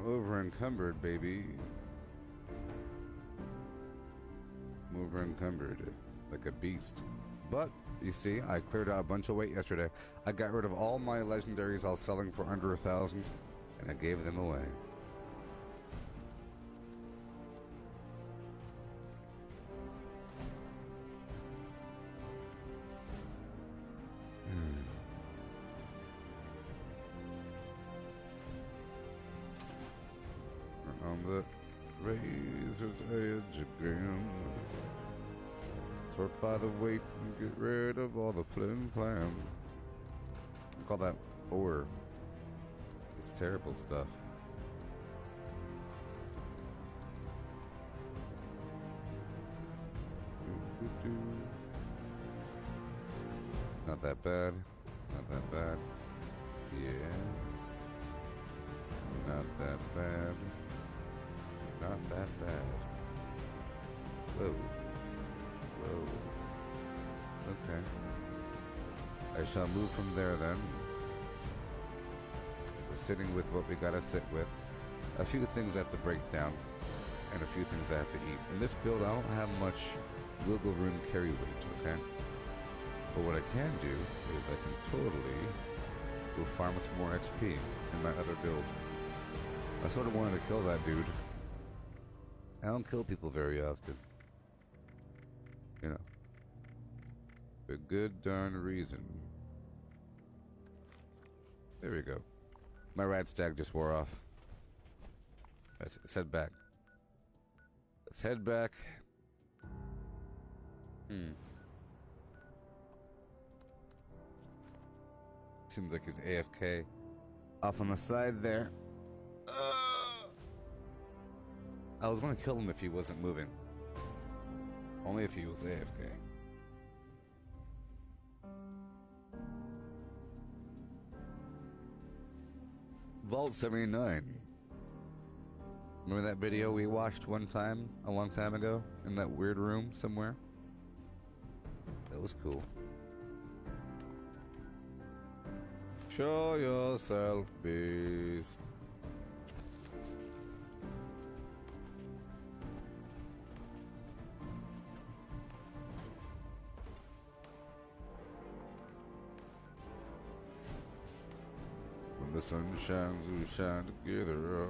over encumbered, baby. I'm over encumbered like a beast. But you see, I cleared out a bunch of weight yesterday. I got rid of all my legendaries I was selling for under 1,000, and I gave them away. On the razor's edge again. Sort by the weight and get rid of all the flim flam. We call that ore. It's terrible stuff. Not that bad. Not that bad. Yeah. Not that bad. Not that bad. Whoa. Whoa. Okay. I shall move from there then. We're sitting with what we gotta sit with. A few things I have to break down. And a few things I have to eat. In this build, I don't have much wiggle room carry weight, okay? But what I can do is I can totally go farm some more XP in my other build. I sort of wanted to kill that dude. I don't kill people very often. You know. For good darn reason. There we go. My rat stag just wore off. Let's head back. Let's head back. Seems like he's AFK. Off on the side there. I was gonna kill him if he wasn't moving. Only if he was AFK. Vault 79. Remember that video we watched one time, a long time ago, in that weird room somewhere? That was cool. Show yourself, beast. When the sun shines, we shine together.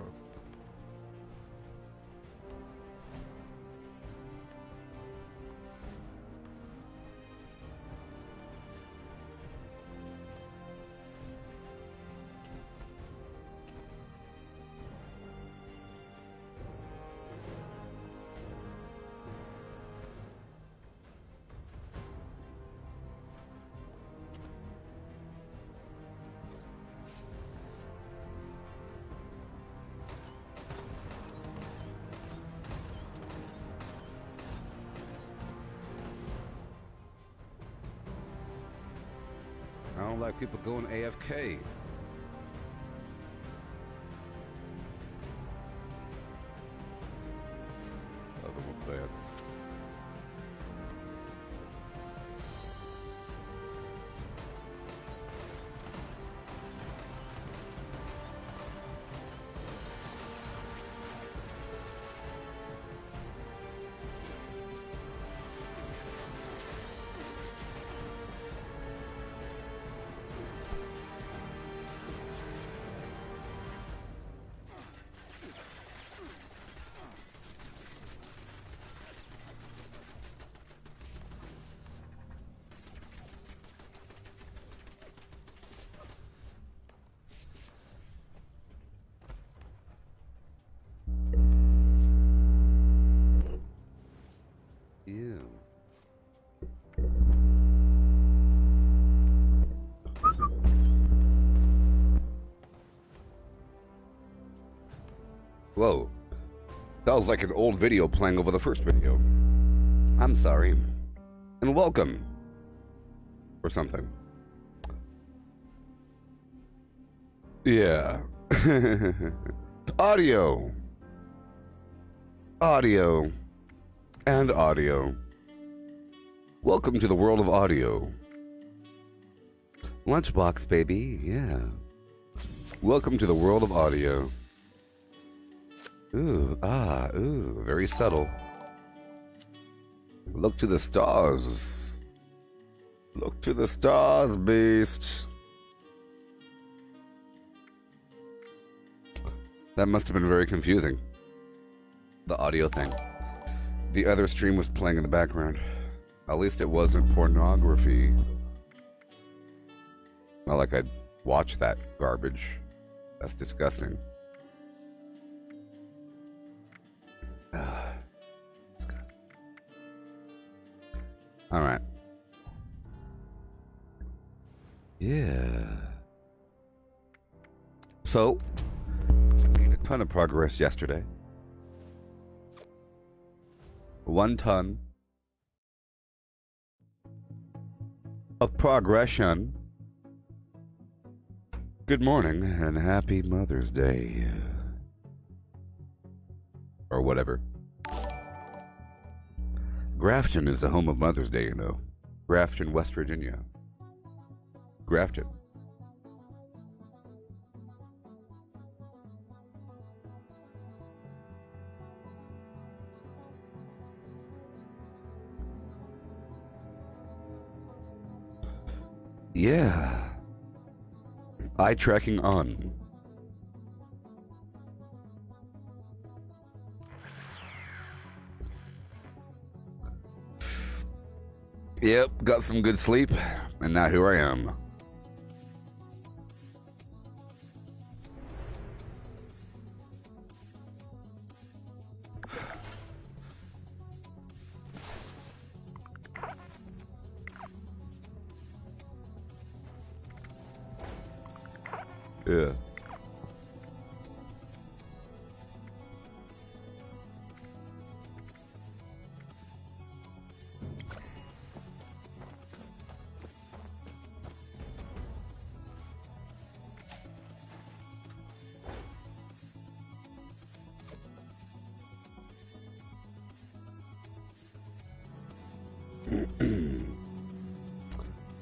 I don't like people going AFK. That was bad. Ew. Whoa. That was like an old video playing over the first video. I'm sorry. And welcome. Or something. Yeah. Audio. Audio. And audio. Welcome to the world of audio. Lunchbox, baby, yeah. Welcome to the world of audio. Ooh, ooh, very subtle. Look to the stars. Look to the stars, beast. That must have been very confusing. The audio thing. The other stream was playing in the background. At least it wasn't pornography. Not like I'd watch that garbage. That's disgusting. Disgusting. Alright. Yeah. So, made a ton of progress yesterday. 1 ton of progression. Good morning and happy Mother's Day. Or whatever. Grafton is the home of Mother's Day, you know. Grafton, West Virginia. Grafton. Yeah. Eye tracking on. Yep, got some good sleep, and now here I am. Yeah.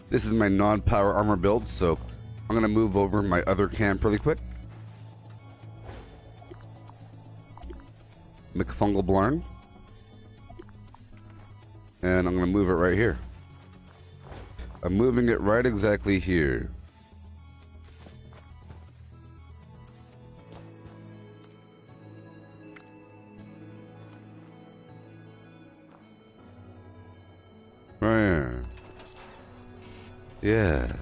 This is my non-power armor build, so I'm gonna move over my other camp really quick. McFungal Blarn. And I'm gonna move it right here. I'm moving it right exactly here. Right here. Yeah.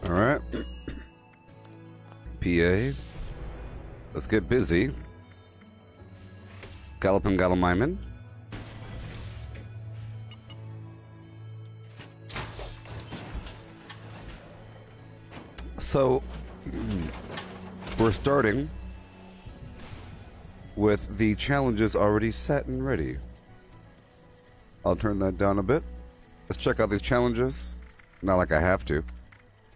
All right. PA. Let's get busy. Gallopin' Gallimiman. So, we're starting with the challenges already set and ready. I'll turn that down a bit. Let's check out these challenges. Not like I have to.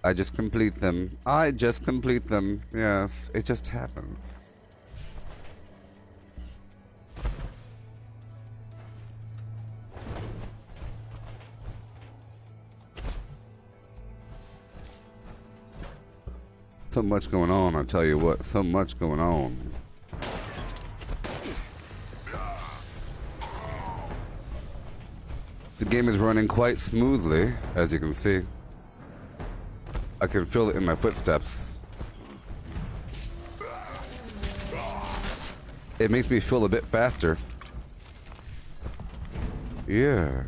I just complete them. I just complete them. Yes, it just happens. So much going on, I tell you what, so much going on. The game is running quite smoothly, as you can see. I can feel it in my footsteps. It makes me feel a bit faster. Yeah.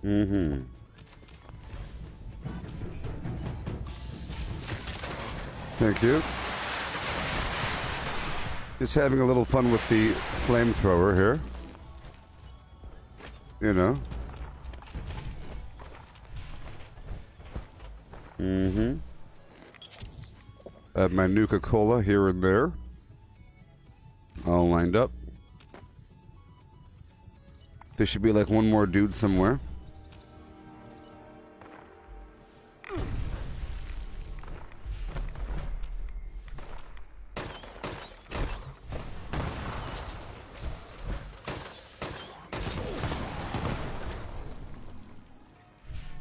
Mm-hmm. Thank you. Just having a little fun with the flamethrower here. You know. Mm-hmm. Add my Nuka-Cola here and there. All lined up. There should be like one more dude somewhere.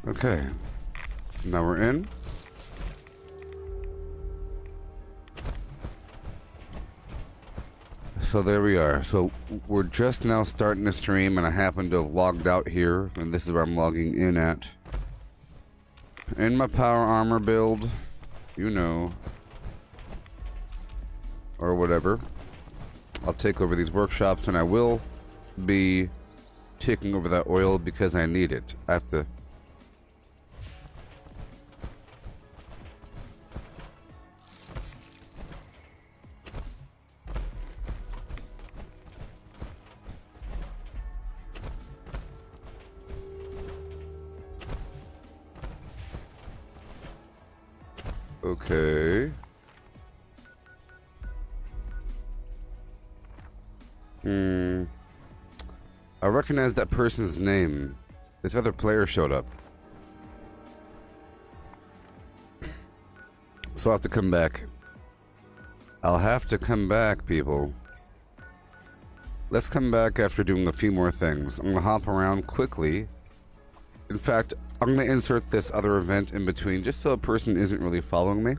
Okay. Now we're in. So there we are. So we're just now starting the stream, and I happen to have logged out here, and this is where I'm logging in at. In my power armor build, you know, or whatever. I'll take over these workshops, and I will be taking over that oil because I need it. I have to. Okay. I recognize that person's name. This other player showed up. So I'll have to come back. I'll have to come back, people. Let's come back after doing a few more things. I'm gonna hop around quickly. In fact, I'm gonna insert this other event in between just so a person isn't really following me.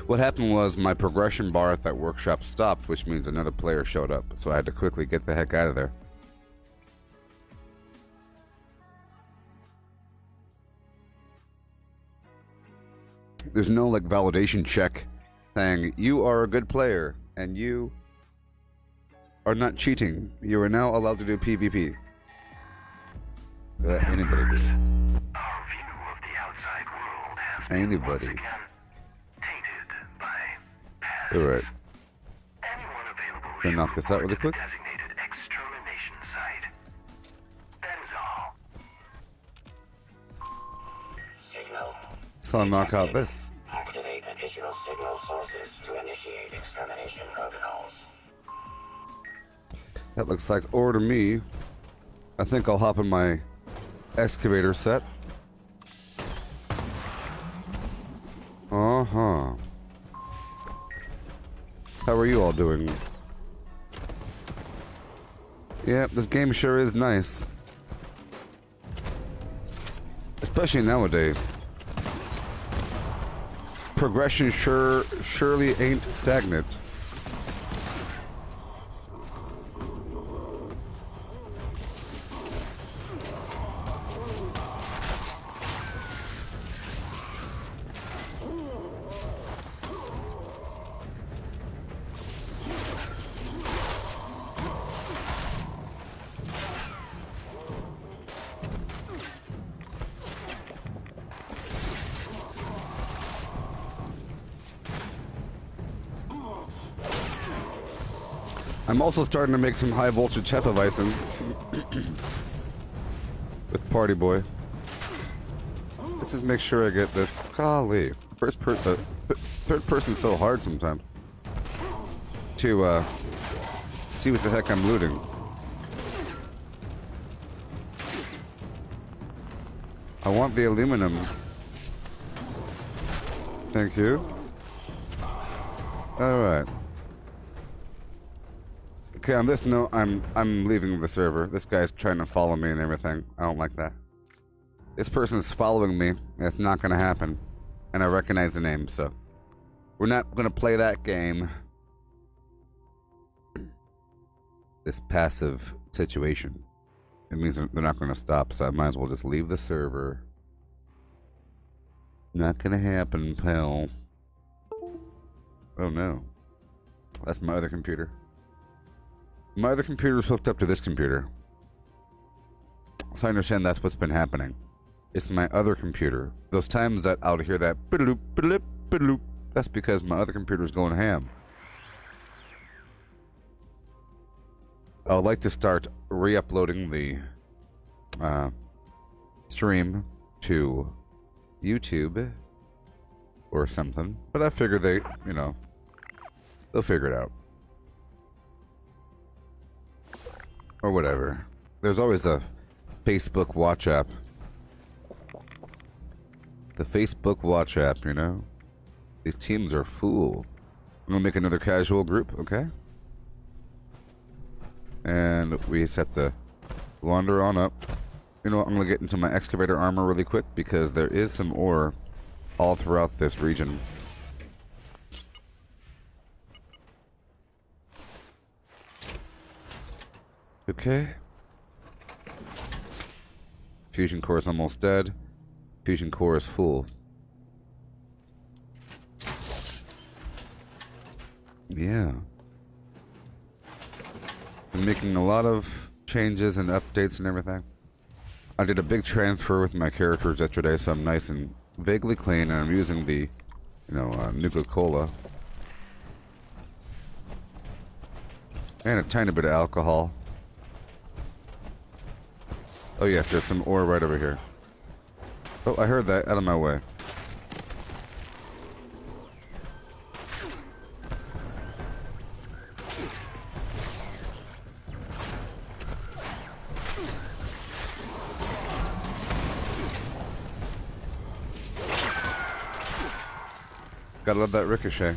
What happened was my progression bar at that workshop stopped, which means another player showed up, so I had to quickly get the heck out of there. There's no like validation check saying you are a good player and you are not cheating. You are now allowed to do PvP. Anybody do. Our view of the outside world has been Anybody. once again tainted by past. Alright. Anyone available Can I knock this out really quick? designated extermination site. That is all. Signal. So I'll knock out this. Activate additional signal sources to initiate extermination protocols. That looks like ore to me. I think I'll hop in my excavator set. Uh-huh. How are you all doing? Yep, this game sure is nice. Especially nowadays. Progression surely ain't stagnant. I'm also starting to make some high voltage Hefeweizen with Party Boy. Let's just make sure I get this. Golly, third person's so hard sometimes to see what the heck I'm looting. I want the aluminum. Thank you. All right. Okay, on this note, I'm leaving the server. This guy's trying to follow me and everything. I don't like that. This person's following me, and it's not gonna happen. And I recognize the name, so we're not gonna play that game. This passive situation. It means they're not gonna stop, so I might as well just leave the server. Not gonna happen, pal. Oh no. That's my other computer. My other computer is hooked up to this computer. So I understand that's what's been happening. It's my other computer. Those times that I'll hear that bidaloop, bidaloop, bidaloop, that's because my other computer is going ham. I would like to start re-uploading the stream to YouTube or something. But I figure they, you know, they'll figure it out. Or whatever. There's always a Facebook Watch app. The Facebook Watch app, you know? These teams are full. I'm gonna make another casual group, okay? And we set the wander on up. You know what? I'm gonna get into my excavator armor really quick because there is some ore all throughout this region. Okay. Fusion core is almost dead. Fusion core is full. Yeah. I'm making a lot of changes and updates and everything. I did a big transfer with my characters yesterday, so I'm nice and vaguely clean, and I'm using the, Nuka-Cola. And a tiny bit of alcohol. Oh yes, there's some ore right over here. Oh, I heard that. Out of my way. Gotta love that ricochet.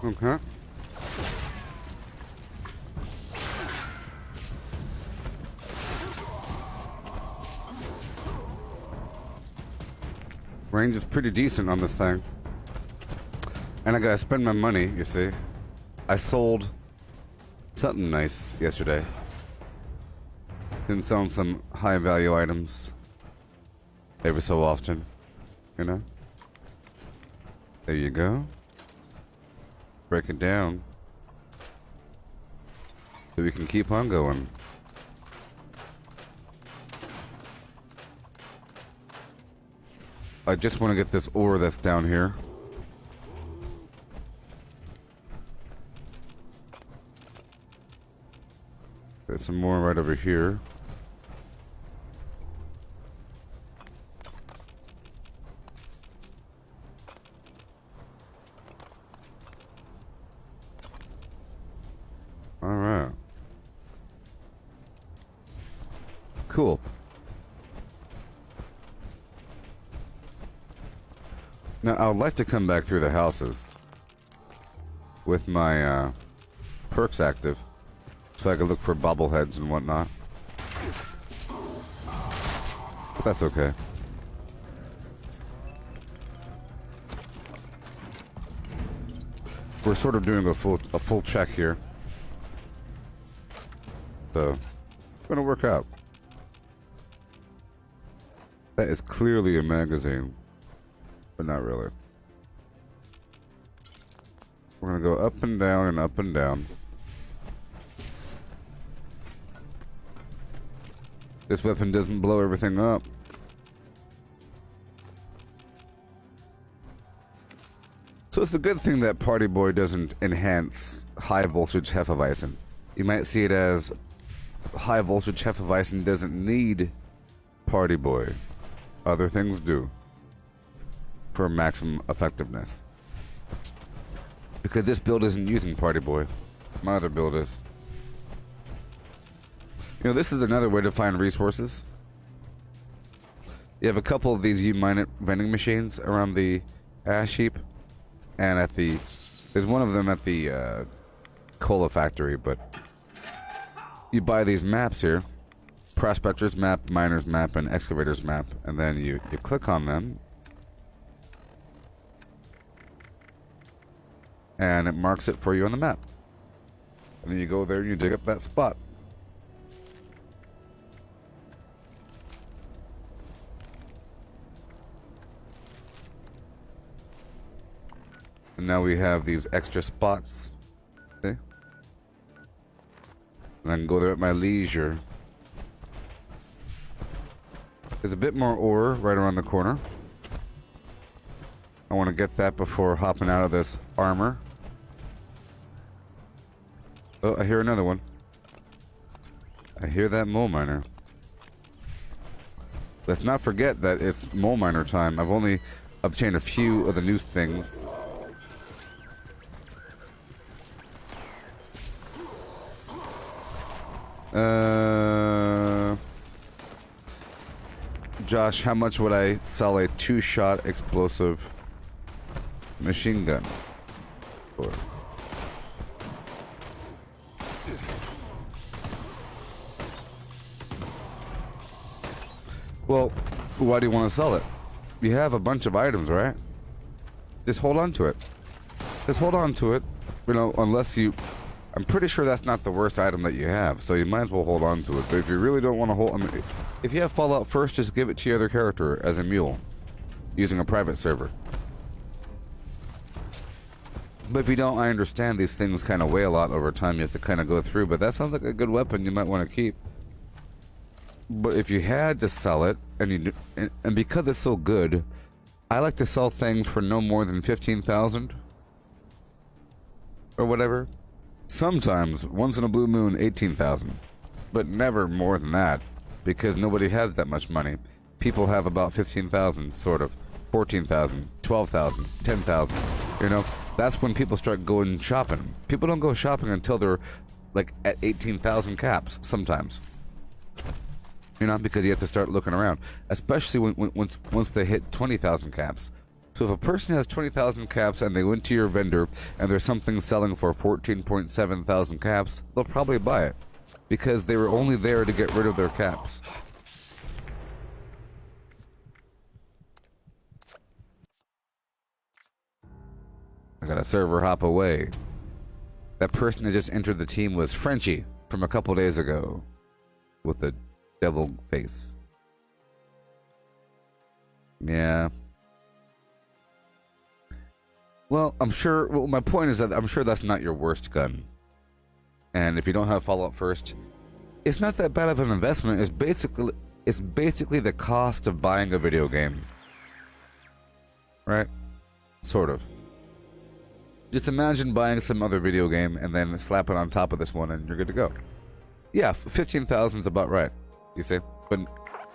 Okay. Range is pretty decent on this thing. And I gotta spend my money, you see. I sold something nice yesterday. Been selling some high value items every so often, you know? There you go. Break it down so we can keep on going. I just want to get this ore that's down here. There's some more right over here. All right. Cool. Now, I would like to come back through the houses with my perks active so I can look for bobbleheads and whatnot. But that's okay. We're sort of doing a full check here. So, it's gonna work out. That is clearly a magazine. But not really. We're gonna go up and down and up and down. This weapon doesn't blow everything up. So it's a good thing that Party Boy doesn't enhance high voltage Hefeweizen. You might see it as high voltage Hefeweizen doesn't need Party Boy. Other things do. For maximum effectiveness. Because this build isn't using Party Boy. My other build is. You know, this is another way to find resources. You have a couple of these U-Minute vending machines around the ash heap. And at the... There's one of them at the cola factory, but... You buy these maps here. Prospector's map, Miner's map, and Excavator's map. And then you click on them. And it marks it for you on the map. And then you go there and you dig up that spot. And now we have these extra spots. Okay? And I can go there at my leisure. There's a bit more ore right around the corner. I want to get that before hopping out of this armor. Oh, I hear another one. I hear that mole miner. Let's not forget that it's mole miner time. I've only obtained a few of the new things. Josh, how much would I sell a 2-shot explosive machine gun for? Well, why do you want to sell it? You have a bunch of items, right? Just hold on to it. Just hold on to it. You know, unless you... I'm pretty sure that's not the worst item that you have, so you might as well hold on to it. But if you really don't want to hold... I mean, if you have Fallout first, just give it to your other character as a mule. Using a private server. But if you don't, I understand these things kind of weigh a lot over time. You have to kind of go through. But that sounds like a good weapon you might want to keep. But if you had to sell it, and because it's so good, I like to sell things for no more than 15,000 or whatever. Sometimes, once in a blue moon, 18,000, but never more than that, because nobody has that much money. People have about 15,000, sort of, 14,000, 12,000, 10,000. You know, that's when people start going shopping. People don't go shopping until they're like at 18,000 caps. Sometimes. You know, because you have to start looking around, especially once they hit 20,000 caps. So if a person has 20,000 caps and they went to your vendor and there's something selling for 14.7 thousand caps, they'll probably buy it because they were only there to get rid of their caps. I got a server hop away. That person that just entered the team was Frenchie from a couple days ago with the devil face. Yeah. Well, I'm sure... Well, my point is that I'm sure that's not your worst gun. And if you don't have Fallout first, it's not that bad of an investment. It's basically the cost of buying a video game. Right? Sort of. Just imagine buying some other video game and then slap it on top of this one and you're good to go. Yeah, 15,000 is about right. You see? But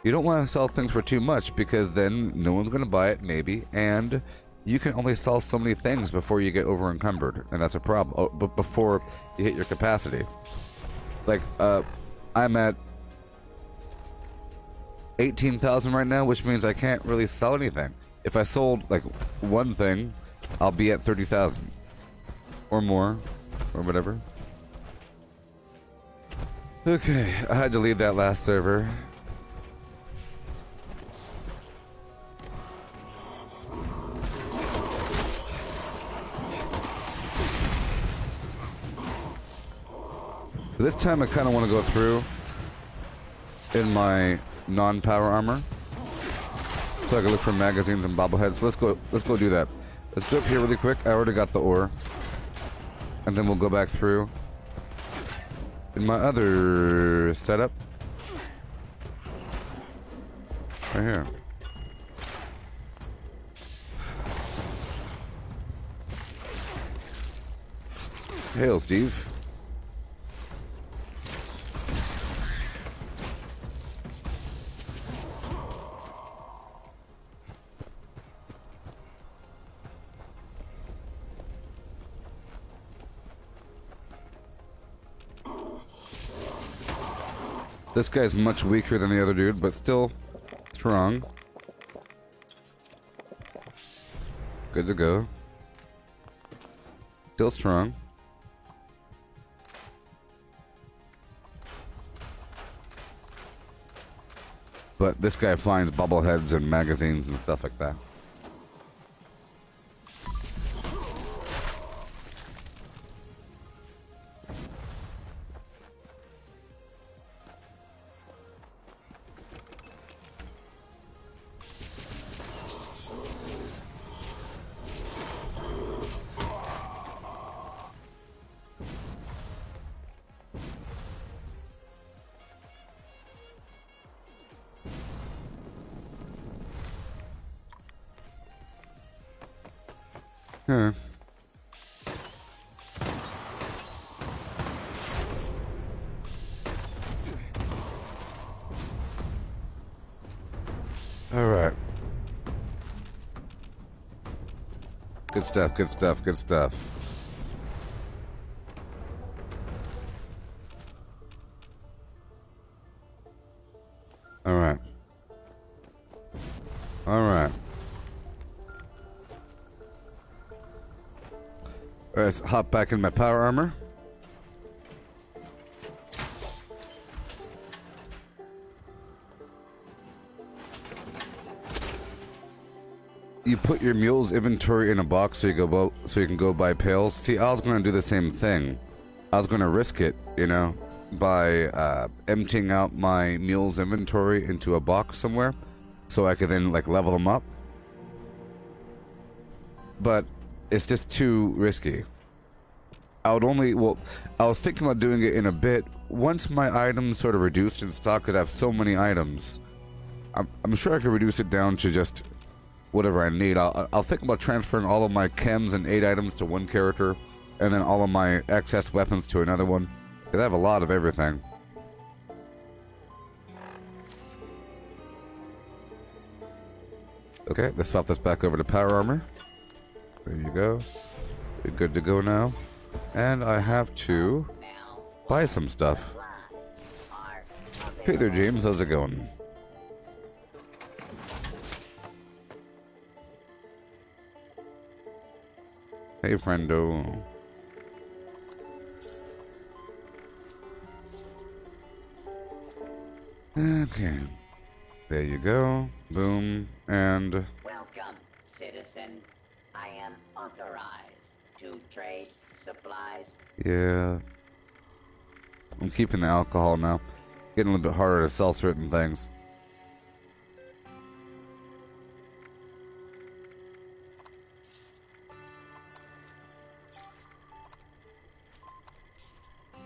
you don't want to sell things for too much because then no one's going to buy it, maybe, and you can only sell so many things before you get over encumbered, and that's a problem. Oh, but before you hit your capacity. Like, I'm at 18,000 right now, which means I can't really sell anything. If I sold, like, one thing, I'll be at 30,000. Or more. Or whatever. Okay, I had to leave that last server. This time I kind of want to go through in my non-power armor, so I can look for magazines and bobbleheads. So let's go do that. Let's go up here really quick. I already got the ore, and then we'll go back through in my other setup right here. Hail, Steve. This guy's much weaker than the other dude, but still strong. Good to go. Still strong. But this guy finds bobbleheads and magazines and stuff like that. Huh. All right. Good stuff, good stuff, good stuff. All right. All right. Let's hop back in my power armor. You put your mule's inventory in a box so you can go buy pails. See, I was going to do the same thing. I was going to risk it, you know, by emptying out my mule's inventory into a box somewhere, so I could then like level them up. But it's just too risky. I was thinking about doing it in a bit once my items sort of reduced in stock, because I have so many items. I'm sure I could reduce it down to just whatever I need. I'll think about transferring all of my chems and 8 items to one character, and then all of my excess weapons to another one. Because I have a lot of everything. Okay, let's swap this back over to power armor. There you go. You're good to go now. And I have to buy some stuff. Hey there, James. How's it going? Hey, friendo. Okay. There you go. Boom. And... Welcome, citizen. I am authorized to trade supplies. yeah. I'm keeping the alcohol now. Getting a little bit harder to sell certain things.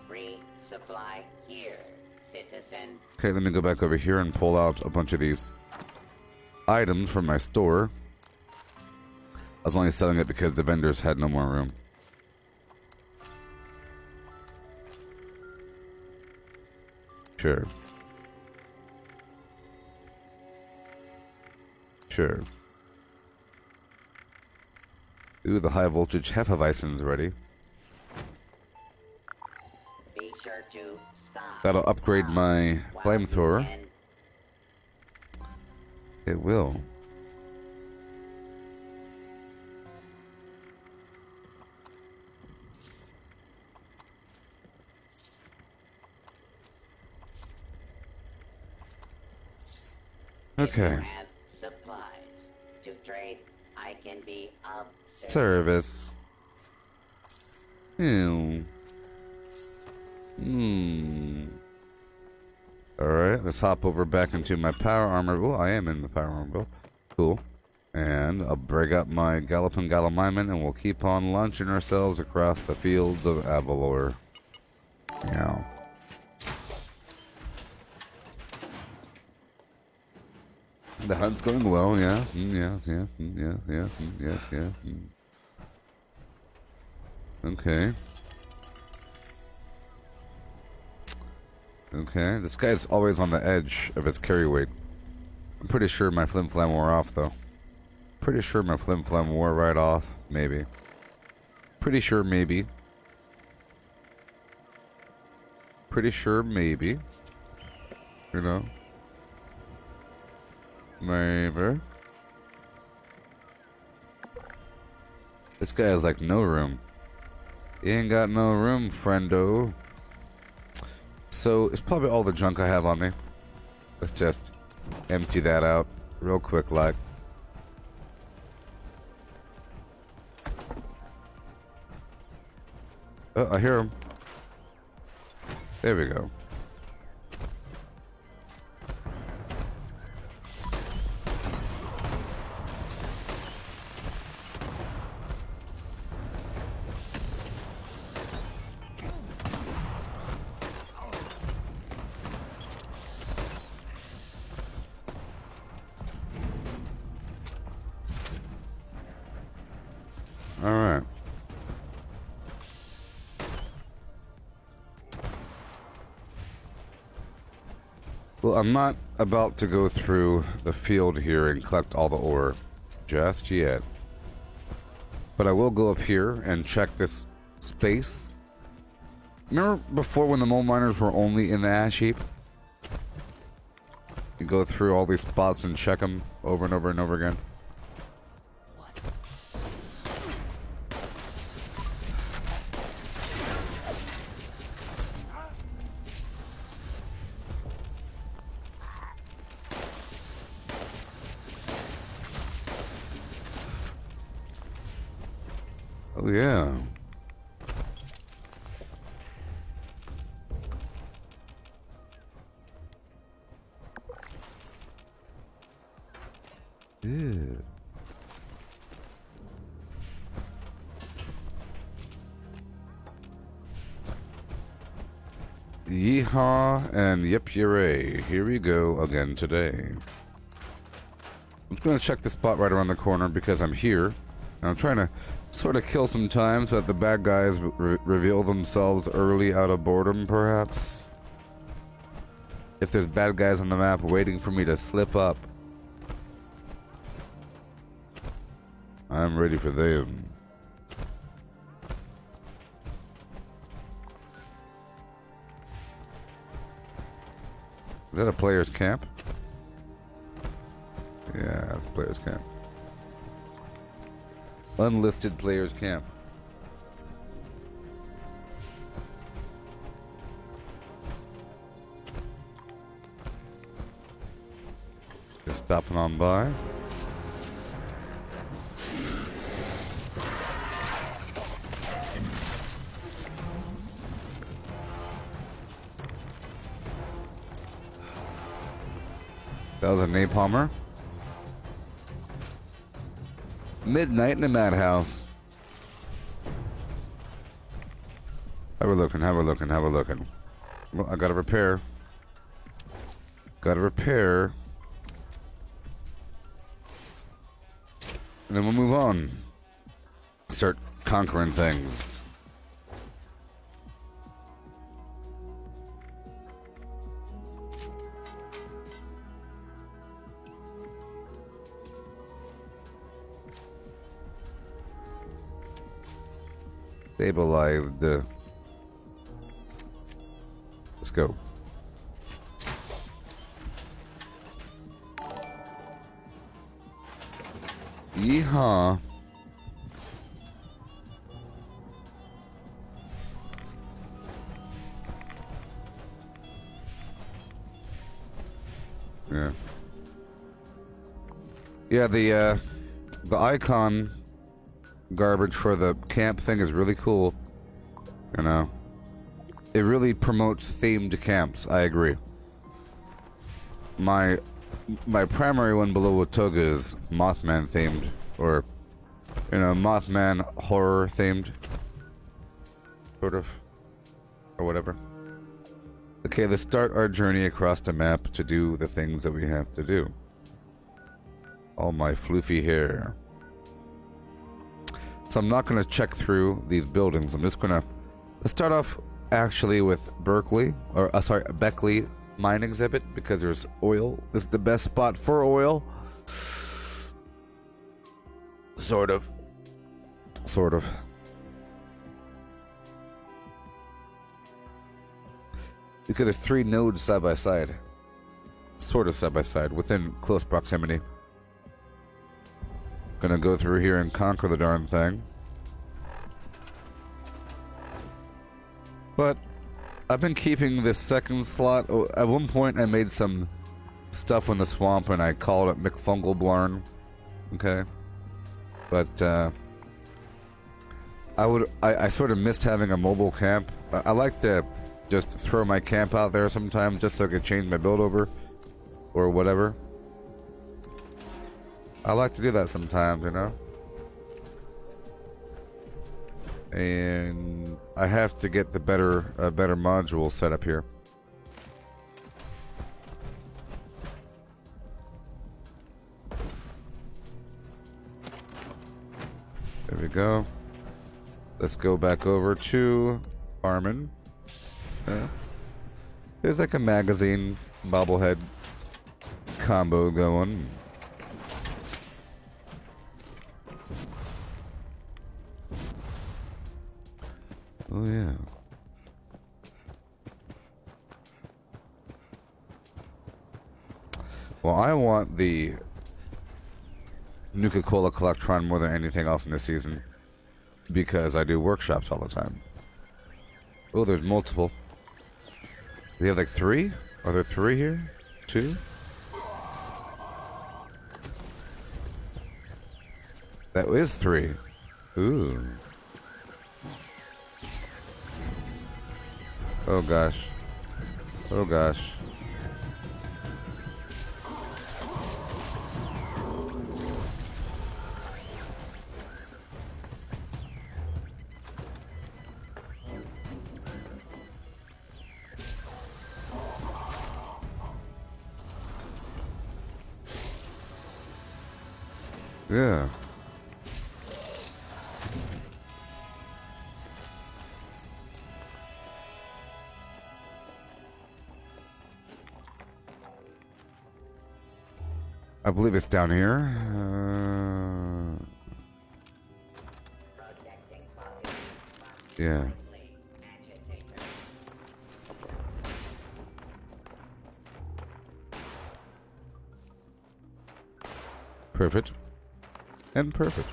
Free supply here, citizen. Okay, let me go back over here and pull out a bunch of these items from my store. I was only selling it because the vendors had no more room. Sure. Sure. Ooh, the high voltage Hefeweizen's ready. Be sure to stop. That'll upgrade my while you flamethrower. can. It will. If you Okay. have supplies to trade, I can be of Service. Alright, let's hop over back into my power armor. Oh, I am in the power armor. Cool. And I'll bring up my Galloping Gallimiman and we'll keep on launching ourselves across the fields of Avalor. Yeah. The hunt's going well, yes, yes, yes, yes, yes, yes, yes. Okay. Okay, this guy's always on the edge of his carry weight. I'm pretty sure my flim flam wore off, though. Pretty sure my flim flam wore right off, maybe. Pretty sure, maybe. Pretty sure, maybe. You know? Maybe. This guy has like no room. He ain't got no room, friendo. So it's probably all the junk I have on me. Let's just empty that out real quick, like. Oh, I hear him. There we go. Alright. Well, I'm not about to go through the field here and collect all the ore just yet. But I will go up here and check this space. Remember before when the mole miners were only in the ash heap? You go through all these spots and check them over and over and over again. Oh yeah. Yeah. Yeehaw and yip yay. Here we go again today. I'm just gonna check the spot right around the corner because I'm here. And I'm trying to sort of kill some time so that the bad guys reveal themselves early out of boredom, perhaps. If there's bad guys on the map waiting for me to slip up, I'm ready for them. Is that a player's camp? Yeah, it's a player's camp. Unlisted players camp. Just stopping on by. That was a napalmer. Midnight in the madhouse. How we looking? How we looking? How we looking? Well, I gotta repair. Gotta repair. And then we'll move on. Start conquering things. Stabilized. Let's go. Yeehaw. Yeah. Yeah, the icon garbage for the camp thing is really cool. You know, it really promotes themed camps. I agree. My primary one below Watoga is Mothman themed, or you know, Mothman horror themed, sort of, or whatever. Okay, let's start our journey across the map to do the things that we have to do. All my floofy hair. So I'm not going to check through these buildings. I'm just going to... Let's start off actually with Beckley mine exhibit, because there's oil. This is the best spot for oil. Sort of. Because there's 3 nodes side by side. Sort of side by side, within close proximity. Gonna go through here and conquer the darn thing. But I've been keeping this second slot. Oh, at one point I made some stuff in the swamp and I called it McFungalblarn. Okay. But I sort of missed having a mobile camp. I like to just throw my camp out there sometimes just so I could change my build over or whatever. I like to do that sometimes, you know? And I have to get the better module set up here. There we go. Let's go back over to Armin. There's like a magazine bobblehead combo going. Oh yeah. Well, I want the Nuka-Cola Collectron more than anything else in this season because I do workshops all the time. Oh, there's multiple. We have like 3? Are there 3 here? 2? That is 3. Ooh. Oh gosh. Oh gosh. Yeah. I believe it's down here. Yeah. Perfect. And perfect.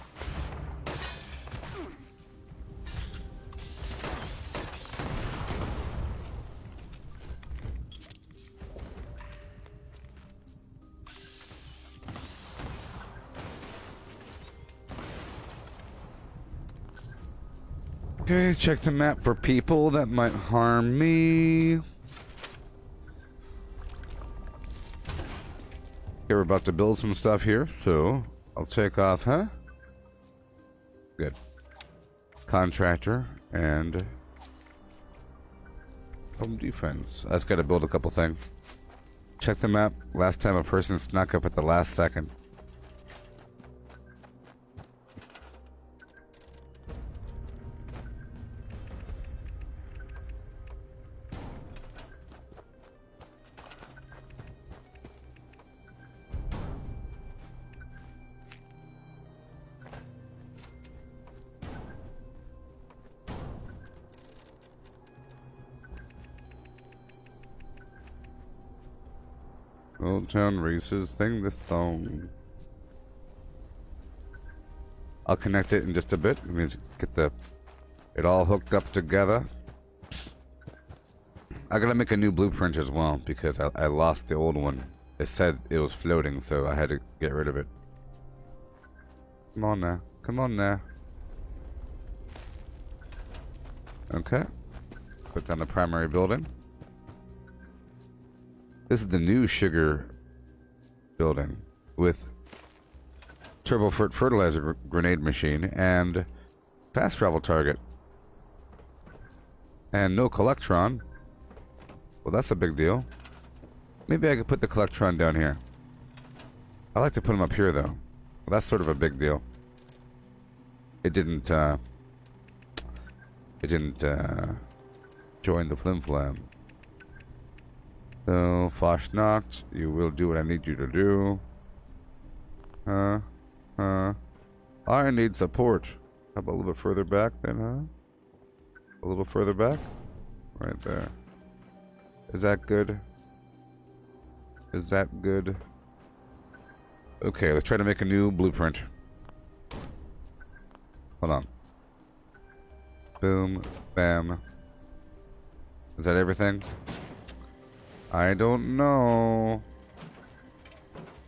Okay, check the map for people that might harm me. Okay, we're about to build some stuff here, so I'll take off, huh? Good. Contractor and home defense. I just gotta build a couple things. Check the map. Last time a person snuck up at the last second. Old Town Races thing this thong. I'll connect it in just a bit. It means get it all hooked up together. I gotta make a new blueprint as well because I lost the old one. It said it was floating, so I had to get rid of it. Come on now. Come on now. Okay. Put down the primary building. This is the new sugar building with turbo fertilizer grenade machine and fast travel target. And no Collectron. Well, that's a big deal. Maybe I could put the Collectron down here. I like to put him up here, though. Well, that's sort of a big deal. It didn't join the Flim Flam. So, Fashnacht, you will do what I need you to do. I need support. How about a little bit further back then, huh? A little further back? Right there. Is that good? Is that good? Okay, let's try to make a new blueprint. Hold on. Boom, bam. Is that everything? I don't know.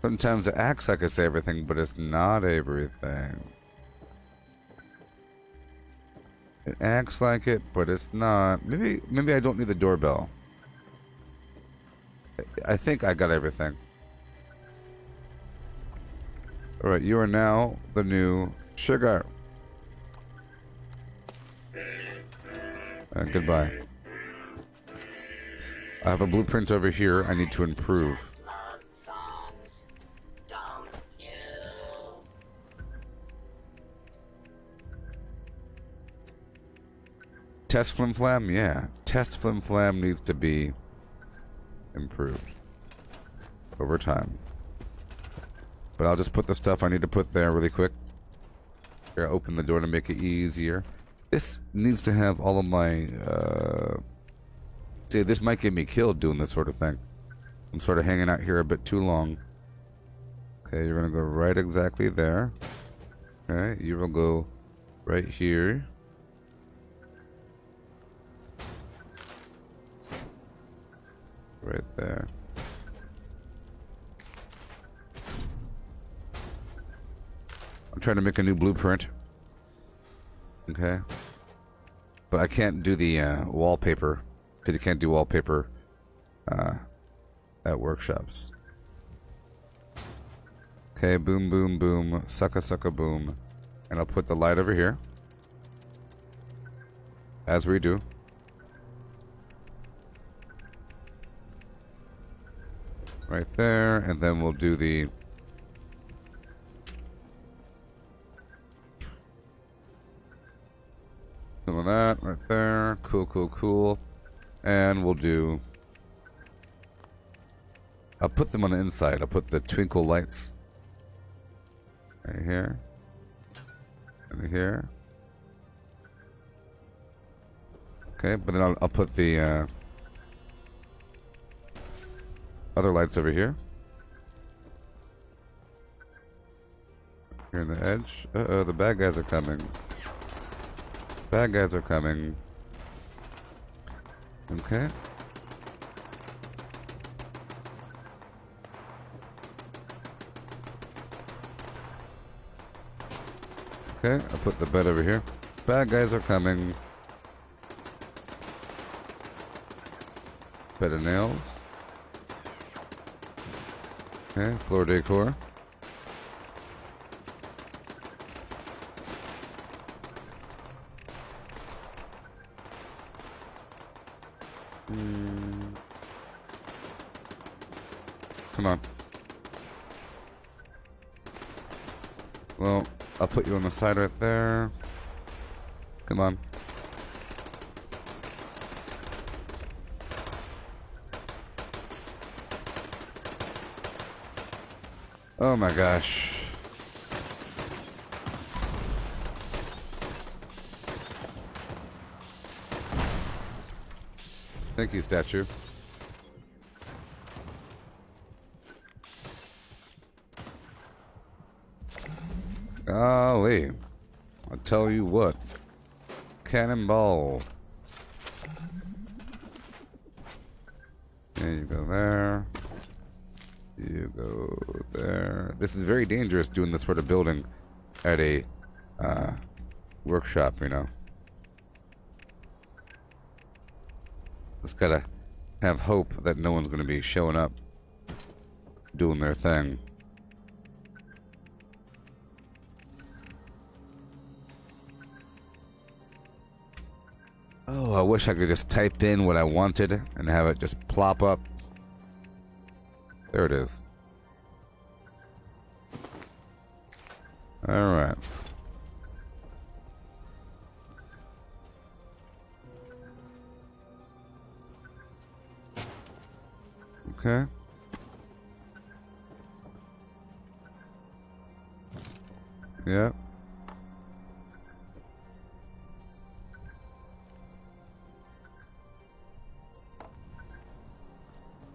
Sometimes it acts like it's everything, but it's not everything. It acts like it, but it's not. Maybe I don't need the doorbell. I think I got everything. Alright, you are now the new sugar. Goodbye. I have a blueprint over here I need to improve. Love songs, don't you? Test flim flam? Yeah. Test flim flam needs to be improved over time. But I'll just put the stuff I need to put there really quick. Here, open the door to make it easier. This needs to have all of my, see, this might get me killed doing this sort of thing. I'm sort of hanging out here a bit too long. Okay, you're gonna go right exactly there. Okay, you will go right here. Right there. I'm trying to make a new blueprint. Okay. But I can't do the wallpaper. Because you can't do wallpaper at workshops. Okay, boom, boom, boom. Sucka, sucka, boom. And I'll put the light over here. As we do. Right there. And then we'll do the... some of that right there. Cool, cool, cool. And we'll do... I'll put them on the inside. I'll put the twinkle lights right here. And here. Okay, but then I'll put the other lights over here. Here in the edge. Uh-oh, the bad guys are coming. Bad guys are coming. Okay. Okay, I'll put the bed over here. Bad guys are coming. Bed of nails. Okay, floor decor. Come on. Well, I'll put you on the side right there. Come on. Oh my gosh. Thank you, statue. Golly. I'll tell you what. Cannonball. There you go there. You go there. This is very dangerous doing this sort of building at a workshop, you know. Just gotta have hope that no one's gonna be showing up doing their thing. Oh, I wish I could just type in what I wanted and have it just plop up. There it is. All right. Okay. Yeah.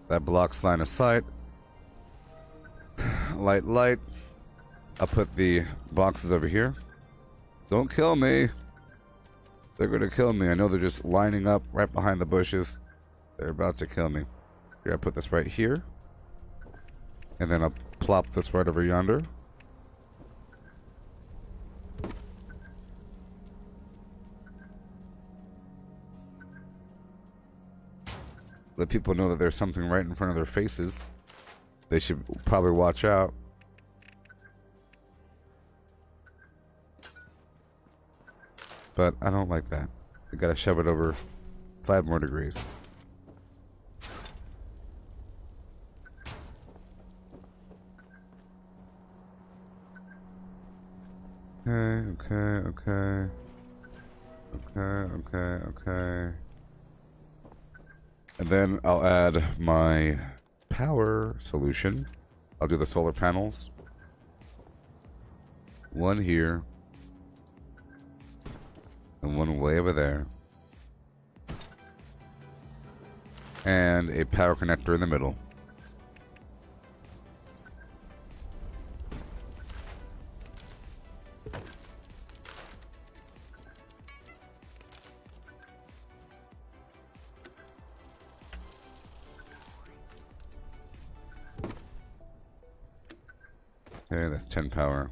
That blocks line of sight. Light, light. I'll put the boxes over here. Don't kill me. They're gonna kill me. I know they're just lining up right behind the bushes. They're about to kill me. Here, I put this right here. And then I'll plop this right over yonder. Let people know that there's something right in front of their faces. They should probably watch out. But I don't like that. I gotta shove it over 5 more degrees. Okay, okay, okay. Okay. And then I'll add my power solution. I'll do the solar panels. One here. And one way over there. And a power connector in the middle. Okay, that's 10 power.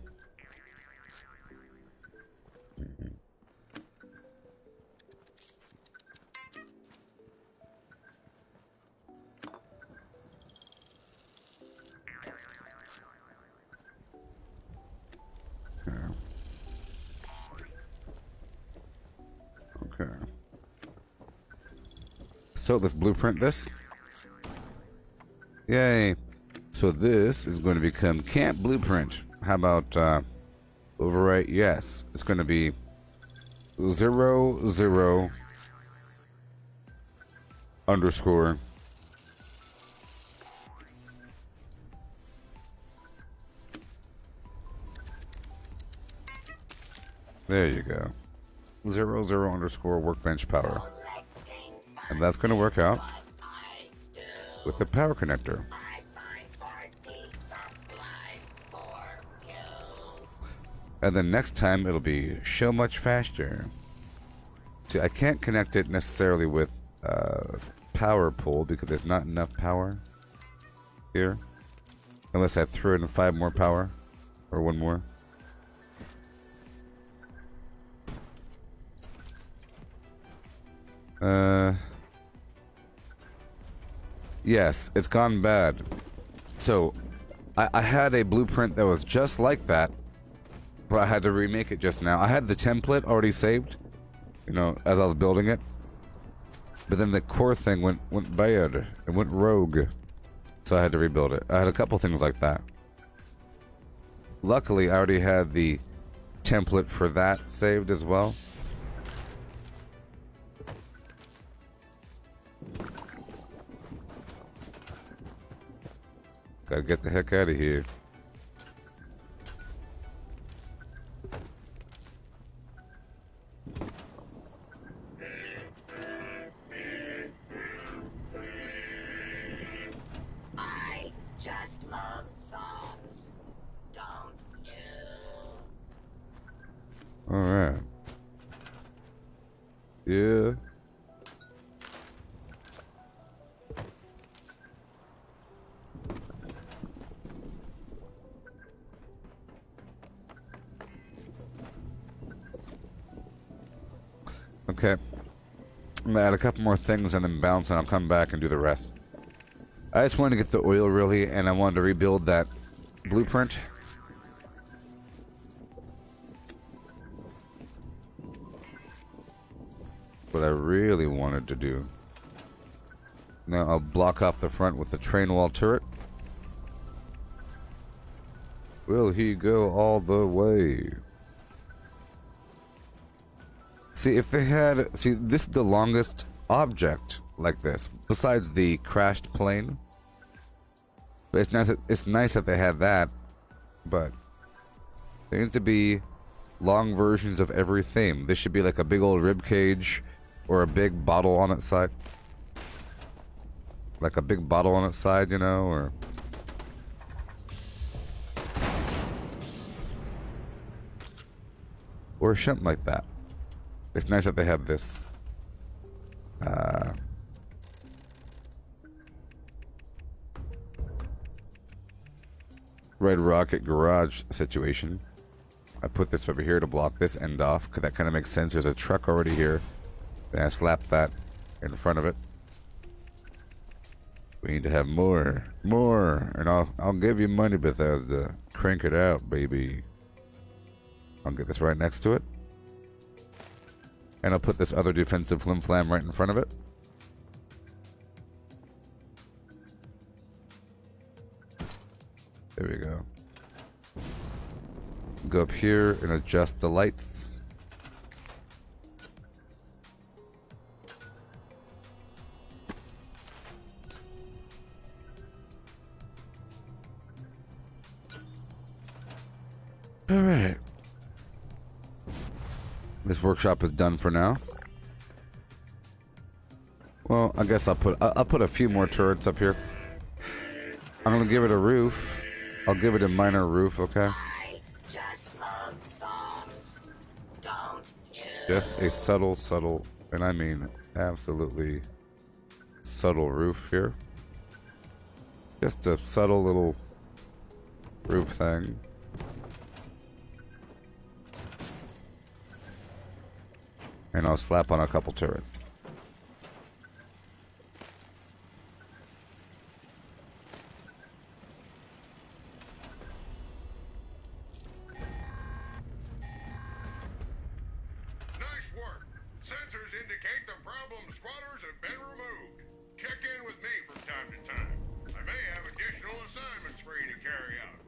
Okay. So let's blueprint this. Yay. So this is going to become Camp Blueprint. How about overwrite? Yes. It's going to be 0, 0 underscore there you go. 0, 0 underscore workbench power. And that's going to work out with the power connector. And then next time it'll be so much faster. See, I can't connect it necessarily with power pole because there's not enough power here. Unless I throw in 5 more power. Or 1 more. Yes, it's gone bad. So, I had a blueprint that was just like that. But I had to remake it just now. I had the template already saved, you know, as I was building it. But then the core thing went bad. It went rogue. So I had to rebuild it. I had a couple things like that. Luckily, I already had the template for that saved as well. Gotta get the heck out of here. Alright. Yeah. Okay. I'm gonna add a couple more things and then bounce and I'll come back and do the rest. I just wanted to get the oil really and I wanted to rebuild that blueprint. What I really wanted to do. Now I'll block off the front with the train wall turret. Will he go all the way? See, if they had... See, this is the longest object like this, besides the crashed plane. But it's nice that they had that, but there needs to be long versions of every theme. This should be like a big old rib cage or a big bottle on its side. Like a big bottle on its side, you know, or... Or something like that. It's nice that they have this. Red Rocket garage situation. I put this over here to block this end off, because that kind of makes sense. There's a truck already here. Then I slap that in front of it. We need to have more. And I'll give you money, Bethesda. Crank it out, baby. I'll get this right next to it. And I'll put this other defensive flim flam right in front of it. There we go. Go up here and adjust the lights. All right. This workshop is done for now. Well, I guess I'll put a few more turrets up here. I'm gonna give it a roof. I'll give it a minor roof, okay? I just love songs. Don't you? Just a subtle, and I mean absolutely subtle roof here. Just a subtle little roof thing. And I'll slap on a couple turrets. Nice work. Sensors indicate the problem squatters have been removed. Check in with me from time to time. I may have additional assignments for you to carry out.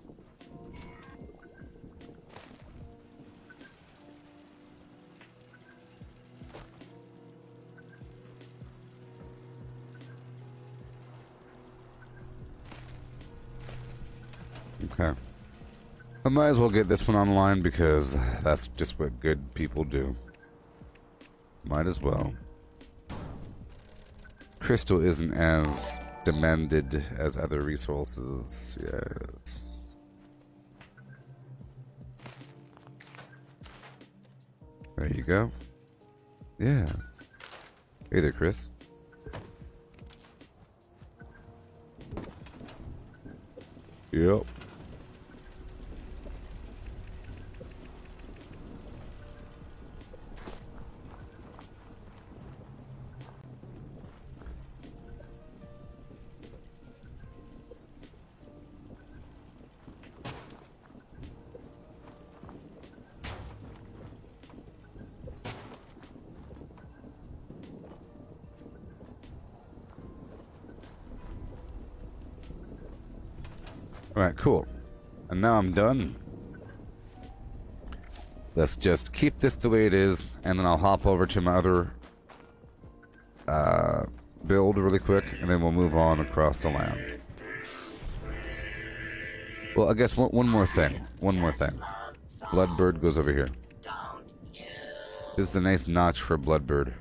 Okay. I might as well get this one online because that's just what good people do. Might as well. Crystal isn't as demanded as other resources. Yes. There you go. Yeah. Hey there, Chris. Yep. Alright, cool. And now I'm done. Let's just keep this the way it is, and then I'll hop over to my other build really quick, and then we'll move on across the land. Well, I guess one more thing. One more thing. Bloodbird goes over here. This is a nice notch for Bloodbird.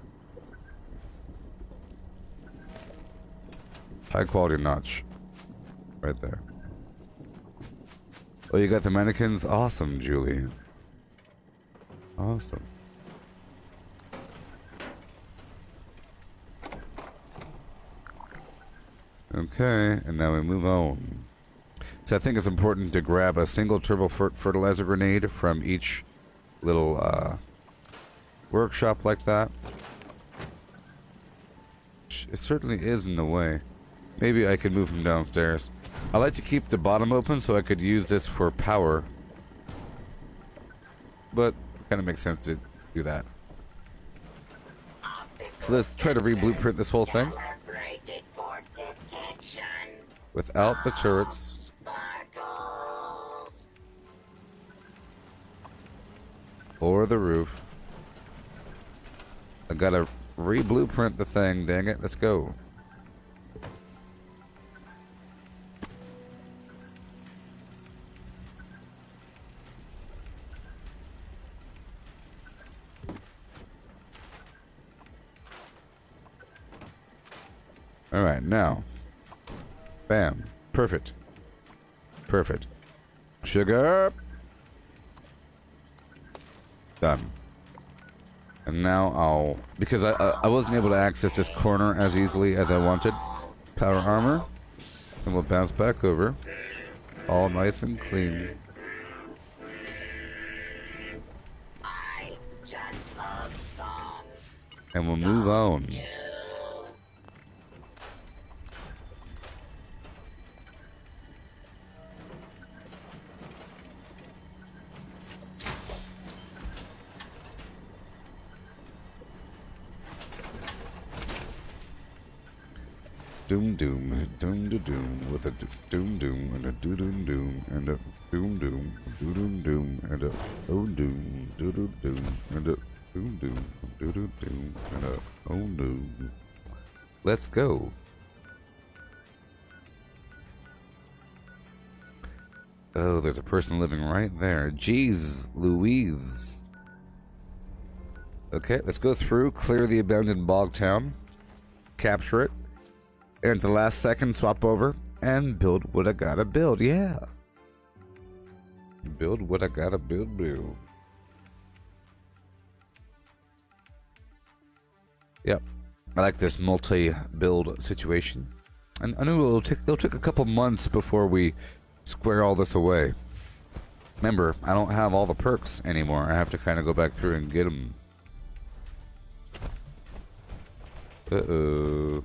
High quality notch. Right there. Oh, you got the mannequins? Awesome, Julie. Awesome. Okay, and now we move on. So I think it's important to grab a single turbo fertilizer grenade from each little workshop like that. It certainly is in the way. Maybe I could move him downstairs. I like to keep the bottom open so I could use this for power. But it kind of makes sense to do that. So let's try to re-blueprint this whole thing. Without the turrets. Or the roof. I gotta re-blueprint the thing, dang it. Let's go. Alright, now. Bam. Perfect. Perfect. Sugar. Done. And now I'll... Because I wasn't able to access this corner as easily as I wanted. Power armor. And we'll bounce back over. All nice and clean. I just love songs. And we'll move on. Doom doom, doom da doom, with a doom doom and a doo doom doom and a doom doom, doo doom doom and a oh doom, doo doo doom and a doom doom, doo doo doom and a oh doom. Let's go. Oh, there's a person living right there. Jeez Louise. Okay, let's go through, clear the abandoned bog town, capture it, and at the last second swap over and build what I gotta build. Yeah. Build what I gotta build. Yep. I like this multi-build situation. And I know it'll take a couple months before we square all this away. Remember, I don't have all the perks anymore. I have to kind of go back through and get them. Uh-oh.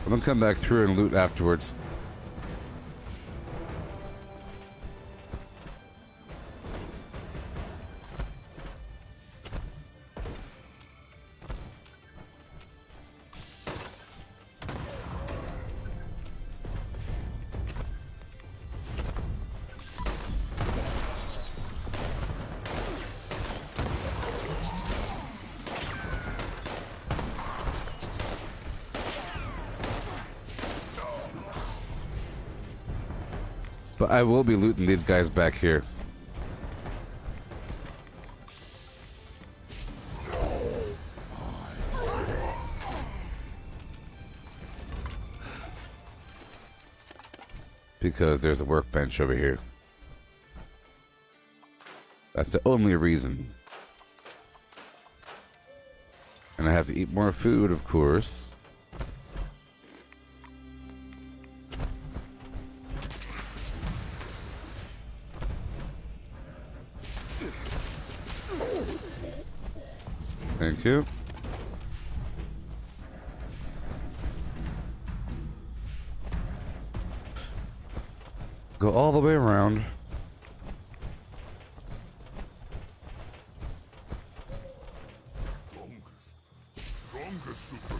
I'm gonna come back through and loot afterwards. But I will be looting these guys back here. Because there's a workbench over here. That's the only reason. And I have to eat more food, of course. Thank you. Go all the way around. Strongest super.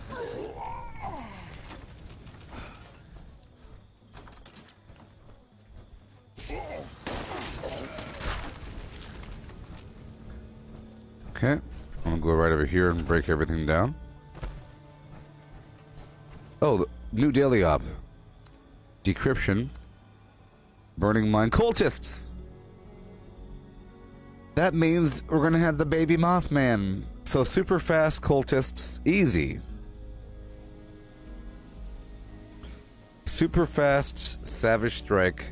Okay. I'm gonna go right over here and break everything down. Oh, the new daily op. Decryption. Burning mine cultists. That means we're gonna have the baby Mothman. So super fast cultists, easy. Super fast Savage Strike.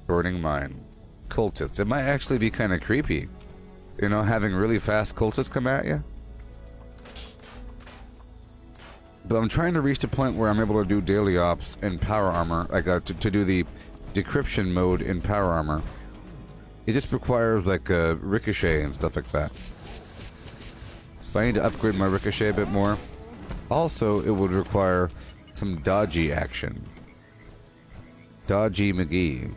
Burning mine cultists. It might actually be kind of creepy. You know, having really fast cultists come at you. But I'm trying to reach the point where I'm able to do daily ops in power armor, like to do the decryption mode in power armor. It just requires like ricochet and stuff like that. So I need to upgrade my ricochet a bit more. Also, it would require some dodgy action. Dodgy McGee.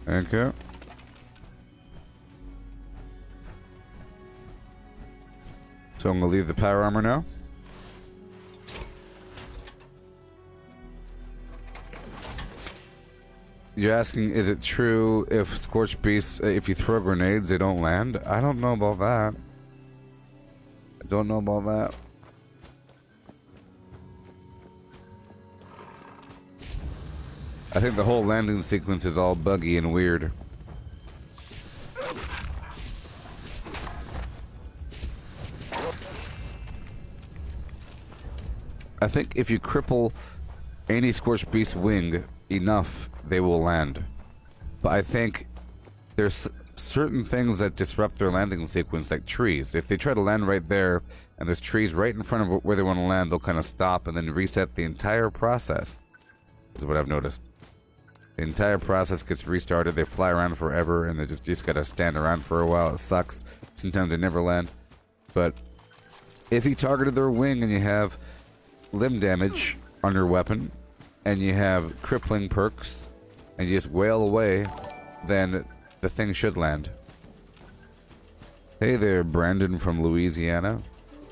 Okay. So I'm gonna leave the power armor now. You're asking, is it true if Scorched Beasts, if you throw grenades, they don't land? I don't know about that. I don't know about that. I think the whole landing sequence is all buggy and weird. I think if you cripple any Scorched Beast wing enough, they will land. But I think there's certain things that disrupt their landing sequence, like trees. If they try to land right there, and there's trees right in front of where they want to land, they'll kind of stop and then reset the entire process. Is what I've noticed. The entire process gets restarted. They fly around forever, and they just gotta stand around for a while. It sucks. Sometimes they never land. But if you targeted their wing and you have limb damage on your weapon, and you have crippling perks, and you just wail away, then the thing should land. Hey there, Brandon from Louisiana.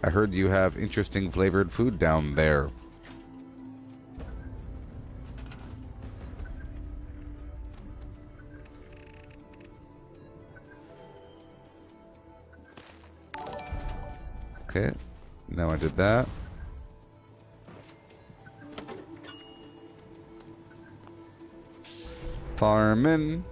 I heard you have interesting flavored food down there. Okay, now I did that. Farmin'.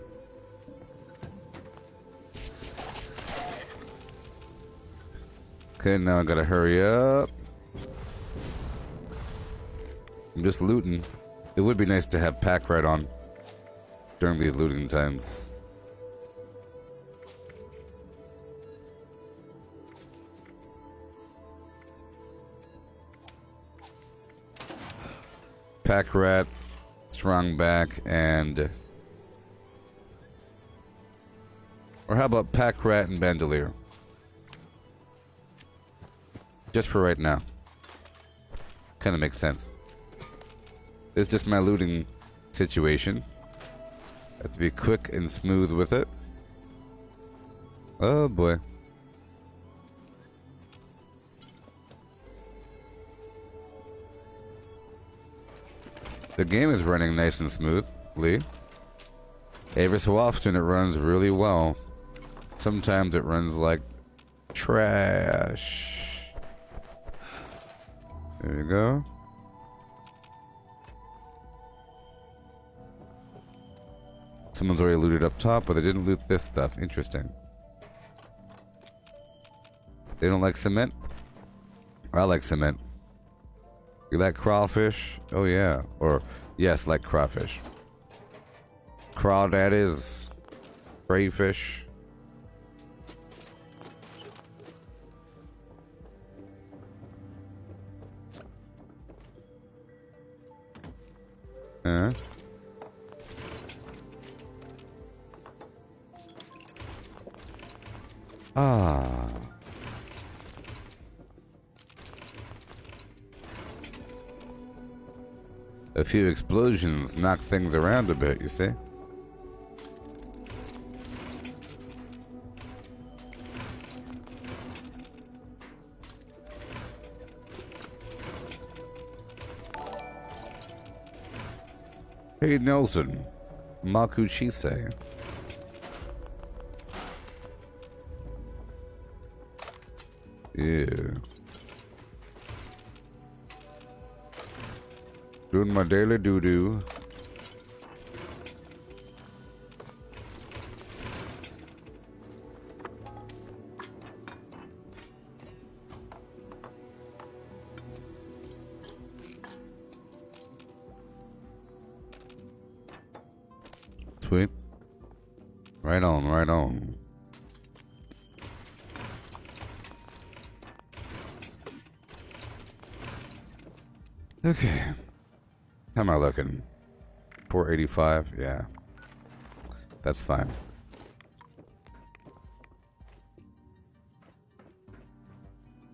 Okay, now I gotta hurry up. I'm just looting. It would be nice to have pack right on during the looting times. Pack rat, strong back, and... Or how about pack rat and bandolier? Just for right now. Kind of makes sense. It's just my looting situation. Have to be quick and smooth with it. Oh boy. The game is running nice and smoothly. Every so often it runs really well. Sometimes it runs like trash. There you go. Someone's already looted up top, but they didn't loot this stuff. Interesting. They don't like cement? I like cement. You like crawfish? Oh yeah. Or, yes, like crawfish. Crawdaddies. Crayfish. Ah. A few explosions knock things around a bit, you see? Hey Nelson, Makuchise. Yeah. Doing my daily doo-doo. Sweet. Right on, right on. Okay. How am I looking? 485? Yeah. That's fine.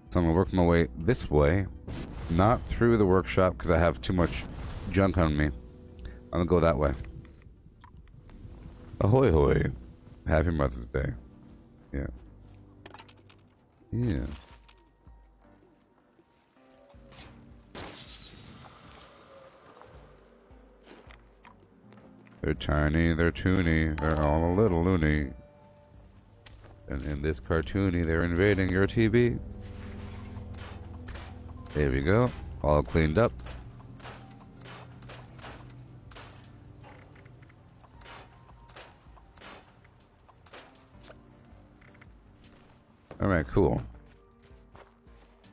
So I'm gonna work my way this way. Not through the workshop because I have too much junk on me. I'm gonna go that way. Ahoy hoy. Happy Mother's Day. Yeah. Yeah. They're tiny, they're toony, they're all a little loony. And in this cartoony, they're invading your TV. There we go. All cleaned up. Alright, cool.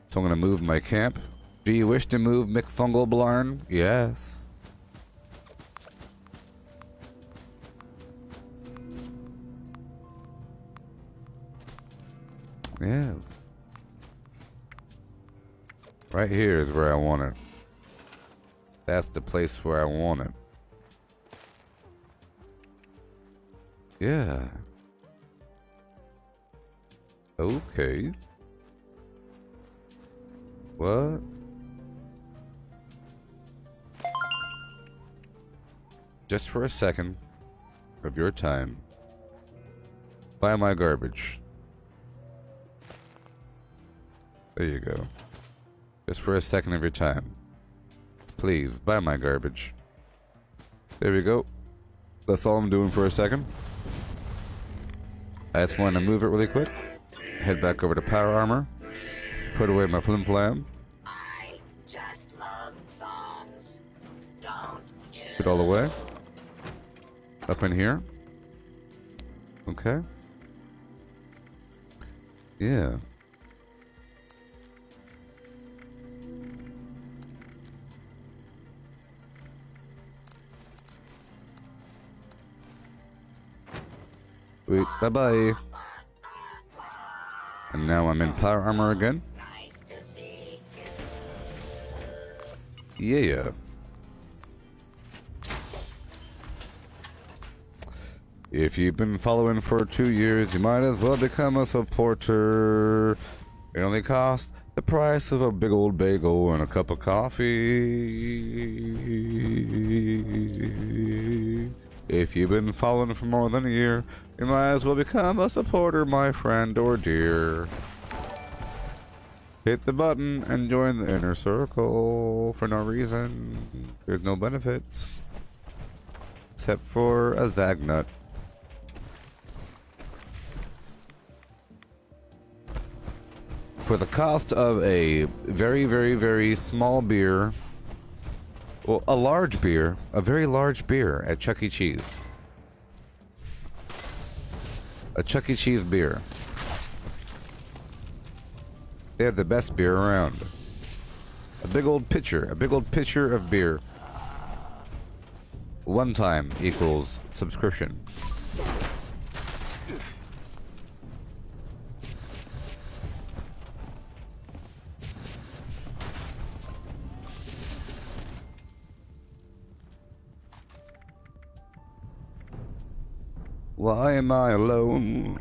So I'm gonna move my camp. Do you wish to move McFungalblarn? Yes. Yes. Right here is where I want it. That's the place where I want it. Yeah. Okay. What? just for a second of your time, buy my garbage. There you go. Just for a second of your time. Please, buy my garbage. There we go. That's all I'm doing for a second. I just wanted to move it really quick. Head back over to Power Armor. Put away my flim flam. I just love songs. Don't you? Put it all away. Up in here. Okay. Yeah. Wait, bye-bye. And now I'm in Power Armor again. Nice to see Yeah. If you've been following for 2 years, you might as well become a supporter. It only costs the price of a big old bagel and a cup of coffee. If you've been following for more than a year, you might as well become a supporter, my friend or dear. Hit the button and join the inner circle for no reason. There's no benefits. Except for a Zagnut. For the cost of a very, very, very small beer, well, a large beer, a very large beer at Chuck E. Cheese. A Chuck E. Cheese beer. They have the best beer around. A big old pitcher of beer. One time equals subscription. Why am I alone?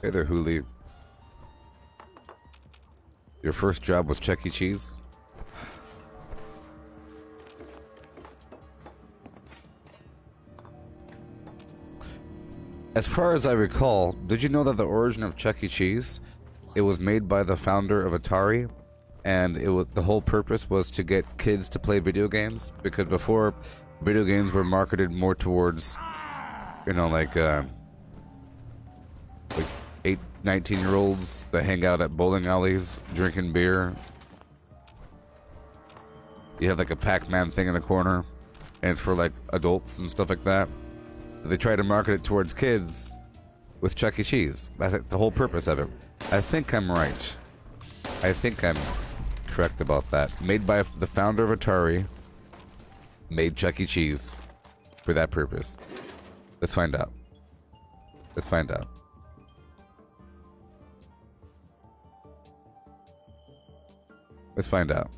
Hey there, Huli. Your first job was Chuck E. Cheese? As far as I recall, did you know that the origin of Chuck E. Cheese, it was made by the founder of Atari, and the whole purpose was to get kids to play video games, because before, video games were marketed more towards, you know, like 8, 19-year-olds that hang out at bowling alleys drinking beer. You have like a Pac-Man thing in the corner, and it's for like adults and stuff like that. They try to market it towards kids with Chuck E. Cheese. That's the whole purpose of it. I think I'm right. I think I'm correct about that. Made by the founder of Atari. Made Chuck E. Cheese for that purpose. Let's find out. Let's find out. Let's find out.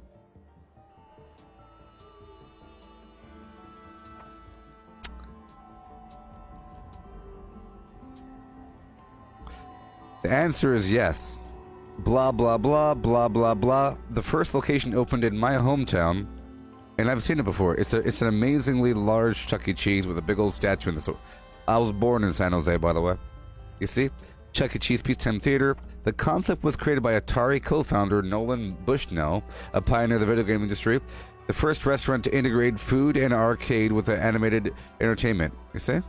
The answer is yes. Blah, blah, blah, blah, blah, blah. The first location opened in my hometown, and I've seen it before. It's an amazingly large Chuck E. Cheese with a big old statue in the store. I was born in San Jose, by the way. You see? Chuck E. Cheese Peacetime Theater. The concept was created by Atari co-founder Nolan Bushnell, a pioneer of the video game industry. The first restaurant to integrate food and arcade with an animated entertainment. You see?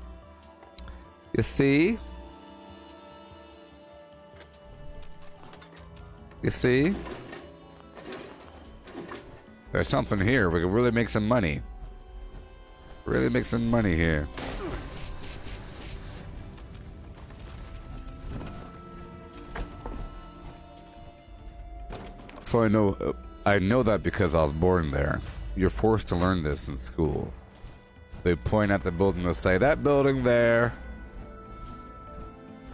You see? You see? There's something here. We can really make some money. Really make some money here. So I know that because I was born there. You're forced to learn this in school. They point at the building and say, that building there.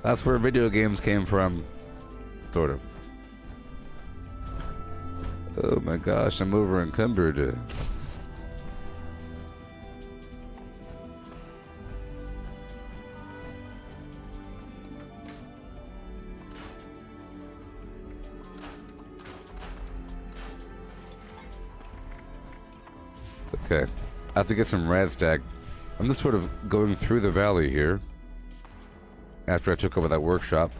That's where video games came from. Sort of. Oh my gosh, I'm over encumbered. Okay. I have to get some Radstag. I'm just sort of going through the valley here. After I took over that workshop.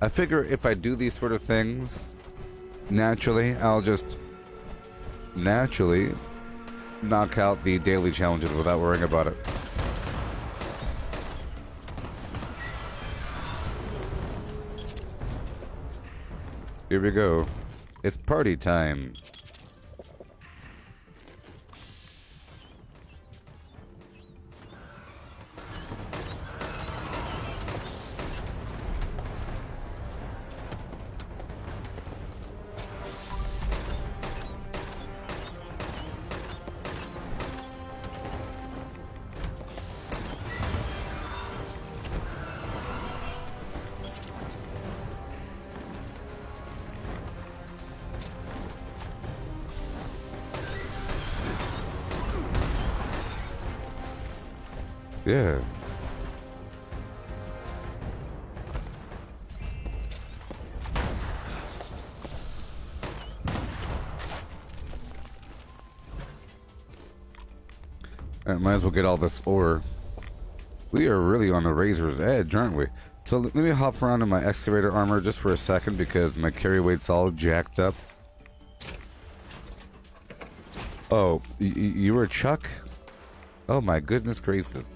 I figure if I do these sort of things, naturally, I'll just naturally knock out the daily challenges without worrying about it. Here we go. It's party time. Yeah. I might as well get all this ore. We are really on the razor's edge, aren't we? So let me hop around in my excavator armor just for a second because my carry weight's all jacked up. Oh, you were Chuck? Oh my goodness gracious.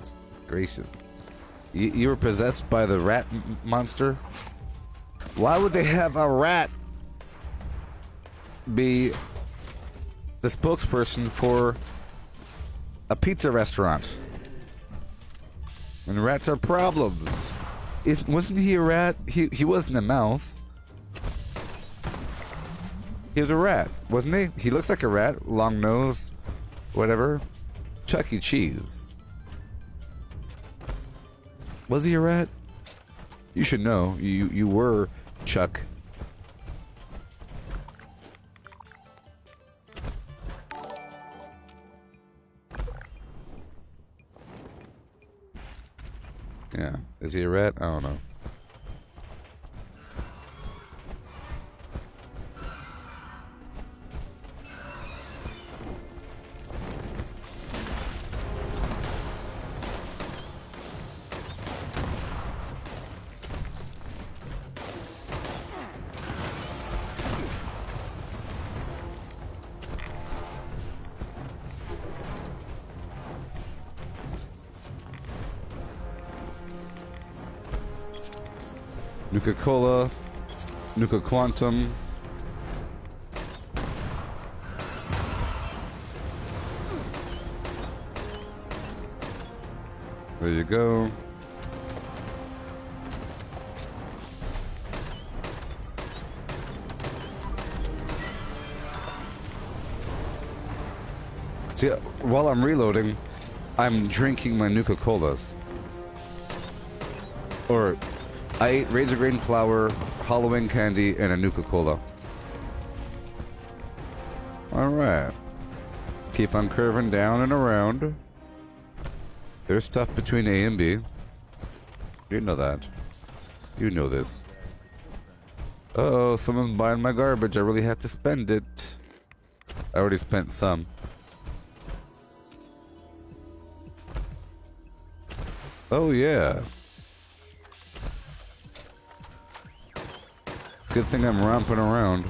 You were possessed by the rat monster? Why would they have a rat be the spokesperson for a pizza restaurant? And rats are problems. Wasn't he a rat? He wasn't a mouse. He was a rat, wasn't he? He looks like a rat, long nose, whatever. Chuck E. Cheese. Was he a rat? You should know. You were Chuck. Yeah. Is he a rat? I don't know. Nuka-Cola, Nuka-Quantum. There you go. See, while I'm reloading, I'm drinking my Nuka-Colas. Or I ate Razor Grain flour, Halloween candy, and a Nuka-Cola. Alright. Keep on curving down and around. There's stuff between A and B. You know that. You know this. Uh-oh, someone's buying my garbage. I really have to spend it. I already spent some. Oh, yeah. Good thing I'm romping around.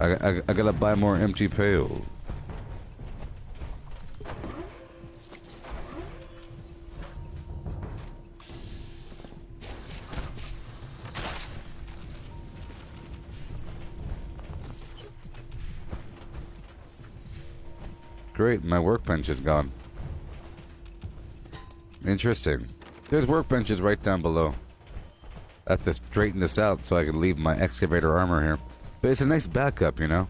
I gotta buy more empty pails. Great, my workbench is gone. Interesting. There's workbenches right down below. I have to straighten this out so I can leave my excavator armor here. But it's a nice backup, you know?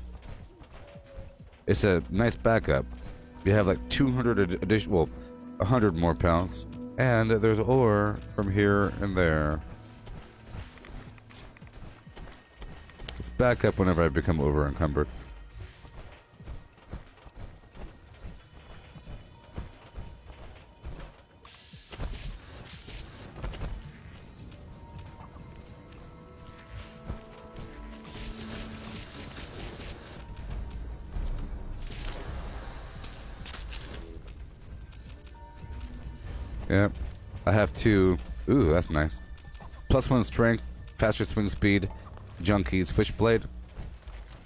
It's a nice backup. You have like 200 additional, well, 100 more pounds. And there's ore from here and there. It's backup whenever I become over encumbered. Yep. I have 2. Ooh, that's nice. +1 strength, faster swing speed, junkie switchblade.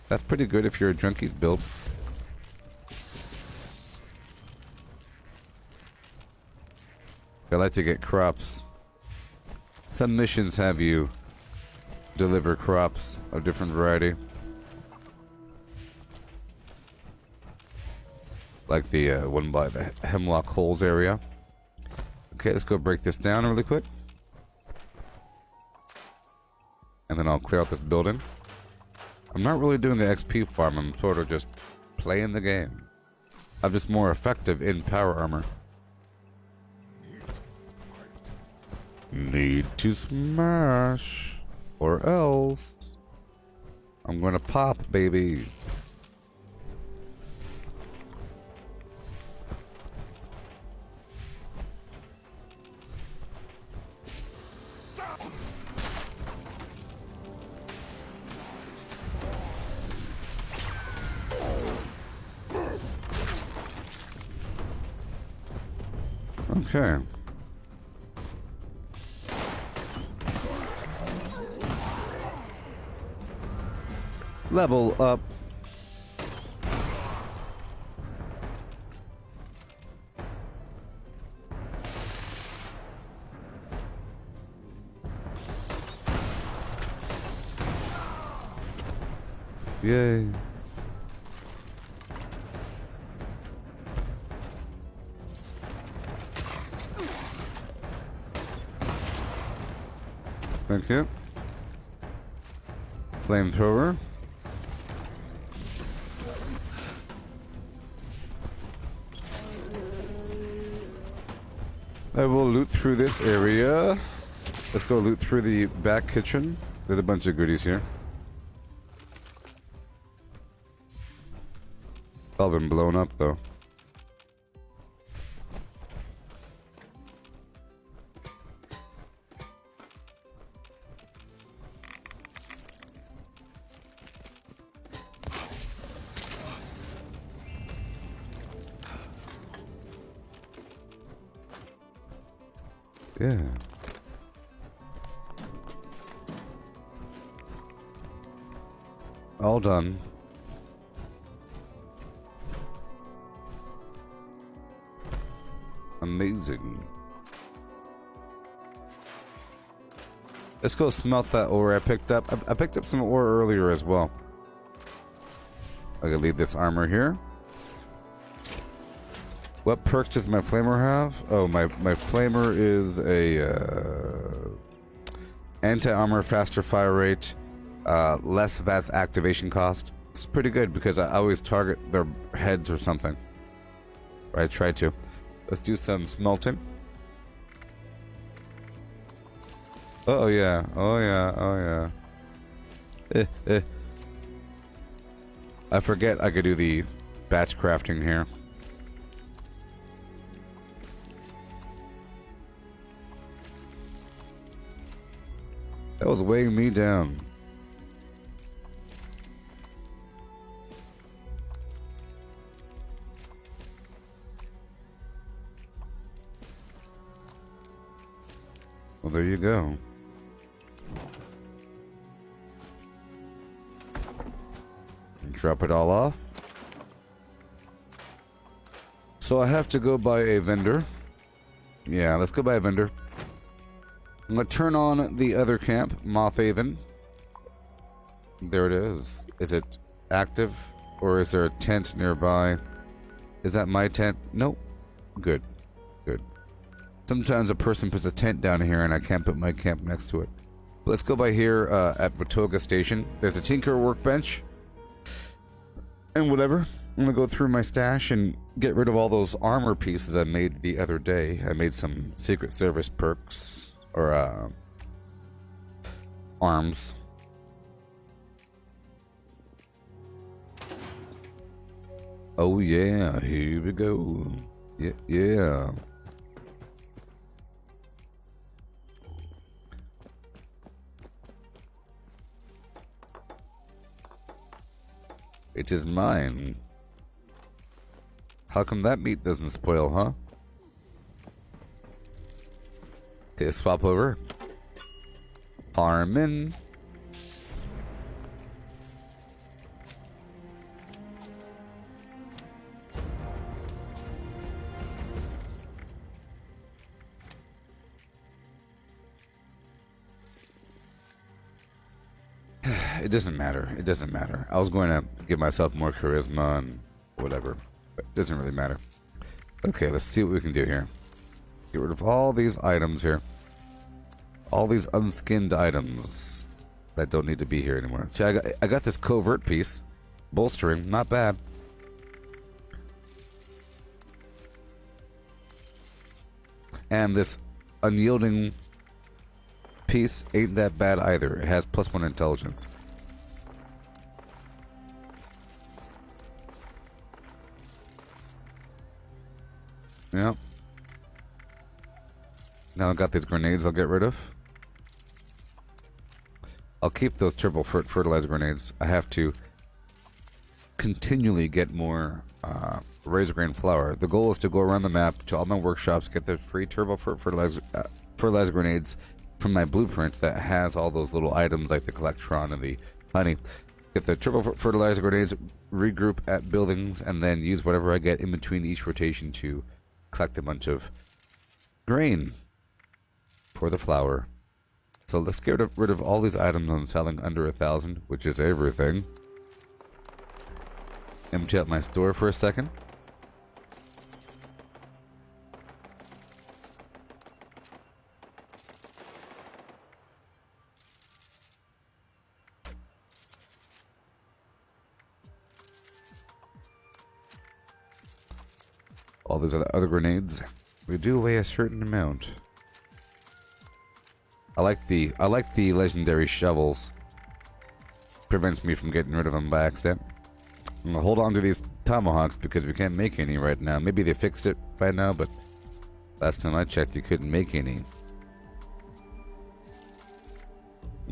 That's pretty good if you're a junkie's build. I like to get crops. Some missions have you deliver crops of different variety. Like the one by the Hemlock Holes area. Okay, let's go break this down really quick. And then I'll clear out this building. I'm not really doing the XP farm, I'm sort of just playing the game. I'm just more effective in power armor. Need to smash, or else I'm gonna pop, baby. Okay. Level up. Yay. Thank you. Flamethrower. I will loot through this area. Let's go loot through the back kitchen. There's a bunch of goodies here. It's all been blown up though. Yeah. All done. Amazing. Let's go smelt that ore I picked up. I picked up some ore earlier as well. I can leave this armor here. What perks does my flamer have? Oh, my flamer is a anti-armor, faster fire rate, less VATS activation cost. It's pretty good because I always target their heads or something. Or I try to. Let's do some smelting. Oh yeah, oh yeah, oh yeah. I forget I could do the batch crafting here. That was weighing me down. Well, there you go. Drop it all off. So I have to go by a vendor. Yeah, let's go by a vendor. I'm gonna turn on the other camp, Mothaven. There it is. Is it active? Or is there a tent nearby? Is that my tent? Nope. Good. Good. Sometimes a person puts a tent down here and I can't put my camp next to it. Let's go by here at Vatoga Station. There's a Tinker workbench. And whatever. I'm gonna go through my stash and get rid of all those armor pieces I made the other day. I made some Secret Service perks. Or, arms. Oh yeah, here we go. Yeah, yeah. It is mine. How come that meat doesn't spoil, huh? Okay, swap over. Armin. It doesn't matter. It doesn't matter. I was going to give myself more charisma and whatever, but it doesn't really matter. Okay, let's see what we can do here. Get rid of all these items here. All these unskinned items that don't need to be here anymore. See, I got this covert piece. Bolstering, not bad. And this unyielding piece ain't that bad either. It has +1 intelligence. Yep. Now I got these grenades I'll get rid of. I'll keep those turbo fertilizer grenades. I have to continually get more razor grain flour. The goal is to go around the map to all my workshops, get the free turbo fertilizer grenades from my blueprint that has all those little items like the Collectron and the honey. Get the turbo fertilizer grenades, regroup at buildings, and then use whatever I get in between each rotation to collect a bunch of grain for the flour. So let's get rid of all these items I'm selling under 1,000, which is everything. Empty out my store for a second. All these other grenades, we do weigh a certain amount. I like the legendary shovels. Prevents me from getting rid of them by accident. I'm gonna hold on to these tomahawks because we can't make any right now. Maybe they fixed it by now, but last time I checked, you couldn't make any.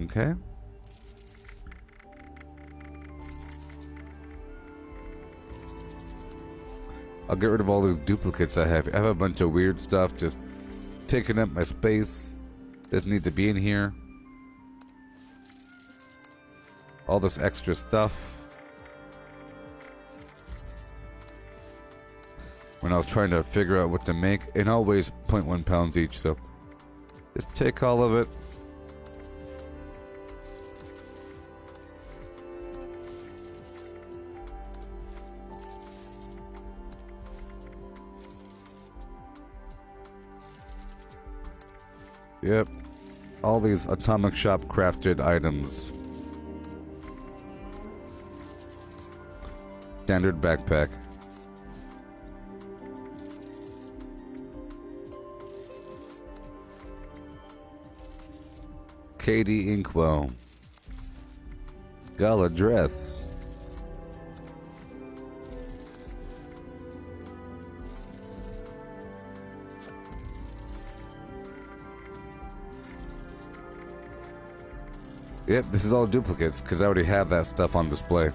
Okay. I'll get rid of all those duplicates I have. I have a bunch of weird stuff just taking up my space. Doesn't need to be in here. All this extra stuff. When I was trying to figure out what to make, and always 0.1 pounds each, so just take all of it. Yep. All these Atomic Shop crafted items. Standard backpack. KD Inkwell. Gala dress. Yep, this is all duplicates, because I already have that stuff on display.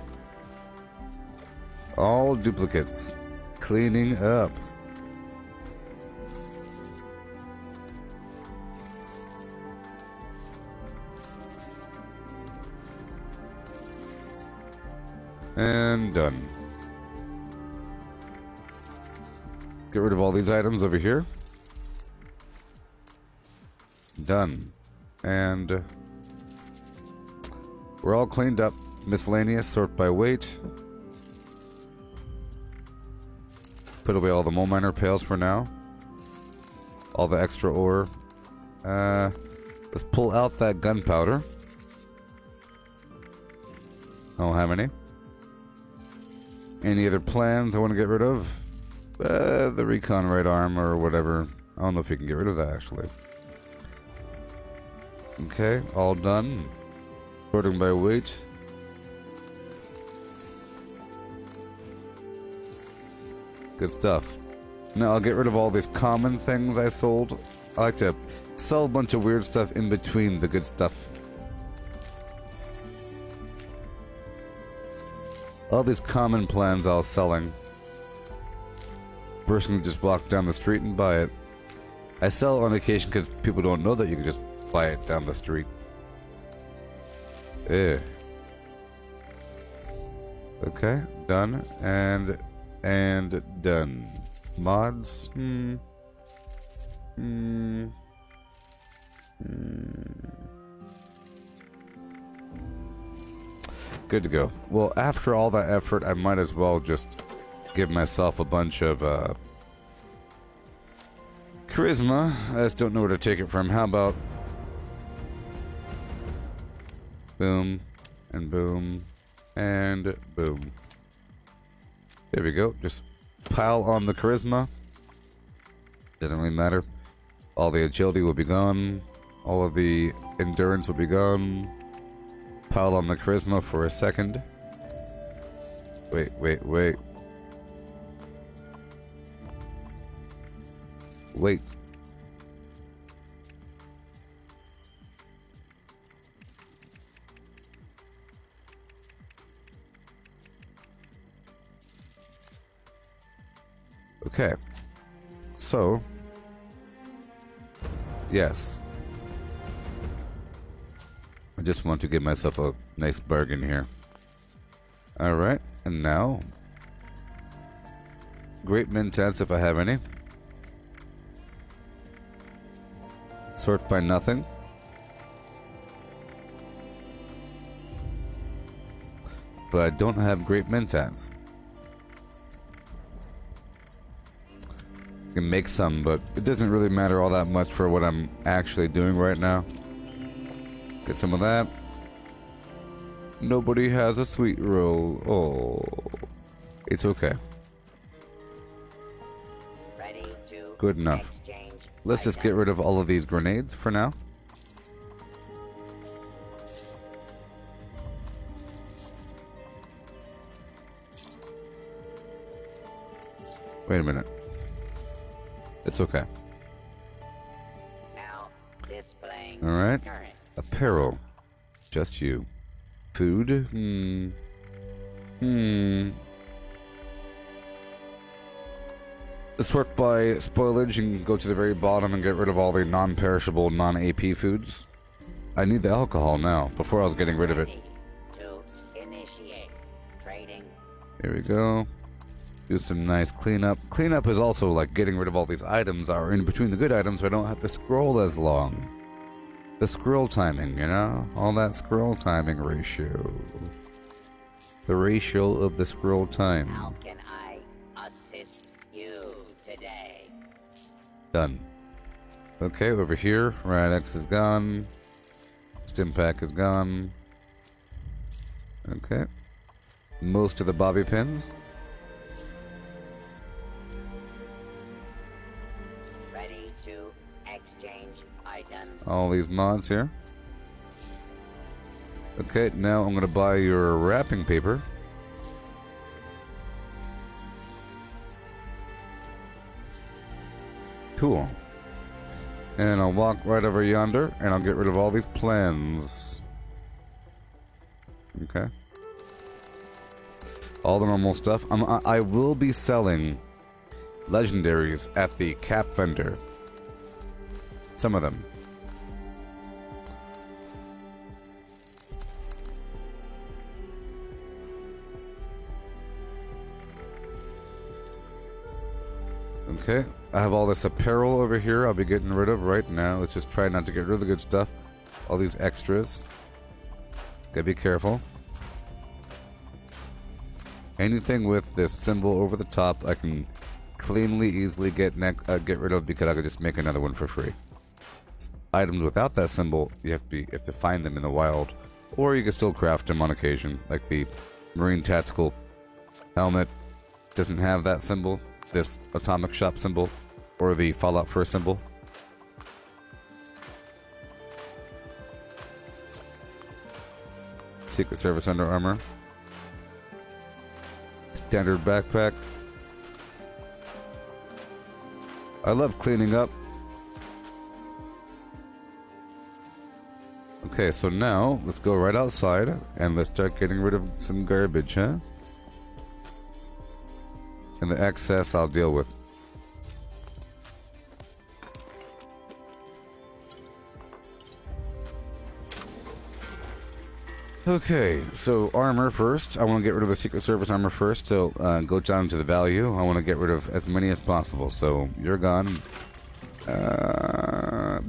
All duplicates. Cleaning up. And done. Get rid of all these items over here. Done. And we're all cleaned up. Miscellaneous, sort by weight. Put away all the mole miner pails for now. All the extra ore. Let's pull out that gunpowder. I don't have any. Any other plans I want to get rid of? The recon right arm or whatever. I don't know if you can get rid of that actually. Okay, all done. Sorting by weight. Good stuff. Now I'll get rid of all these common things I sold. I like to sell a bunch of weird stuff in between the good stuff. All these common plans I was selling. Person can just walk down the street and buy it. I sell on occasion because people don't know that you can just buy it down the street. Eh. Okay, done and done. Mods. Good to go. Well, after all that effort, I might as well just give myself a bunch of charisma. I just don't know where to take it from. How about boom and boom and boom. There we go. Just pile on the charisma. Doesn't really matter. All the agility will be gone. All of the endurance will be gone. Pile on the charisma for a second. Wait. Wait. Okay. So, yes. I just want to give myself a nice bargain here. Alright, and now great mintats if I have any. Sort by nothing. But I don't have great mintats. I can make some, but it doesn't really matter all that much for what I'm actually doing right now. Get some of that. Nobody has a sweet roll. Oh, it's okay. Ready to Good enough. exchange Let's just get rid of all of these grenades for now. Wait a minute. It's okay. Now displaying Alright. current. Apparel. Just you. Food? Let's work by spoilage and go to the very bottom and get rid of all the non-perishable, non-AP foods. I need the alcohol now, before I was getting rid of it. Ready to initiate trading. Here we go. Do some nice cleanup. Cleanup is also like getting rid of all these items that are in between the good items so I don't have to scroll as long. The scroll timing, you know? All that scroll timing ratio. The ratio of the scroll time. How can I assist you today? Done. Okay, over here, Radix is gone. Stimpack is gone. Okay. Most of the bobby pins. Ready to exchange items. All these mods here. Okay, now I'm gonna buy your wrapping paper. Cool. And I'll walk right over yonder, and I'll get rid of all these plans. Okay. All the normal stuff. I will be selling legendaries at the cap vendor. Some of them. Okay, I have all this apparel over here I'll be getting rid of right now. Let's just try not to get rid of the good stuff. All these extras. Gotta be careful. Anything with this symbol over the top I can cleanly, easily get rid of because I could just make another one for free. Items without that symbol, you have to find them in the wild. Or you can still craft them on occasion, like the Marine Tactical helmet doesn't have that symbol. This Atomic Shop symbol, or the Fallout 1 symbol. Secret Service Under Armor. Standard backpack. I love cleaning up. Okay, so now let's go right outside and let's start getting rid of some garbage, huh? And the excess I'll deal with. Okay, so armor first. I want to get rid of the Secret Service armor first, so go down to the value. I want to get rid of as many as possible, so you're gone.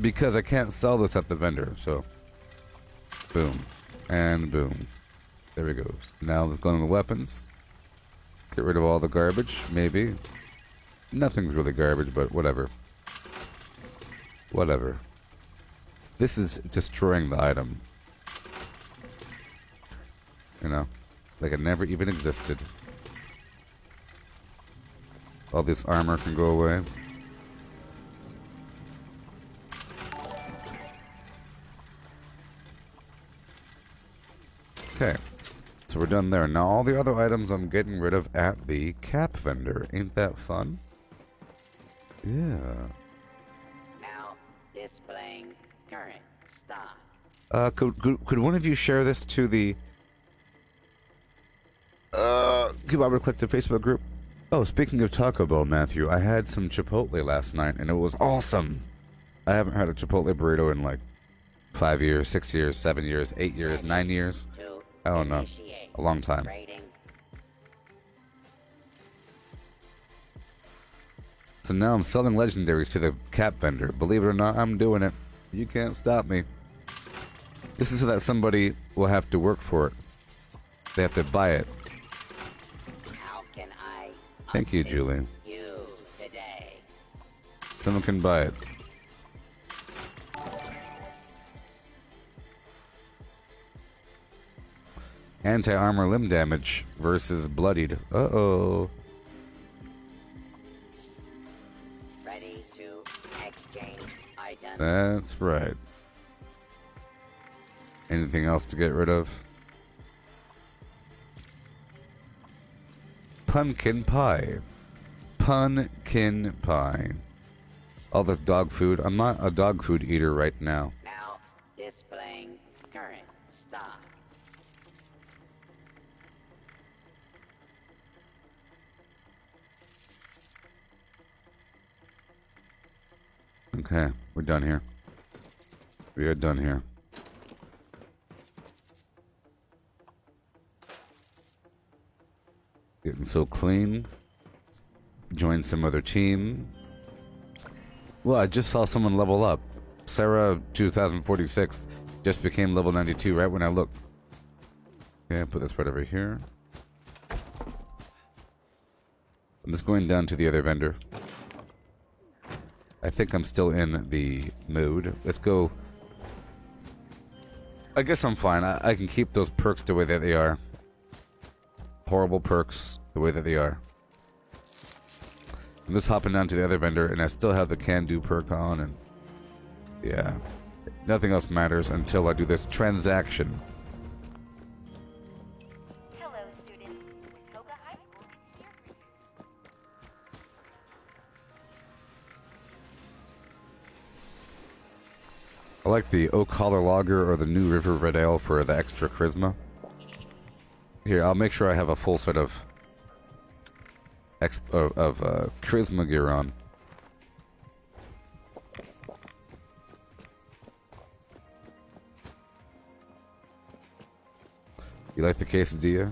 Because I can't sell this at the vendor, so boom and boom. There it goes. Now let's go on the weapons. Get rid of all the garbage, maybe. Nothing's really garbage, but whatever. Whatever. This is destroying the item. You know, like it never even existed. All this armor can go away. Okay, so we're done there. Now all the other items I'm getting rid of at the cap vendor. Ain't that fun? Yeah. Now displaying current stock. Could one of you share this to the Kebab Collective Facebook group? Oh, speaking of Taco Bell, Matthew, I had some Chipotle last night and it was awesome. I haven't had a Chipotle burrito in like 5 years, 6 years, 7 years, 8 years, 9 years. I don't know. A long time. Trading. So now I'm selling legendaries to the cap vendor. Believe it or not, I'm doing it. You can't stop me. This is so that somebody will have to work for it. They have to buy it. How can I Thank you, assist Julie. you today? Someone can buy it. Anti-armor limb damage versus bloodied. Uh-oh. Ready to exchange items. That's right. Anything else to get rid of? Pumpkin pie. Pumpkin pie. All this dog food. I'm not a dog food eater right now. Now displaying current stock. Okay, we're done here. We are done here. Getting so clean. Join some other team. Well, I just saw someone level up. Sarah 2046 just became level 92 right when I looked. Okay, put this right over here. I'm just going down to the other vendor. I think I'm still in the mood. Let's go. I guess I'm fine. I can keep those perks the way that they are. Horrible perks the way that they are. I'm just hopping down to the other vendor, and I still have the can-do perk on, and yeah. Nothing else matters until I do this transaction. Hello, students. Watoga High School is here for you. I like the Oak Holler Lager or the New River Red Ale for the extra charisma. Here, I'll make sure I have a full set of charisma gear on. You like the quesadilla?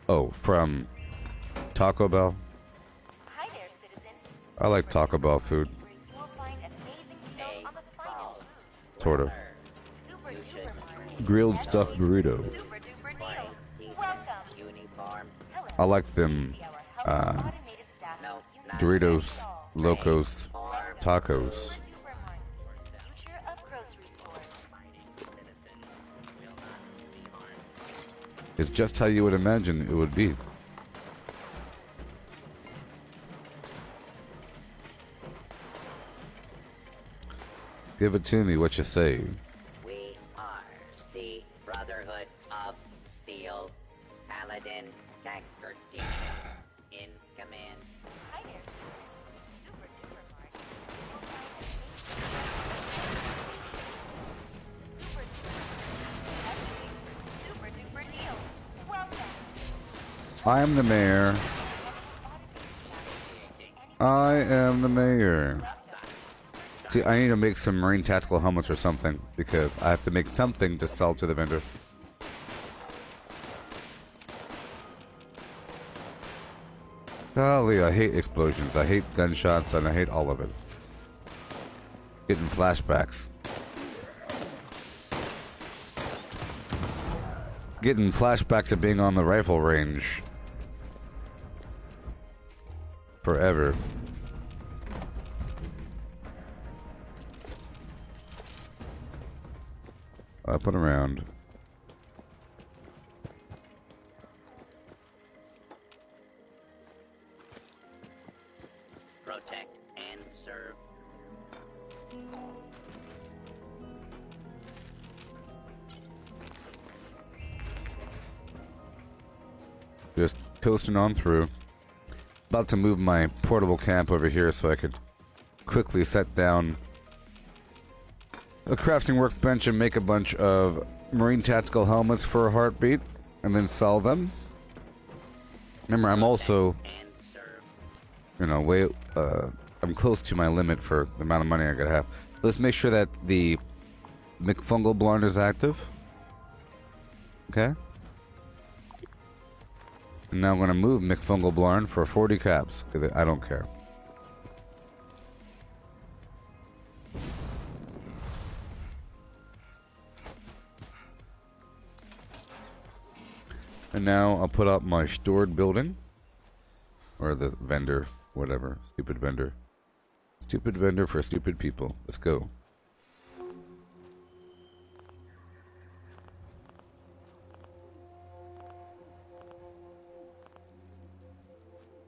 Oh, from Taco Bell? Hi there, citizen. I like Taco Bell food. Where you will find amazing deals on the finest food. Sort of. Super duper market. Grilled stuffed burrito. Super duper deals. Welcome. Uniform. Hello. I like them See our helpful automated staff No, with you Doritos, all. Locos, Form. tacos. Super duper market. Future of grocery stores. It's just how you would imagine it would be. Give it to me, what you say. We are the Brotherhood of Steel. Paladin Tactician in command. Hi there, citizen. Super duper market. Super duper deals. Welcome. I am the mayor. I am the mayor. See, I need to make some marine tactical helmets or something because I have to make something to sell to the vendor. Golly, I hate explosions. I hate gunshots, and I hate all of it. Getting flashbacks. Getting flashbacks of being on the rifle range. Forever. Up and around. Protect and serve. Just coasting on through. About to move my portable camp over here so I could quickly set down a crafting workbench and make a bunch of marine tactical helmets for a heartbeat and then sell them. Remember, I'm also, you know, I'm close to my limit for the amount of money I gotta have. Let's make sure that the McFungal Blarn is active. Okay. And now I'm gonna move McFungal Blarn for 40 caps. I don't care. And now I'll put up my stored building. Or the vendor, whatever. Stupid vendor. Stupid vendor for stupid people. Let's go.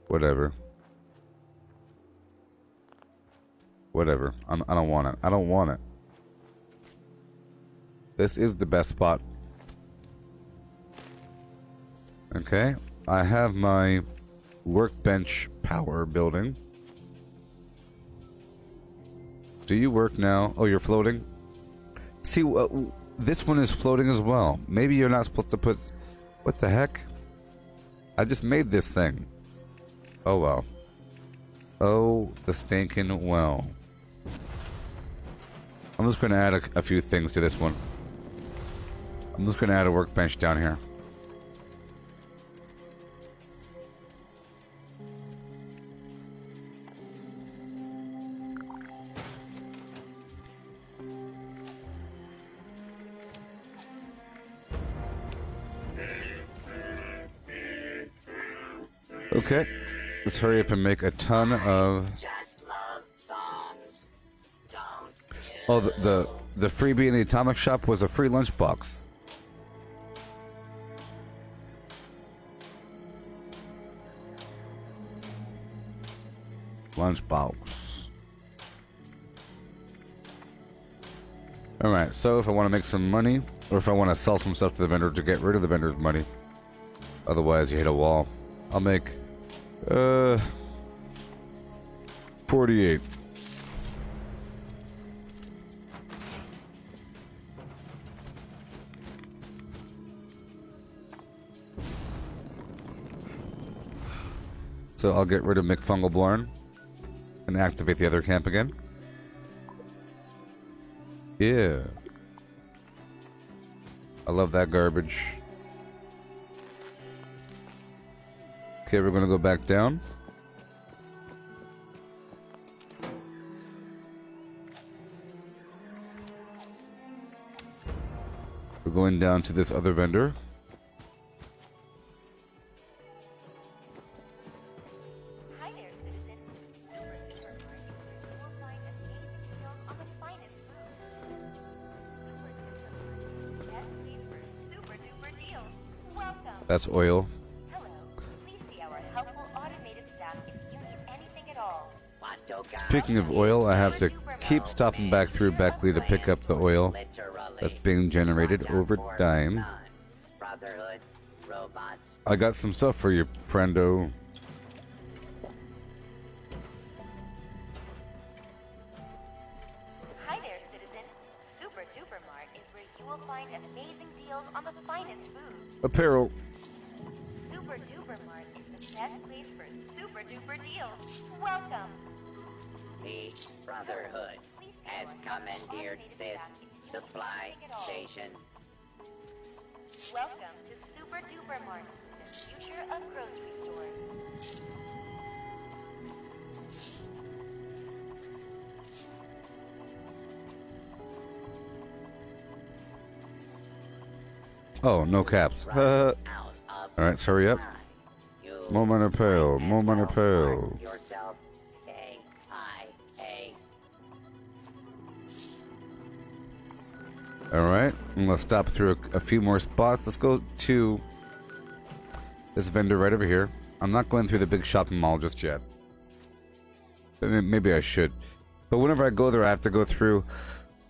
Whatever. Whatever. I don't want it. I don't want it. This is the best spot. Okay. I have my workbench power building. Do you work now? Oh, you're floating? See, this one is floating as well. Maybe you're not supposed to put... What the heck? I just made this thing. Oh, well. Oh, the stinking well. I'm just going to add a few things to this one. I'm just going to add a workbench down here. Okay, let's hurry up and make a ton of... Just love songs. Don't Oh, the freebie in the atomic shop was a free lunchbox. Lunchbox. Alright, so if I want to make some money, or if I want to sell some stuff to the vendor to get rid of the vendor's money, otherwise you hit a wall, I'll make 48. So I'll get rid of McFungal Blarn and activate the other camp again. Yeah. I love that garbage. Okay, we're gonna go back down. We're going down to this other vendor. Hi there, citizen. You will find amazing deals on the finest food. Yes, these were super duper deals. Welcome. That's oil. Hello. Please see our helpful automated staff if you need anything at all. Speaking of oil, I have to keep stopping back through Beckley to pick up the oil that's being generated over time. Brotherhood, robots. I got some stuff for you, friendo. Hi there, citizen. Super Duper Mart is where you will find amazing deals on the finest food. Apparel. Super Duper Mart is the best place for super duper deals. Welcome. The Brotherhood has commandeered this supply station. Welcome to Super Duper Mart, the future of grocery stores. Oh, no caps. Run out of Alright, so hurry up. time. You Moment of pale, might as moment of well pale. mark yourself AIA. Alright, let's stop through a few more spots. Let's go to this vendor right over here. I'm not going through the big shopping mall just yet. Maybe I should. But whenever I go there, I have to go through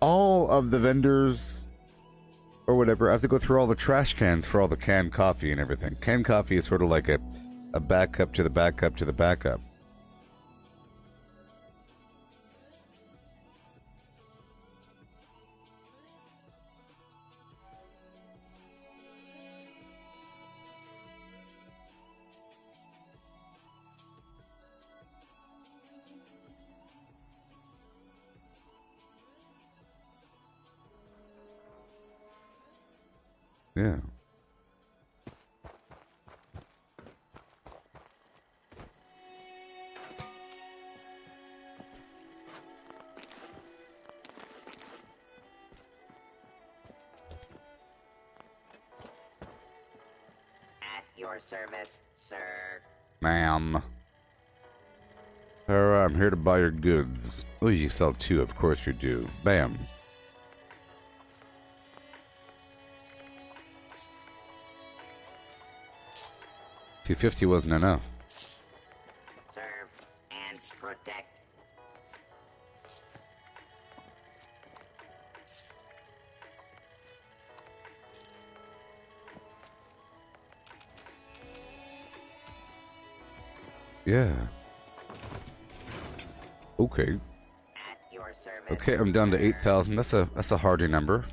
all of the vendors or whatever. I have to go through all the trash cans for all the canned coffee and everything. Canned coffee is sort of like a backup to the backup to the backup. Yeah. At your service, sir. Ma'am. Alright, I'm here to buy your goods. Oh, you sell two, of course you do. Bam. $250 wasn't enough. Serve and protect. Yeah. Okay. At your service. Okay, I'm down to 8,000. That's a hardy number.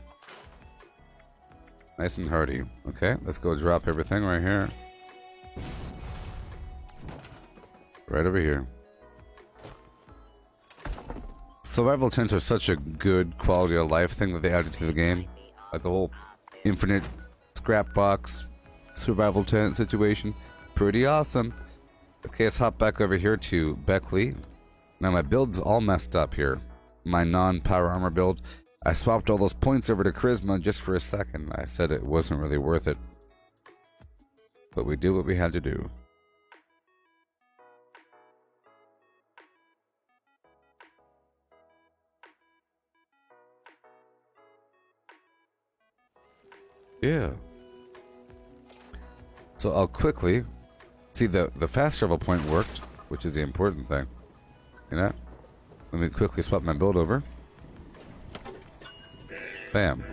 Nice and hardy. Okay, let's go drop everything right here. Right over here. Survival tents are such a good quality of life thing that they added to the game. Like the whole infinite scrap box survival tent situation. Pretty awesome. Okay, let's hop back over here to Beckley. Now my build's all messed up here. My non-power armor build. I swapped all those points over to charisma just for a second. I said it wasn't really worth it. But we did what we had to do. Yeah. So I'll quickly see the fast travel point worked, which is the important thing. You know? Let me quickly swap my build over. Bam.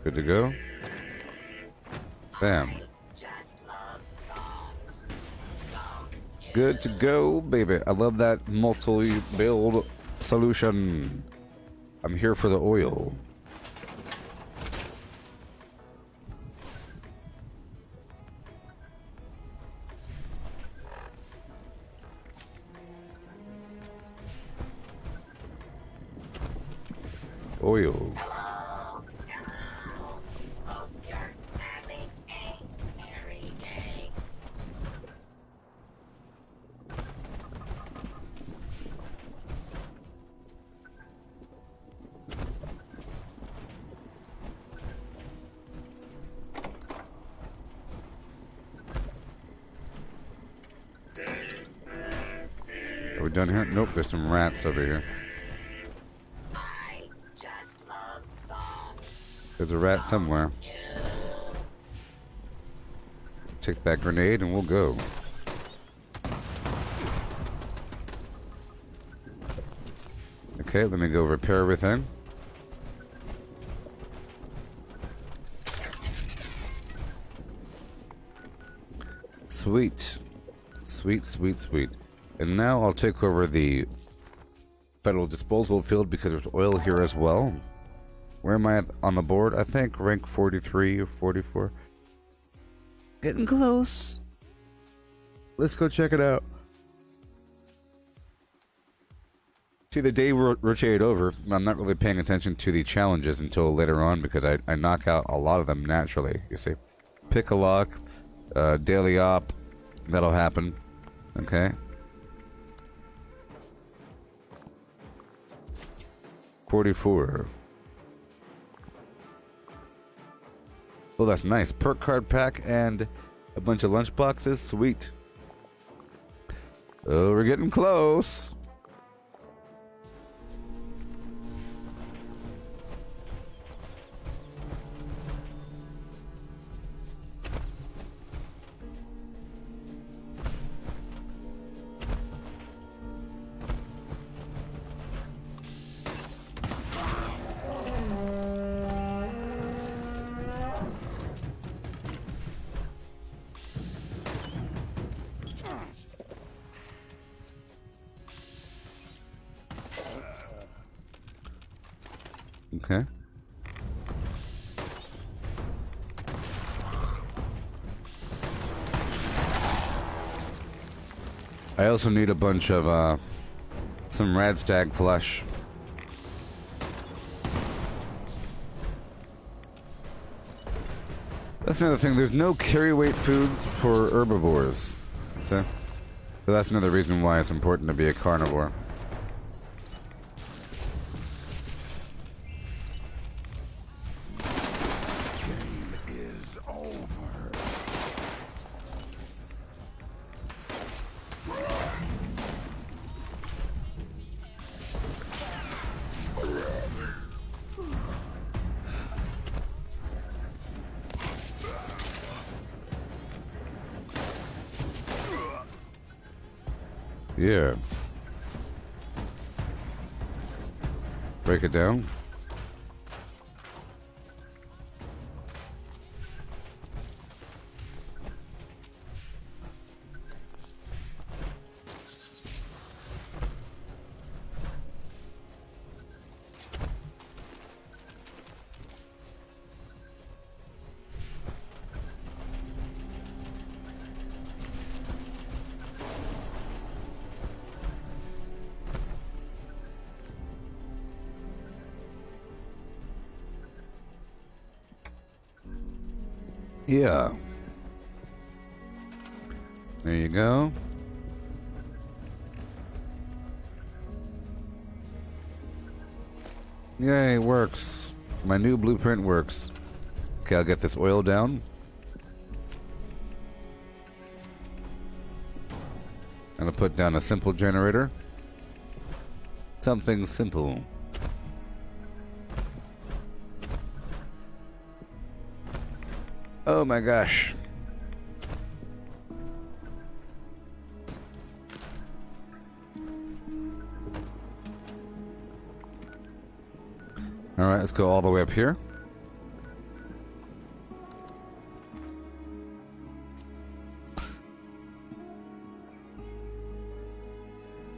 Good to go. Bam. Good to go, baby. I love that multi-build solution. I'm here for the oil. Oil. Are we done here? Nope, there's some rats over here. There's a rat somewhere. Take that grenade and we'll go. Okay, let me go repair everything. Sweet. Sweet, sweet, sweet. And now I'll take over the federal disposal field because there's oil here as well. Where am I on the board? I think rank 43 or 44. Getting close. Let's go check it out. See, the day rotated over. I'm not really paying attention to the challenges until later on because I knock out a lot of them naturally. You see, pick a lock, daily op, that'll happen. Okay. 44. Oh, that's nice. Perk card pack and a bunch of lunch boxes. Sweet. Oh, we're getting close. Okay. I also need a bunch of some Radstag flesh. That's another thing. There's no carry weight foods for herbivores. So that's another reason why it's important to be a carnivore. Yeah. Break it down. Yeah. There you go. Yay, it works. My new blueprint works. Okay, I'll get this oil down. And I'll put down a simple generator. Something simple. Oh my gosh. All right, let's go all the way up here.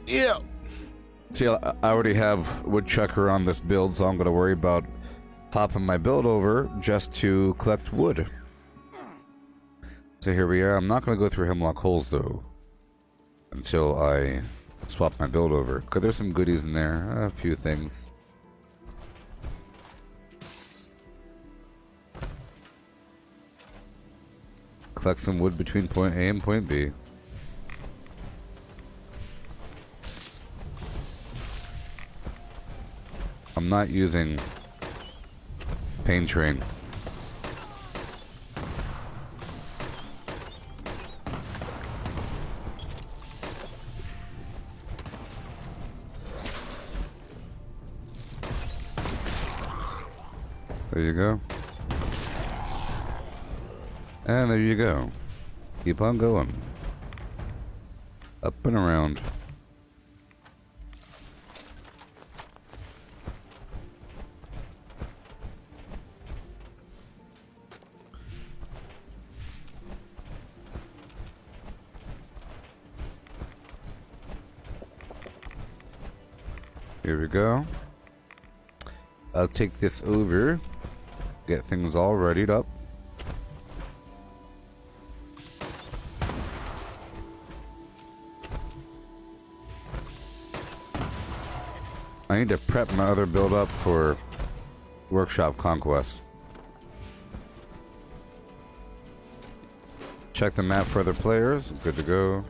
Yeah. See, I already have Woodchucker on this build, so I'm going to worry about popping my build over just to collect wood. So here we are. I'm not going to go through Hemlock Holes, though, until I swap my build over. Because there's some goodies in there. A few things. Collect some wood between point A and point B. I'm not using Pain Train. There you go. And there you go. Keep on going. Up and around. Here we go. I'll take this over. Get things all readied up. I need to prep my other build up for Workshop Conquest. Check the map for other players. Good to go.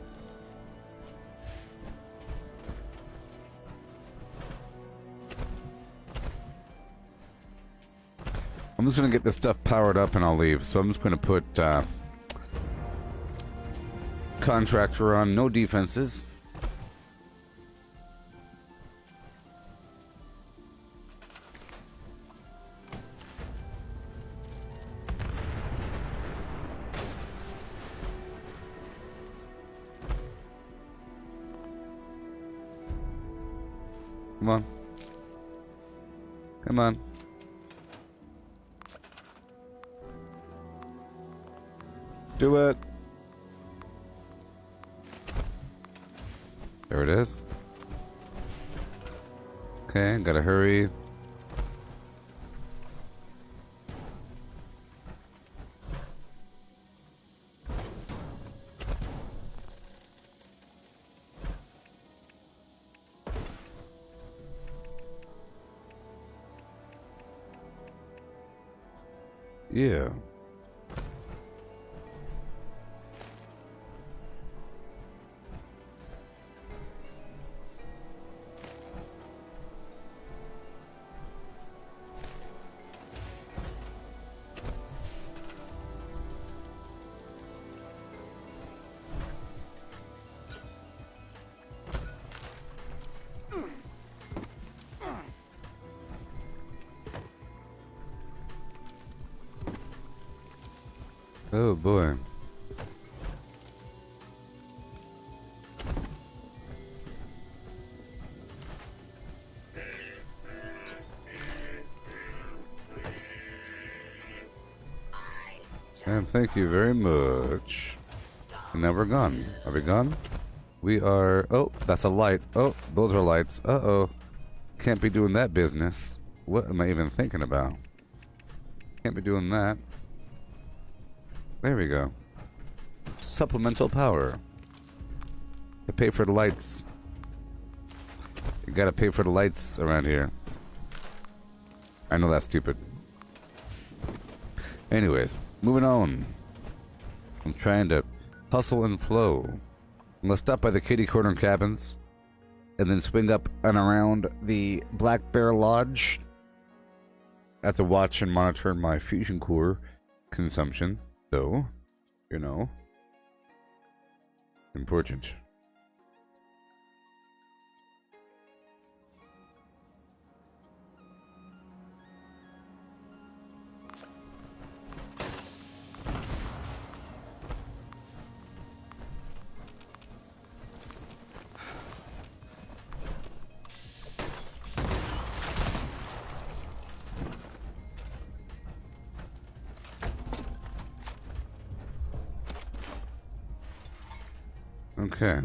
I'm just gonna get this stuff powered up and I'll leave. So I'm just gonna put contractor on, no defenses. Come on. Come on. Do it. There it is. Okay, gotta hurry. Yeah. Oh boy. And thank you very much. And now we're gone. Are we gone? We are... Oh, that's a light. Oh, those are lights. Uh-oh. Can't be doing that business. What am I even thinking about? Can't be doing that. There we go. Supplemental power. I pay for the lights. You gotta pay for the lights around here. I know that's stupid. Anyways, moving on. I'm trying to hustle and flow. I'm gonna stop by the Kitty Corner cabins and then swing up and around the Black Bear Lodge. I have to watch and monitor my fusion core consumption. So, you know, important. Okay.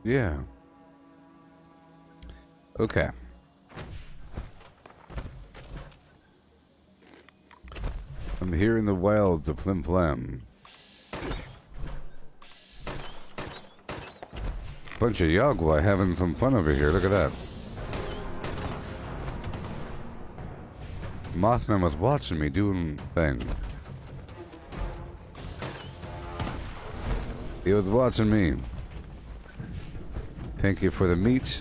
Yeah. Okay. I'm here in the wilds of Flim Flam. Bunch of Yagua having some fun over here. Look at that. Mothman was watching me doing things. He was watching me. Thank you for the meat.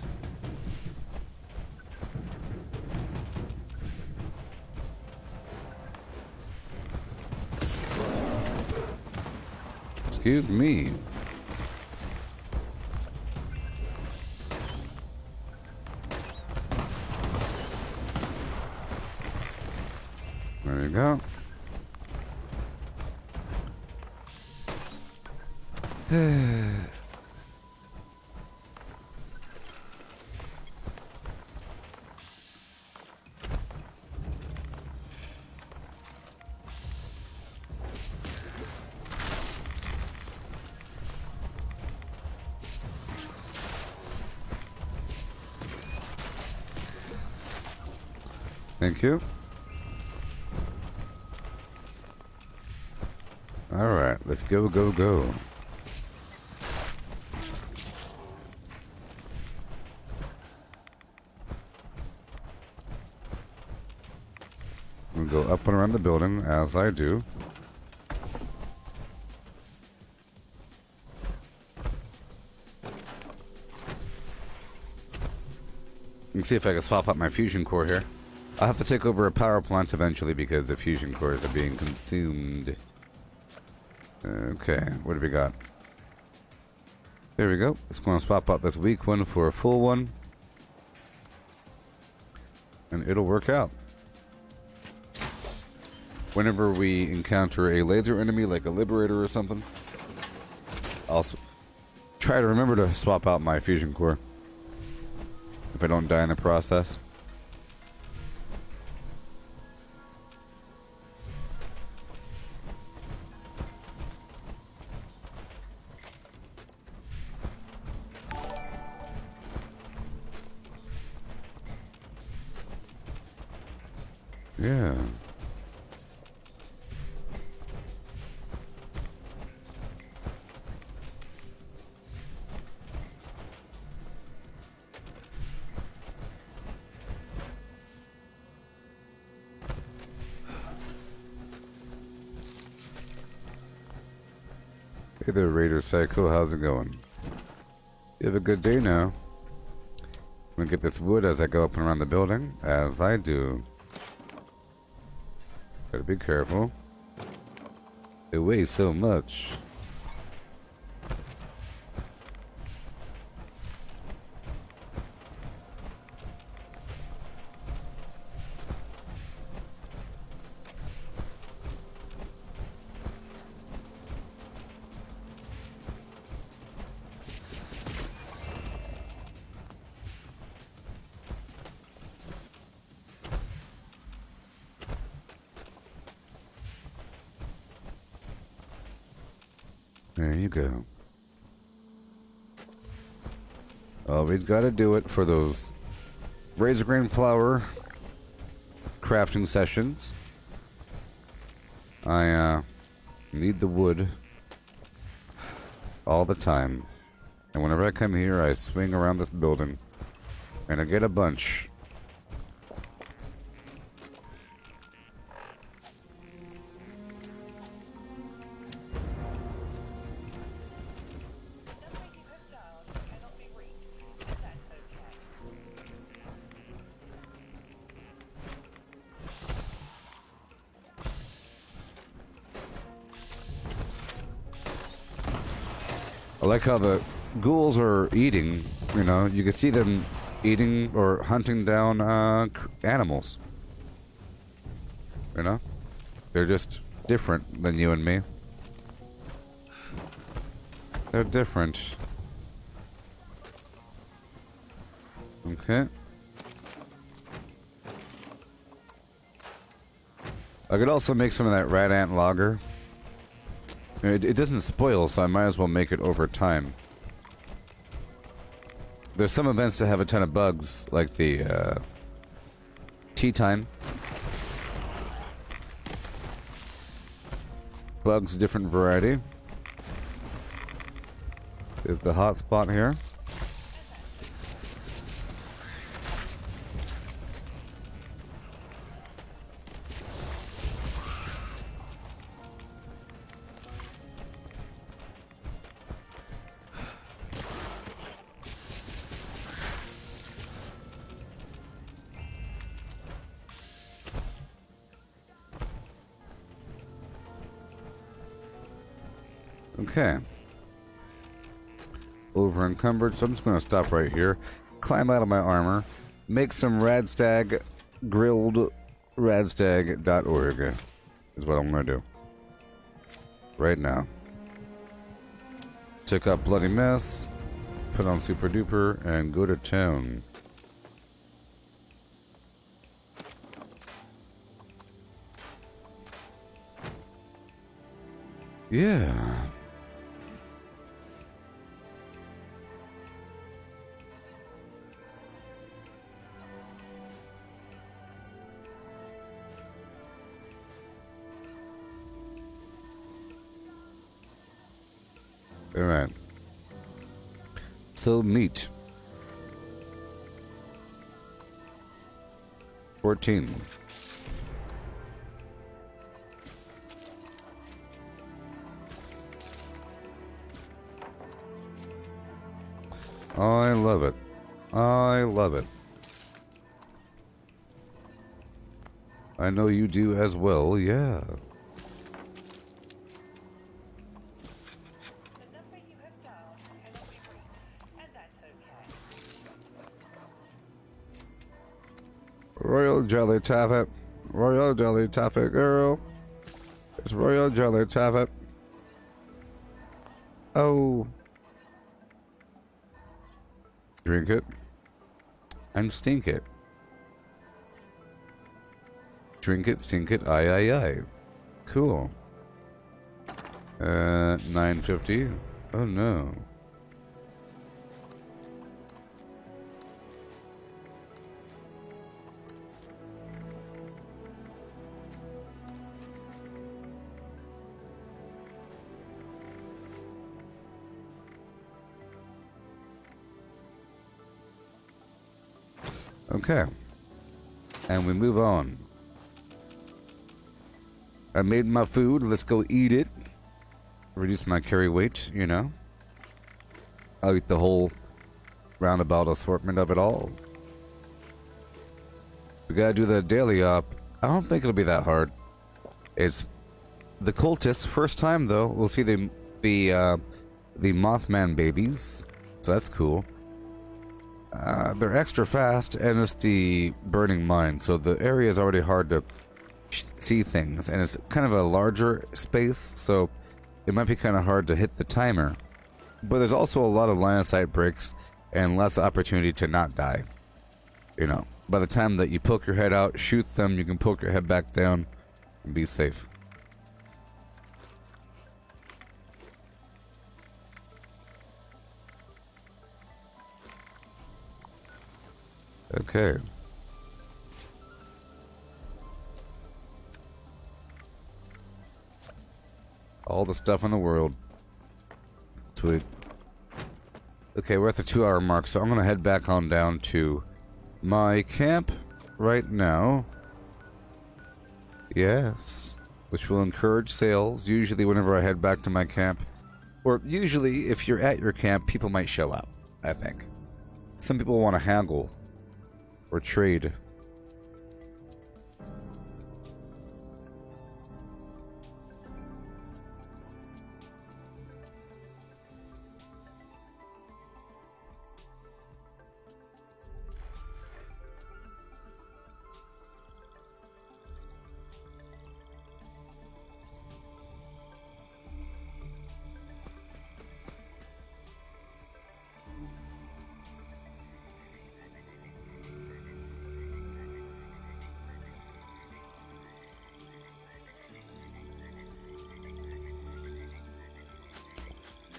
Excuse me. There you go. Thank you. Let's go, go, go. We'll go up and around the building, as I do. Let me see if I can swap out my fusion core here. I'll have to take over a power plant eventually because the fusion cores are being consumed. Okay, what have we got? There we go. It's going to swap out this weak one for a full one. And it'll work out. Whenever we encounter a laser enemy like a Liberator or something, I'll try to remember to swap out my fusion core if I don't die in the process. Yeah. Hey there, Raider Psycho. How's it going? You have a good day now. I'm gonna get this wood as I go up and around the building, as I do. Gotta be careful. It weighs so much. There you go. Always gotta do it for those razor grain flour crafting sessions. I need the wood all the time. And whenever I come here, I swing around this building and I get a bunch. I like how the ghouls are eating, you know, you can see them eating or hunting down animals. You know? They're just different than you and me. They're different. Okay. I could also make some of that rat ant lager. It doesn't spoil, so I might as well make it over time. There's some events that have a ton of bugs, like the tea time. Bugs, different variety. Is the hot spot here. Okay. Over encumbered, so I'm just going to stop right here, climb out of my armor, make some radstag, grilled radstag.org is what I'm going to do. Right now. Check out Bloody Mess, put on Super Duper, and go to town. Yeah. Alright. So, meat. 14. I love it. I love it. I know you do as well, yeah. The number you have dialed cannot be reached, and that's okay. Royal Jelly Taffet. Royal Jelly Taffet, girl. It's Royal Jelly Taffet. Oh. Drink it. And stink it. Drink it, stink it, aye, aye, aye. Cool. 950. Oh no. Okay. And we move on. I made my food. Let's go eat it. Reduce my carry weight, you know. I'll eat the whole roundabout assortment of it all. We gotta do the daily op. I don't think it'll be that hard. It's the cultists. First time though. We'll see the Mothman babies. So that's cool. They're extra fast, and it's the burning mine, so the area is already hard to see things, and it's kind of a larger space, so it might be kind of hard to hit the timer. But there's also a lot of line of sight breaks and lots of opportunity to not die. You know, by the time that you poke your head out, shoot them, you can poke your head back down and be safe. Okay. All the stuff in the world. Sweet. Okay, we're at the 2 hour mark, so I'm gonna head back on down to my camp right now. Yes. Which will encourage sales. Usually whenever I head back to my camp, or usually if you're at your camp, people might show up, I think. Some people want to haggle or trade.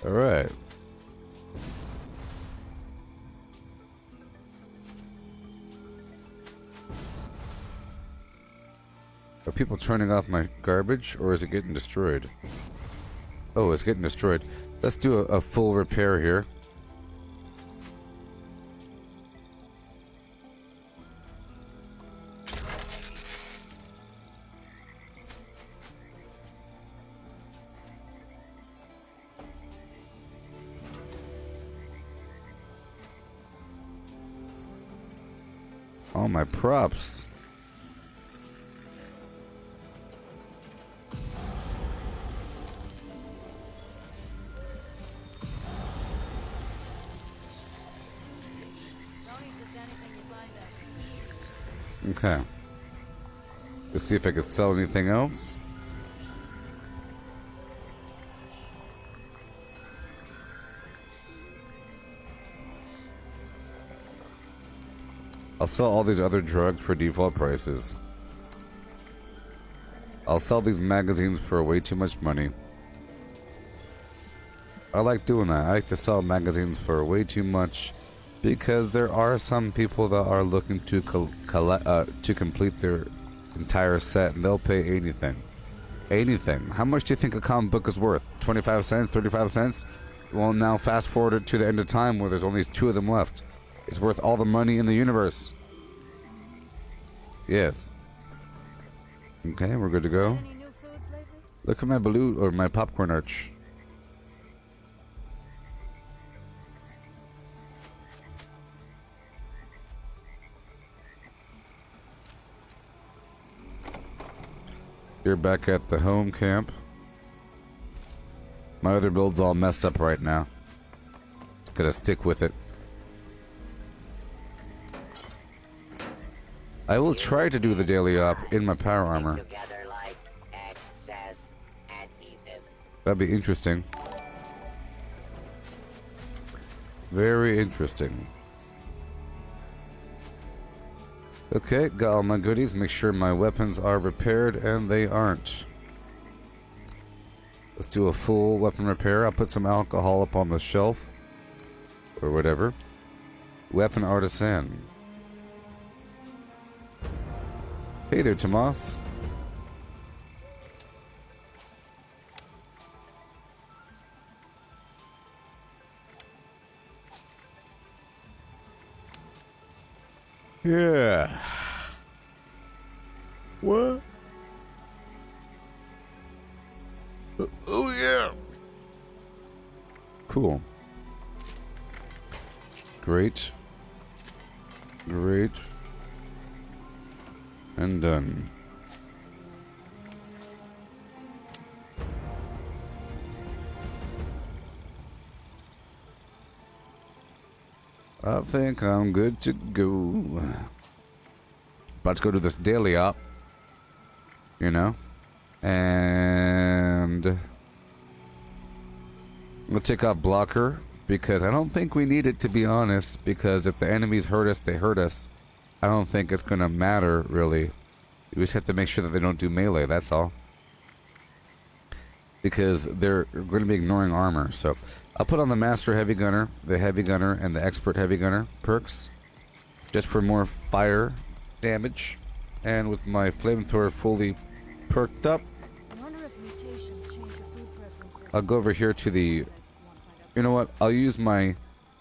All right. Are people turning off my garbage, or is it getting destroyed? Oh, it's getting destroyed. Let's do a full repair here. All my props. Okay. Let's see if I could sell anything else. I'll sell all these other drugs for default prices. I'll sell these magazines for way too much money. I like doing that. I like to sell magazines for way too much because there are some people that are looking to complete their entire set, and they'll pay anything. Anything. How much do you think a comic book is worth? 25 cents? 35 cents? Well, now fast forward it to the end of time where there's only 2 of them left. It's worth all the money in the universe. Yes. Okay, we're good to go. Any new foods lately? Look at my balloon or my popcorn arch. You're back at the home camp. My other build's all messed up right now. Just gotta stick with it. I will try to do the daily op in my power armor. Together like excess adhesive. That'd be interesting. Very interesting. Okay, got all my goodies. Make sure my weapons are repaired, and they aren't. Let's do a full weapon repair. I'll put some alcohol up on the shelf. Or whatever. Weapon artisan. Hey there, Tomas. Yeah. What? Oh yeah. Cool. Great. Great. And done. I think I'm good to go. About to go to this daily op. You know? And we'll take out blocker because I don't think we need it, to be honest, because if the enemies hurt us, they hurt us. I don't think it's gonna matter really. We just have to make sure that they don't do melee, that's all. Because they're gonna be ignoring armor, so I'll put on the Master Heavy Gunner, the Heavy Gunner, and the Expert Heavy Gunner perks. Just for more fire damage. And with my Flamethrower fully perked up, I wonder if mutations change your food preferences. I'll go over here to the... You know what? I'll use my...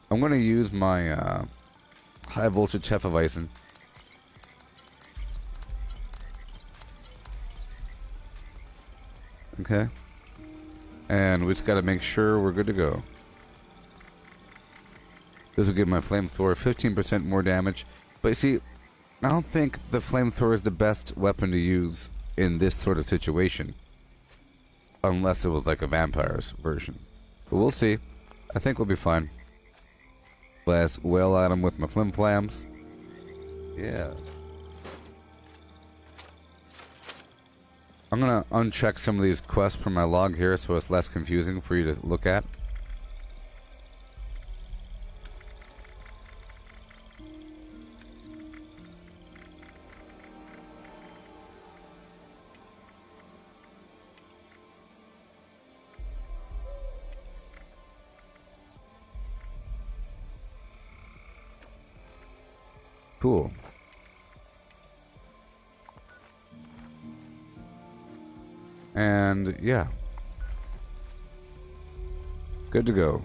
I'm going to use my high voltage Hefeweizen. Okay. And we just got to make sure we're good to go. This will give my Flamethrower 15% more damage. But you see, I don't think the Flamethrower is the best weapon to use in this sort of situation. Unless it was like a vampire's version. But we'll see. I think we'll be fine. Blast well at him with my flim flams. Yeah. I'm gonna uncheck some of these quests from my log here so it's less confusing for you to look at. Cool. And yeah. Good to go.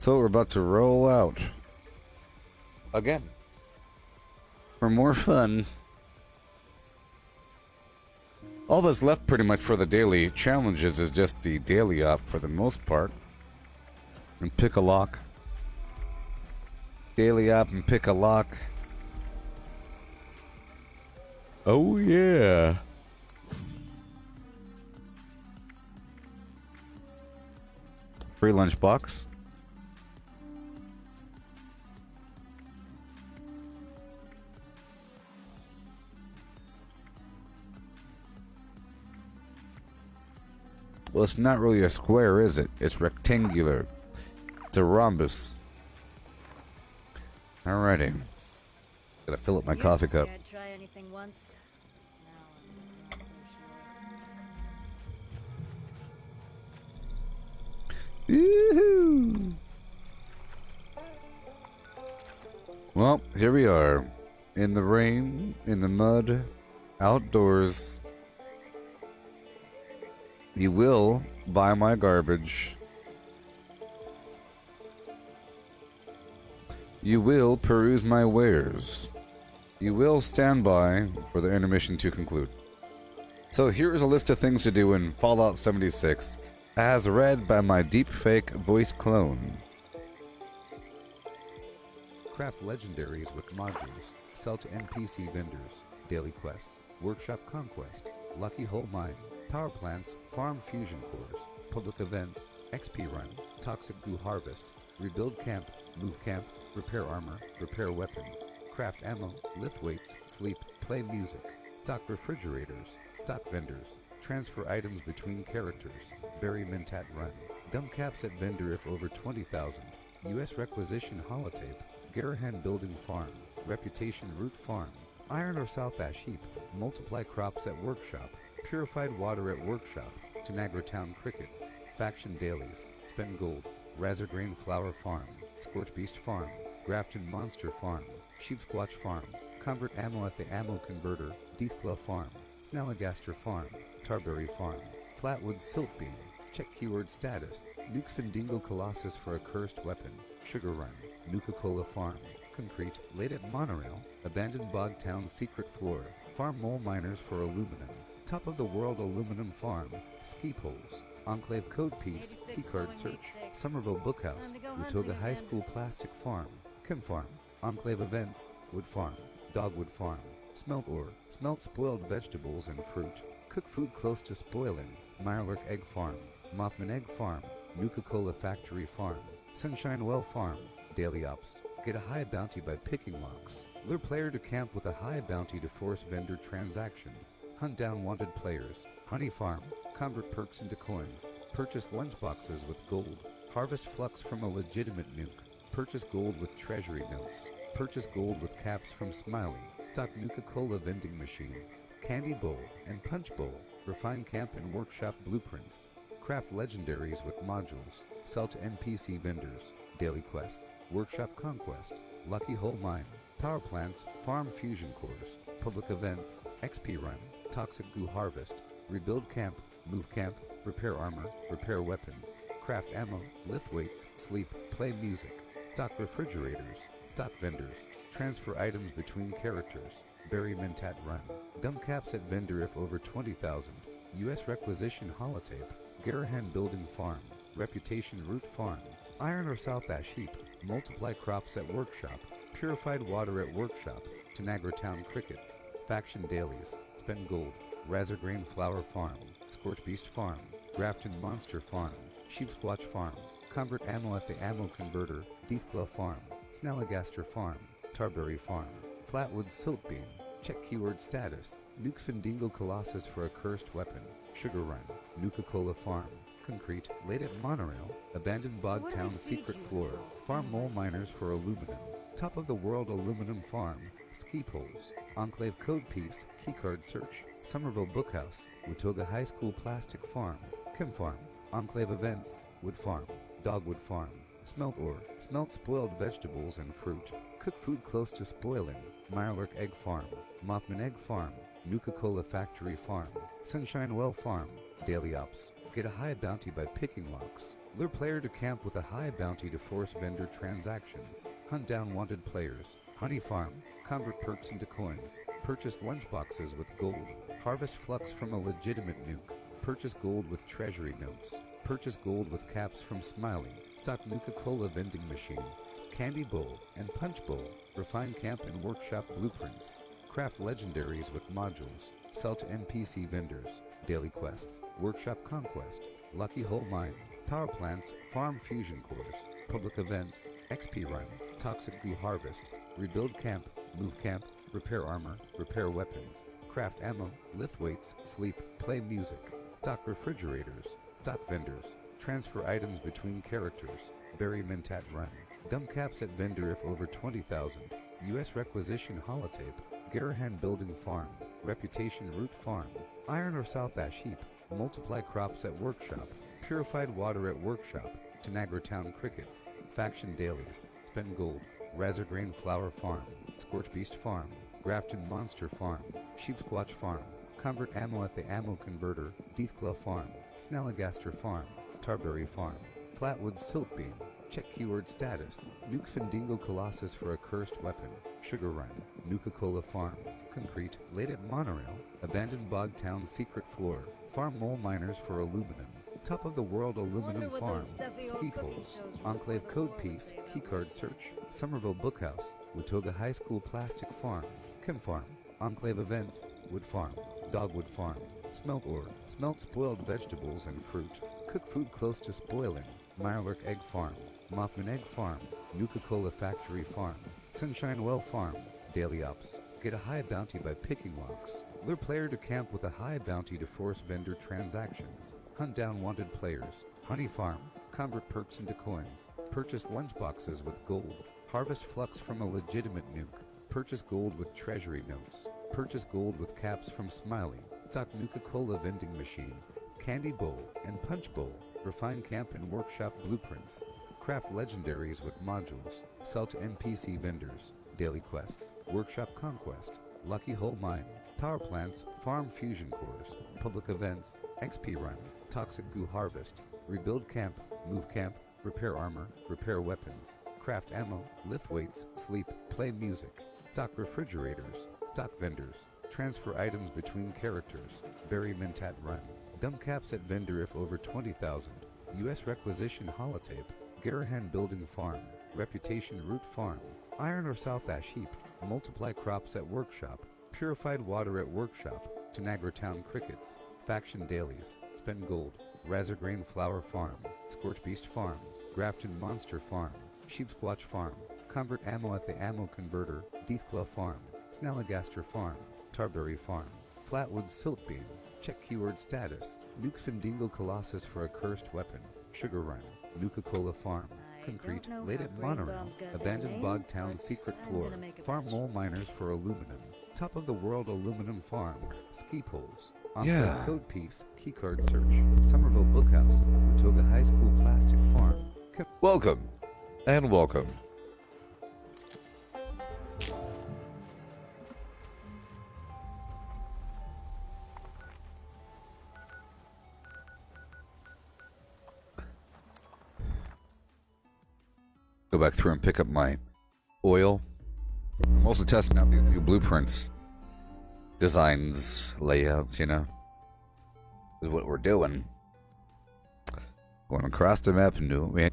So we're about to roll out. Again. For more fun. All that's left pretty much for the daily challenges is just the daily op for the most part. And pick a lock. Daily op and pick a lock. Oh yeah. Free lunchbox. Well, it's not really a square, is it? It's rectangular. It's a rhombus. Alrighty. Gotta fill up my coffee cup. I'd try anything once. Now I'm not so sure. Yoo-hoo! Well, here we are. In the rain, in the mud, outdoors. You will buy my garbage. You will peruse my wares. You will stand by for the intermission to conclude. So here is a list of things to do in Fallout 76, as read by my deepfake voice clone. Craft legendaries with modules. Sell to NPC vendors. Daily quests. Workshop conquest. Lucky hole mine. Power plants. Farm fusion cores. Public events. XP run. Toxic goo harvest. Rebuild camp. Move camp. Repair armor. Repair weapons. Craft ammo. Lift weights. Sleep. Play music. Stock refrigerators. Stock vendors. Transfer items between characters. Bury Mentat run. Dump caps at vendor if over 20,000. U.S. requisition holotape. Garahan building farm. Reputation root farm. Iron or South Ash heap. Multiply crops at workshop. Purified water at workshop. Tanagra town crickets. Faction dailies. Spend gold. Razorgrain flower farm. Scorch beast farm. Grafton monster farm. Sheepsquatch farm. Convert ammo at the ammo converter. Deathclaw farm. Snalligaster farm. Tarberry farm. Flatwood silt beam. Check keyword status. Nukes Findingo Colossus for a cursed weapon. Sugar run. Nuka-Cola farm. Concrete. Late at monorail. Abandoned bog town secret floor. Farm mole miners for aluminum. Top of the world aluminum farm. Ski poles. Enclave code piece. 86 Keycard going search. meat sticks. Somerville Bookhouse. Time to go Watoga hunting High again. School plastic farm. Chem farm. Enclave events. Wood farm. Dogwood farm. Smelt ore. Smelt spoiled vegetables and fruit. Cook food close to spoiling. Mirelurk egg farm. Mothman egg farm. Nuka-Cola factory farm. Sunshine Well farm. Daily ops. Get a high bounty by picking locks. Lure player to camp with a high bounty to force vendor transactions. Hunt down wanted players. Honey farm. Convert perks into coins. Purchase lunchboxes with gold. Harvest flux from a legitimate nuke. Purchase gold with treasury notes. Purchase gold with caps from Smiley. Stock Nuka-Cola vending machine. Candy bowl and punch bowl. Refine camp and workshop blueprints. Craft legendaries with modules. Sell to NPC vendors. Daily quests. Workshop conquest. Lucky hole mine. Power plants. Farm fusion cores. Public events. XP run. Toxic goo harvest. Rebuild camp. Move camp. Repair armor. Repair weapons. Craft ammo. Lift weights. Sleep. Play music. Stock refrigerators. Stock vendors. Transfer items between characters. Bury Mentat run. Dump caps at vendor if over 20,000. U.S. requisition holotape. Garahan building farm. Reputation root farm. Iron or South Ash heap. Multiply crops at workshop. Purified water at workshop. Tanagra town crickets. Faction dailies. Spend gold. Razorgrain flower farm. Scorch beast farm. Grafton monster farm. Sheepsquatch farm. Convert ammo at the ammo converter. Deathclaw farm. Snalligaster farm. Tarberry farm. Flatwood silt beam. Check keyword status. Nukes Findingo Colossus for a cursed weapon. Sugar run. Nuka-Cola farm. Concrete. Late at monorail. Abandoned bog What do town we feed secret you? floor. Farm mole miners for aluminum. Top of the world aluminum farm. Ski poles. Enclave code piece. Keycard search. Somerville Bookhouse. Watoga High School plastic farm. Chem farm. Enclave events. Wood farm. Dogwood farm. Smelt ore. Smelt spoiled vegetables and fruit. Cook food close to spoiling. Mirelurk egg farm. Mothman egg farm. Nuka-Cola factory farm. Sunshine Well farm. Daily ops. Get a high bounty by picking locks. Lure player to camp with a high bounty to force vendor transactions. Hunt down wanted players. Honey farm. Convert perks into coins. Purchase lunchboxes with gold. Harvest flux from a legitimate nuke. Purchase gold with treasury notes. Purchase gold with caps from Smiley. Stock Nuka-Cola vending machine. Candy bowl and punch bowl. Refine camp and workshop blueprints. Craft legendaries with modules. Sell to NPC vendors. Daily quests. Workshop conquest. Lucky hole mine. Power plants. Farm fusion cores. Public events. XP run. Toxic goo harvest. Rebuild camp. Move camp. Repair armor. Repair weapons. Craft ammo. Lift weights. Sleep. Play music. Stock refrigerators. Stock vendors. Transfer items between characters. Bury Mentat run. Dump caps at vendor if over 20,000. U.S. requisition holotape. Garahan building farm. Reputation root farm. Iron or South Ash heap. Multiply crops at workshop. Purified water at workshop. Tanagra town crickets. Faction dailies. Spend gold. Razorgrain flower farm. Scorch beast farm. Grafton monster farm. Sheepsquatch farm. Convert ammo at the ammo converter. Deathclaw farm. Snalligaster farm. Tarberry farm. Flatwood silt beam. Check keyword status. Nuke Findingo Colossus for a cursed weapon. Sugar Run. Nuka-Cola Farm. Concrete. Late at Monorail. Abandoned Bog Town secret floor. Farm mole miners for aluminum. Top of the world aluminum what farm. those stuffy old Ski cookie poles. shows Enclave really code are piece. made of. Keycard search. Somerville Bookhouse. Watoga High School plastic farm. Chem farm. Enclave events. Wood farm. Dogwood farm. Smelt ore. Smelt spoiled vegetables and fruit. Cook food close to spoiling. Mirelurk egg farm. Mothman egg farm. Nuka-Cola factory farm. Sunshine Well farm. Daily ops. Get a high bounty by picking locks. Lure player to camp with a high bounty to force vendor transactions. Hunt down wanted players. Honey farm. Convert perks into coins. Purchase lunchboxes with gold. Harvest flux from a legitimate nuke. Purchase gold with treasury notes. Purchase gold with caps from Smiley. Stock Nuka-Cola vending machine. Candy bowl and punch bowl. Refine camp and workshop blueprints. Craft legendaries with modules. Sell to NPC vendors. Daily quests. Workshop conquest. Lucky Hole mine. Power plants. Farm fusion cores. Public events. XP run. Toxic goo harvest. Rebuild camp. Move camp. Repair armor. Repair weapons. Craft ammo. Lift weights. Sleep. Play music. Stock refrigerators. Stock vendors. Transfer items between characters. Bury Mentat run. Dump caps at vendor if over 20,000. U.S. requisition holotape. Garahan building farm. Reputation root farm. Iron or South Ash heap. Multiply crops at workshop. Purified water at workshop. Tanagra Town crickets. Faction dailies. Spend gold. Razorgrain flower farm. Scorch Beast farm. Grafton monster farm. Sheepsquatch farm. Convert ammo at the ammo converter. Deathclaw farm. Snalligaster farm. Tarberry farm. Flatwood silt beam. Check keyword status. Nukes Findingo Colossus for a cursed weapon. Sugar Run. Nuka-Cola farm. I Concrete. don't know Late how at Brain Monorail. Bomb's got that Abandoned name, Bog Town but secret I'm floor. gonna make a Farm bitch. mole miners for aluminum. Top of the world aluminum farm. Ski poles. Yeah. Code piece. Keycard search. Somerville Bookhouse. Watoga High School plastic farm. Welcome, and welcome. Go back through and pick up my oil. I'm also testing out these new blueprints, designs, layouts, you know. Is what we're doing. Going across the map and doing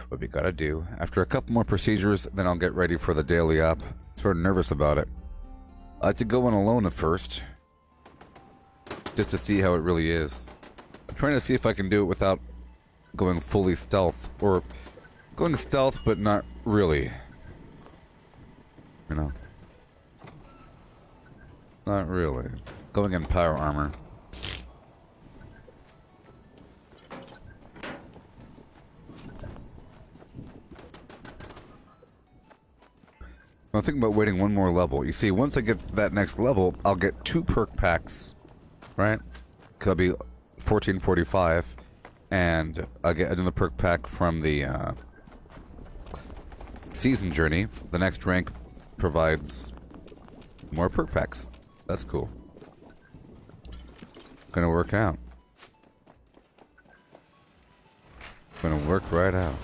what we gotta do. After a couple more procedures, then I'll get ready for the daily op. Sort of nervous about it. I like to go in alone at first, just to see how it really is. I'm trying to see if I can do it without going fully stealth, or going stealth but not really. You know, not really. Going in power armor. I'm thinking about waiting one more level. You see, once I get to that next level, I'll get 2 perk packs, right? Because I'll be 1445, and I'll get another perk pack from the season journey. The next rank provides more perk packs. That's cool. Gonna work out. Gonna work right out.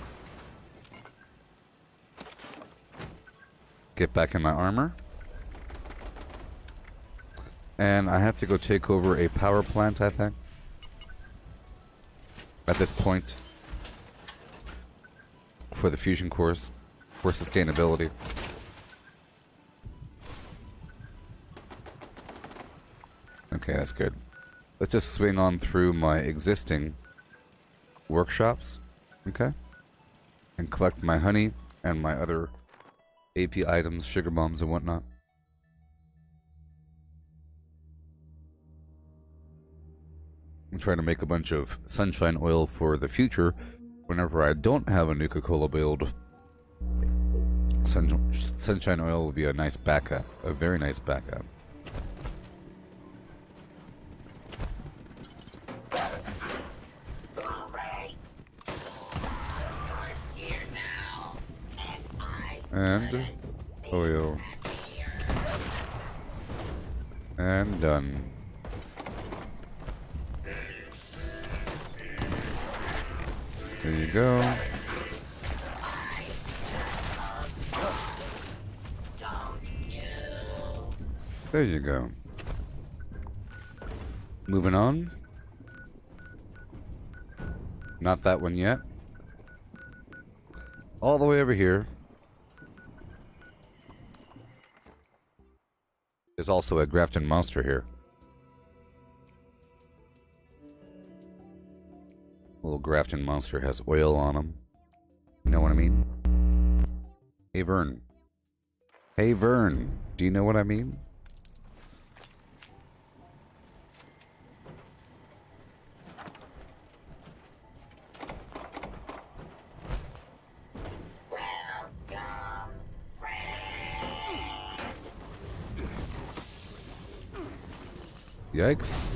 Get back in my armor. And I have to go take over a power plant, I think. At this point. For the fusion cores. For sustainability. Okay, that's good. Let's just swing on through my existing workshops. Okay? And collect my honey and my other AP items, sugar bombs, and whatnot. I'm trying to make a bunch of sunshine oil for the future whenever I don't have a Nuka-Cola build. Sunshine oil will be a nice backup, a very nice backup. And oil. And done. There you go. There you go. Moving on. Not that one yet. All the way over here. There's also a Grafton monster here. Little Grafton monster has oil on him. You know what I mean? Hey Vern. Hey Vern. Do you know what I mean? Yikes.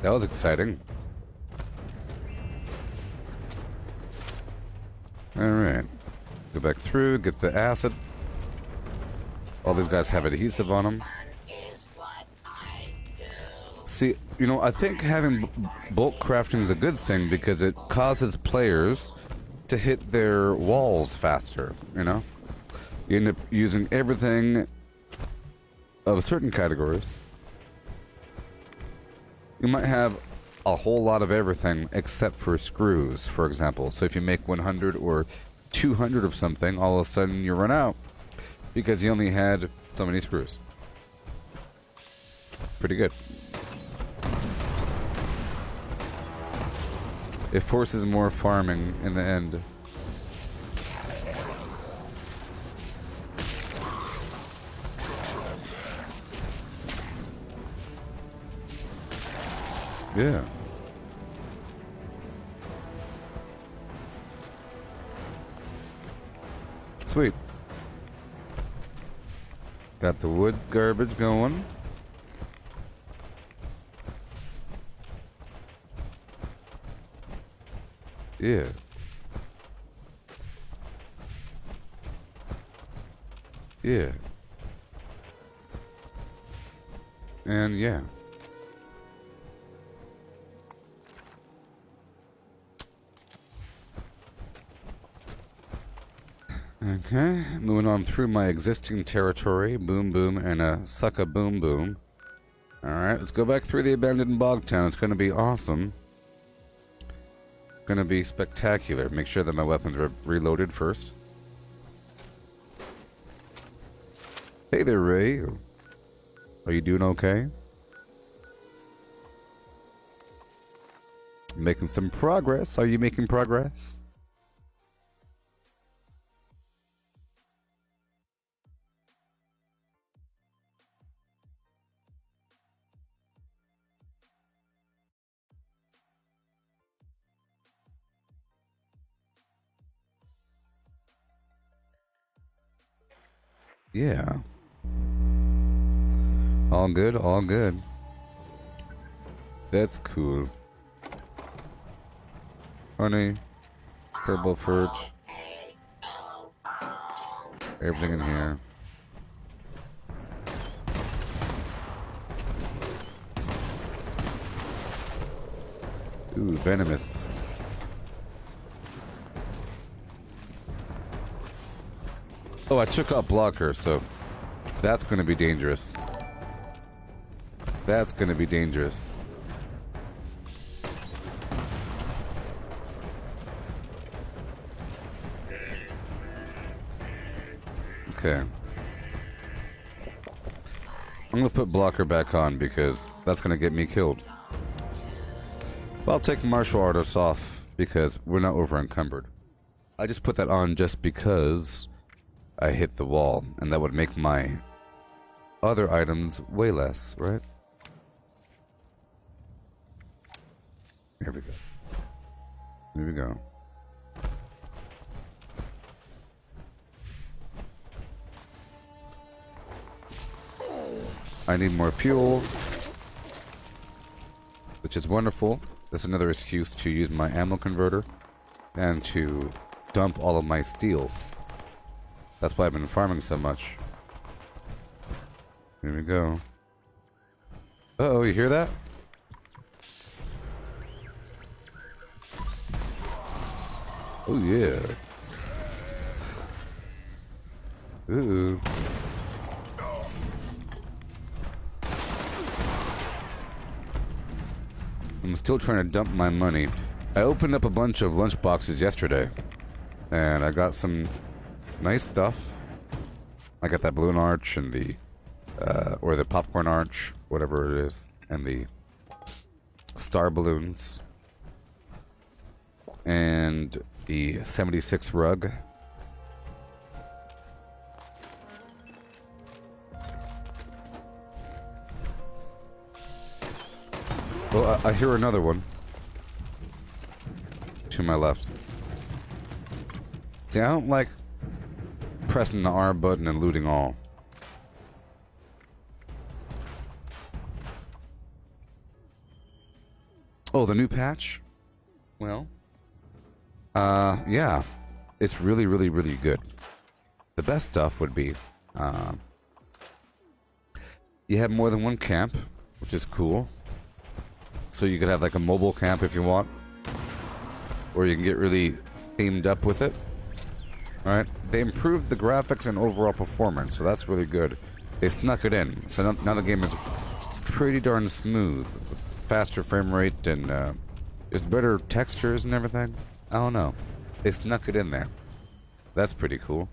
That was exciting. Alright. Go back through, get the acid. All these guys have adhesive on them. See, you know, I think having bulk crafting is a good thing because it causes players to hit their walls faster, you know? You end up using everything of certain categories. You might have a whole lot of everything except for screws, for example. So if you make 100 or 200 of something, all of a sudden you run out because you only had so many screws. Pretty good. It forces more farming in the end. Yeah. Sweet. Got the wood garbage going. Yeah. Yeah. And yeah. Okay, moving on through my existing territory. Boom boom and a sucka boom boom. Alright, let's go back through the abandoned bog town. It's gonna be awesome. Gonna be spectacular. Make sure that my weapons are reloaded first. Hey there, Ray. Are you doing okay? Making some progress. Are you making progress? Yeah. All good, all good. That's cool. Honey, purple fruit. Everything in here. Ooh, venomous. Oh, I took out blocker, so that's going to be dangerous. That's going to be dangerous. Okay. I'm going to put blocker back on because that's going to get me killed. But I'll take martial artist off because we're not over encumbered. I just put that on just because I hit the wall, and that would make my other items way less, right? Here we go. Here we go. I need more fuel, which is wonderful. That's another excuse to use my ammo converter and to dump all of my steel. That's why I've been farming so much. Here we go. Uh-oh, you hear that? Oh yeah. Ooh. I'm still trying to dump my money. I opened up a bunch of lunch boxes yesterday, and I got some nice stuff. I got that balloon arch and the, or the popcorn arch, whatever it is, and the star balloons, and the 76 rug. Well, I hear another one. To my left. See, I don't like pressing the R button and looting all. Oh, the new patch? Well, yeah. It's really, really, really good. The best stuff would be, you have more than one camp, which is cool. So you could have like a mobile camp if you want. Or you can get really themed up with it. Alright? They improved the graphics and overall performance, so that's really good. They snuck it in. So now the game is pretty darn smooth. With faster frame rate and just better textures and everything. I don't know. They snuck it in there. That's pretty cool.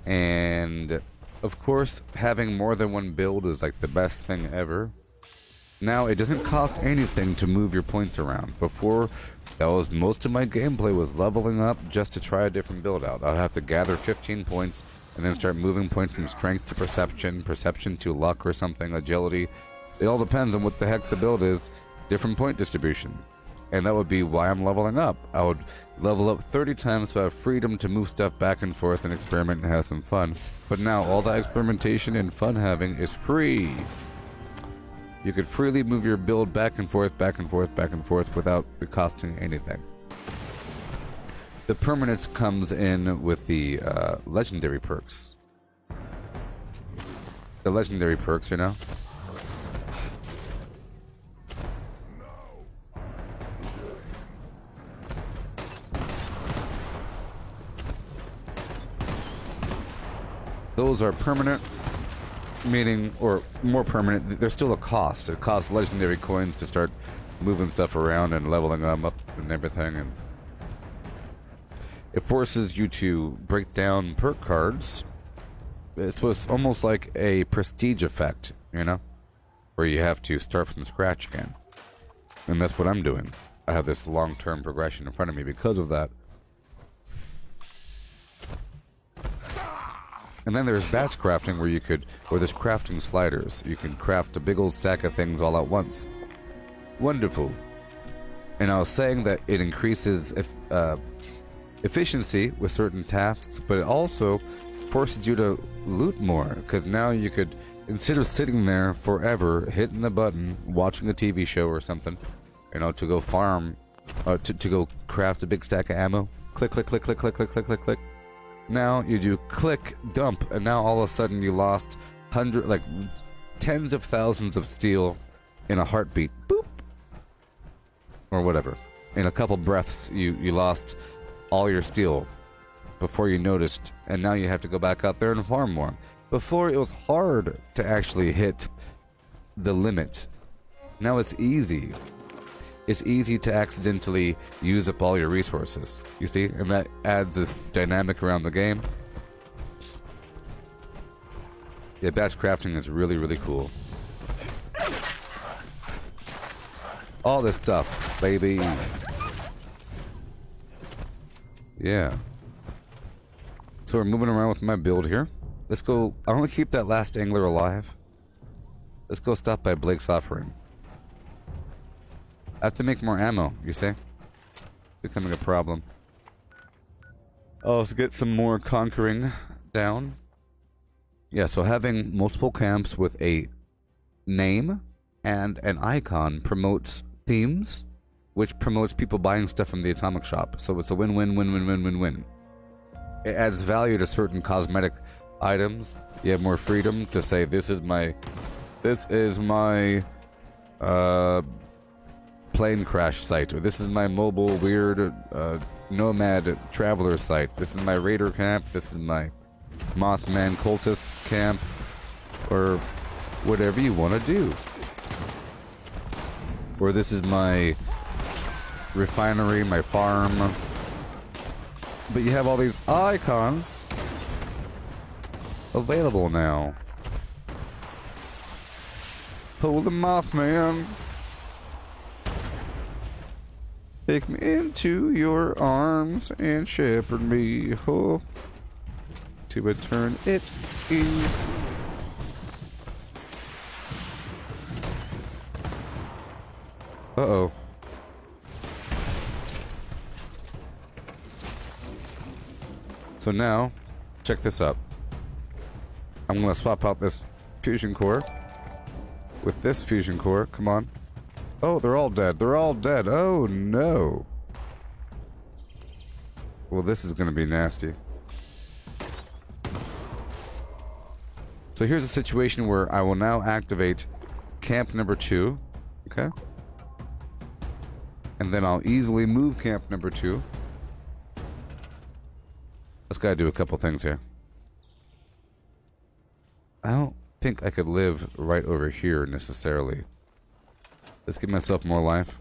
And of course, having more than one build is like the best thing ever. Now, it doesn't cost anything to move your points around. Before, that was most of my gameplay was leveling up just to try a different build out. I'd have to gather 15 points and then start moving points from strength to perception, perception to luck or something, agility. It all depends on what the heck the build is. Different point distribution. And that would be why I'm leveling up. I would level up 30 times so I have freedom to move stuff back and forth and experiment and have some fun. But now, all that experimentation and fun having is free. You could freely move your build back and forth, back and forth, back and forth without it costing anything. The permanence comes in with the legendary perks. The legendary perks, you know? Those are permanent. Meaning, or more permanent, there's still a cost. It costs legendary coins to start moving stuff around and leveling them up and everything. And it forces you to break down perk cards. It's almost like a prestige effect, you know? Where you have to start from scratch again. And that's what I'm doing. I have this long-term progression in front of me because of that. And then there's batch crafting where you could, or there's crafting sliders. You can craft a big old stack of things all at once. Wonderful. And I was saying that it increases efficiency with certain tasks, but it also forces you to loot more. Because now you could, instead of sitting there forever, hitting the button, watching a TV show or something, you know, to go farm, to go craft a big stack of ammo. Click, click, click, click, click, click, click, click, click. Now you do click, dump, and now all of a sudden you lost tens of thousands of steel in a heartbeat. Boop! Or whatever. In a couple breaths, you lost all your steel before you noticed, and now you have to go back out there and farm more. Before, it was hard to actually hit the limit. Now it's easy. It's easy to accidentally use up all your resources, you see? And that adds this dynamic around the game. Yeah, batch crafting is really, really cool. All this stuff, baby. Yeah. So we're moving around with my build here. Let's go. I want to keep that last angler alive. Let's go stop by Blake's Offering. I have to make more ammo, you see? Becoming a problem. Oh, let's get some more conquering down. Yeah, so having multiple camps with a name and an icon promotes themes, which promotes people buying stuff from the Atomic Shop. So it's a win-win-win-win-win-win-win. It adds value to certain cosmetic items. You have more freedom to say, this is my plane crash site, or this is my mobile weird nomad traveler site. This is my raider camp. This is my Mothman cultist camp, or whatever you want to do. Or this is my refinery, my farm. But you have all these icons available now. Pull the Mothman. Take me into your arms and shepherd me to eternity. Uh-oh. So now, check this up. I'm gonna swap out this fusion core with this fusion core. Come on. Oh, they're all dead. They're all dead. Oh, no. Well, this is gonna be nasty. So here's a situation where I will now activate camp number 2. Okay? And then I'll easily move camp number 2. Let's gotta do a couple things here. I don't think I could live right over here necessarily. Let's give myself more life.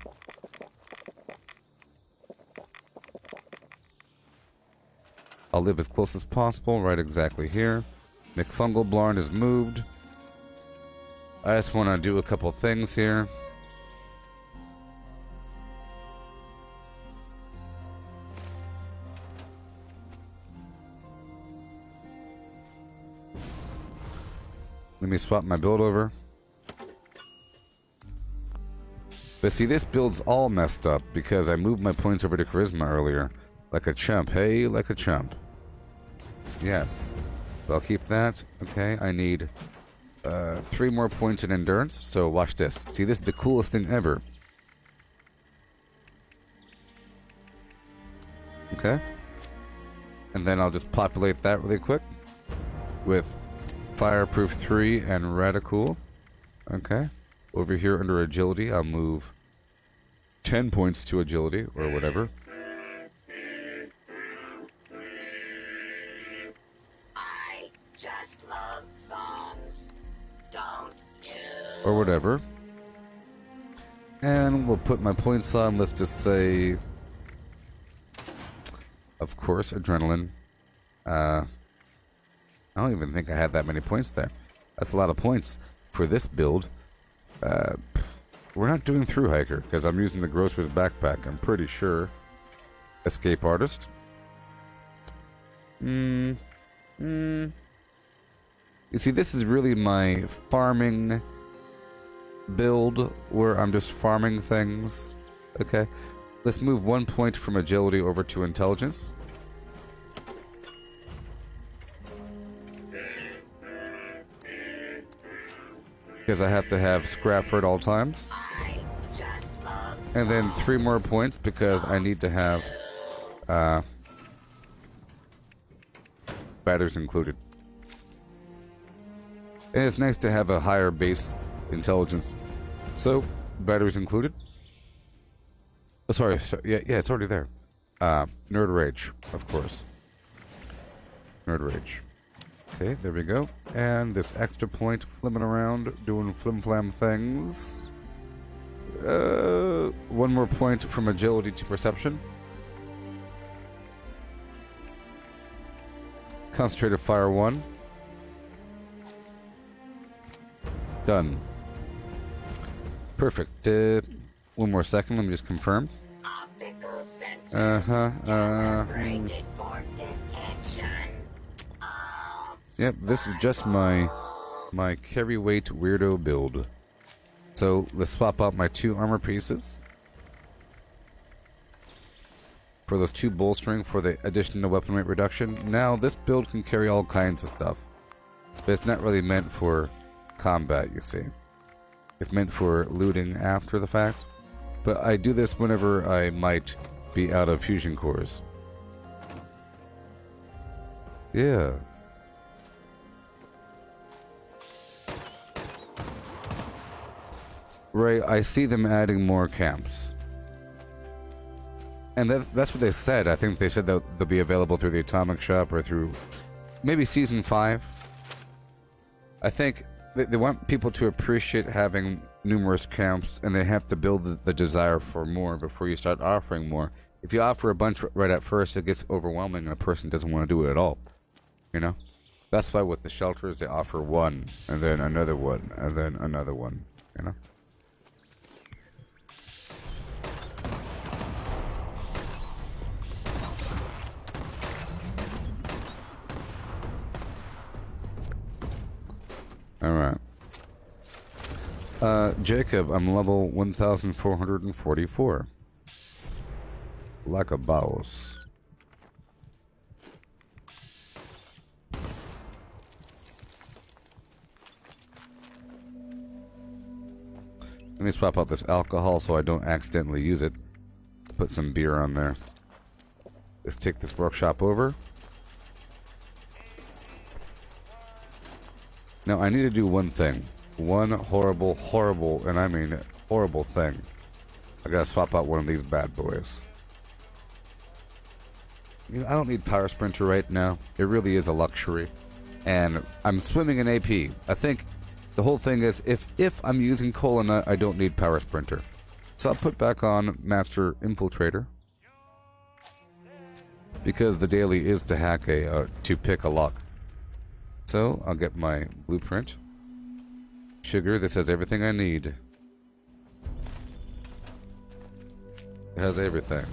I'll live as close as possible, right exactly here. McFungal Blarn is moved. I just want to do a couple things here. Let me swap my build over. But see, this build's all messed up because I moved my points over to Charisma earlier. Like a chump. Hey, like a chump. Yes. But I'll keep that. Okay, I need 3 more points in Endurance. So watch this. See, this is the coolest thing ever. Okay. And then I'll just populate that really quick with Fireproof 3 and Radical. Okay. Over here under Agility, I'll move 10 points to Agility, or whatever. I just love songs. Don't you? Or whatever. And we'll put my points on, let's just say... Of course, Adrenaline. I don't even think I had that many points there. That's a lot of points for this build. We're not doing Through Hiker, because I'm using the Grocer's Backpack, I'm pretty sure. Escape Artist. You see, this is really my farming build, where I'm just farming things. Okay. Let's move 1 point from Agility over to Intelligence. Because I have to have Scrapper at all times. And then 3 more points because I need to have Batteries included. And it's nice to have a higher base intelligence. So, batteries included. Oh, sorry, yeah, it's already there. Nerd Rage, of course. Nerd Rage. Okay, there we go. And this extra point flimming around, doing flim-flam things. 1 more point from Agility to Perception. Concentrated Fire 1. Done. Perfect. 1 more second, let me just confirm. Yep, this is just my carry weight weirdo build. So let's swap out my 2 armor pieces for those 2 bolstering for the additional weapon weight reduction. Now this build can carry all kinds of stuff, but it's not really meant for combat, you see. It's meant for looting after the fact. But I do this whenever I might be out of fusion cores. Yeah. Ray, I see them adding more camps. And that's what they said. I think they said that they'll be available through the Atomic Shop or through maybe Season 5. I think they want people to appreciate having numerous camps, and they have to build the desire for more before you start offering more. If you offer a bunch right at first, it gets overwhelming and a person doesn't want to do it at all. You know? That's why with the shelters, they offer one, and then another one, and then another one. You know? Alright. Jacob, I'm level 1444. Like a boss. Let me swap out this alcohol so I don't accidentally use it. Put some beer on there. Let's take this workshop over. Now, I need to do one thing. One horrible, horrible, and I mean horrible thing. I gotta swap out one of these bad boys. You know, I don't need Power Sprinter right now. It really is a luxury. And I'm swimming in AP. I think the whole thing is, if I'm using Cola Nut, I don't need Power Sprinter. So I'll put back on Master Infiltrator. Because the daily is to hack to pick a lock. So, I'll get my blueprint. Sugar, this has everything I need. It has everything.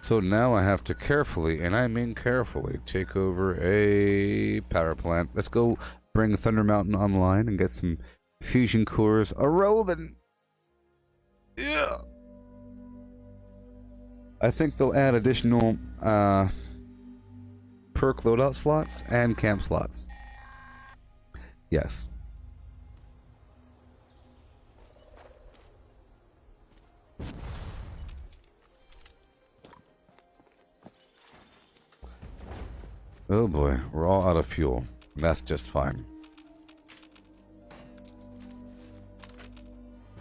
So now I have to carefully, and I mean carefully, take over a power plant. Let's go bring Thunder Mountain online and get some fusion cores a-rolling. Yeah! I think they'll add additional, perk loadout slots and camp slots. Yes. Oh boy, we're all out of fuel. That's just fine.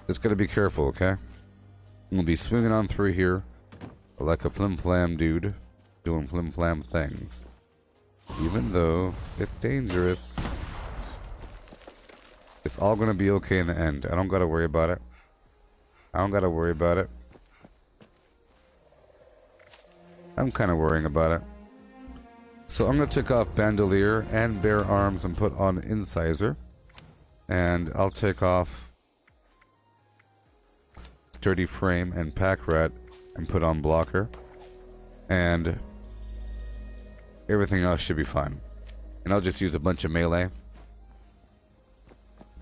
Just gotta be careful, okay? We'll be swinging on through here like a flim-flam dude doing flim-flam things. Even though it's dangerous. It's all gonna be okay in the end. I don't gotta worry about it. I don't gotta worry about it. I'm kind of worrying about it. So I'm gonna take off Bandolier and Bare Arms and put on Incisor. And I'll take off Sturdy Frame and Pack Rat and put on Blocker. And everything else should be fine. And I'll just use a bunch of melee.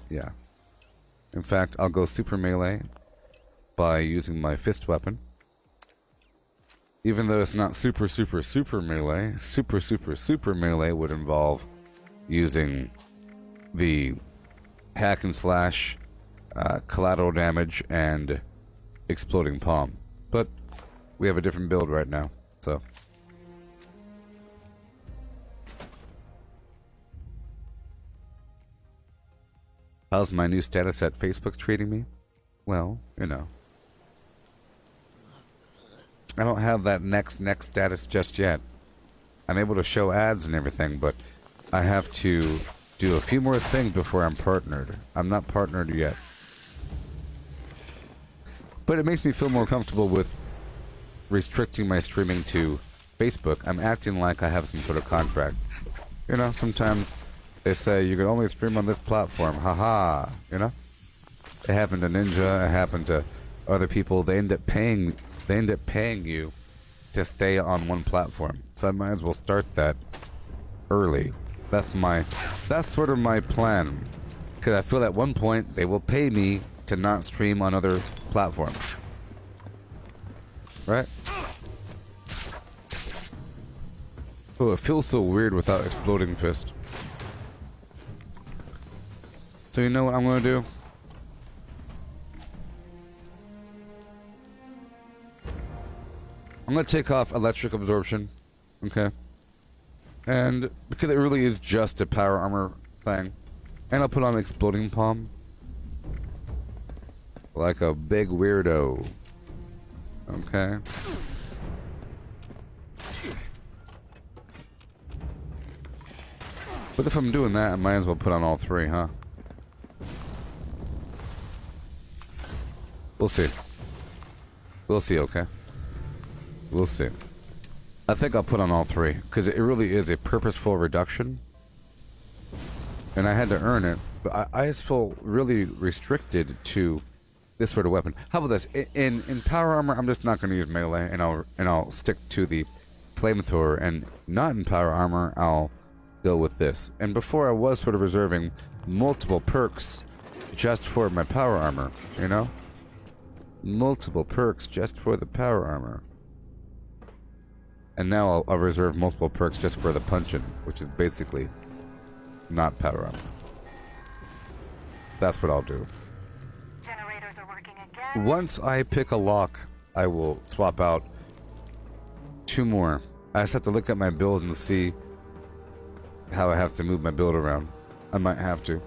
Yeah. In fact, I'll go super melee by using my fist weapon. Even though it's not super melee, super melee would involve using the hack and slash, collateral damage, and exploding palm. But we have a different build right now, so. How's my new status at Facebook treating me? Well, you know. I don't have that next status just yet. I'm able to show ads and everything, but I have to do a few more things before I'm partnered. I'm not partnered yet. But it makes me feel more comfortable with restricting my streaming to Facebook. I'm acting like I have some sort of contract. You know, sometimes they say you can only stream on this platform. Haha, you know? It happened to Ninja, it happened to other people. They end up paying you to stay on one platform. So I might as well start that early. That's sort of my plan. Because I feel at one point they will pay me to not stream on other platforms. Right? Oh, it feels so weird without Exploding Fist. So you know what I'm gonna do? I'm gonna take off Electric Absorption. Okay? And because it really is just a power armor thing, And I'll put on exploding palm. Like a big weirdo. Okay. But if I'm doing that, I might as well put on all three, huh? We'll see. We'll see, okay? We'll see. I think I'll put on all three, because it really is a purposeful reduction. And I had to earn it, but I just feel really restricted to this sort of weapon. How about this? In power armor, I'm just not going to use melee, and I'll stick to the flamethrower, and not in power armor, I'll go with this. And before I was sort of reserving multiple perks just for my power armor, you know? Multiple perks just for the power armor. And now I'll reserve multiple perks just for the punch-in, which is basically not power armor. That's what I'll do. Generators are working again. Once I pick a lock, I will swap out 2 more. I just have to look at my build and see how I have to move my build around. I might have to.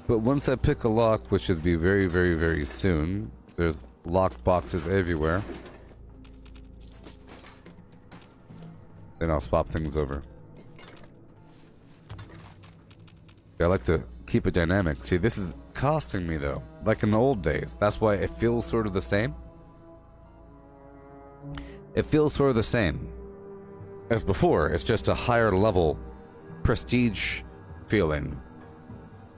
But once I pick a lock, which should be very, very, very soon, there's lock boxes everywhere, then I'll swap things over. I like to keep it dynamic. See, this is costing me though, like in the old days. That's why it feels sort of the same. It feels sort of the same as before. It's just a higher level prestige feeling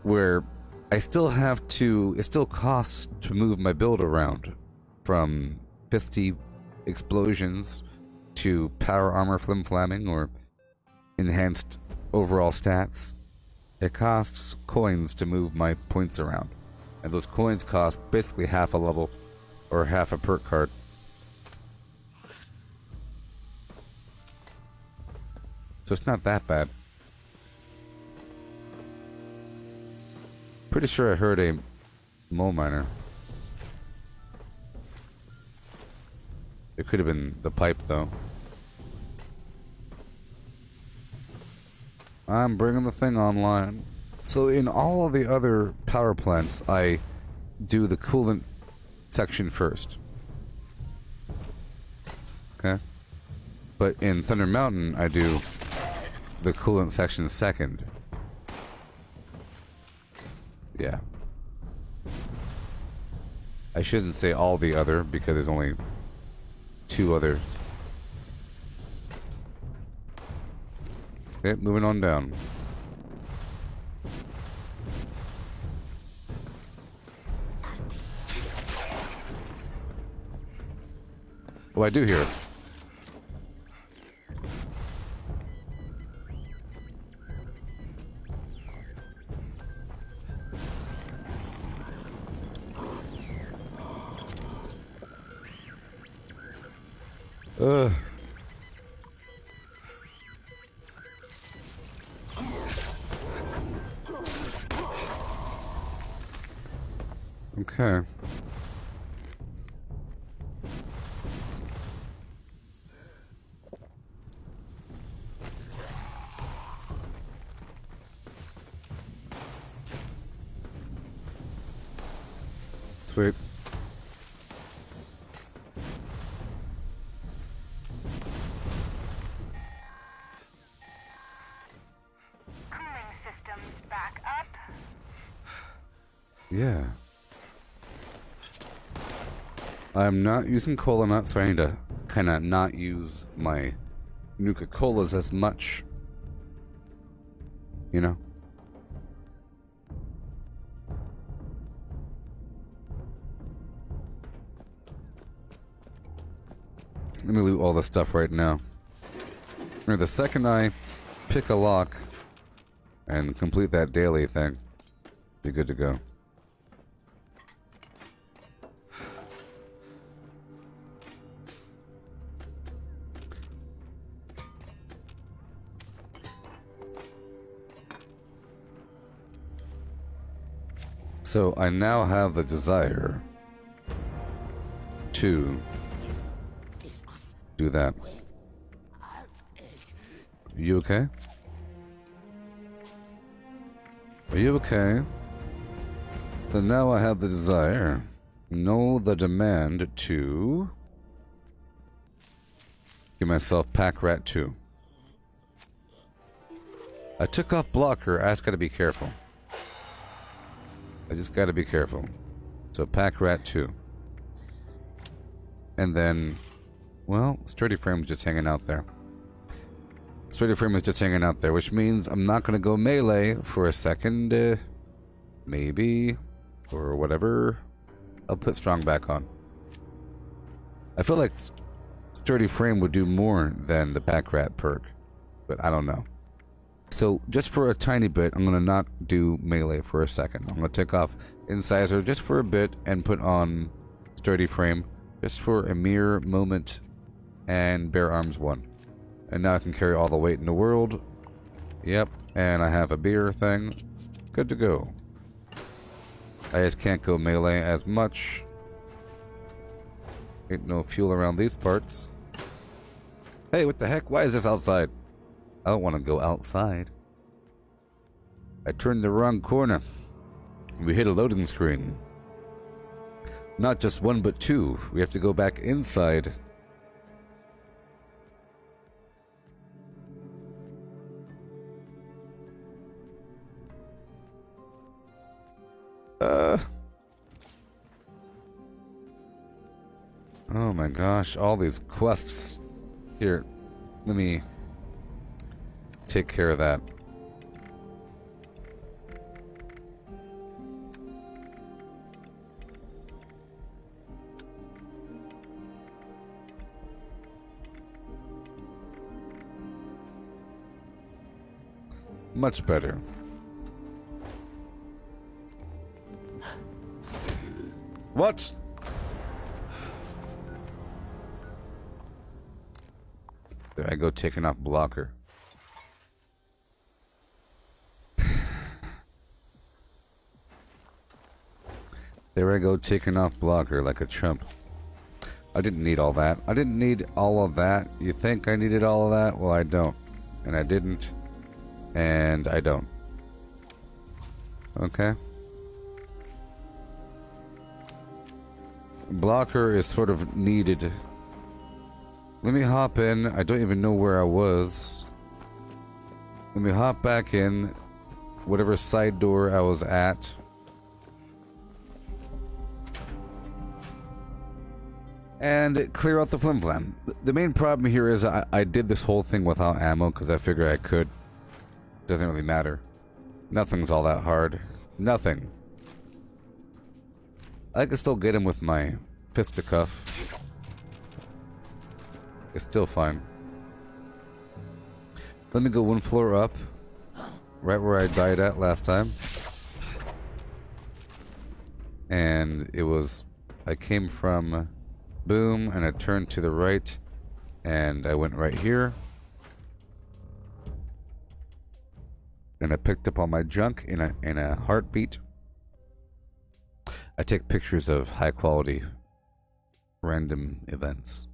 where I still have to, it still costs to move my build around from 50 explosions to power armor flim-flamming or enhanced overall stats. It costs coins to move my points around. And those coins cost basically half a level or half a perk card. So it's not that bad. Pretty sure I heard a mole miner. It could have been the pipe though. I'm bringing the thing online. So in all of the other power plants, I do the coolant section first. Okay? But in Thunder Mountain, I do the coolant section second. Yeah. I shouldn't say all the other, because there's only 2 others. Okay, moving on down. Oh, I do hear it. Ugh. Okay. Sweet. Cooling systems back up. Yeah. I'm not using cola nuts, so I need to kind of not use my Nuka-Colas as much. You know? Let me loot all this stuff right now. Or the second I pick a lock and complete that daily thing, be good to go. So I now have the desire to do that. You okay? Are you okay? So now I have the desire, no, the demand to give myself Pack Rat 2. I took off blocker. I just gotta be careful. I just gotta be careful. So Pack Rat 2. And then, well, Sturdy Frame is just hanging out there. Sturdy Frame is just hanging out there, which means I'm not gonna go melee for a second. Maybe. Or whatever. I'll put Strong back on. I feel like Sturdy Frame would do more than the Pack Rat perk. But I don't know. So, just for a tiny bit, I'm going to not do melee for a second. I'm going to take off Incisor just for a bit and put on Sturdy Frame just for a mere moment and Bare Arms 1. And now I can carry all the weight in the world. Yep, and I have a beer thing. Good to go. I just can't go melee as much. Ain't no fuel around these parts. Hey, what the heck? Why is this outside? I don't want to go outside. I turned the wrong corner. We hit a loading screen. Not just one, but two. We have to go back inside. Oh my gosh, all these quests. Here, let me take care of that. Much better. What? There I go, taking off blocker. There I go, taking off blocker like a chump. I didn't need all that. I didn't need all of that. You think I needed all of that? Well, I don't. And I didn't. And I don't. Okay. Blocker is sort of needed. Let me hop in. I don't even know where I was. Let me hop back in. Whatever side door I was at. And clear out the flim-flam. The main problem here is I did this whole thing without ammo because I figured I could. Doesn't really matter. Nothing's all that hard. Nothing. I can still get him with my fisticuff. It's still fine. Let me go one floor up. Right where I died at last time. And it was... I came from... Boom, and I turned to the right. And I went right here. And I picked up all my junk in a heartbeat. I take pictures of high quality random events.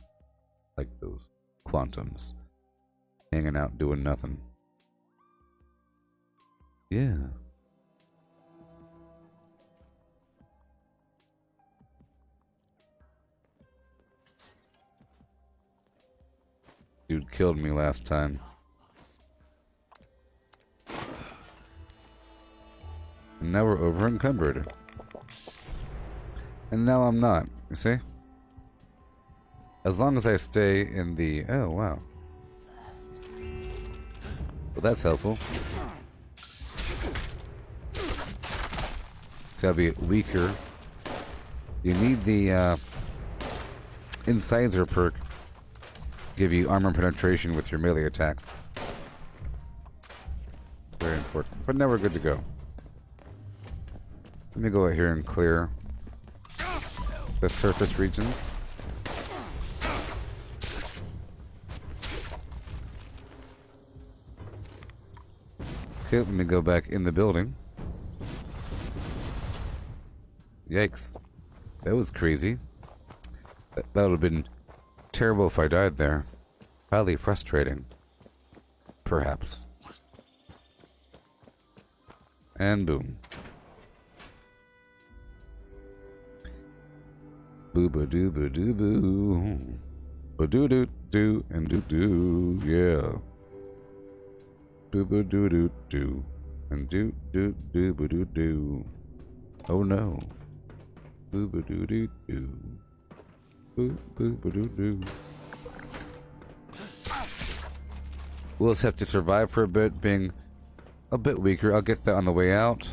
Like those quantums. Hanging out doing nothing. Yeah. Dude killed me last time. And now we're over encumbered. And now I'm not, you see? As long as I stay in the... Oh, wow. Well, that's helpful. It's gotta be weaker. You need the Incisor perk. Give you armor penetration with your melee attacks. Very important. But now we're good to go. Let me go out here and clear the surface regions. Okay, let me go back in the building. Yikes. That was crazy. That would have been terrible if I died there. Highly frustrating. Perhaps. And boom. Boo ba doo ba doo boo. Ba doo doo doo and doo doo. Yeah. Boo ba doo doo doo. And doo doo doo ba doo doo. Oh no. Boo ba doo doo doo. Boo boo ba doo doo. We'll just have to survive for a bit, being a bit weaker. I'll get that on the way out.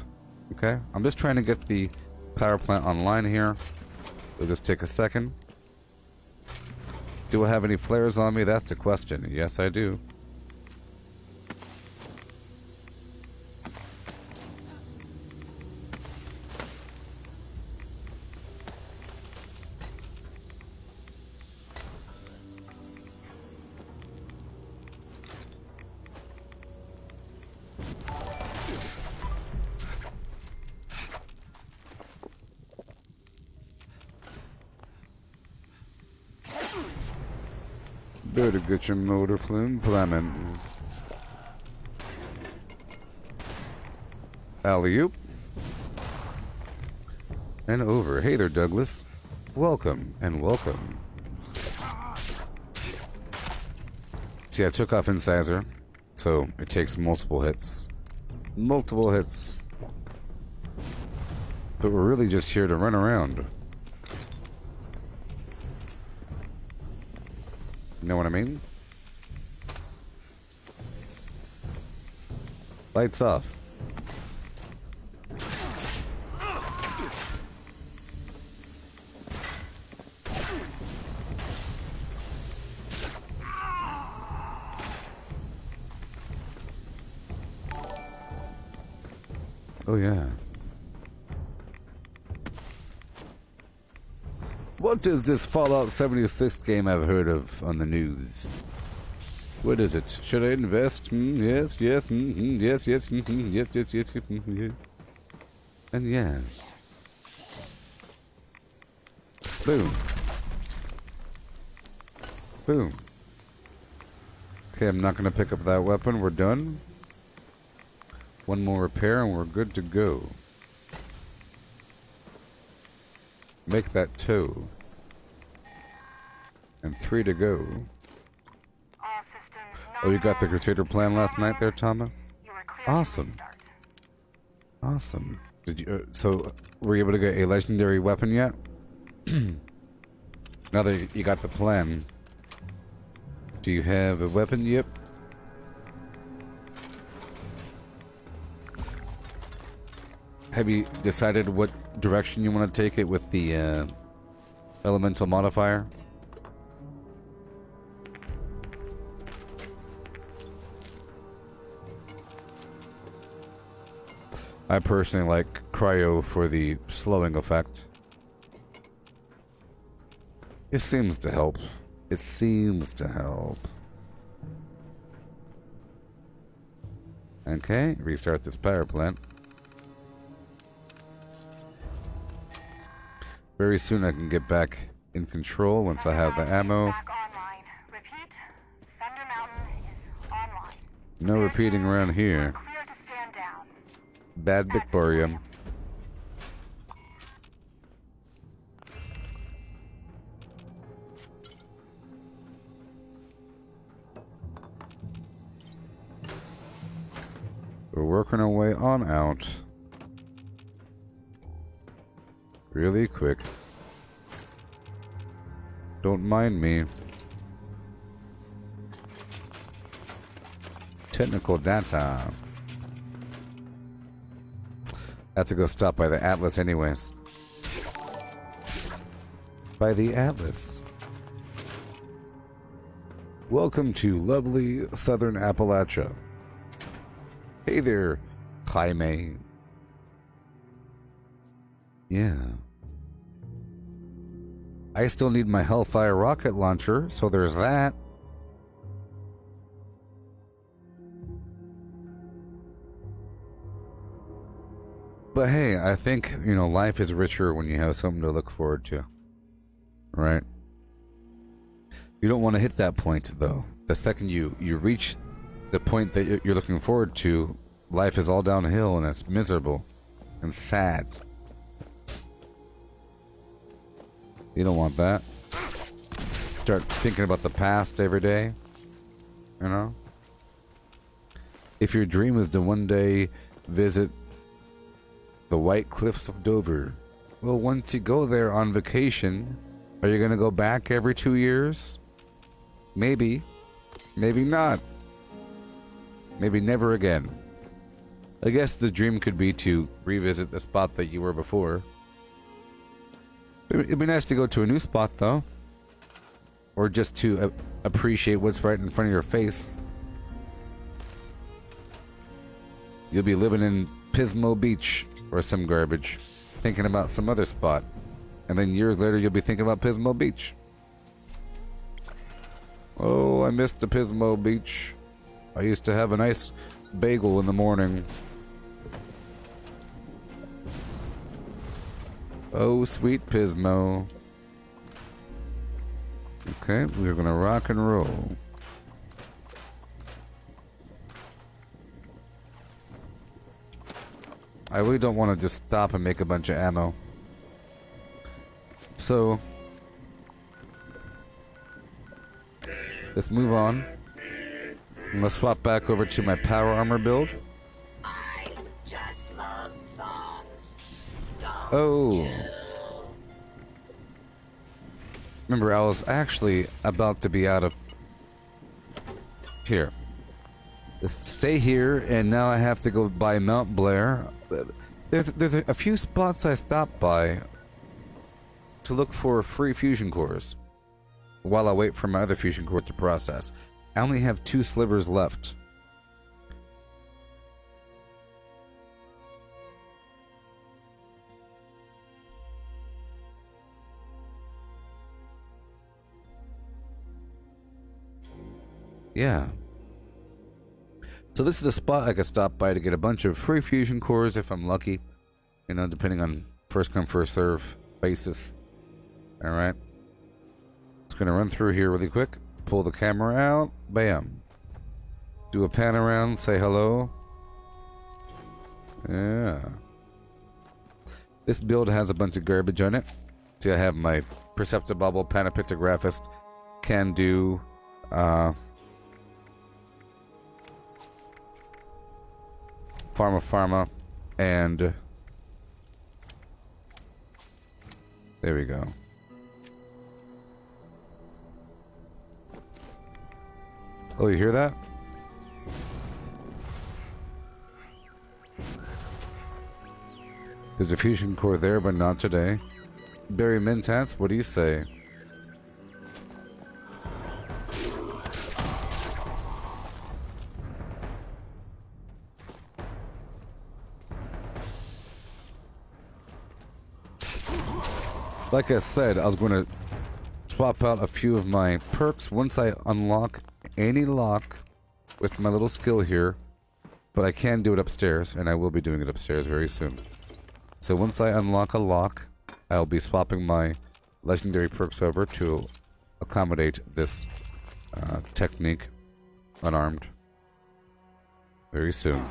Okay? I'm just trying to get the power plant online here. It'll just take a second. Do I have any flares on me? That's the question. Yes, I do. Better get your motor flume planning. Alley-oop. And over. Hey there, Douglas. Welcome and welcome. See, I took off Incisor, so it takes multiple hits. Multiple hits. But we're really just here to run around. You know what I mean? Lights off. Oh yeah. What is this Fallout 76 game I've heard of on the news? What is it? Should I invest? Yes, yes, yes, yes, yes, yes, yes, yes, yes. And yeah. Boom. Boom. Okay, I'm not going to pick up that weapon. We're done. One more repair and we're good to go. Make that 2. And 3 to go. All systems Oh, you got the nominal. Crusader plan last night there, Thomas? You are clear to Awesome. restart. Awesome. Did you? So, were you able to get a legendary weapon yet? Now that you got the plan, do you have a weapon? Yep. Have you decided what direction you want to take it with the elemental modifier? I personally like cryo for the slowing effect. It seems to help. It seems to help. Okay, restart this power plant. Very soon I can get back in control once I have the ammo. Back online. Repeat. Thunder Mountain is online. No repeating around here. Clear to stand down. Bad Victorium. We're working our way on out. Really quick. Don't mind me. Technical data. I have to go stop by the Atlas anyways. By the Atlas. Welcome to lovely southern Appalachia. Hey there, Jaime. Yeah. I still need my Hellfire rocket launcher, so there's that. But hey, I think, you know, life is richer when you have something to look forward to. Right? You don't want to hit that point, though. The second you reach the point that you're looking forward to, life is all downhill and it's miserable and sad. You don't want that. Start thinking about the past every day, you know? If your dream is to one day visit the White Cliffs of Dover, well, once you go there on vacation, are you going to go back every 2 years? Maybe. Maybe not. Maybe never again. I guess the dream could be to revisit the spot that you were before. It'd be nice to go to a new spot, though. Or just to appreciate what's right in front of your face. You'll be living in Pismo Beach or some garbage, thinking about some other spot. And then years later, you'll be thinking about Pismo Beach. Oh, I missed the Pismo Beach. I used to have a nice bagel in the morning. Oh, sweet Pismo. Okay, we're gonna rock and roll. I really don't want to just stop and make a bunch of ammo. So, let's move on. And let's swap back over to my power armor build. I just love songs. Oh. Remember, I was actually about to be out of here. Just stay here, and now I have to go by Mount Blair. There's a few spots I stopped by to look for free fusion cores while I wait for my other fusion core to process. I only have 2 slivers left. Yeah. So this is a spot I could stop by to get a bunch of free fusion cores if I'm lucky. You know, depending on first come, first serve basis. Alright. Just gonna run through here really quick. Pull the camera out. Bam. Do a pan around. Say hello. Yeah. This build has a bunch of garbage on it. See, I have my Perceptibobble Panopictographist. Can do. Pharma, and there we go. Oh, you hear that? There's a fusion core there, but not today. Barry Mentats, what do you say? Like I said, I was going to swap out a few of my perks once I unlock any lock with my little skill here. But I can do it upstairs, and I will be doing it upstairs very soon. So once I unlock a lock, I'll be swapping my legendary perks over to accommodate this technique unarmed very soon. I'm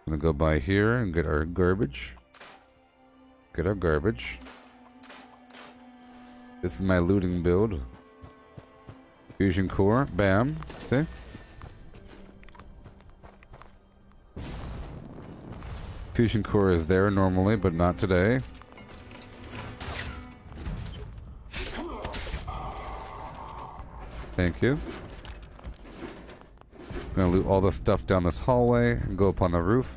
gonna go by here and get our garbage. Get our garbage. This is my looting build. Fusion core, bam. See? Fusion core is there normally, but not today. Thank you. I'm gonna loot all the stuff down this hallway and go up on the roof.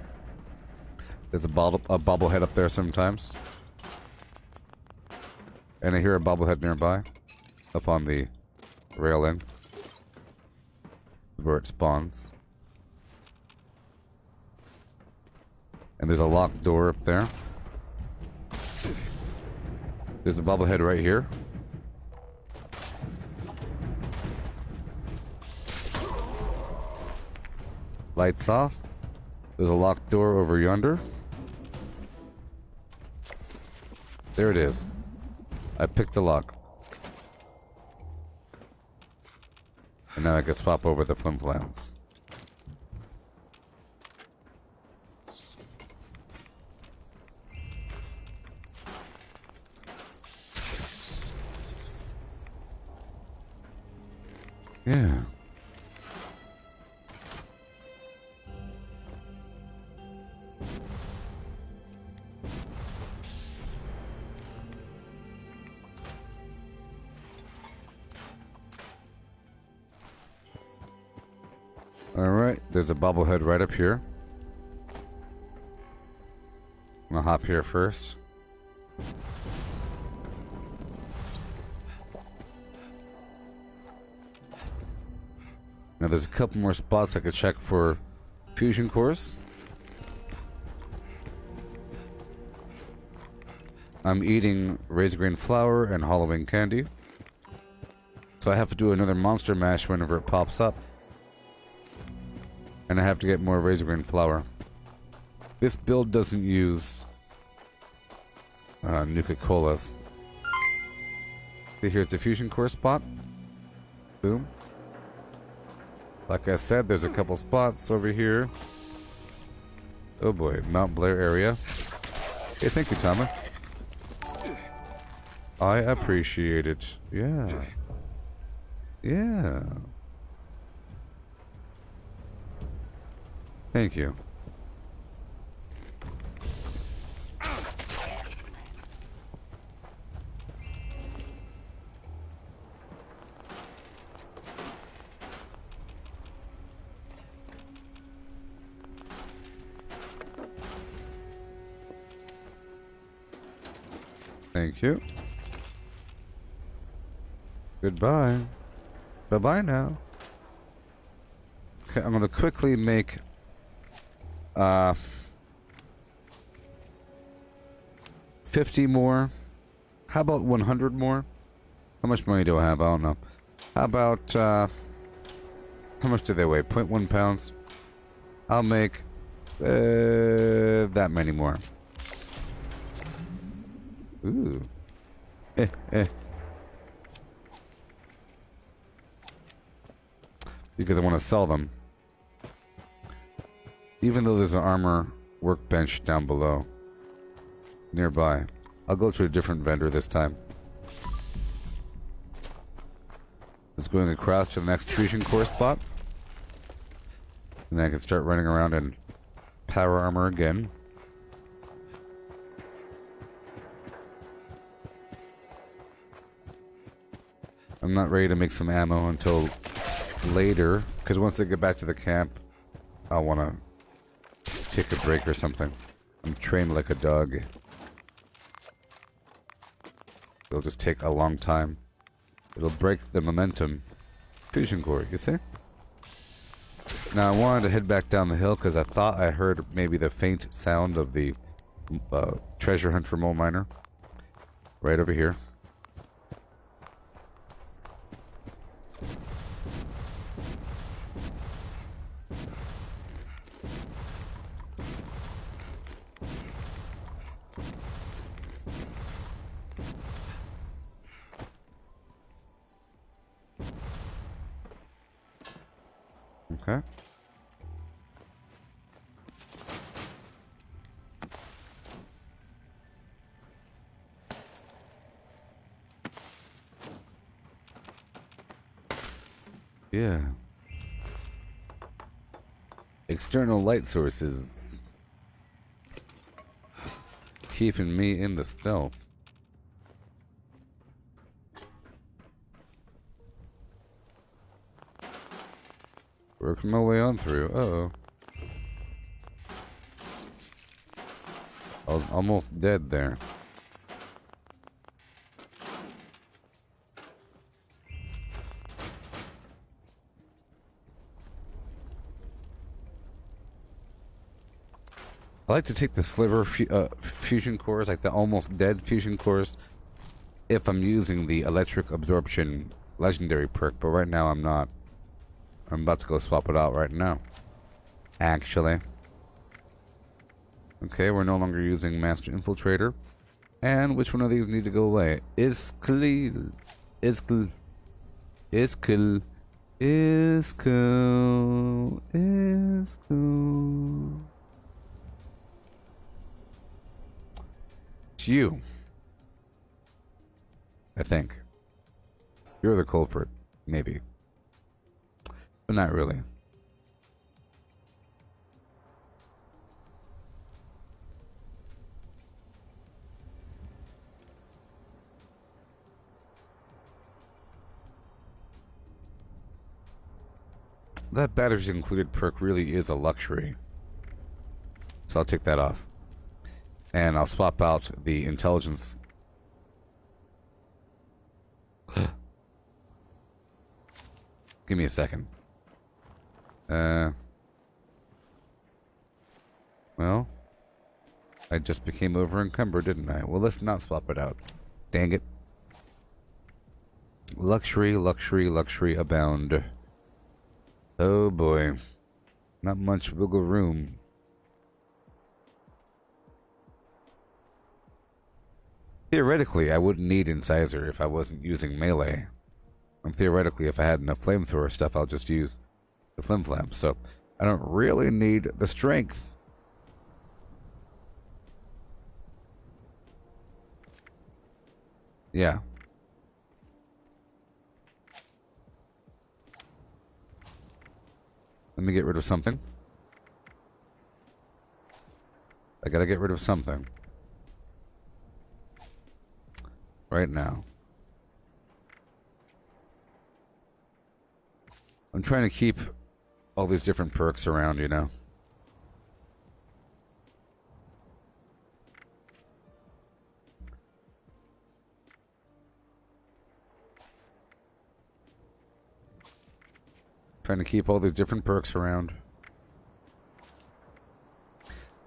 There's a bobblehead up there sometimes. And I hear a bobblehead nearby. Up on the railing. Where it spawns. And there's a locked door up there. There's a bobblehead right here. Lights off. There's a locked door over yonder. There it is. I picked the lock. And now I can swap over the flim-flams. Yeah. Alright, there's a bobblehead right up here. I'm gonna hop here first. Now there's a couple more spots I could check for fusion cores. I'm eating raisin grain flour and Halloween candy. So I have to do another monster mash whenever it pops up. And I have to get more raisin grain flour. This build doesn't use Nuka-Colas. See, here's the fusion core spot. Boom. Like I said, there's a couple spots over here. Oh boy, Mount Blair area. Hey, thank you, Thomas. I appreciate it. Yeah. Yeah. Thank you. Thank you. Goodbye. Bye-bye now. Okay, I'm gonna quickly make 50 more. How about 100 more? How much money do I have? I don't know. How about how much do they weigh? 0.1 pounds. I'll make that many more. Ooh. Because I want to sell them. Even though there's an armor workbench down below. Nearby. I'll go to a different vendor this time. Let's going across to the next fusion core spot. And then I can start running around in power armor again. I'm not ready to make some ammo until later, because once I get back to the camp, I'll want to take a break or something. I'm trained like a dog. It'll just take a long time. It'll break the momentum. Fusion core, you see? Now I wanted to head back down the hill because I thought I heard maybe the faint sound of the treasure hunt for mole miner. Right over here. Okay. Yeah. External light sources. Keeping me in the stealth. Working my way on through. Uh-oh. I was almost dead there. I like to take the sliver fusion cores, like the almost dead fusion cores, if I'm using the electric absorption legendary perk, but right now I'm not. I'm about to go swap it out right now. Actually. Okay, we're no longer using Master Infiltrator. And which one of these need to go away? Iskil. Iskil. Iskil. Iskil. Iskil. It's you. I think. You're the culprit. Maybe. but not really. That batteries included perk really is a luxury. So I'll take that off. And I'll swap out the intelligence. Give me a second. Well, I just became over encumbered, didn't I? Well, let's not swap it out. Dang it. Luxury, luxury, luxury abound. Oh boy. Not much wiggle room. Theoretically, I wouldn't need Incisor if I wasn't using melee. And theoretically, if I had enough flamethrower stuff, I'll just use the flim flam. So, I don't really need the strength. Yeah. Let me get rid of something. I gotta get rid of something. Right now. I'm trying to keep all these different perks around, you know. Trying to keep all these different perks around.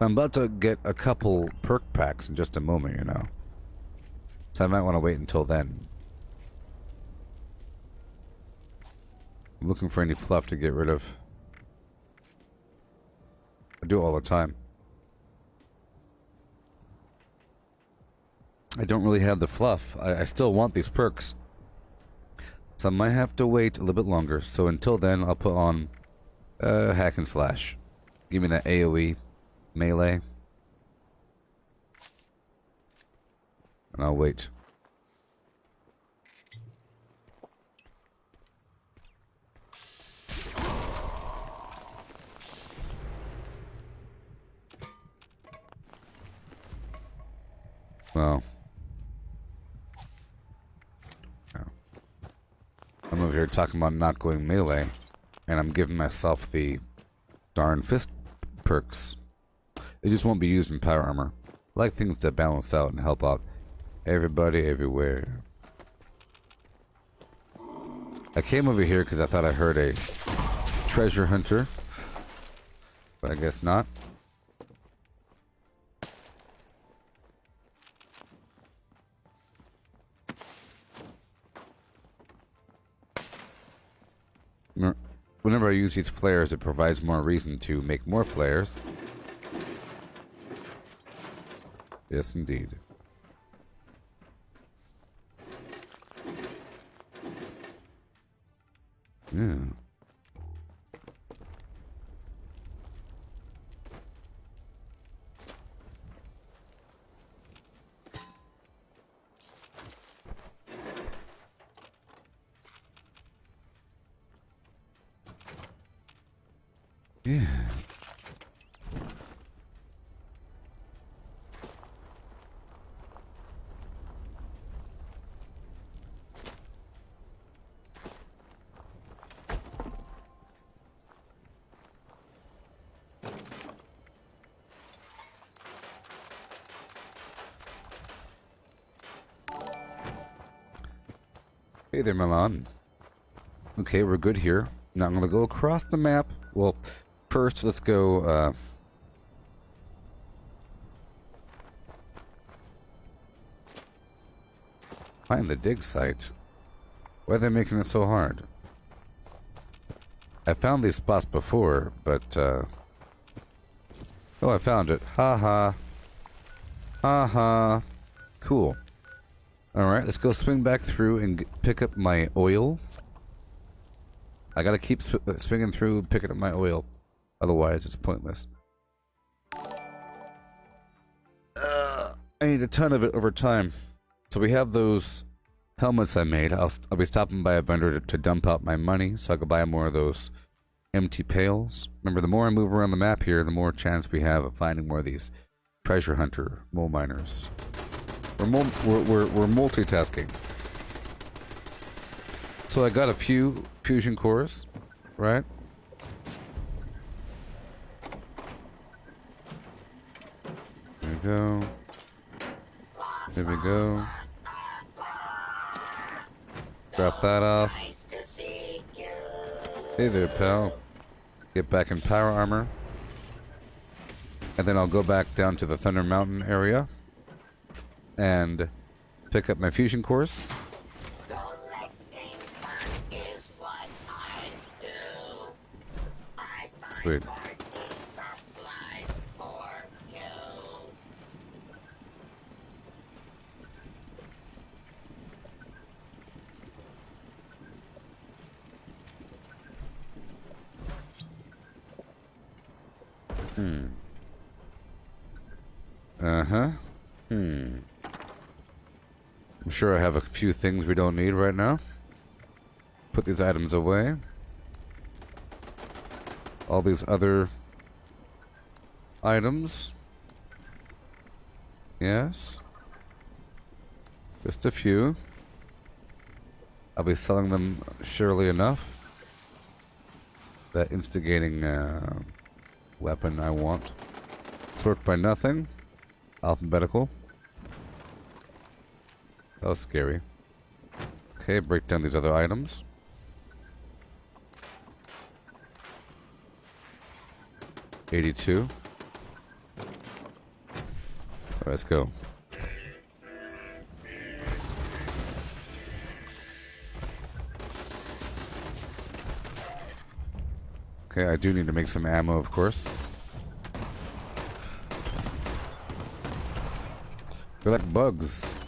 I'm about to get a couple perk packs in just a moment, you know. So I might want to wait until then. I'm looking for any fluff to get rid of. I do it all the time. I don't really have the fluff. I still want these perks. So I might have to wait a little bit longer. So until then, I'll put on hack and slash. Give me that AoE melee. And I'll wait. Well. I'm over here talking about not going melee, and I'm giving myself the darn fist perks. It just won't be used in power armor. I like things that balance out and help out everybody everywhere. I came over here because I thought I heard a treasure hunter, but I guess not. Whenever I use these flares, it provides more reason to make more flares. Yes, indeed. Yeah. Yeah. Hey there, Milan. Okay, we're good here. Now I'm gonna go across the map. Well, first let's go, find the dig site. Why are they making it so hard? I found these spots before, but, oh, I found it. Ha ha. Ha ha. Cool. Alright, let's go swing back through and pick up my oil. I gotta keep swinging through and picking up my oil. Otherwise, it's pointless. I need a ton of it over time. So we have those helmets I made. I'll be stopping by a vendor to dump out my money so I can buy more of those empty pails. Remember, the more I move around the map here, the more chance we have of finding more of these treasure hunter mole miners. We're multitasking. So I got a few fusion cores, right? There we go. There we go. Drop that off. Nice to see you. Hey there, pal. Get back in power armor. And then I'll go back down to the Thunder Mountain area and pick up my fusion cores. Collecting fun is what I do. I find Sweet. working supplies for you. I'm sure I have a few things we don't need right now. Put these items away. All these other items. Yes. Just a few. I'll be selling them surely enough. That instigating weapon I want. Sort by nothing. Alphabetical. That was scary. Okay, break down these other items. $82. Let's go. Okay, I do need to make some ammo, of course. They're like bugs.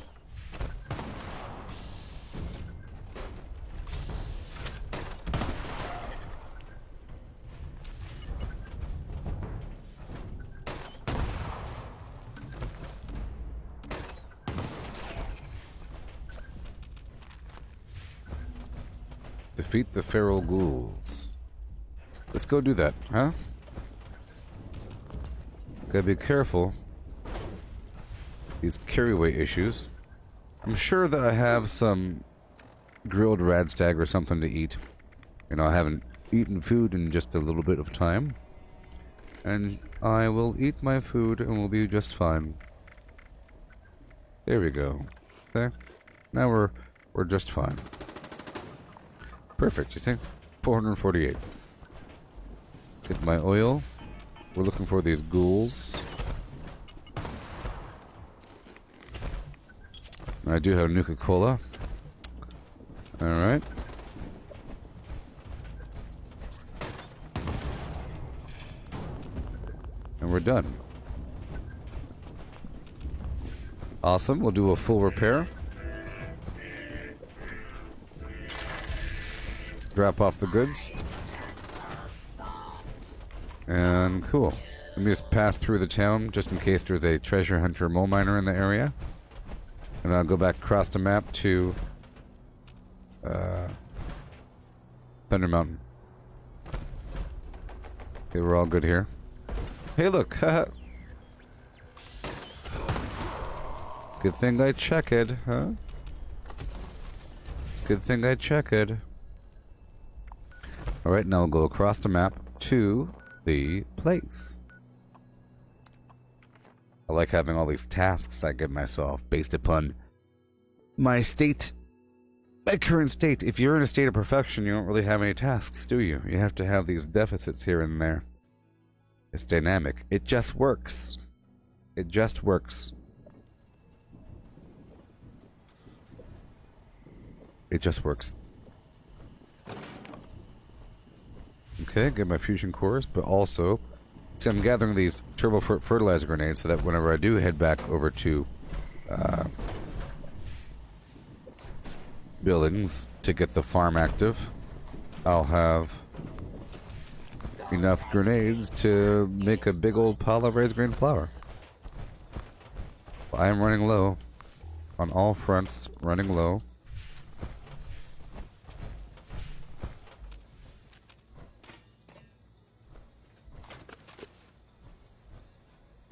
Defeat the feral ghouls. Let's go do that, huh? Gotta be careful. These carryway issues. I'm sure that I have some grilled radstag or something to eat. You know, I haven't eaten food in just a little bit of time. And I will eat my food and we'll be just fine. There we go. Okay. Now we're just fine. Perfect, you see? 448. Get my oil. We're looking for these ghouls. I do have Nuka-Cola. Alright. And we're done. Awesome, we'll do a full repair. Drop off the goods. And cool. Let me just pass through the town just in case there's a treasure hunter mole miner in the area. And I'll go back across the map to Thunder Mountain. Okay, we're all good here. Hey, look! Haha. Good thing I checked, huh? Good thing I checked. Alright, now we'll go across the map to the place. I like having all these tasks I give myself based upon my state, my current state. If you're in a state of perfection, you don't really have any tasks, do you? You have to have these deficits here and there. It's dynamic. It just works. It just works. It just works. Okay, get my fusion cores, but also, see, I'm gathering these turbo fertilizer grenades so that whenever I do head back over to buildings to get the farm active, I'll have enough grenades to make a big old pile of raised grain flour. I am running low on all fronts, running low.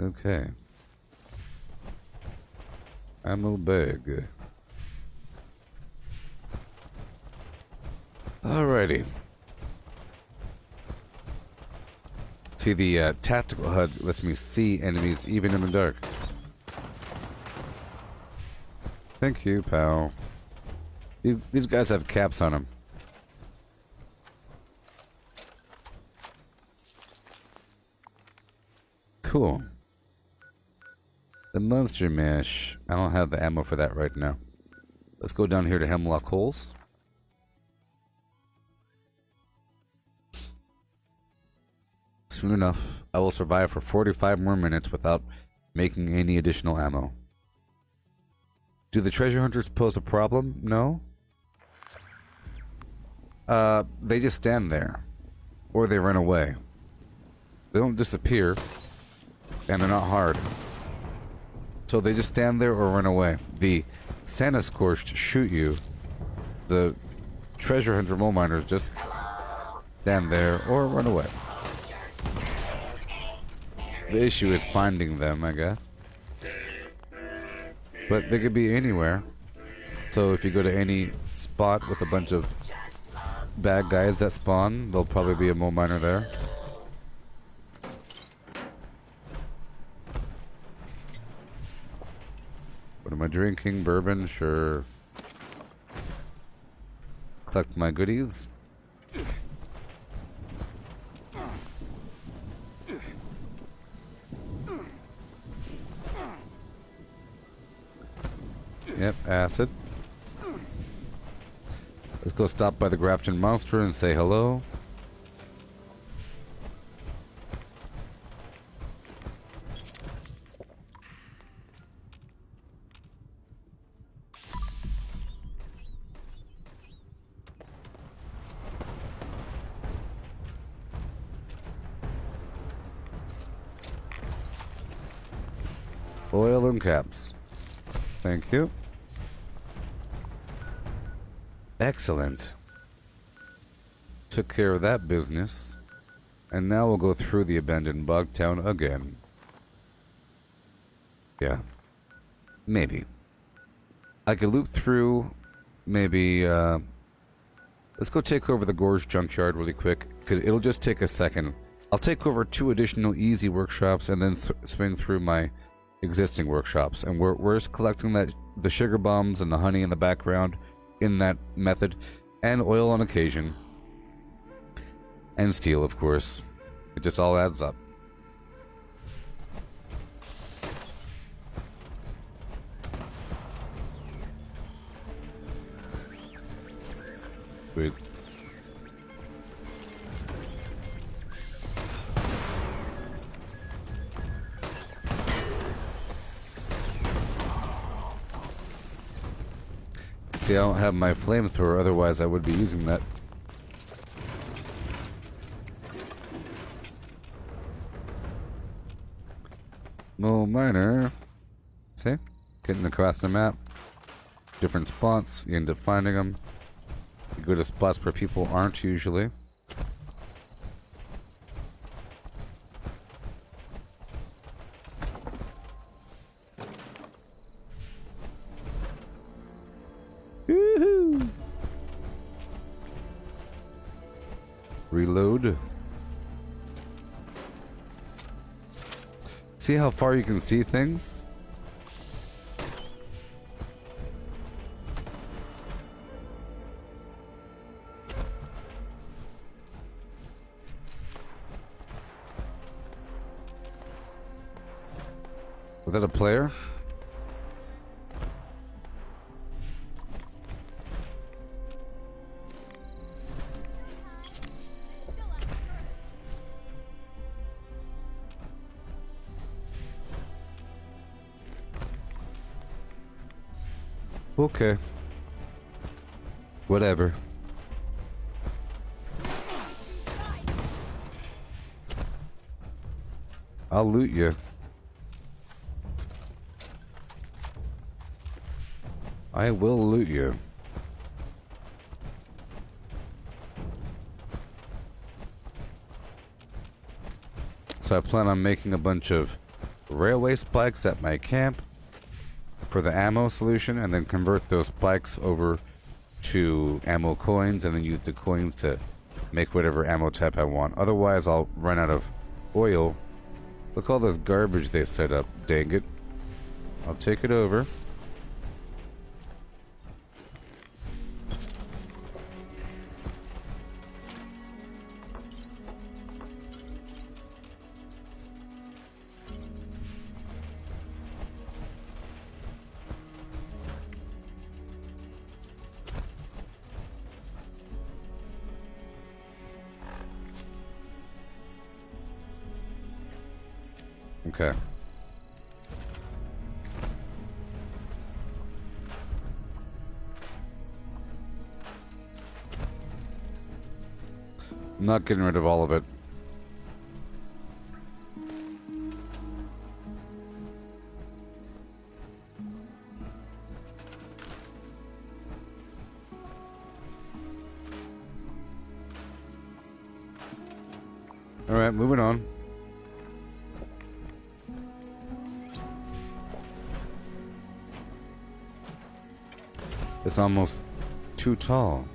Okay. Ammo bag. Alrighty. See, the tactical HUD lets me see enemies even in the dark. Thank you, pal. These guys have caps on them. Cool. The monster mash. I don't have the ammo for that right now. Let's go down here to Hemlock Holes. Soon enough, I will survive for 45 more minutes without making any additional ammo. Do the treasure hunters pose a problem? No. They just stand there. Or they run away. They don't disappear. And they're not hard. So they just stand there or run away. The Santa Scorched shoot you. The treasure hunter mole miners just stand there or run away. The issue is finding them, I guess. But they could be anywhere. So if you go to any spot with a bunch of bad guys that spawn, there'll probably be a mole miner there. What am I drinking? Bourbon? Sure. Collect my goodies. Yep, acid. Let's go stop by the Grafton Monster and say hello. Oil and caps. Thank you. Excellent. Took care of that business. And now we'll go through the abandoned bog town again. Yeah. Maybe. I could loop through, maybe, let's go take over the Gorge Junkyard really quick, because it'll just take a second. I'll take over 2 additional easy workshops and then swing through my existing workshops. And we're just collecting the sugar bombs and the honey in the background in that method, and oil on occasion, and steel, of course. It just all adds up. Sweet. See, I don't have my flamethrower, otherwise I would be using that. Mole miner. See? Getting across the map. Different spots, you end up finding them. You go to spots where people aren't usually. Woohoo! Reload. See how far you can see things? Was that a player? Okay. Whatever. I'll loot you. I will loot you. So I plan on making a bunch of railway spikes at my camp for the ammo solution, and then convert those spikes over to ammo coins, and then use the coins to make whatever ammo type I want. Otherwise, I'll run out of oil. Look all this garbage they set up. Dang it. I'll take it over. Okay. I'm not getting rid of all of it. All right, moving on. It's almost too tall.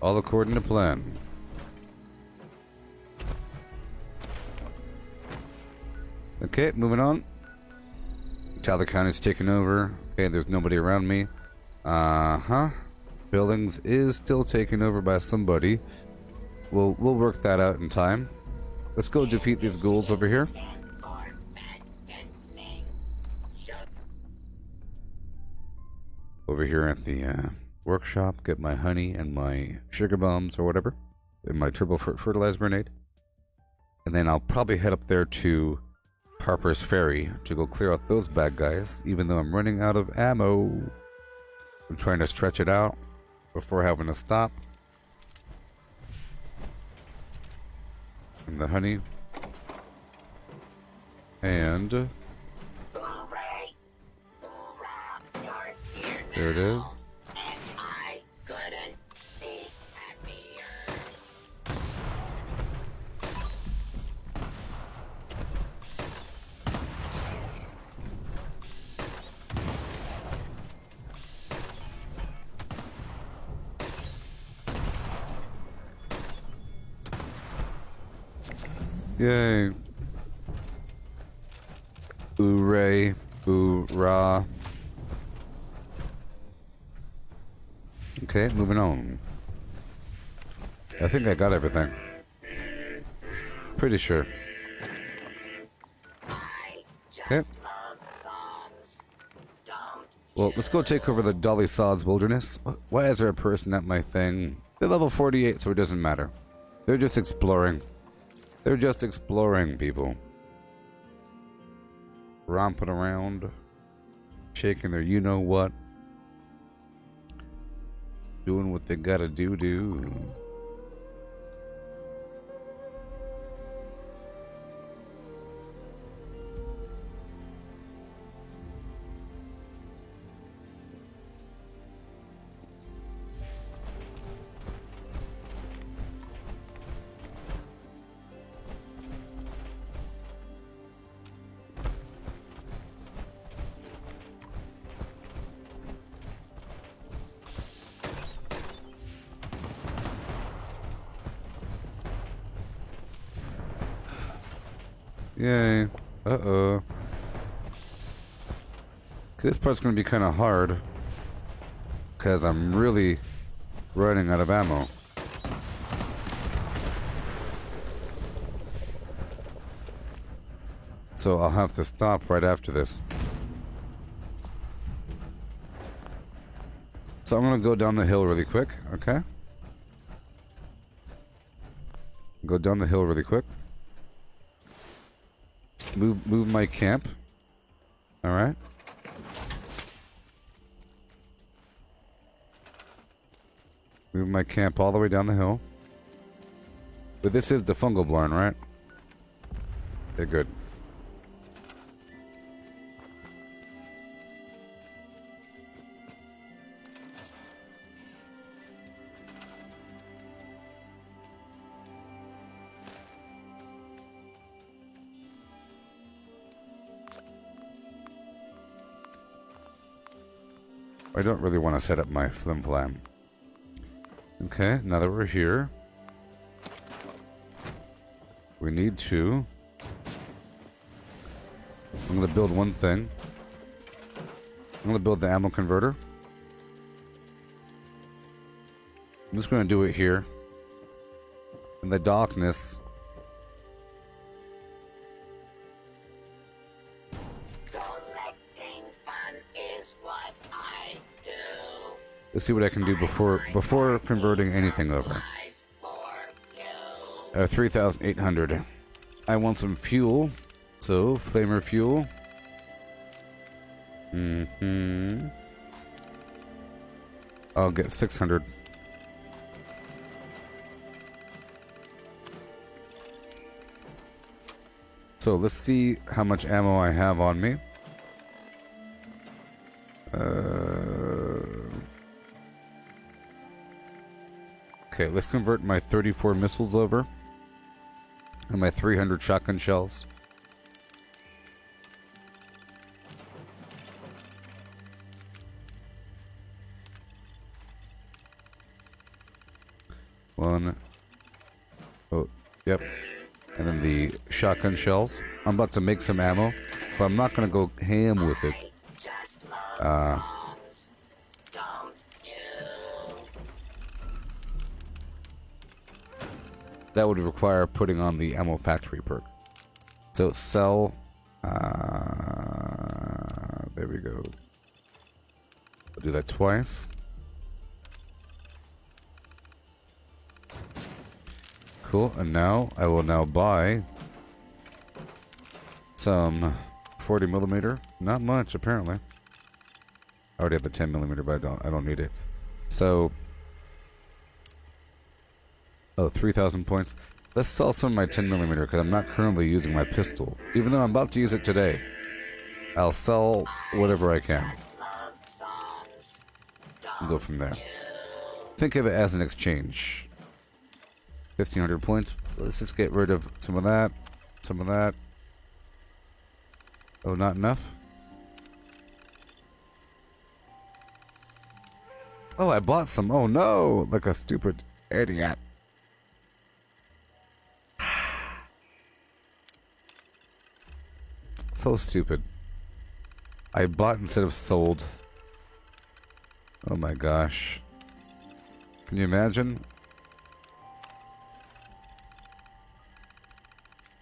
All according to plan. Okay, moving on. Tyler County's taken over. Okay, there's nobody around me. Uh-huh. Buildings is still taken over by somebody. We'll work that out in time. Let's go defeat these ghouls over here. Over here at the workshop, get my honey and my sugar bombs or whatever, and my turbo fertilizer grenade. And then I'll probably head up there to Harper's Ferry to go clear out those bad guys, even though I'm running out of ammo. I'm trying to stretch it out before having to stop. And the honey. And there it is. I couldn't be happier. Yay. Hooray. Hoorah. Okay, moving on. I think I got everything. Pretty sure. Okay. Well, let's go take over the Dolly Sods Wilderness. Why is there a person at my thing? They're level 48, so it doesn't matter. They're just exploring. They're just exploring, people. Romping around. Shaking their you-know-what. Doing what they gotta do. Yay. Uh-oh. This part's gonna be kind of hard. Because I'm really running out of ammo. So I'll have to stop right after this. So I'm gonna go down the hill really quick, okay? Go down the hill really quick. Move my camp. Alright. Move my camp all the way down the hill. But this is the fungal barn, right? Okay, good. I don't really want to set up my flim flam. Okay, now that we're here, we need to... I'm going to build one thing. I'm going to build the ammo converter. I'm just going to do it here. In the darkness. Collecting fun is what I do. Let's see what I can do before converting anything over. Eyes for you. 3,800. I want some fuel. So, flamer fuel. I'll get 600. So, let's see how much ammo I have on me. Okay, let's convert my 34 missiles over. And my 300 shotgun shells. One. Oh, yep. And then the shotgun shells. I'm about to make some ammo, but I'm not going to go ham with it. Just love songs. Don't you? That would require putting on the ammo factory perk. So sell. There we go. I'll do that twice. Cool. And now I will now buy some 40 millimeter. Not much apparently. I already have the 10 millimeter, but I don't need it. So. Oh, 3,000 points. Let's sell some of my 10 millimeter because I'm not currently using my pistol. Even though I'm about to use it today. I'll sell whatever I can. And go from there. Think of it as an exchange. 1,500 points. Let's just get rid of some of that. Some of that. Oh, not enough? Oh, I bought some. Oh no! Like a stupid idiot. So stupid. I bought instead of sold. Oh my gosh. Can you imagine?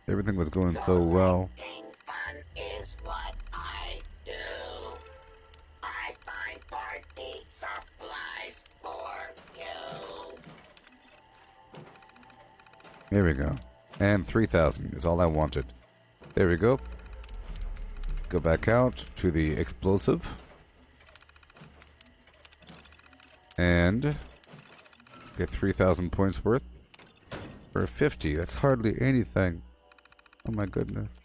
Everything was going so well. Collecting fun is what I do. I find party supplies for you. There we go. And 3,000 is all I wanted. There we go. Go back out to the explosive. And get 3,000 points worth. For 50, that's hardly anything. Oh my goodness.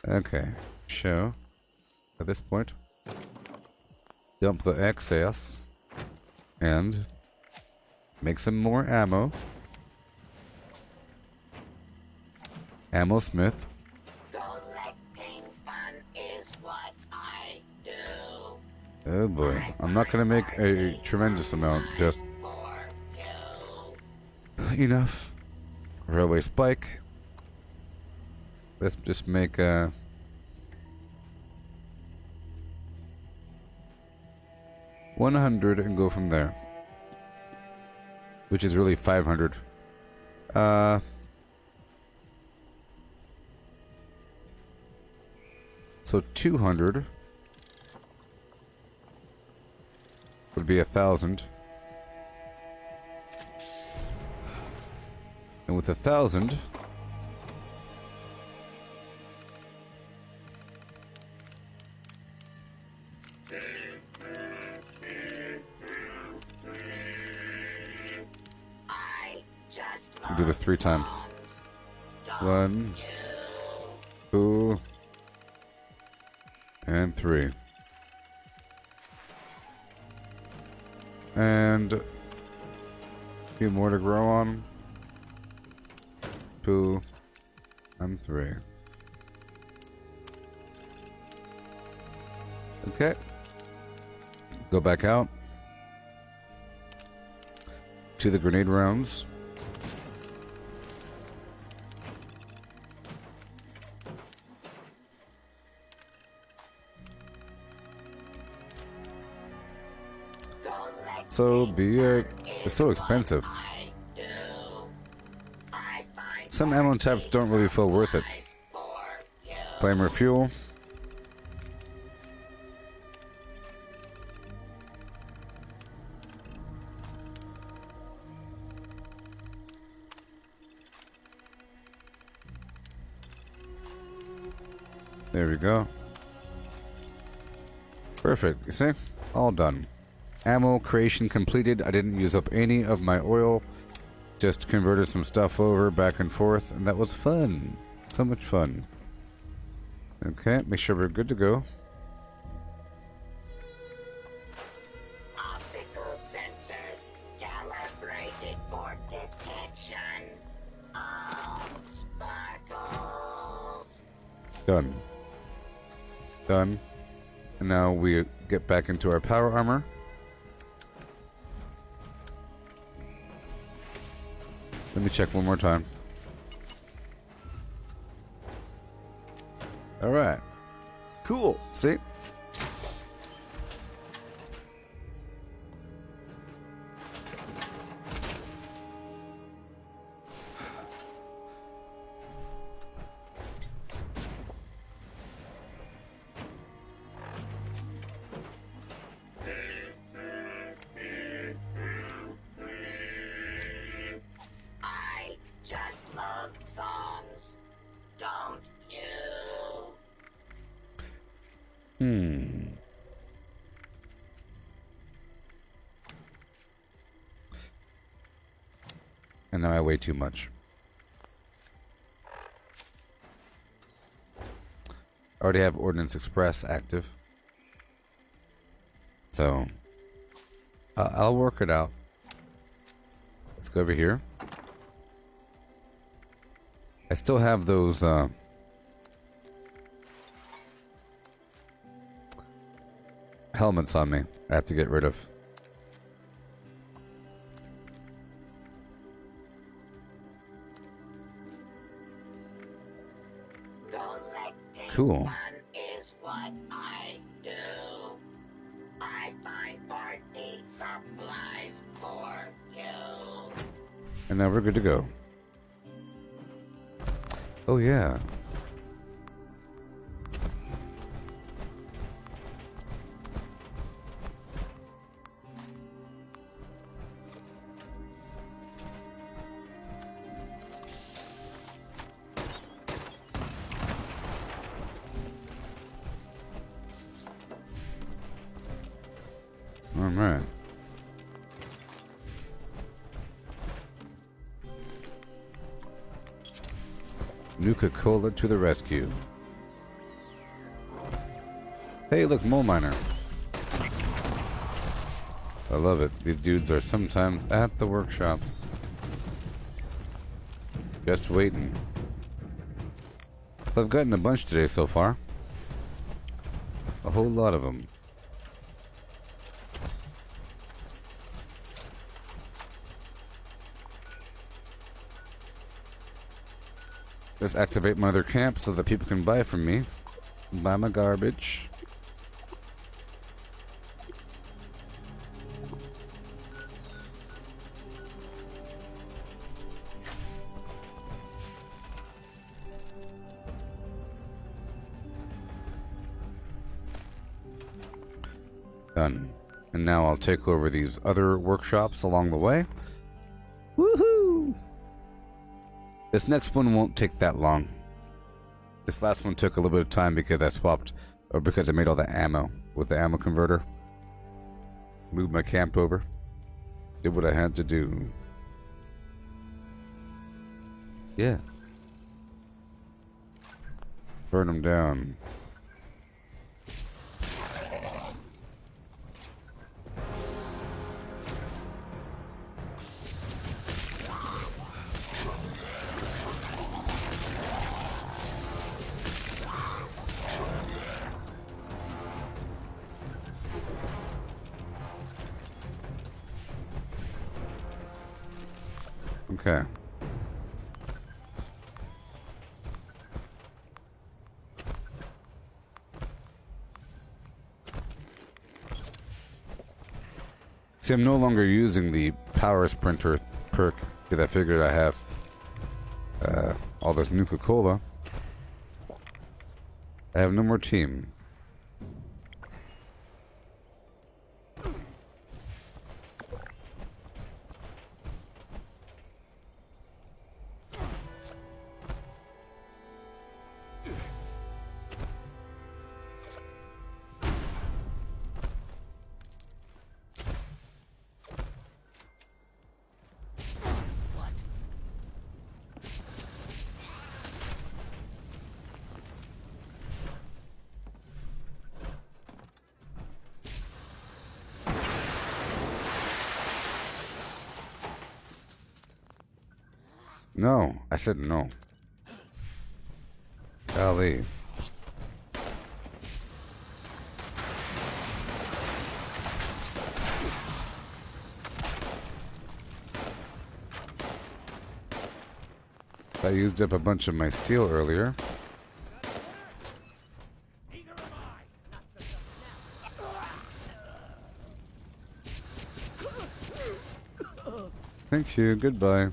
Okay. Show. At this point. Dump the excess. And make some more ammo. Ammo Smith. Collecting fun is what I do. Oh boy. I'm not gonna make a tremendous amount, just For you. enough. Railway spike. Let's just make 100 and go from there. Which is really 500. So 200 would be 1,000. And with 1,000, I just we'll do this 3 times. 1, 2, and 3. And a few more to grow on. 2 and 3. Okay. Go back out to the grenade rounds. So be it. It's so expensive. Some ammo types don't really feel worth it. Flamer fuel. There we go. Perfect. You see? All done. Ammo creation completed. I didn't use up any of my oil. Just converted some stuff over back and forth, and that was fun. So much fun. Okay, make sure we're good to go. Optical sensors calibrated for detection of sparkles. Done. Done. And now we get back into our power armor. Let me check one more time. Alright. Cool. See? I just love songs, don't you? And now I weigh too much. I already have Ordnance Express active. So, I'll work it out. Let's go over here. I still have those, helmets on me. I have to get rid of. Cool. Is what I do. I find party supplies for you. And now we're good to go. Oh yeah. All right. Nuka-Cola to the rescue. Hey, look, Mole Miner. I love it. These dudes are sometimes at the workshops. Just waiting. I've gotten a bunch today so far. A whole lot of them. Just activate my other camp so that people can buy from me. Buy my garbage. Done. And now I'll take over these other workshops along the way. Woohoo! This next one won't take that long. This last one took a little bit of time because I swapped, or because I made all the ammo with the ammo converter. Moved my camp over. Did what I had to do. Yeah. Burn them down. Okay. See, I'm no longer using the power sprinter perk because I figured I have all this Nuka-Cola. I have no more team. No, I said no. Golly. I used up a bunch of my steel earlier. Thank you, goodbye.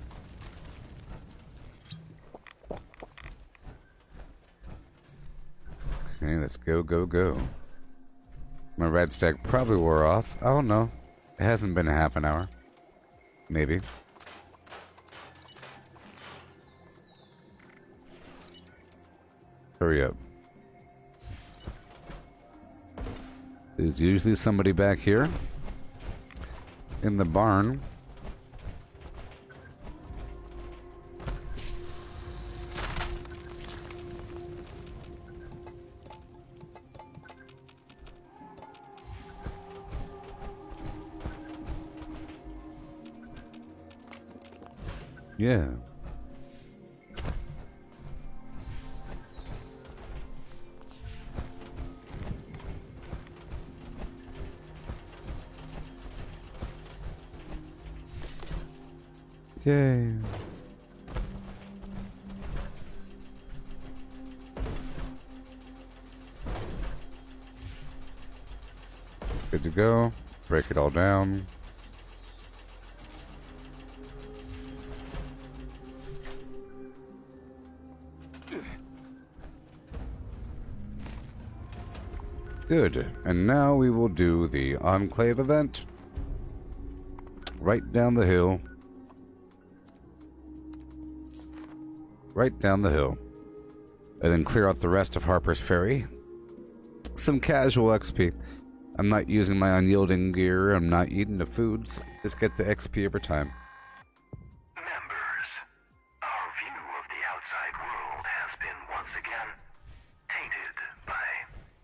Okay, let's go, go, go. My red stack probably wore off. I don't know. It hasn't been a half an hour. Maybe. Hurry up. There's usually somebody back here in the barn. Yeah. Yay. Good to go. Break it all down. Good. And now we will do the Enclave event. Right down the hill. Right down the hill. And then clear out the rest of Harper's Ferry. Some casual XP. I'm not using my unyielding gear. I'm not eating the foods. Just get the XP over time. Members, our view of the outside world has been once again tainted by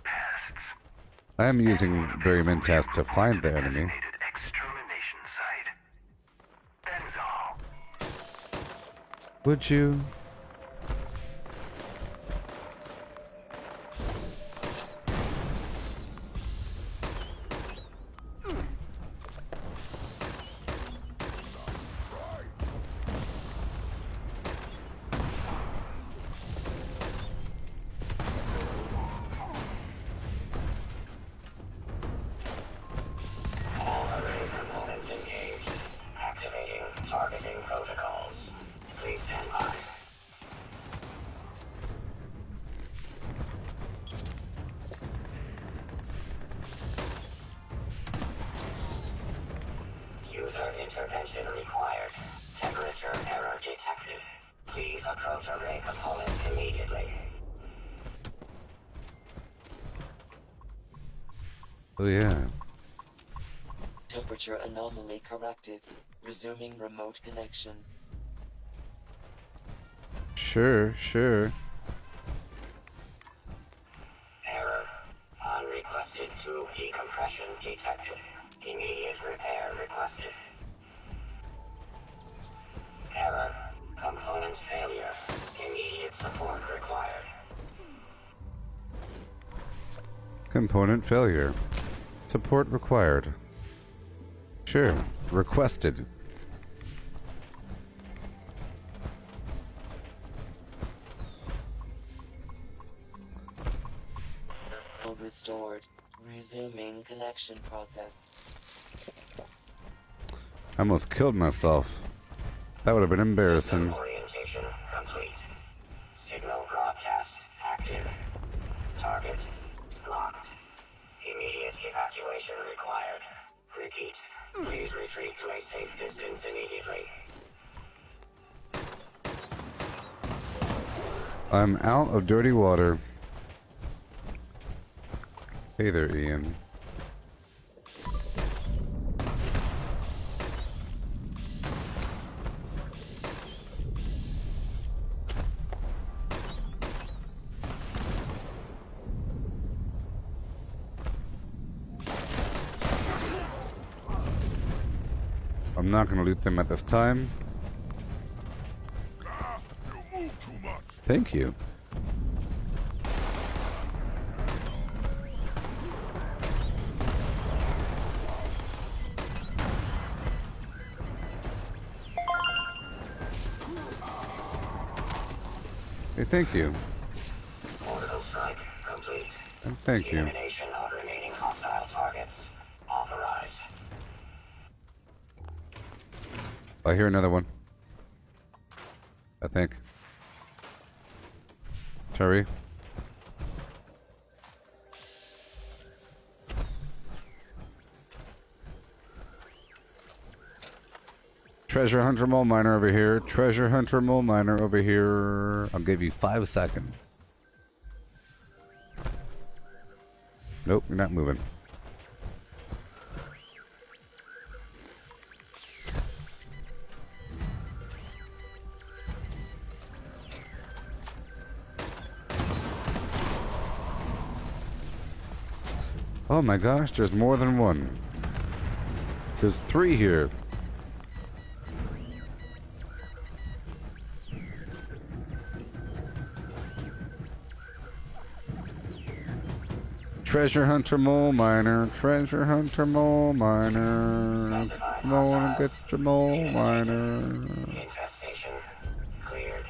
pests. I am using Berry Mintas to find the enemy. Designated extermination site. Benzol. Would you? All array components engaged. Activating targeting protocols. Please stand by. User intervention required. Temperature error detected. Please approach array component immediately. Oh yeah. Temperature anomaly corrected. Resuming remote connection. Sure, sure. Error. Unrequested tube decompression detected. Immediate repair requested. Error. Component failure. Immediate support required. Component failure. Support required. Sure. Requested. signal restored. Resuming connection process. I almost killed myself. That would have been embarrassing. System orientation complete. Signal broadcast active. Target locked. Immediate evacuation required. Repeat. Please retreat to a safe distance immediately. I'm out of dirty water. Hey there, Ian. I'm not going to loot them at this time. You move too much. Thank you. Hey, thank you. Orbital strike complete. And thank you. Elimination of remaining hostile targets authorized. I hear another one. I think. Terry. Treasure Hunter Mole Miner over here. Treasure Hunter Mole Miner over here. I'll give you 5 seconds. Nope, you're not moving. Oh my gosh, there's more than one. There's 3 here. Treasure Hunter Mole Miner, Treasure Hunter Mole Miner. Come on and get your mole miner. Infestation cleared.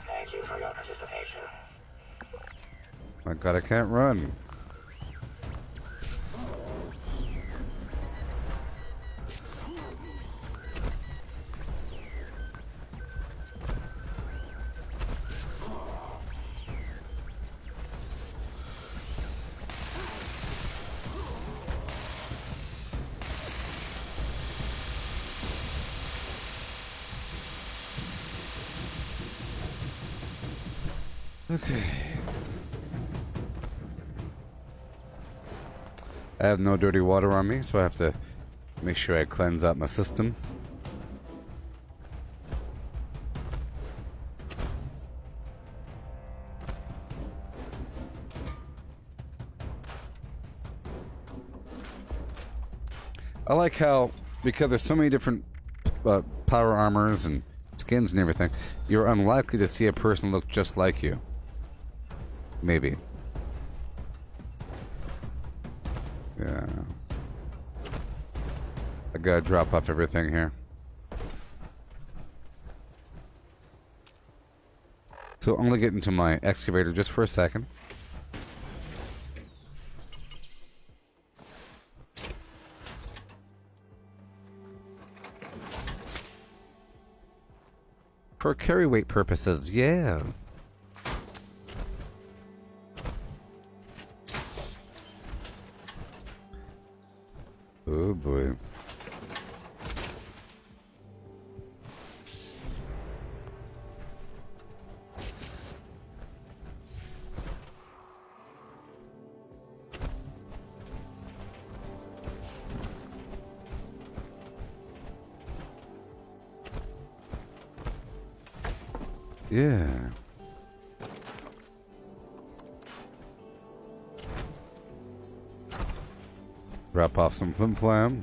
Thank you for your participation. My god, I can't run. Okay. I have no dirty water on me, so I have to make sure I cleanse out my system. I like how, because there's so many different power armors and skins and everything, you're unlikely to see a person look just like you. Maybe. Yeah. I gotta drop off everything here. So I'm gonna get into my excavator just for a second. For carry weight purposes, yeah. Oh boy. Yeah. Wrap off some flim flam.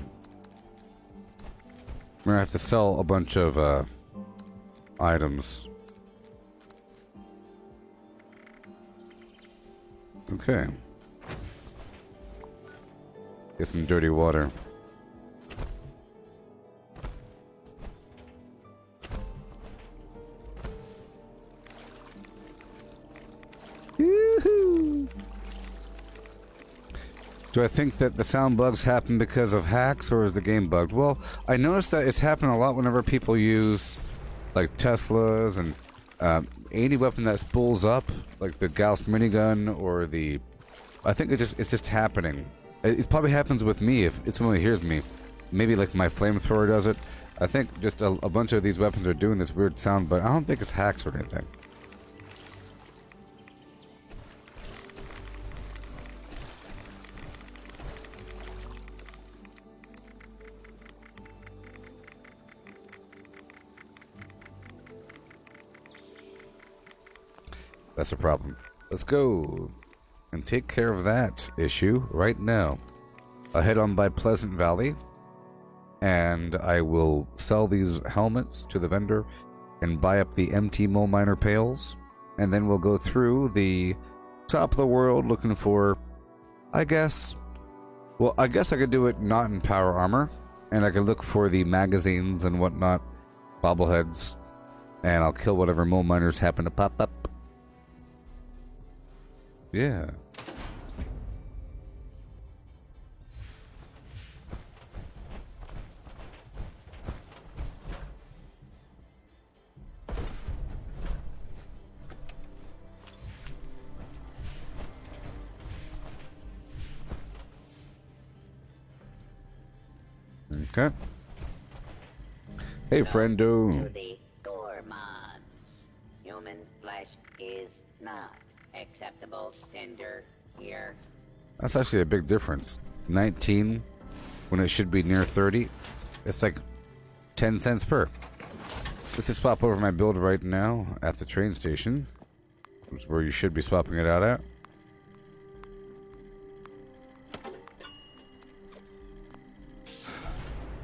I'm gonna have to sell a bunch of items. Okay. Get some dirty water. Yoo-hoo! Do I think that the sound bugs happen because of hacks or is the game bugged? Well, I noticed that it's happening a lot whenever people use like Teslas and any weapon that spools up, like the Gauss minigun or the. I think it's just happening. It probably happens with me if someone hears me. Maybe like my flamethrower does it. I think just a bunch of these weapons are doing this weird sound, but I don't think it's hacks or anything. That's a problem. Let's go and take care of that issue right now. I'll head on by Pleasant Valley, and I will sell these helmets to the vendor and buy up the empty mole miner pails, and then we'll go through the top of the world looking for, I guess I could do it not in power armor, and I could look for the magazines and whatnot, bobbleheads, and I'll kill whatever mole miners happen to pop up. Yeah. Okay. Hey, friendo. To the gourmands. Human flesh is not acceptable tender here. That's actually a big difference. 19 when it should be near 30. It's like 10 cents per. Let's just swap over my build right now at the train station, which is where you should be swapping it out at.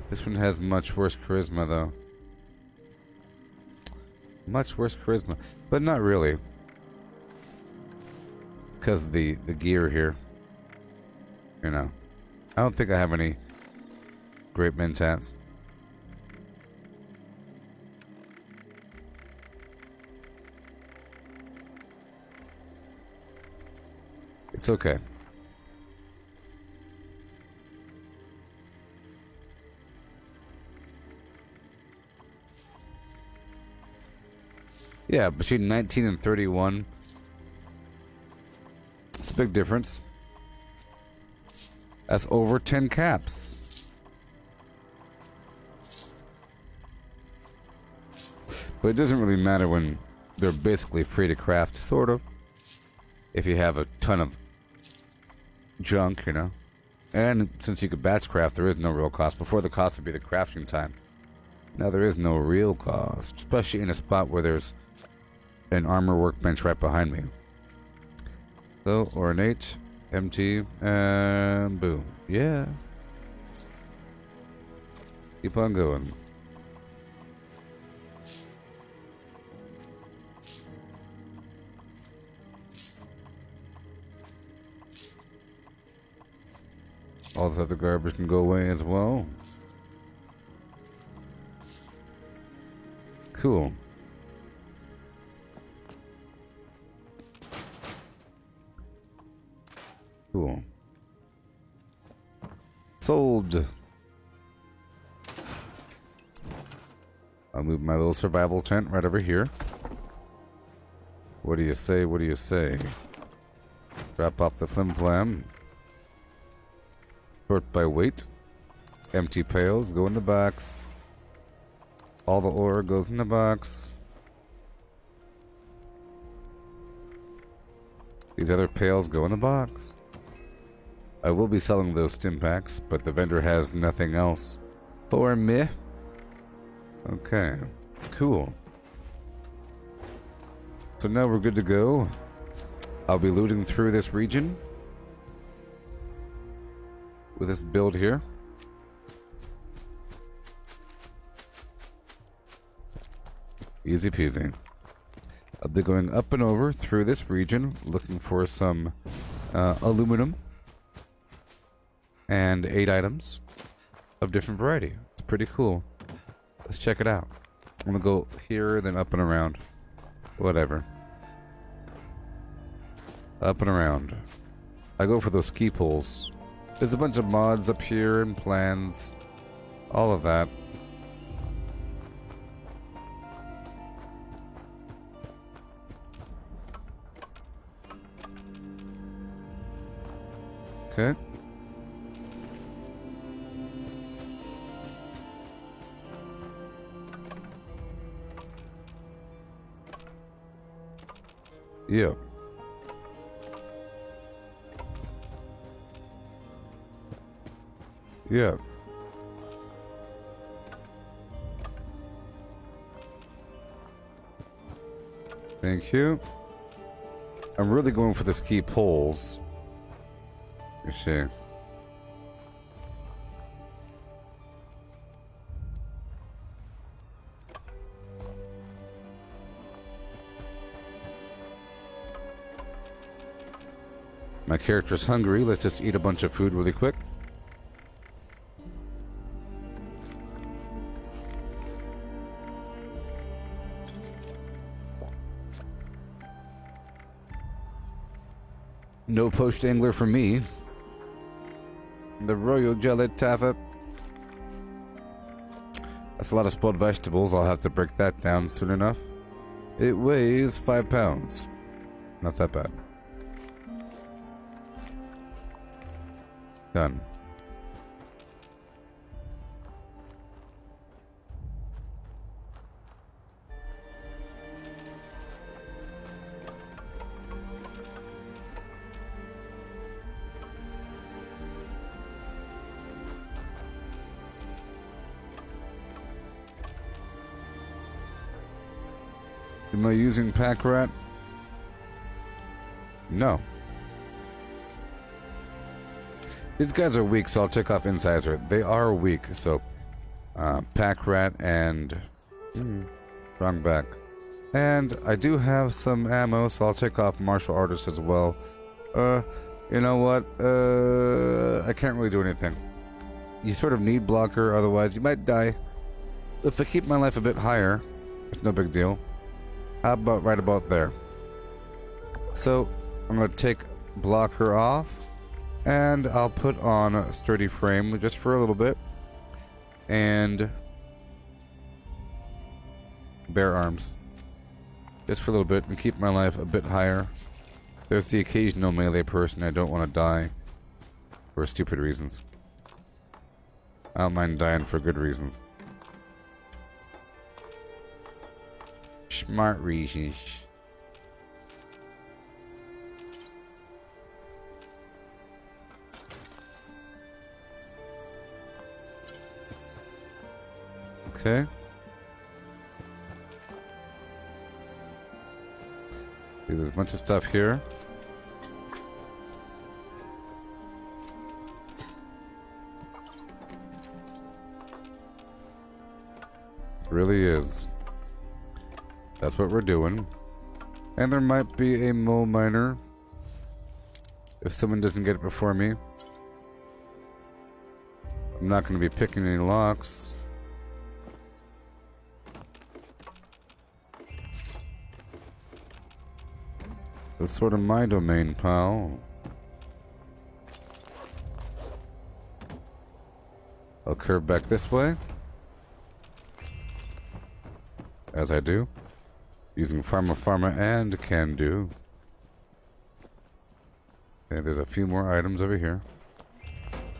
This one has much worse charisma, though. Much worse charisma, but not really. Because of the gear here. You know. I don't think I have any great mentats. It's okay. Yeah, between 19 and 31. It's a big difference. That's over 10 caps. But it doesn't really matter when they're basically free to craft, sort of. If you have a ton of junk, you know. And since you could batch craft, there is no real cost. Before, the cost would be the crafting time. Now there is no real cost, especially in a spot where there's an armor workbench right behind me. So, ornate, empty, and boom. Yeah. Keep on going. All this other garbage can go away as well. Cool. Cool. Sold. I'll move my little survival tent right over here. What do you say? What do you say? Drop off the flim flam. Sort by weight. Empty pails go in the box. All the ore goes in the box. These other pails go in the box. I will be selling those stim packs, but the vendor has nothing else for me. Okay, cool. So now we're good to go. I'll be looting through this region with this build here. Easy peasy. I'll be going up and over through this region looking for some aluminum and 8 items of different variety. It's pretty cool. Let's check it out. I'm gonna go here, then up and around. Whatever. Up and around. I go for those ski poles There's a bunch of mods up here and plans. All of that. Okay. Yep. Yep. Thank you. I'm really going for this key poles. You see. My character's hungry. Let's just eat a bunch of food really quick. No poached angler for me. The royal jelly taffa. That's a lot of spoiled vegetables. I'll have to break that down soon enough. It weighs 5 pounds. Not that bad. Done. Am I using Pack Rat? No. These guys are weak, so I'll take off Incisor. They are weak, so Pack Rat and wrong back. And I do have some ammo, so I'll take off Martial Artist as well. You know what? I can't really do anything. You sort of need blocker, otherwise you might die. If I keep my life a bit higher, it's no big deal. How about right about there? So I'm going to take blocker off, and I'll put on a sturdy frame just for a little bit, and bare arms just for a little bit, and keep my life a bit higher. There's the occasional melee person I don't want to die for stupid reasons. I don't mind dying for good reasons. Smart reasons. Okay. See, there's a bunch of stuff here. It really is. That's what we're doing. And there might be a mole miner if someone doesn't get it before me. I'm not going to be picking any locks. That's sort of my domain, pal. I'll curve back this way. As I do. Using Pharma and Can Do. Okay, there's a few more items over here.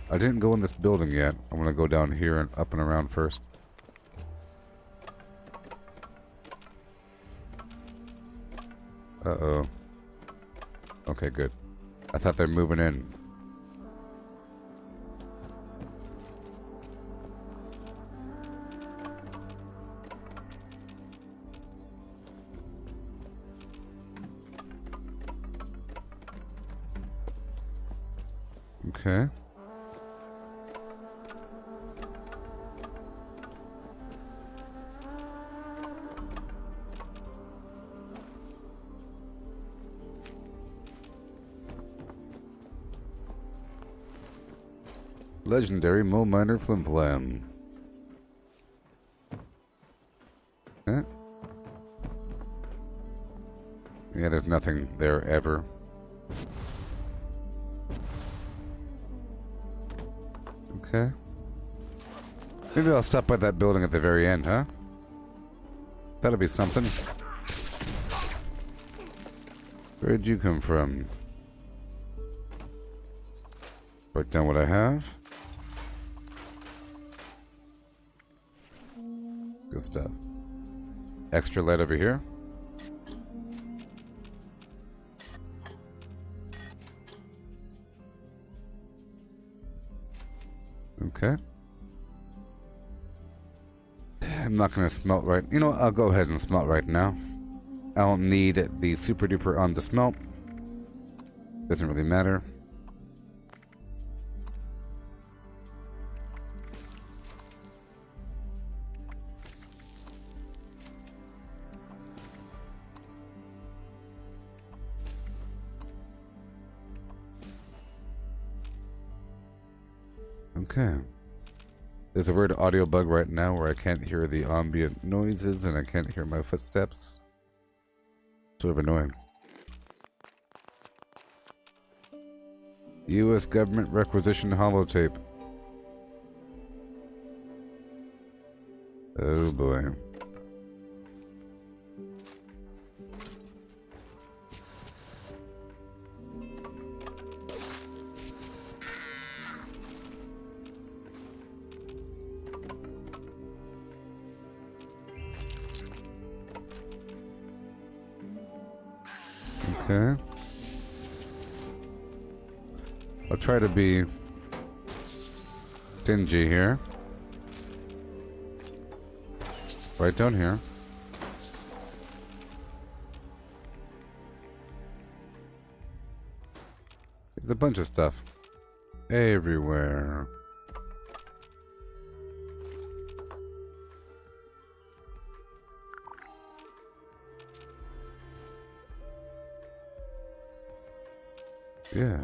I didn't go in this building yet. I'm gonna go down here and up and around first. Uh-oh. Okay, good. I thought they're moving in. Okay. Legendary Mole Miner Flim Flam. Huh? Yeah, there's nothing there ever. Okay. Maybe I'll stop by that building at the very end, huh? That'll be something. Where'd you come from? Write down what I have. Good stuff. Extra light over here. Okay. I'm not gonna smelt right. You know what? I'll go ahead and smelt right now. I don't need the super duper on the smelt. Doesn't really matter. Okay. There's a weird audio bug right now where I can't hear the ambient noises and I can't hear my footsteps. Sort of annoying. U.S. government requisition holotape. Oh boy. Okay. I'll try to be stingy here. Right down here. There's a bunch of stuff everywhere. Yeah.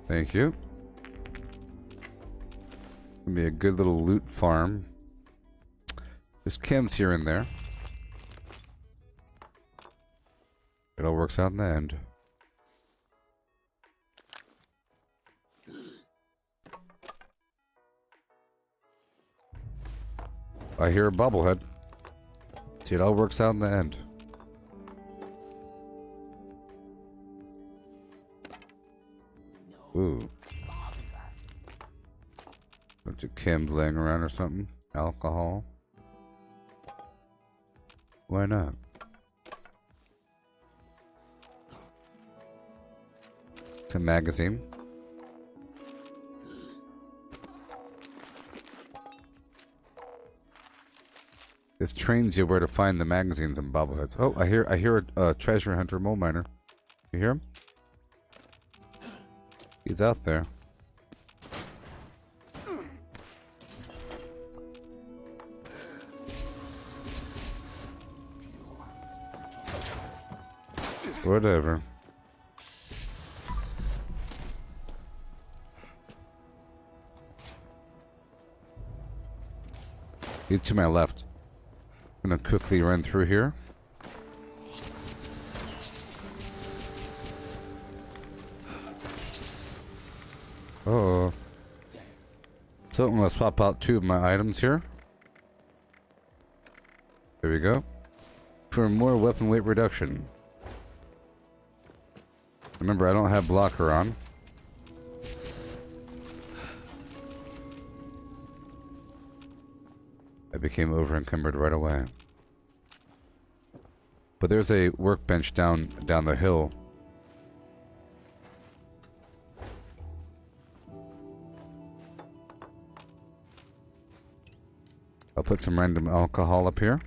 Thank you. Gonna be a good little loot farm. There's chems here and there. It all works out in the end. I hear a bobblehead. See, it all works out in the end. Ooh. Bunch of chems laying around or something. Alcohol. Why not? It's a magazine. This trains you where to find the magazines and bobbleheads. Oh, I hear a treasure hunter mole miner. You hear him? He's out there. Whatever. He's to my left. I'm gonna quickly run through here. Oh. So I'm gonna swap out 2 of my items here. There we go. For more weapon weight reduction. Remember, I don't have blocker on. I became over encumbered right away. But there's a workbench down the hill. I'll put some random alcohol up here.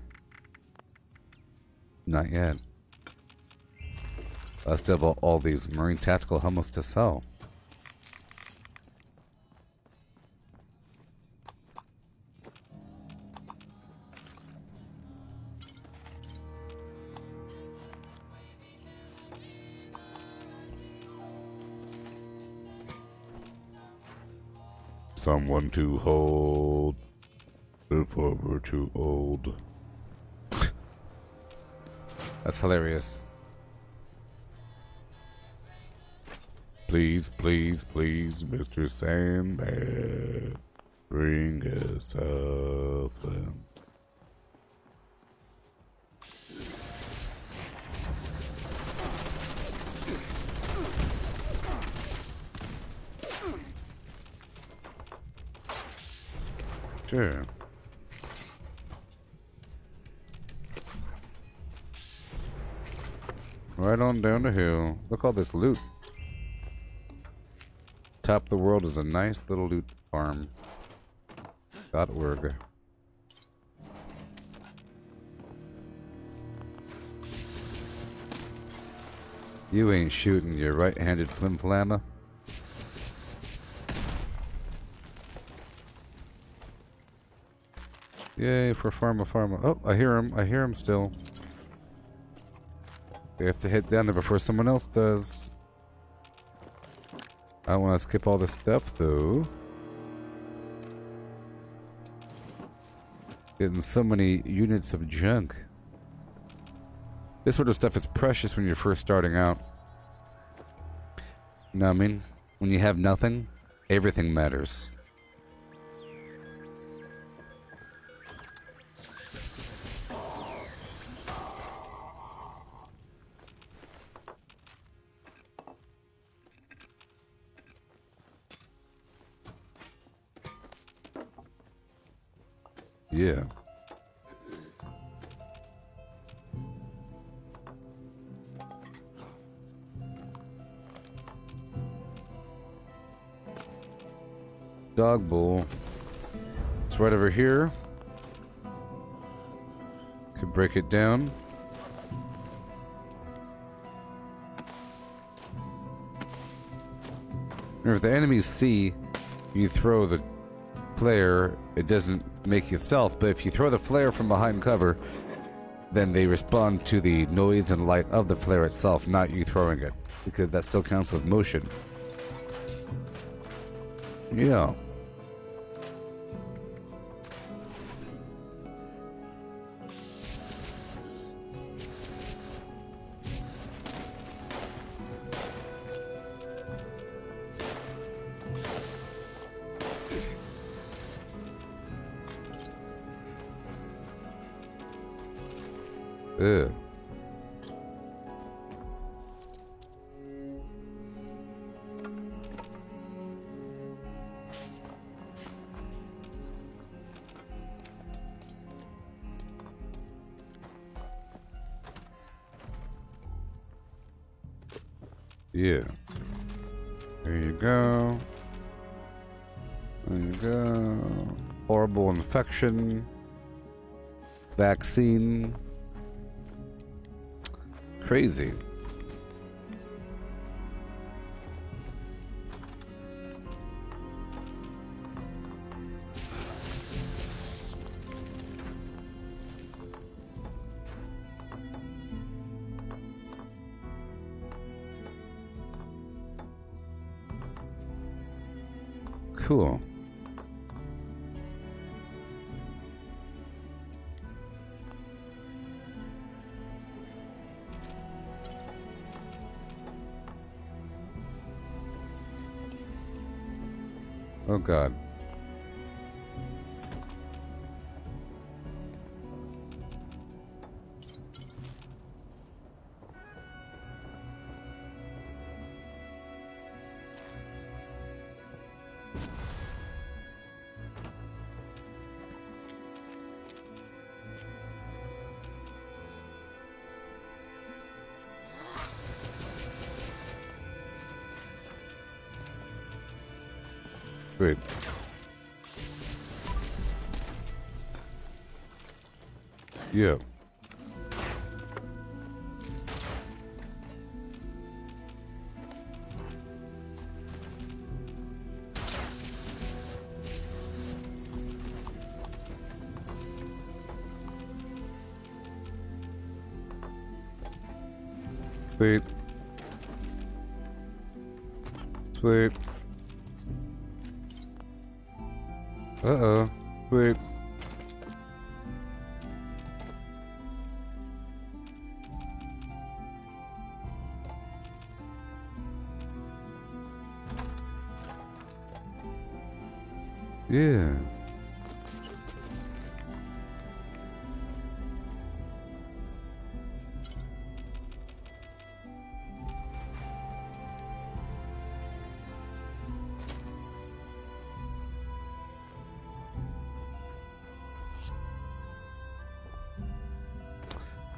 Not yet. I still have all these marine tactical helmets to sell. Someone to hold if I were too old. That's hilarious. please, please, please, Mr. Sandman, bring us something. Sure. Right on down the hill. Look all this loot. Top of the world is a nice little loot farm. .org. You ain't shooting your right-handed flim-flammer. Yay for Pharma. Oh, I hear him. I hear him still. We have to head down there before someone else does. I don't want to skip all this stuff, though. Getting so many units of junk. This sort of stuff is precious when you're first starting out. You know what I mean? When you have nothing, everything matters. Yeah. Dog bowl. It's right over here. Could break it down. Remember, if the enemies see you throw the flare, it doesn't make you stealth, but if you throw the flare from behind cover, then they respond to the noise and light of the flare itself, not you throwing it, because that still counts as motion. Yeah. Ugh. Yeah. There you go. There you go. Horrible infection. Vaccine. Crazy. Cool. Oh God. Great. Yeah. Sweet. Sweet. Uh-oh. Sweet. Yeah.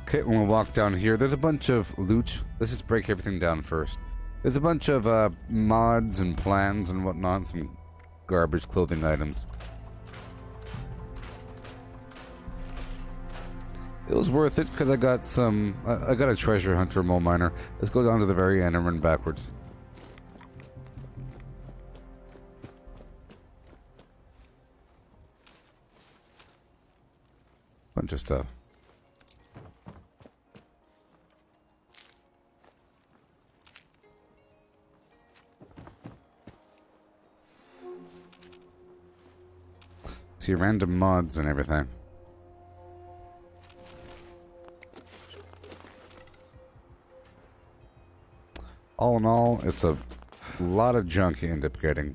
Okay, when we walk down here, there's a bunch of loot. Let's just break everything down first. There's a bunch of mods and plans and whatnot, some garbage clothing items. It was worth it because I got some. I got a treasure hunter mole miner. Let's go down to the very end and run backwards. Bunch of stuff. See random mods and everything. All in all, it's a lot of junk you end up getting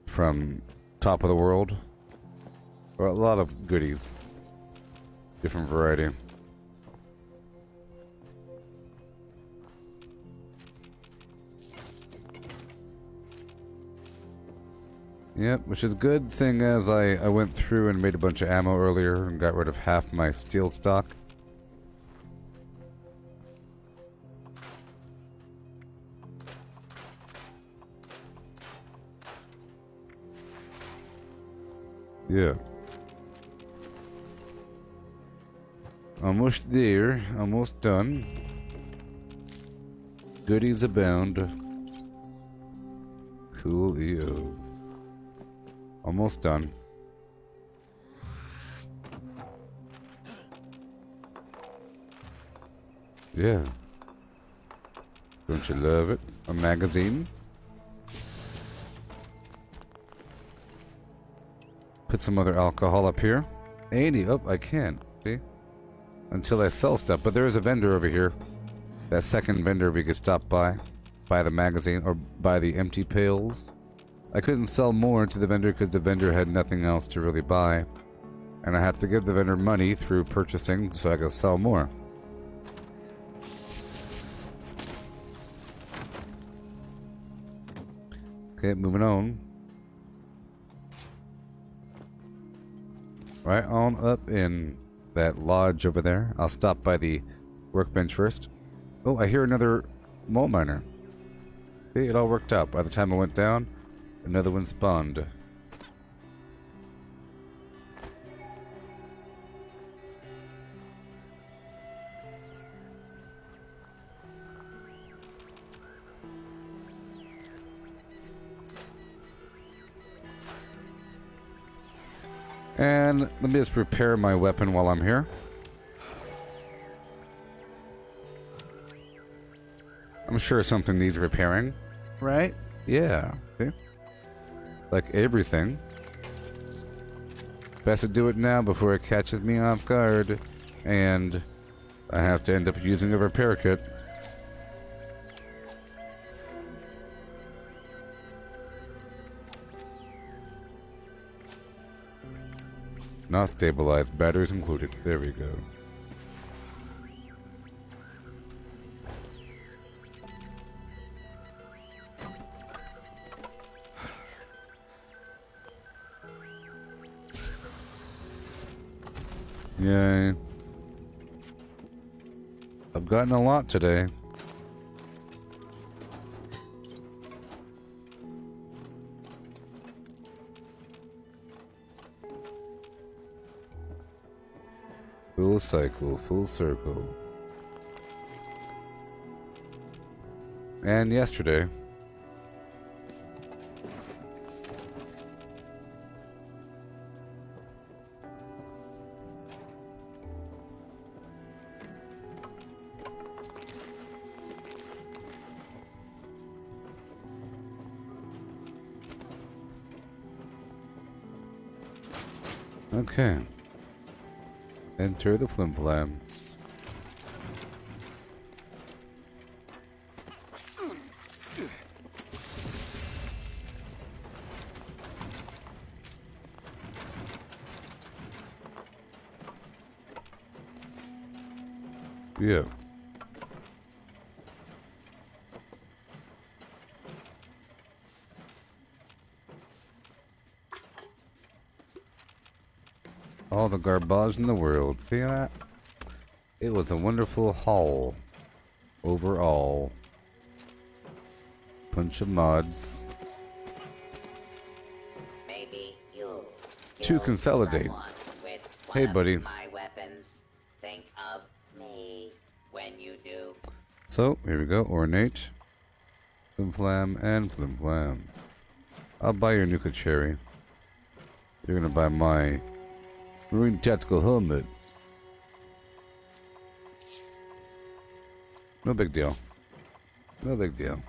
from top of the world. Or a lot of goodies. Different variety. Yep, which is good thing as I went through and made a bunch of ammo earlier and got rid of half my steel stock. Yeah. Almost there. Almost done. Goodies abound. Coolio. Almost done. Yeah. Don't you love it? A magazine? Put some other alcohol up here. 80. Oh, I can't. See? Until I sell stuff. But there is a vendor over here. That second vendor we could stop by. Buy the magazine or buy the empty pails. I couldn't sell more to the vendor because the vendor had nothing else to really buy. And I had to give the vendor money through purchasing so I could sell more. Okay, moving on. Right on up in that lodge over there. I'll stop by the workbench first. Oh, I hear another mole miner. See, it all worked out. By the time I went down, another one spawned. And let me just repair my weapon while I'm here. I'm sure something needs repairing, right? Yeah. See? Like everything. Best to do it now before it catches me off guard. And I have to end up using a repair kit. Not stabilized, batteries included. There we go. Yay. I've gotten a lot today. Full cycle, full circle. And yesterday. Okay. Enter the flim flam. Yeah. All the garbage in the world. See that? It was a wonderful haul. Overall. Bunch of mods. Maybe you To consolidate. with Hey, one buddy. Of my weapons. Think of me when you do. So, here we go. Ornate. Flim Flam and Flim Flam. I'll buy your Nuka Cherry. You're gonna buy my Marine Tactical Helmet. No big deal. No big deal.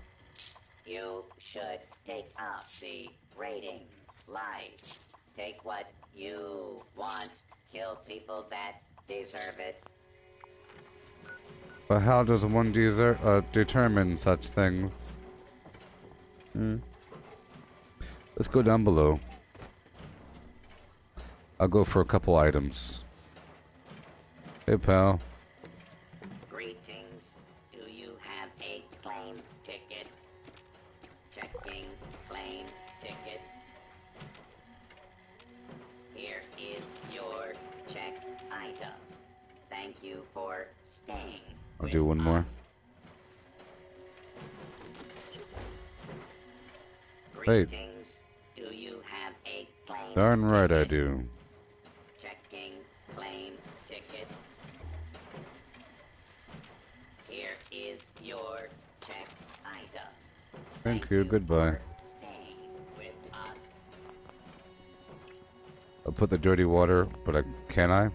You should take up the rating light. Take what you want. Kill people that deserve it. But how does one determine such things? Let's go down below. I'll go for a couple items. Hey, pal. Greetings. Do you have a claim ticket? Checking claim ticket. Here is your check item. Thank you for staying. I'll with do one more. us. Hey. Greetings. Do you have a claim Darn right I ticket? do. Checking claim ticket. Here is your check item. Thank you, goodbye. for staying with us. I'll put the dirty water, but can I?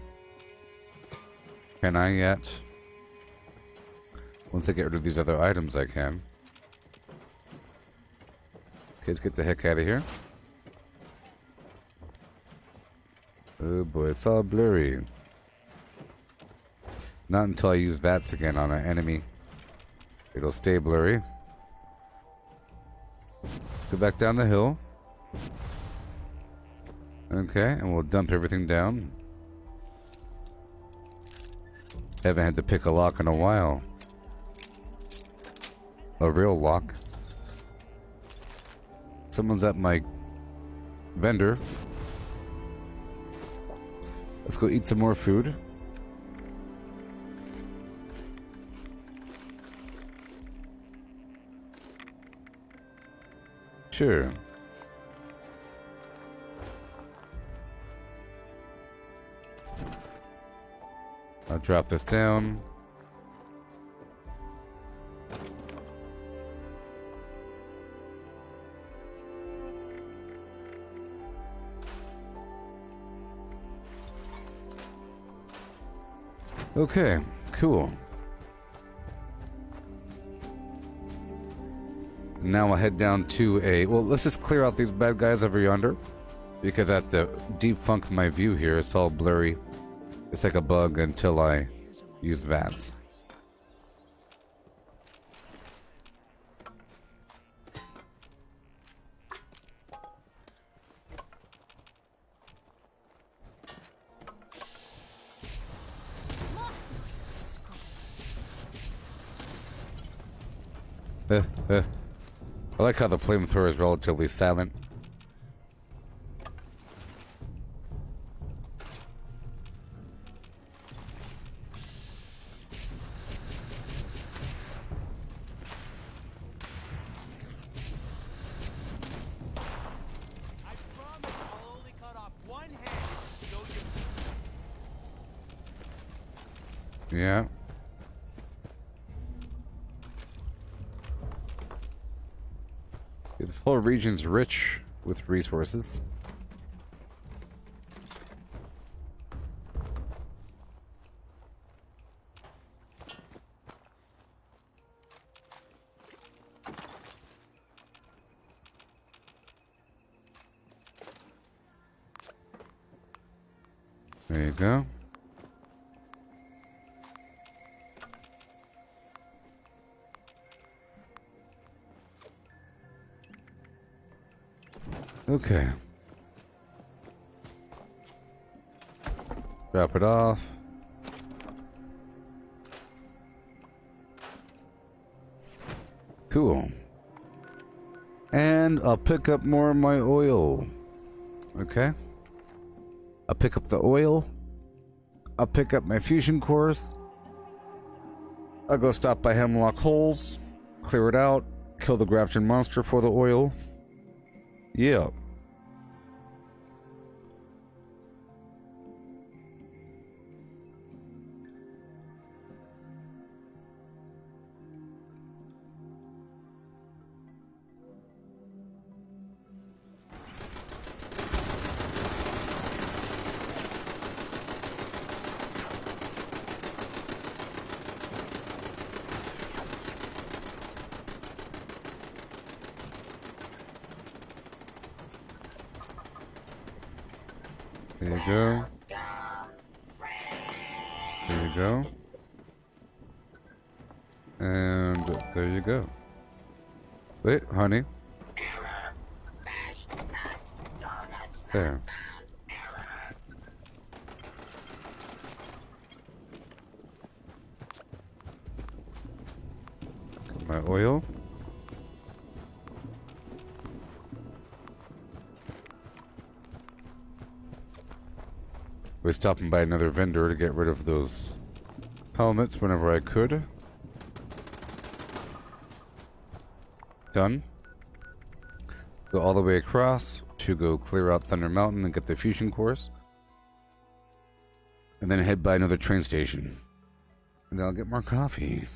Can I yet? Once I get rid of these other items, I can. Kids, get the heck out of here. Oh boy, it's all blurry. Not until I use VATS again on an enemy. It'll stay blurry. Go back down the hill. Okay, and we'll dump everything down. Haven't had to pick a lock in a while. A real lock. Someone's at my vendor. Let's go eat some more food. Sure. I'll drop this down. Okay, cool. Now I'll head down to a... Well, let's just clear out these bad guys over yonder. Because I have to defunk my view here. It's all blurry. It's like a bug until I use VATS. I like how the flamethrower is relatively silent. Yeah. This whole region's rich with resources. There you go. Okay. Drop it off. Cool. And I'll pick up more of my oil. Okay. I'll pick up the oil. I'll pick up my fusion cores. I'll go stop by Hemlock Holes, clear it out, kill the Grafton monster for the oil. Yeah. There you go. There you go. And there you go. Wait, honey. There. Got my oil. Was stopping by another vendor to get rid of those helmets whenever I could. Done. Go all the way across to go clear out Thunder Mountain and get the fusion cores. And then head by another train station. And then I'll get more coffee.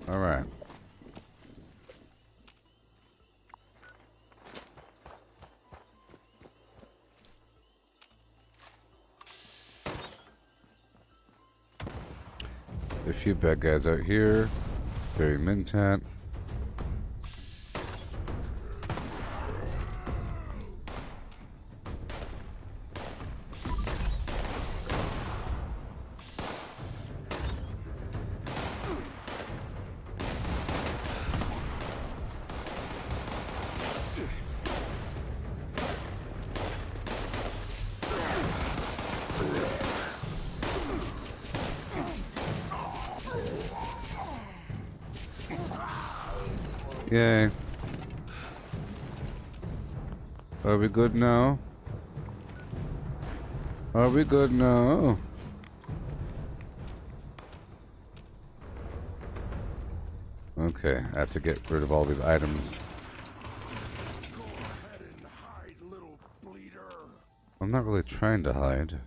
All right. A few bad guys out here. Very Mintat. Yay. Are we good now? Are we good now? Okay, I have to get rid of all these items. Go ahead and hide, little bleeder. I'm not really trying to hide.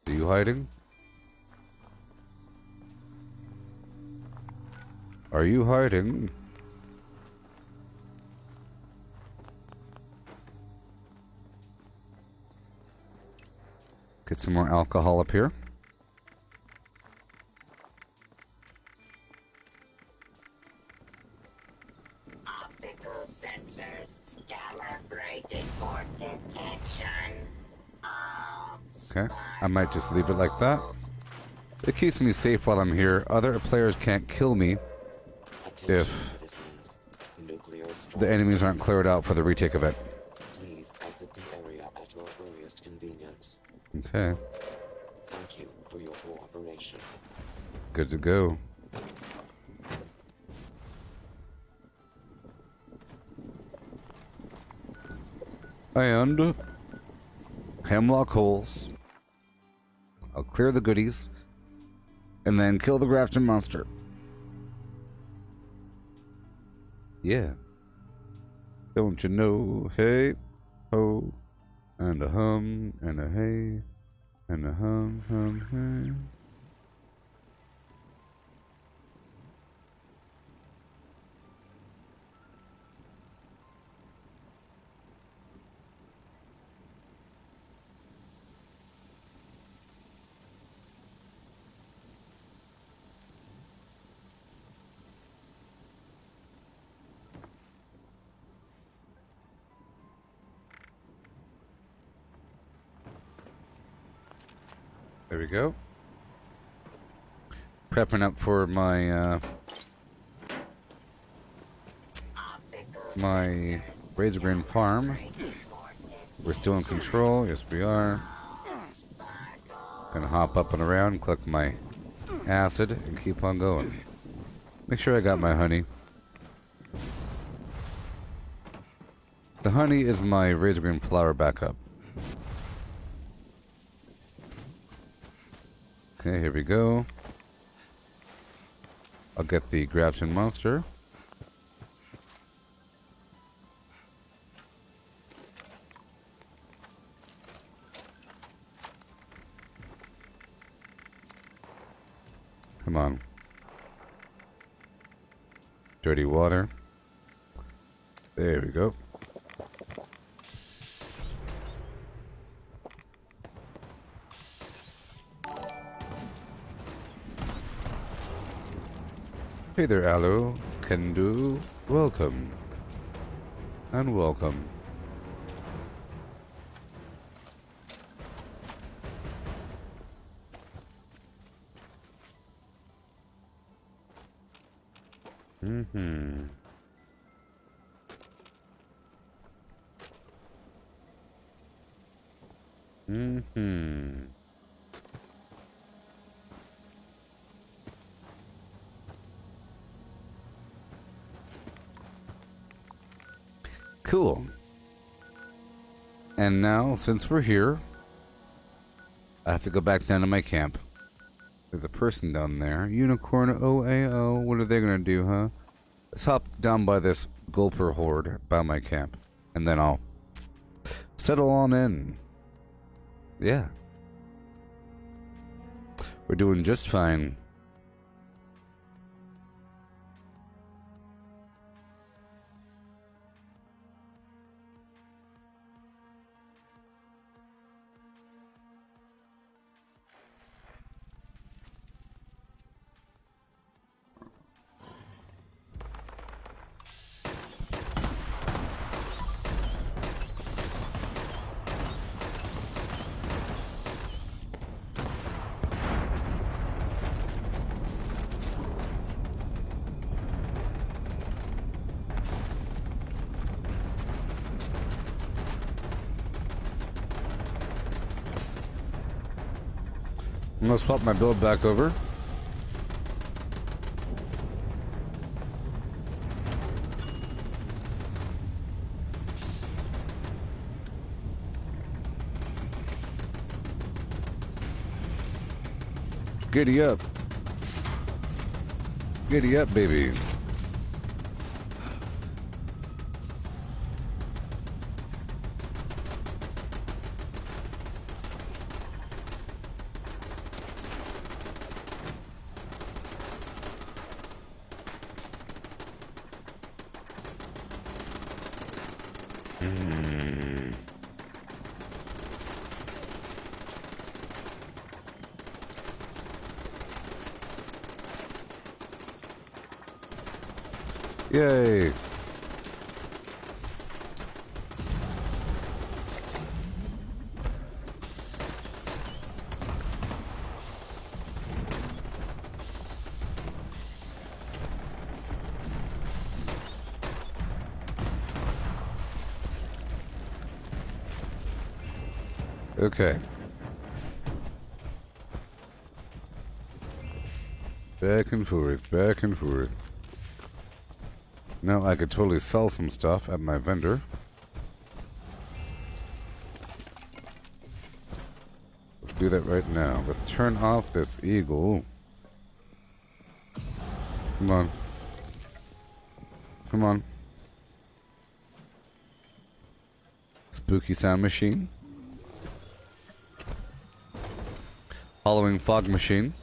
Are you hiding? Are you hiding? Get some more alcohol up here. Optical sensors calibrated for detection of Okay, I might just leave it like that. It keeps me safe while I'm here. Other players can't kill me Attention, if citizens. Nuclear strike. the enemies aren't cleared out for the retake event. Please exit the area at your earliest convenience. Okay, Thank you for your cooperation. good to go. And Hemlock Holes. I'll clear the goodies and then kill the Grafton monster. Yeah. Don't you know? Hey, ho, and a hum, and a hey, and a hum, hey. There we go. Prepping up for my my Razor Grain farm. We're still in control. Yes, we are. Gonna hop up and around, collect my acid, and keep on going. Make sure I got my honey. The honey is my Razor Grain flower backup. Okay, here we go. I'll get the Grafton monster. Come on. Dirty water. There we go. Hey there, Aloe. Kendu. Welcome. And welcome. Mm-hmm. Mm-hmm. Cool. And now, since we're here, I have to go back down to my camp. There's a person down there. Unicorn OAO. What are they gonna do, huh? Let's hop down by this Gulper horde by my camp. And then I'll settle on in. Yeah. We're doing just fine. I'm gonna swap my build back over. Giddy up. Giddy up, baby. Yay! Okay. Back and forth, back and forth. Now I could totally sell some stuff at my vendor. Let's do that right now. Let's turn off this eagle. Come on. Come on. Spooky sound machine. Hollowing fog machine.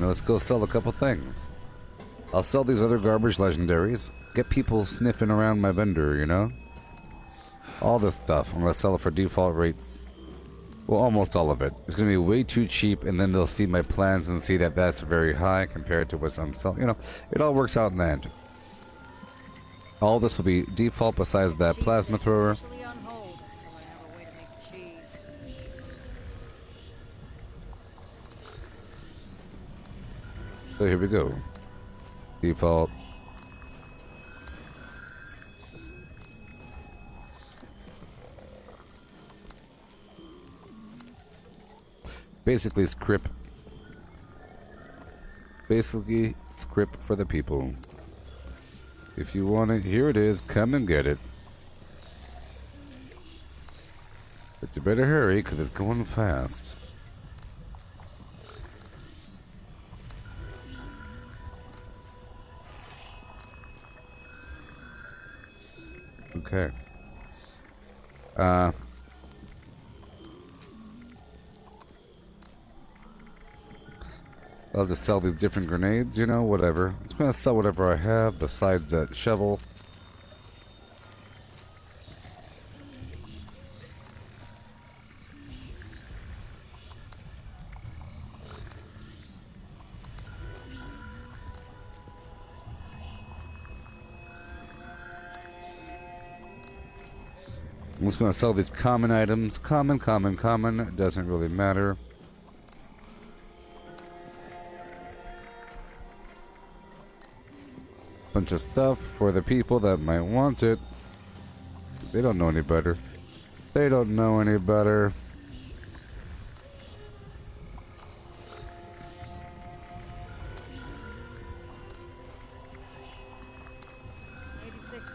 And let's go sell a couple things. I'll sell these other garbage legendaries. Get people sniffing around my vendor, you know? All this stuff. I'm gonna sell it for default rates. Well, almost all of it. It's gonna be way too cheap, and then they'll see my plans and see that that's very high compared to what I'm selling. You know, it all works out in the end. All this will be default besides that plasma thrower. Officially on hold until I have a way to make cheese. So here we go. Default. Basically script. Basically script for the people. If you want it, here it is. Come and get it. But you better hurry, because it's going fast. Okay. I'll just sell these different grenades, you know, whatever. I'm just gonna sell whatever I have besides that shovel. I'm just gonna sell these common items. Common. It doesn't really matter. Bunch of stuff for the people that might want it. They don't know any better. They don't know any better.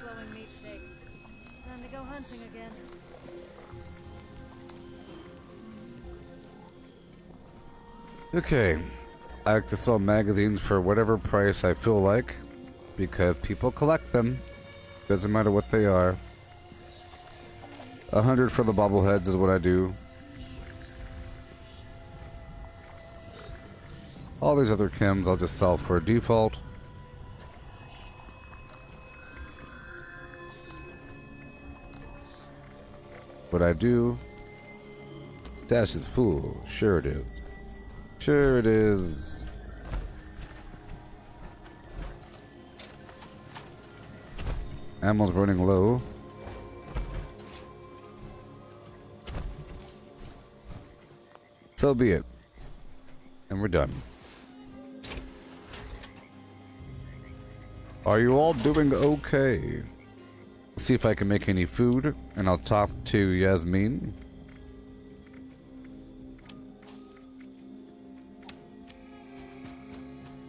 Glowing meat steaks. Time to go hunting again. Okay. I like to sell magazines for whatever price I feel like, because people collect them. Doesn't matter what they are. 100 for the bobbleheads is what I do. All these other chems I'll just sell for default. What I do, stash is full. Sure it is. Sure it is. Ammo's running low. So be it. And we're done. Are you all doing okay? See if I can make any food, and I'll talk to Yasmin.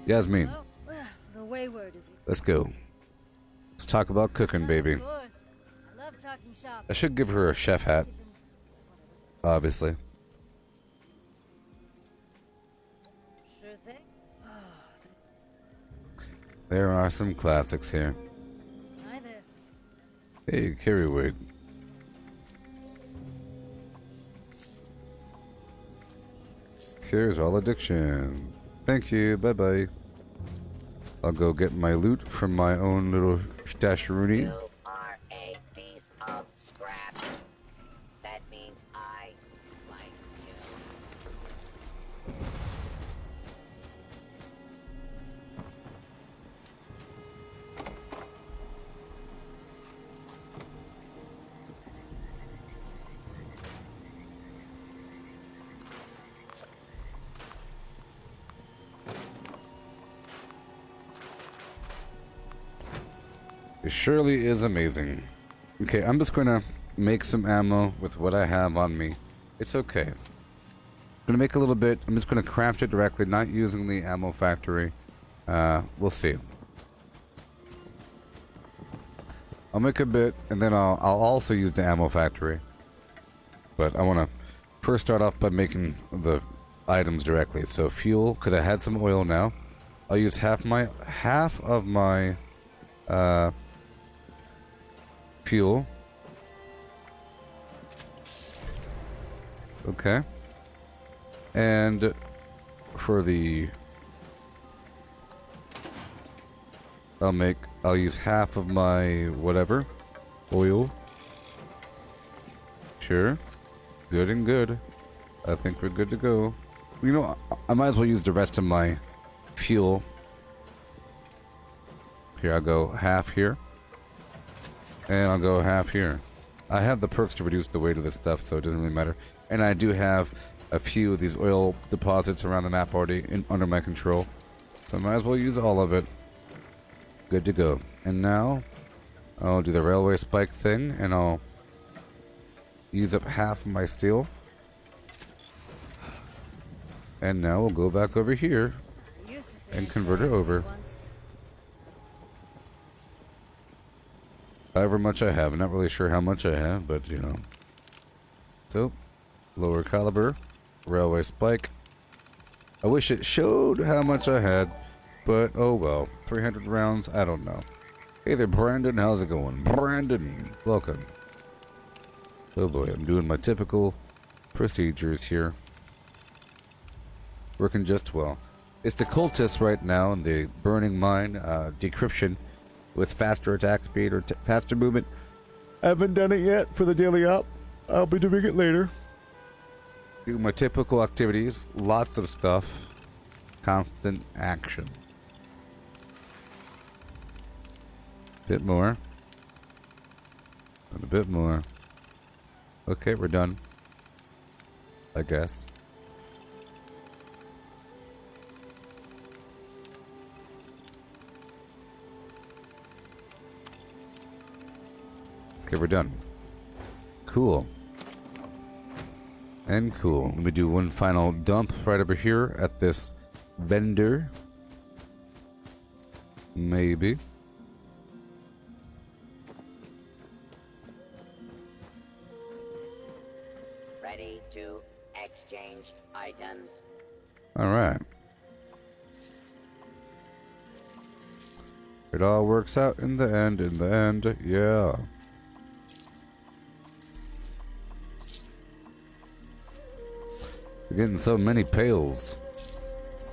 Yasmin, Oh, the wayward is. let's go. Let's talk about cooking, baby. Of course. I love talking shop. I should give her a chef hat, obviously. Sure thing. There are some classics here. Hi there. Hey, carry weight. Cures all addiction. Thank you. Bye bye. I'll go get my loot from my own little stasheroonies. You are a piece of scrap. That means I like you. It surely is amazing. Okay, I'm just gonna make some ammo with what I have on me. It's okay. I'm gonna make a little bit. I'm just gonna craft it directly, not using the ammo factory. We'll see. I'll make a bit, and then I'll also use the ammo factory. But I wanna first start off by making the items directly. So fuel, because I had some oil now. I'll use half of my fuel. Okay. And for the I'll use half of my whatever oil. Sure. Good and good. I think we're good to go. You know, I might as well use the rest of my fuel. Here, I'll go half here. And I'll go half here. I have the perks to reduce the weight of this stuff, so it doesn't really matter. And I do have a few of these oil deposits around the map already under my control. So I might as well use all of it. Good to go. And now, I'll do the railway spike thing, and I'll use up half of my steel. And now we'll go back over here I used to say and convert it over. once. However much I have. I'm not really sure how much I have, but you know. So, lower caliber, railway spike. I wish it showed how much I had, but oh well. 300 rounds, I don't know. Hey there, Brandon. How's it going? Brandon, welcome. Oh boy, I'm doing my typical procedures here. Working just well. It's the cultists right now in the Burning Mine decryption with faster attack speed or faster movement. I haven't done it yet for the daily op. I'll be doing it later. Do my typical activities. Lots of stuff. Constant action. Bit more. And a bit more. Okay, we're done. I guess. Okay, we're done. Cool. And cool. Let me do one final dump right over here at this vendor. Maybe. Ready to exchange items. Alright. It all works out in the end, yeah. We're getting so many pails.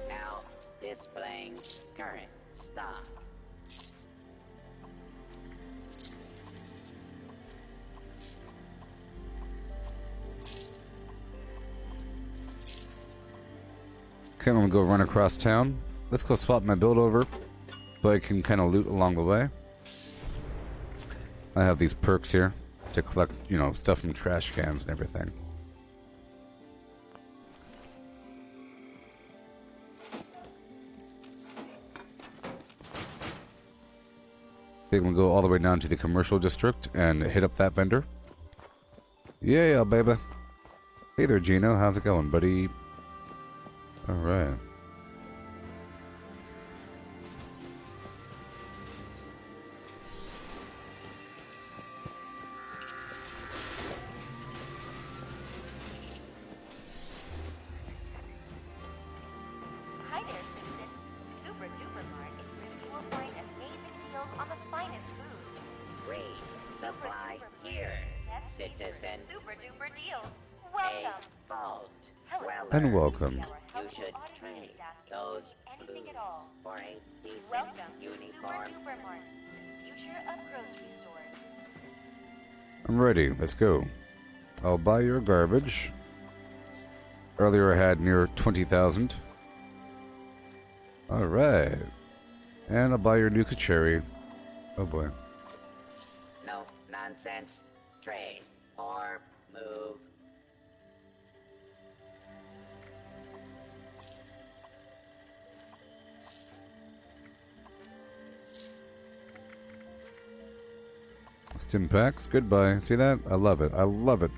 Now displaying current stock. Okay, I'm gonna go run across town. Let's go swap my build over, but I can kind of loot along the way. I have these perks here to collect, you know, stuff from trash cans and everything. I'm gonna go all the way down to the commercial district and hit up that vendor. Yeah, baby. Hey there, Gino. How's it going, buddy? All right. Hi there, citizen. Super Duper Mart is where you will find amazing deals on the finest food. Free supply Duper here, Yes, citizen. Super Duper deals. A Welcome. vault Hello. dweller. And welcome. Our You helpful should automated trade staff can those do anything blues at all. for a decent Welcome to uniform. Super Duper Mart, the future of grocery stores. I'm ready. Let's go. I'll buy your garbage. Earlier I had near 20,000. Alright. And I'll buy your new Kacheri. Oh boy. No nonsense. Trade or move. Stim packs. Goodbye. See that? I love it. I love it.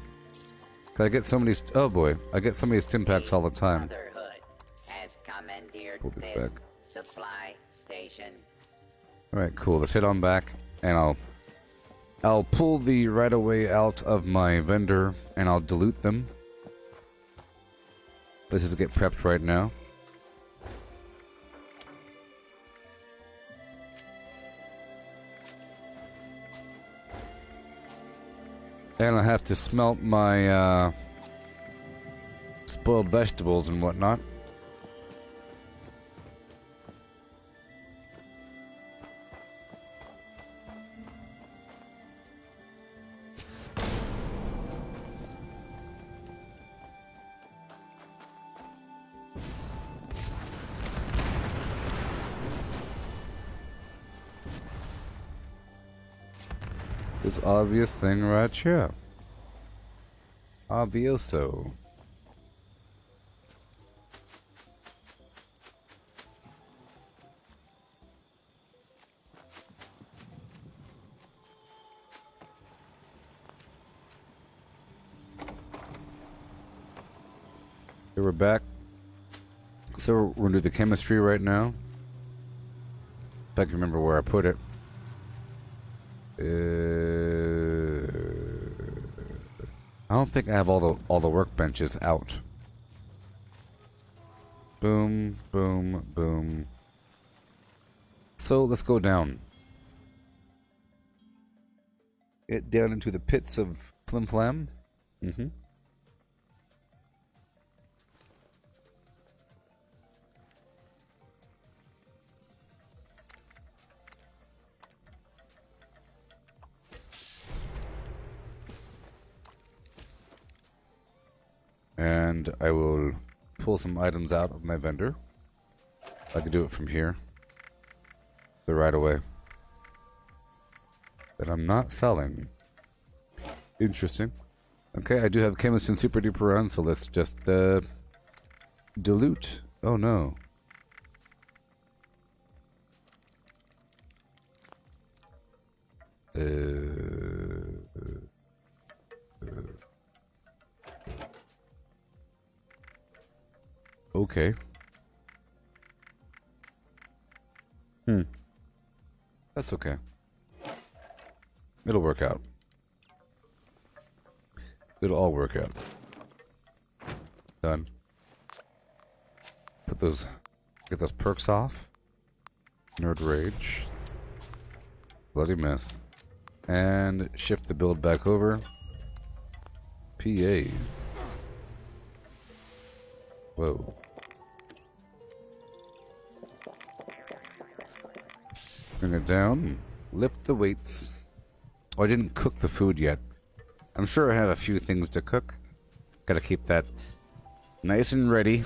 'Cause I get so many... oh boy. I get so many stim packs all the time. Brotherhood has commandeered Pull it this back. supply station. Alright, cool. Let's head on back. And I'll pull the right of way out of my vendor and I'll dilute them. Let's just get prepped right now. And I have to smelt my spoiled vegetables and whatnot. This obvious thing right here. Obvioso. Okay, we're back. So we're gonna do the chemistry right now. If I can remember where I put it. I don't think I have all the workbenches out. Boom, boom, boom. So let's go down. Get down into the pits of Flim Flam. Mm-hmm. And I will pull some items out of my vendor. I can do it from here. The right away. That I'm not selling. Interesting. Okay, I do have Chemist and Super Duper on, so let's just dilute. Oh no. Okay. That's okay. It'll work out. It'll all work out. Done. Get those perks off. Nerd Rage. Bloody mess. And shift the build back over. PA. Whoa. Bring it down. Lift the weights. Oh, I didn't cook the food yet. I'm sure I have a few things to cook. Gotta keep that nice and ready.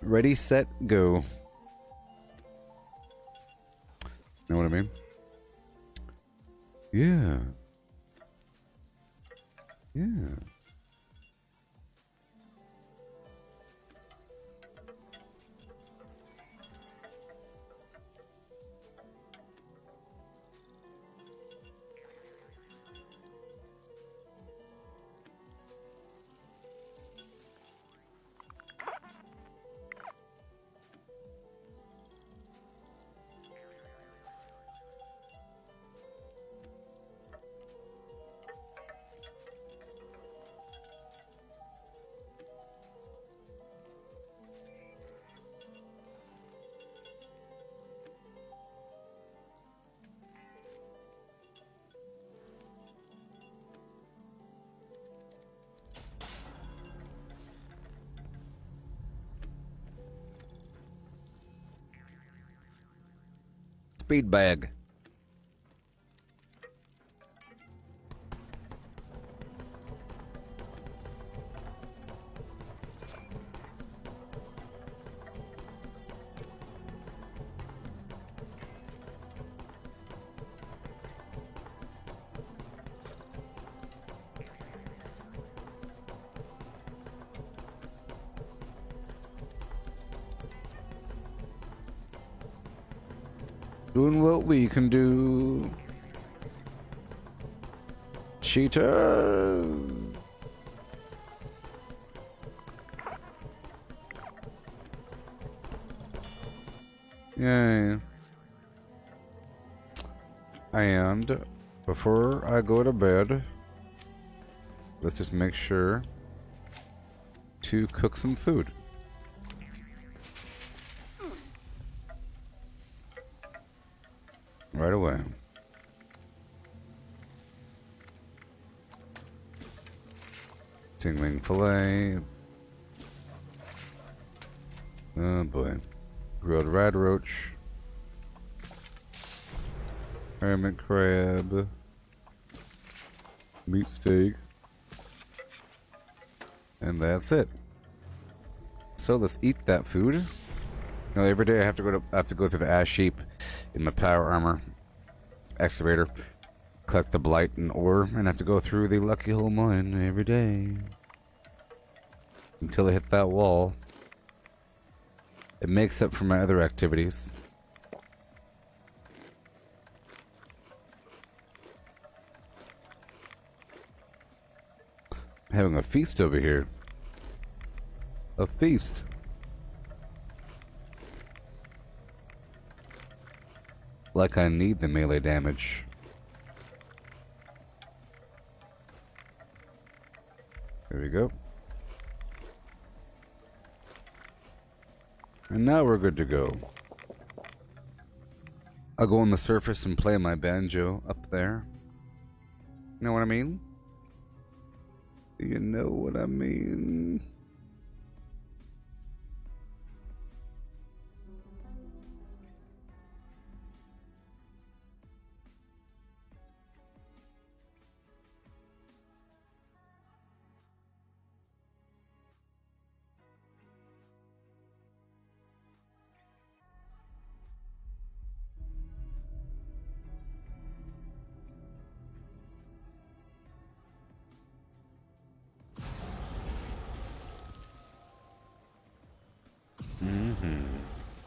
Ready, set, go. Know what I mean? Yeah. Yeah. Speed bag. Doing what we can do. Cheetah. Yay. And before I go to bed, let's just make sure to cook some food. Right away. Tingling fillet. Oh boy. Grilled rad roach. Hermit crab. Meat steak. And that's it. So let's eat that food. Now every day I have to go through the ash heap in my power armor excavator collect the blight and ore and have to go through the Lucky Hole mine every day until I hit that wall. It makes up for my other activities. Having a feast over here. A feast. Like I need the melee damage. There we go. And now we're good to go. I'll go on the surface and play my banjo up there. You know what I mean? Do you know what I mean?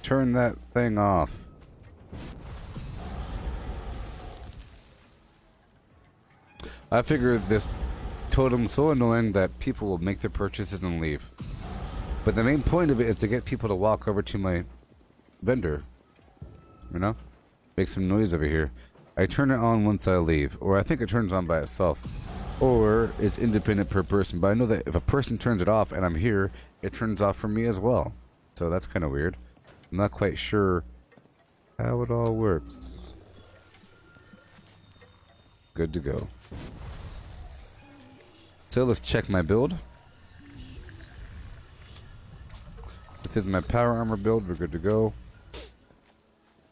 Turn that thing off. I figured this totem's so annoying that people will make their purchases and leave. But the main point of it is to get people to walk over to my vendor. You know? Make some noise over here. I turn it on once I leave. Or I think it turns on by itself. Or it's independent per person. But I know that if a person turns it off and I'm here, it turns off for me as well. So that's kind of weird. I'm not quite sure how it all works. Good to go. So let's check my build. This is my power armor build. We're good to go.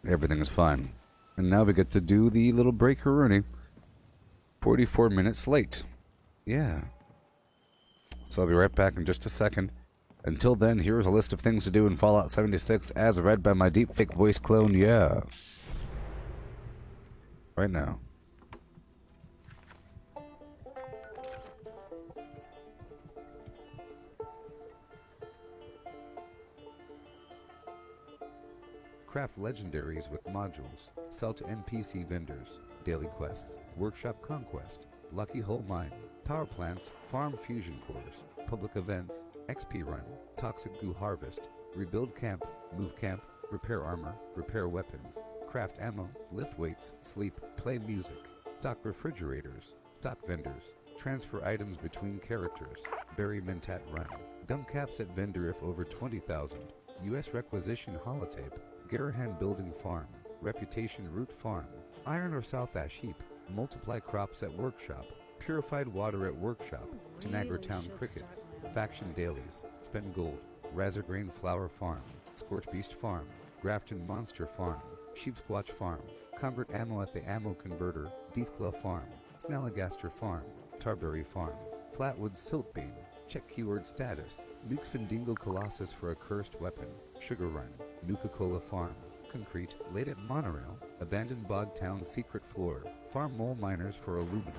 Everything is fine. And now we get to do the little breaker-rooney. 44 minutes late. Yeah. So I'll be right back in just a second. Until then, here's a list of things to do in Fallout 76 as read by my deepfake voice clone, yeah. Right now. Craft legendaries with modules. Sell to NPC vendors. Daily quests. Workshop conquest. Lucky Hole mine. Power plants. Farm fusion cores. Public events. XP run. Toxic goo harvest. Rebuild camp. Move camp. Repair armor. Repair weapons. Craft ammo. Lift weights. Sleep. Play music. Stock refrigerators. Stock vendors. Transfer items between characters. Bury Mentat run. Dump caps at vendor if over 20,000. U.S. requisition holotape. Garahan building farm. Reputation root farm. Iron or south ash heap. Multiply crops at workshop. Purified water at workshop. Tanagra town crickets. Faction dailies. Spend gold. Razorgrain flower farm. Scorch beast farm. Grafton monster farm. Sheepsquatch farm. Convert ammo at the ammo converter. Deathclaw farm. Snalligaster farm. Tarberry farm. Flatwood siltbeam. Check keyword status. Nukes Findingo Colossus for a cursed weapon. Sugar Run. Nuka-Cola Farm. Concrete. Late at Monorail. Abandoned Bog Town secret floor. Farm mole miners for aluminum.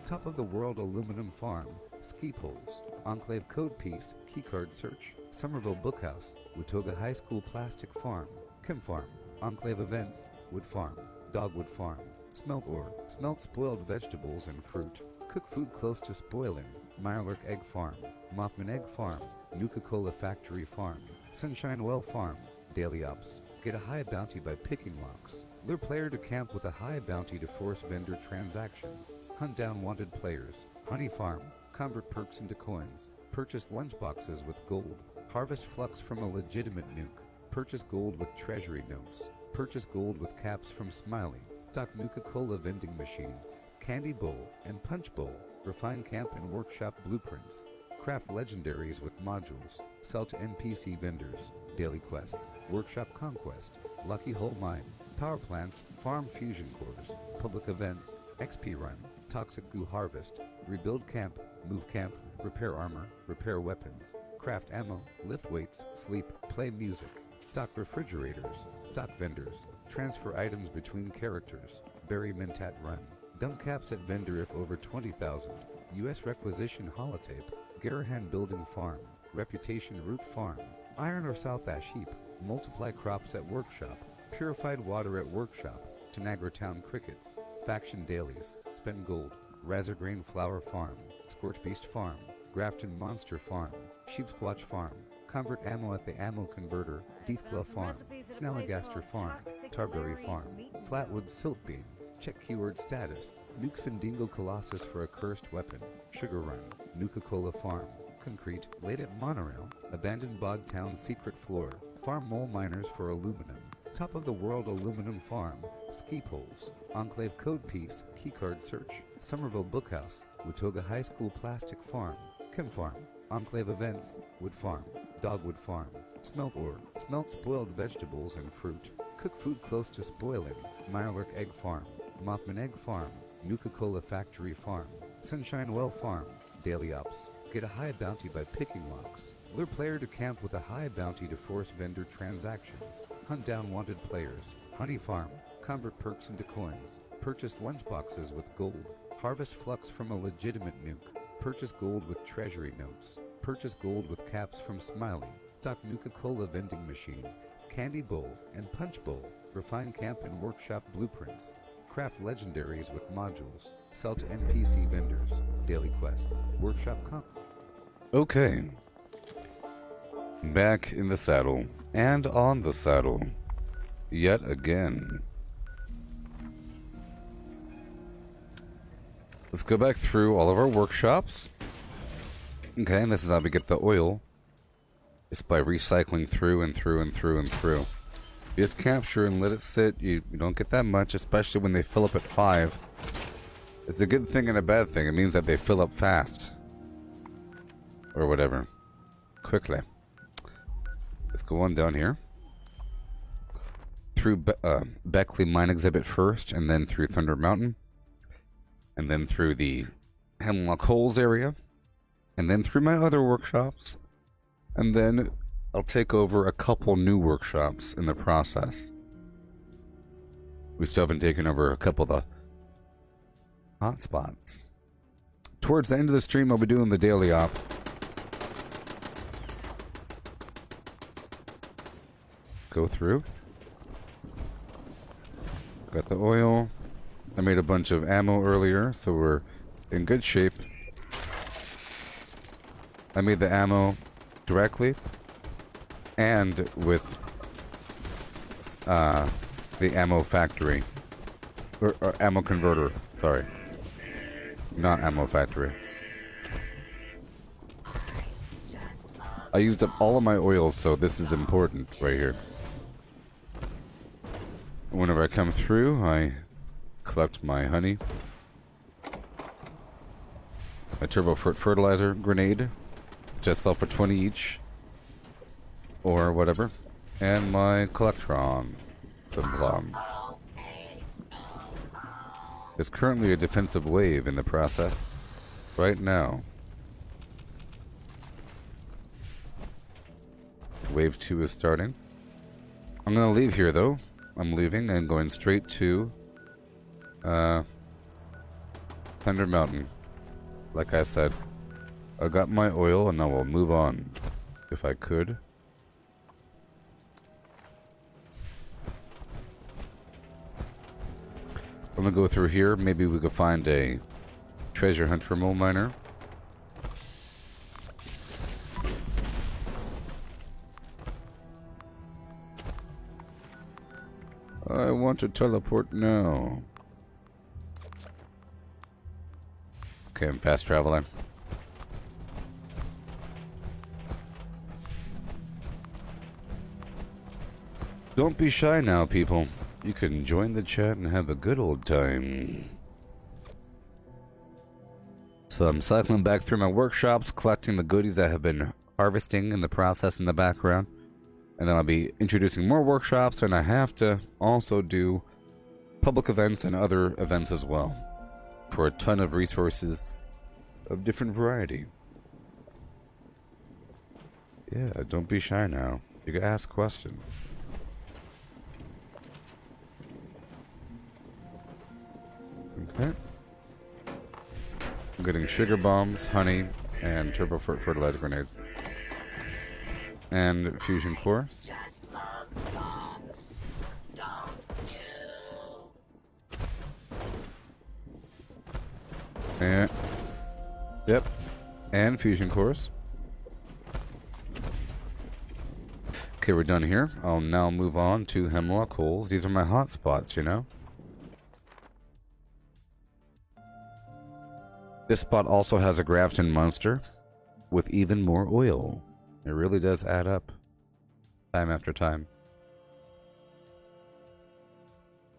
Top of the world aluminum farm. Ski poles. Enclave code piece. Keycard search. Somerville Bookhouse. Watoga High School plastic farm. Chem farm. Enclave events. Wood farm. Dogwood farm. Smelt ore. Smelt spoiled vegetables and fruit. Cook food close to spoiling. Mirelurk Egg Farm. Mothman Egg Farm. Nuka-Cola Factory Farm. Sunshine Well Farm. Daily Ops. Get a high bounty by picking locks. Lure player to camp with a high bounty to force vendor transactions. Hunt down wanted players. Honey Farm. Convert perks into coins. Purchase lunchboxes with gold. Harvest flux from a legitimate nuke. Purchase gold with treasury notes. Purchase gold with caps from Smiley. Stock Nuka-Cola vending machine. Candy bowl and punch bowl. Refine camp and workshop blueprints. Craft legendaries with modules. Sell to NPC vendors. Daily quests. Workshop conquest. Lucky Hole mine. Power plants. Farm fusion cores. Public events. XP run. Toxic goo harvest. Rebuild camp. Move camp. Repair armor. Repair weapons. Craft ammo. Lift weights. Sleep. Play music. Stock refrigerators. Stock vendors. Transfer items between characters. Bury Mentat run. Dump caps at vendor if over 20,000. U.S. requisition holotape. Garahan Building Farm. Reputation Root Farm. Iron or South Ash Heap. Multiply crops at workshop. Purified water at workshop. Tanagra Town Crickets. Faction Dailies. Spent Gold. Razorgrain Flower Farm. Scorch Beast Farm. Grafton Monster Farm. Sheepsquatch Farm. Convert ammo at the Ammo Converter. Deathclaw Farm. Snalligaster Farm. Tarberry Farm. Flatwood Siltbeam. Check keyword status. Nuke Findingo Colossus for a cursed weapon. Sugar Run. Nuka-Cola Farm. Concrete. Late at Monorail. Abandoned Bog Town Secret Floor. Farm Mole Miners for aluminum. Top of the World Aluminum Farm. Ski Poles. Enclave Code Piece. Keycard Search. Somerville Bookhouse. Watoga High School Plastic Farm. Chem Farm. Enclave Events. Wood Farm. Dogwood Farm. Smelt Ore. Smelt spoiled vegetables and fruit. Cook food close to spoiling. Mirelurk Egg Farm. Mothman Egg Farm. Nuka-Cola Factory Farm. Sunshine Well Farm. Daily Ops. Get a high bounty by picking locks. Lure player to camp with a high bounty to force vendor transactions. Hunt down wanted players. Honey Farm. Convert perks into coins. Purchase lunchboxes with gold. Harvest flux from a legitimate nuke. Purchase gold with treasury notes. Purchase gold with caps from Smiley. Stock Nuka-Cola vending machine. Candy bowl and punch bowl. Refine camp and workshop blueprints. Craft legendaries with modules. Sell to NPC vendors. Daily quests. Workshop comp. Okay. Back in the saddle. And on the saddle. Yet again. Let's go back through all of our workshops. Okay, and this is how we get the oil. It's by recycling through and through and through and through. You just capture and let it sit. You don't get that much, especially when they fill up at 5. It's a good thing and a bad thing. It means that they fill up fast. Or whatever. Quickly. Let's go on down here. Through Beckley Mine Exhibit first, and then through Thunder Mountain. And then through the Hemlock Holes area. And then through my other workshops. And then I'll take over a couple new workshops in the process. We still haven't taken over a couple of the hotspots. Towards the end of the stream, I'll be doing the daily op. Go through. Got the oil. I made a bunch of ammo earlier, so we're in good shape. I made the ammo directly and with the ammo factory. Or ammo converter, sorry. Not ammo factory. I used up all of my oil, so this is important right here. Whenever I come through, I collect my honey, my turbo fertilizer grenade, just sell for 20 each, or whatever, and my Collectron. There's currently a defensive wave in the process right now. Wave 2 is starting. I'm gonna leave here though. I'm leaving and going straight to Thunder Mountain. Like I said, I got my oil and I will move on if I could. I'm gonna go through here. Maybe we could find a treasure hunt for Mole Miner. I want to teleport now. Okay, I'm fast traveling. Don't be shy now, people. You can join the chat and have a good old time. So I'm cycling back through my workshops, collecting the goodies I have been harvesting in the process in the background. And then I'll be introducing more workshops, and I have to also do public events and other events as well. For a ton of resources of different variety. Yeah, don't be shy now. You can ask questions. Okay. I'm getting sugar bombs, honey, and turbo fertilizer grenades. And fusion core. Just love songs, don't you? And yep. And fusion cores. Okay, we're done here. I'll now move on to Hemlock Holes. These are my hot spots, you know? This spot also has a Grafton monster with even more oil. It really does add up. Time after time.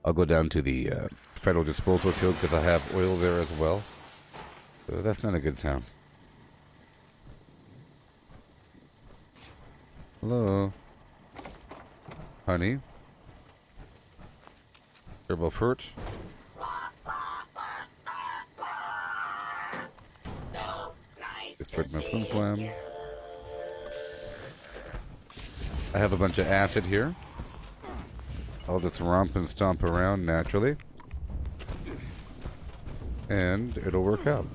I'll go down to the federal disposal field because I have oil there as well. So that's not a good sound. Hello. Honey. Turbo Fert. Just my flim flam. I have a bunch of acid here. I'll just romp and stomp around naturally. And it'll work out.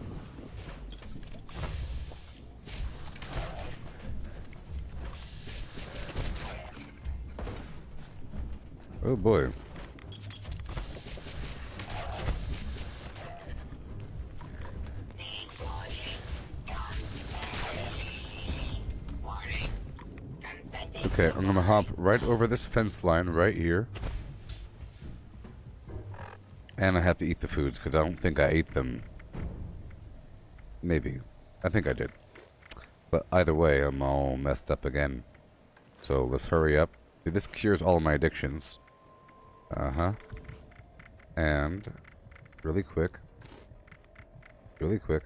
Oh boy. Okay, I'm gonna hop right over this fence line right here. And I have to eat the foods because I don't think I ate them. Maybe. I think I did. But either way, I'm all messed up again. So let's hurry up. See, this cures all of my addictions. Uh-huh. And really quick. Really quick.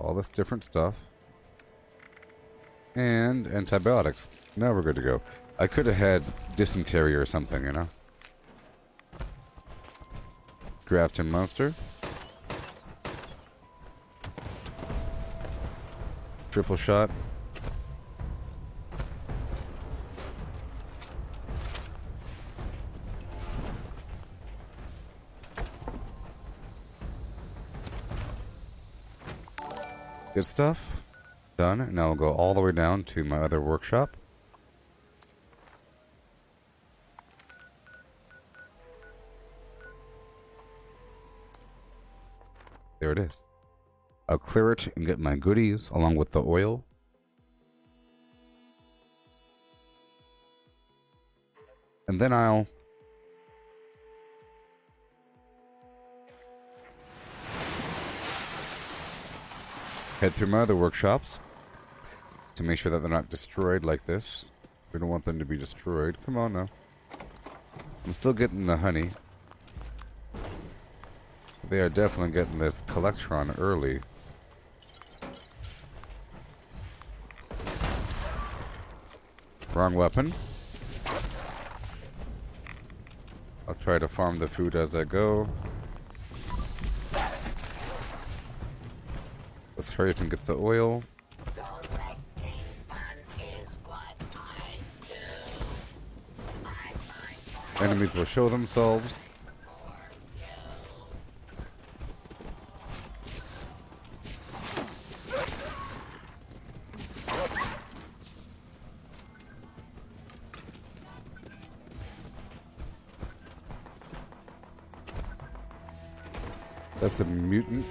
All this different stuff. And antibiotics. Now we're good to go. I could have had dysentery or something, you know? Grafton monster. Triple shot. Good stuff. Done. Now I'll go all the way down to my other workshop. There it is. I'll clear it and get my goodies along with the oil. And then I'll head through my other workshops to make sure that they're not destroyed like this. We don't want them to be destroyed. Come on now. I'm still getting the honey. They are definitely getting this Collectron early. Wrong weapon. I'll try to farm the food as I go. Let's hurry up and get the oil. Enemies will show themselves. That's a mutant.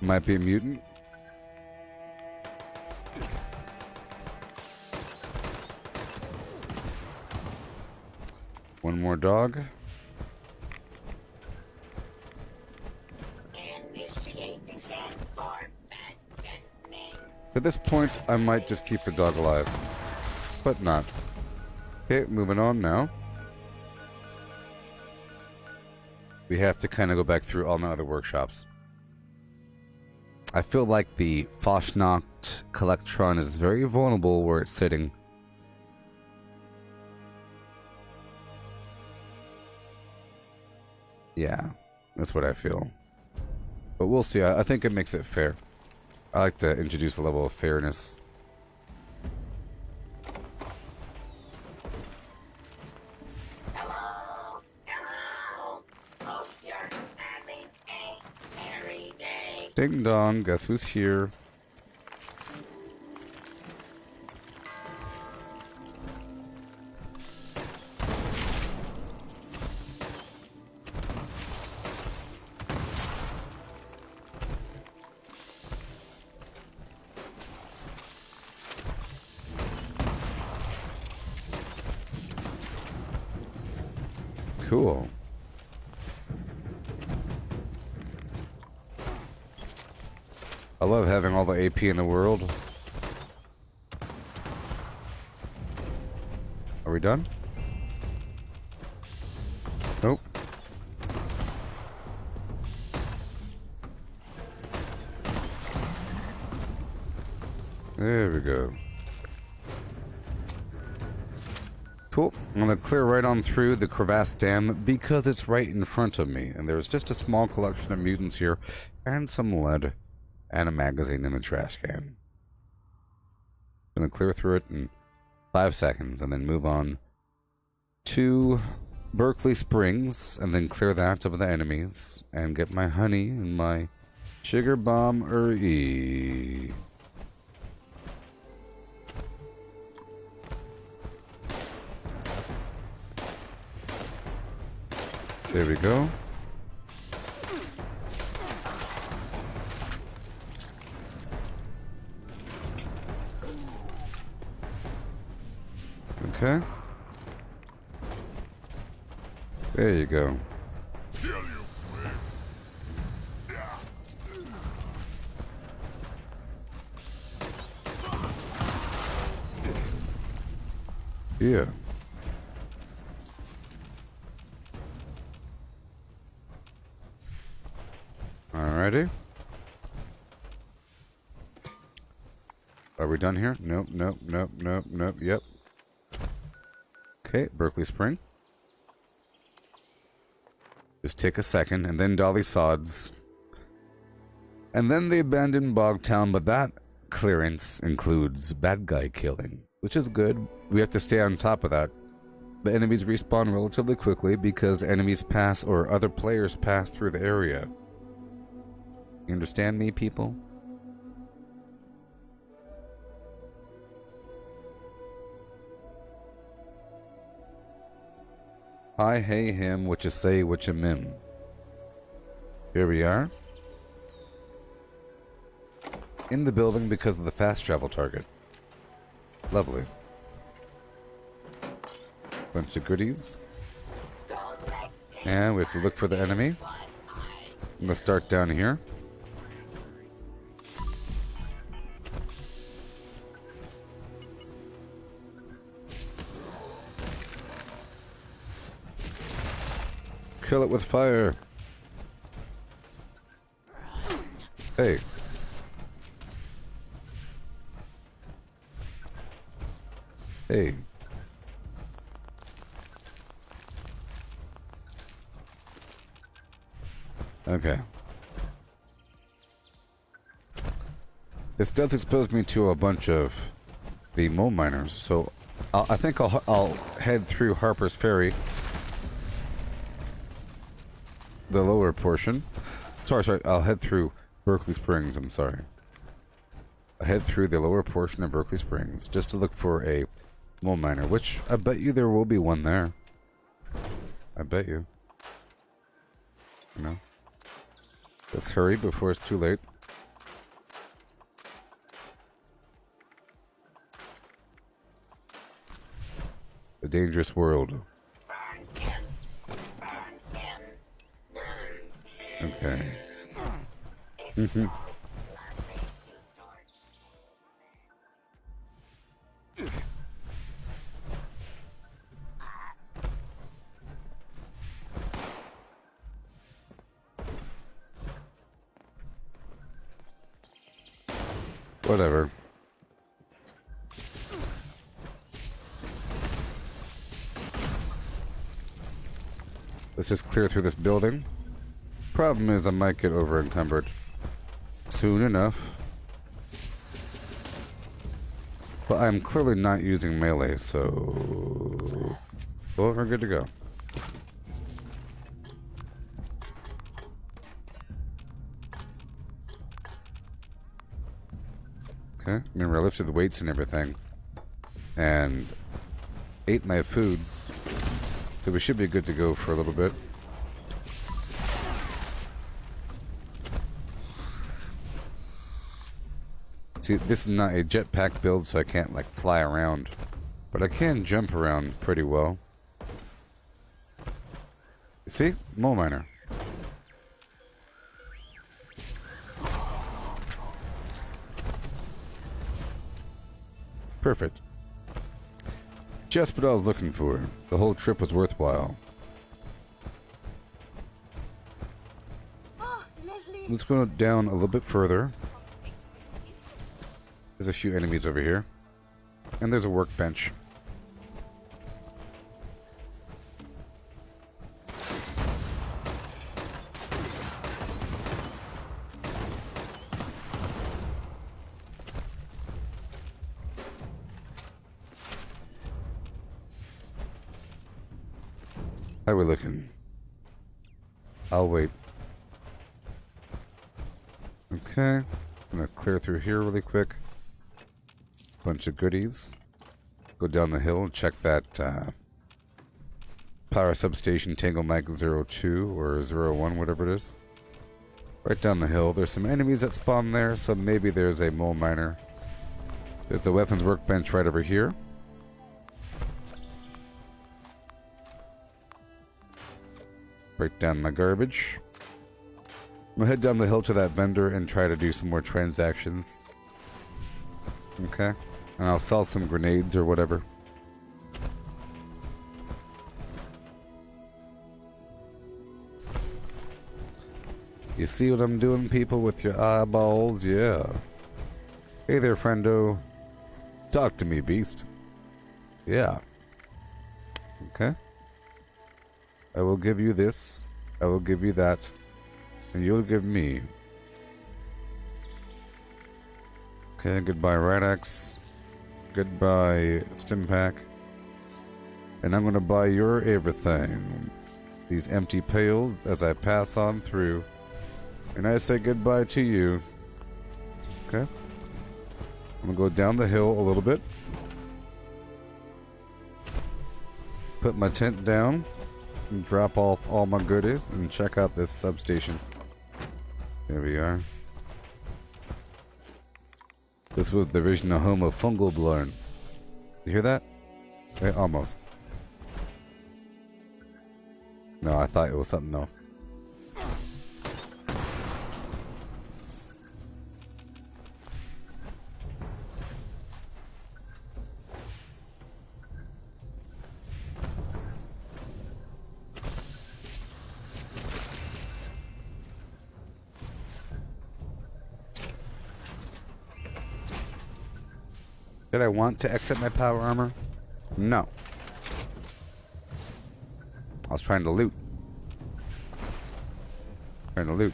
Might be a mutant. One more dog. At this point, I might just keep the dog alive. But not. Okay, moving on now. We have to kind of go back through all my other workshops. I feel like the Fosnacht Collectron is very vulnerable where it's sitting. Yeah, that's what I feel. But we'll see. I think it makes it fair. I like to introduce a level of fairness. Hello. Hello. Hope you're having a merry day. Ding dong, guess who's here? Cool. I love having all the AP in the world. Are we done? Nope. There we go. Cool. I'm going to clear right on through the Crevasse Dam because it's right in front of me. And there's just a small collection of mutants here and some lead and a magazine in the trash can. I'm going to clear through it in 5 seconds and then move on to Berkeley Springs and then clear that of the enemies and get my honey and my sugar bomb-er-e. There we go. Okay. There you go. Yeah. Alrighty. Are we done here? Nope, nope, nope, nope, nope, yep. Okay, Berkeley Spring. Just take a second, and then Dolly Sods. And then the abandoned Bog Town, but that clearance includes bad guy killing, which is good. We have to stay on top of that. The enemies respawn relatively quickly because enemies pass or other players pass through the area. You understand me, people? Hi, hey, him, what you say, what you mim. Here we are. In the building because of the fast travel target. Lovely. Bunch of goodies. And we have to look for the enemy. I'm gonna start down here. Kill it with fire. Hey. Hey. Okay. This does expose me to a bunch of the mole miners, so I think I'll head through Harper's Ferry. The lower portion. Sorry, I'll head through Berkeley Springs, I'm sorry. I'll head through the lower portion of Berkeley Springs just to look for a mole miner, which I bet you there will be one there. I bet you. You know? Let's hurry before it's too late. The dangerous world. Okay. Whatever. Let's just clear through this building. Problem is I might get over encumbered soon enough. But I'm clearly not using melee, so... well, we're good to go. Okay, remember I lifted the weights and everything. And ate my foods. So we should be good to go for a little bit. See, this is not a jetpack build, so I can't, like, fly around. But I can jump around pretty well. See? Mole miner. Perfect. Just what I was looking for. The whole trip was worthwhile. Let's go down a little bit further. There's a few enemies over here. And there's a workbench. How are we looking? I'll wait. Okay. I'm gonna clear through here really quick. Bunch of goodies. Go down the hill and check that power substation Tango Mike 02 or 01, whatever it is. Right down the hill. There's some enemies that spawn there, so maybe there's a mole miner. There's the weapons workbench right over here. Break down my garbage. I'll head down the hill to that vendor and try to do some more transactions. Okay. And I'll sell some grenades or whatever. You see what I'm doing, people, with your eyeballs? Yeah. Hey there, friendo. Talk to me, beast. Yeah. Okay. I will give you this. I will give you that. And you'll give me. Okay, goodbye Radax. Goodbye Stimpak. And I'm gonna buy your everything. These empty pails as I pass on through. And I say goodbye to you. Okay. I'm gonna go down the hill a little bit. Put my tent down. And drop off all my goodies and check out this substation. There we are. This was the original home of Fungalblorn. You hear that? Okay, almost. No, I thought it was something else. Did I want to exit my power armor? No. I was trying to loot. Trying to loot.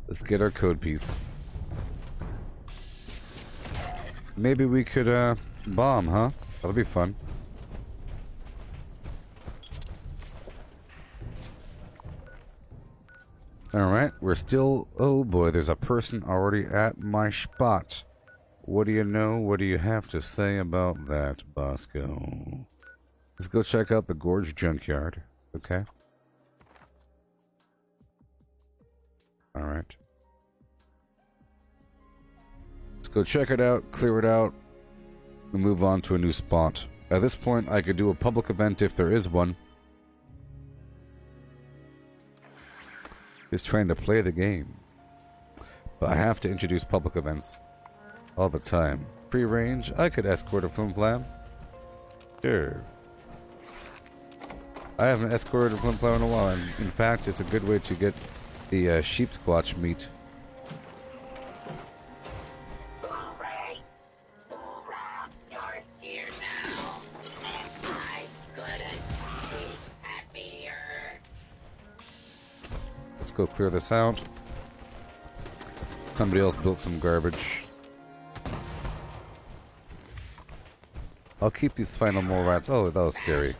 Let's get our code piece. Maybe we could bomb, huh? That'll be fun. Alright, we're still... oh boy, there's a person already at my spot. What do you know? What do you have to say about that, Bosco? Let's go check out the Gorge Junkyard. Okay. Alright. Let's go check it out, clear it out, and move on to a new spot. At this point, I could do a public event if there is one. Is trying to play the game. But I have to introduce public events all the time. Free range, I could escort a Flim Flam. Sure. I haven't escorted a Flim Flam in a while, and in fact, it's a good way to get the sheep squatch meat. Alright. Hoorah, you're here now. go clear this out. Somebody else built some garbage. I'll keep these final mole rats. Oh, that was scary.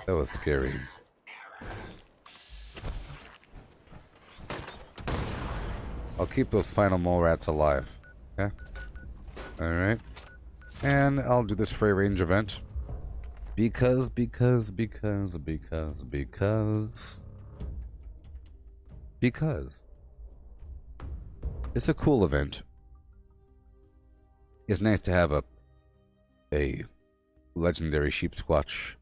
That was scary. I'll keep those final mole rats alive. Okay? Alright. And I'll do this fray range event. Because. It's a cool event. It's nice to have a legendary sheep squatch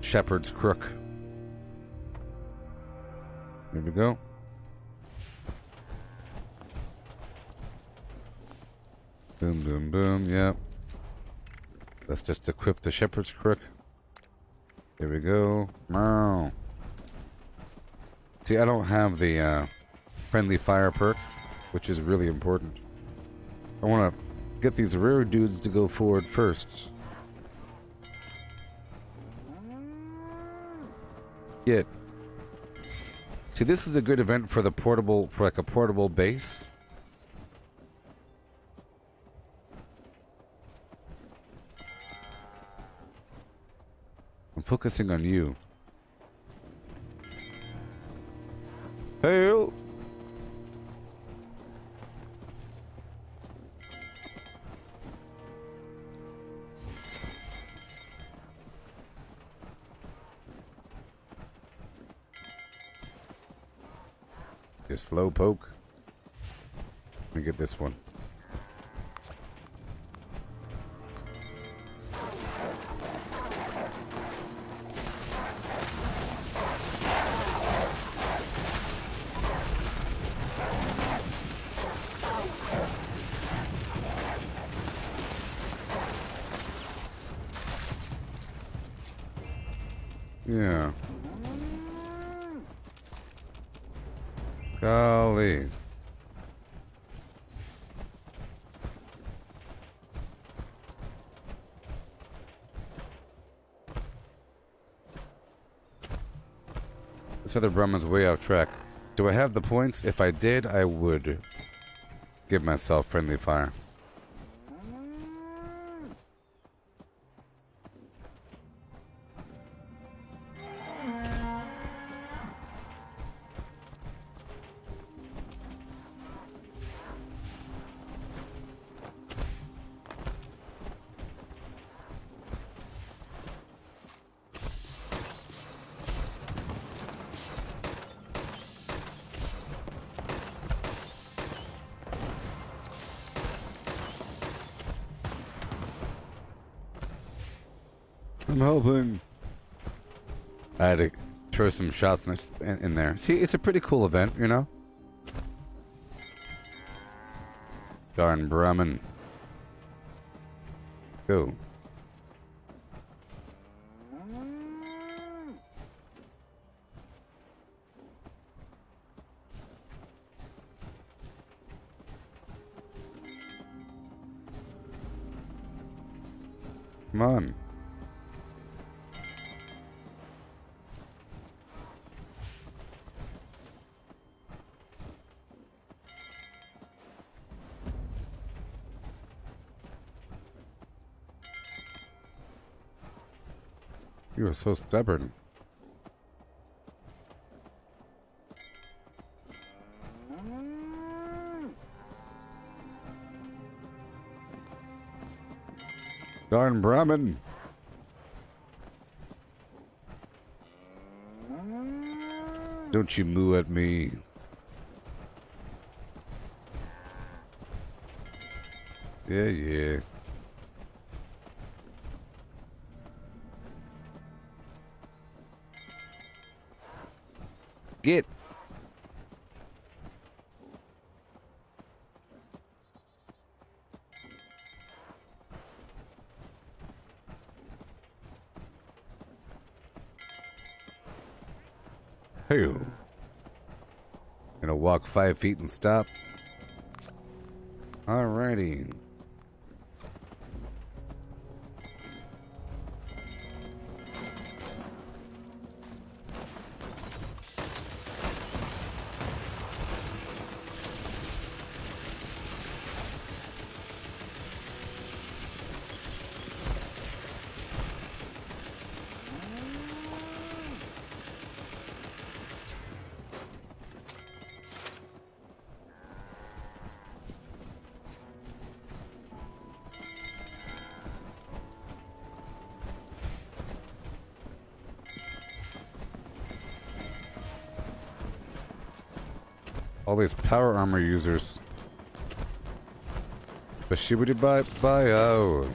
shepherd's crook. Here we go. Boom, boom, boom, yep. Let's just equip the shepherd's crook. Here we go. Meow. See, I don't have the friendly fire perk, which is really important. I want to get these rare dudes to go forward first. Get. See, this is a good event for the portable, for like a portable base. I'm focusing on you. Hey! Just slow poke. Let me get this one. Yeah. Golly. This other Brahman's way off track. Do I have the points? If I did, I would give myself friendly fire. I'm helping. I had to throw some shots in there. See, it's a pretty cool event, you know? Darn Brahmin. Go. Come on. You are so stubborn. Darn Brahmin. Don't you moo at me. Yeah, yeah. Get. Hey. Gonna walk 5 feet and stop. Alrighty. All these power armor users. Bashibidi bye oh.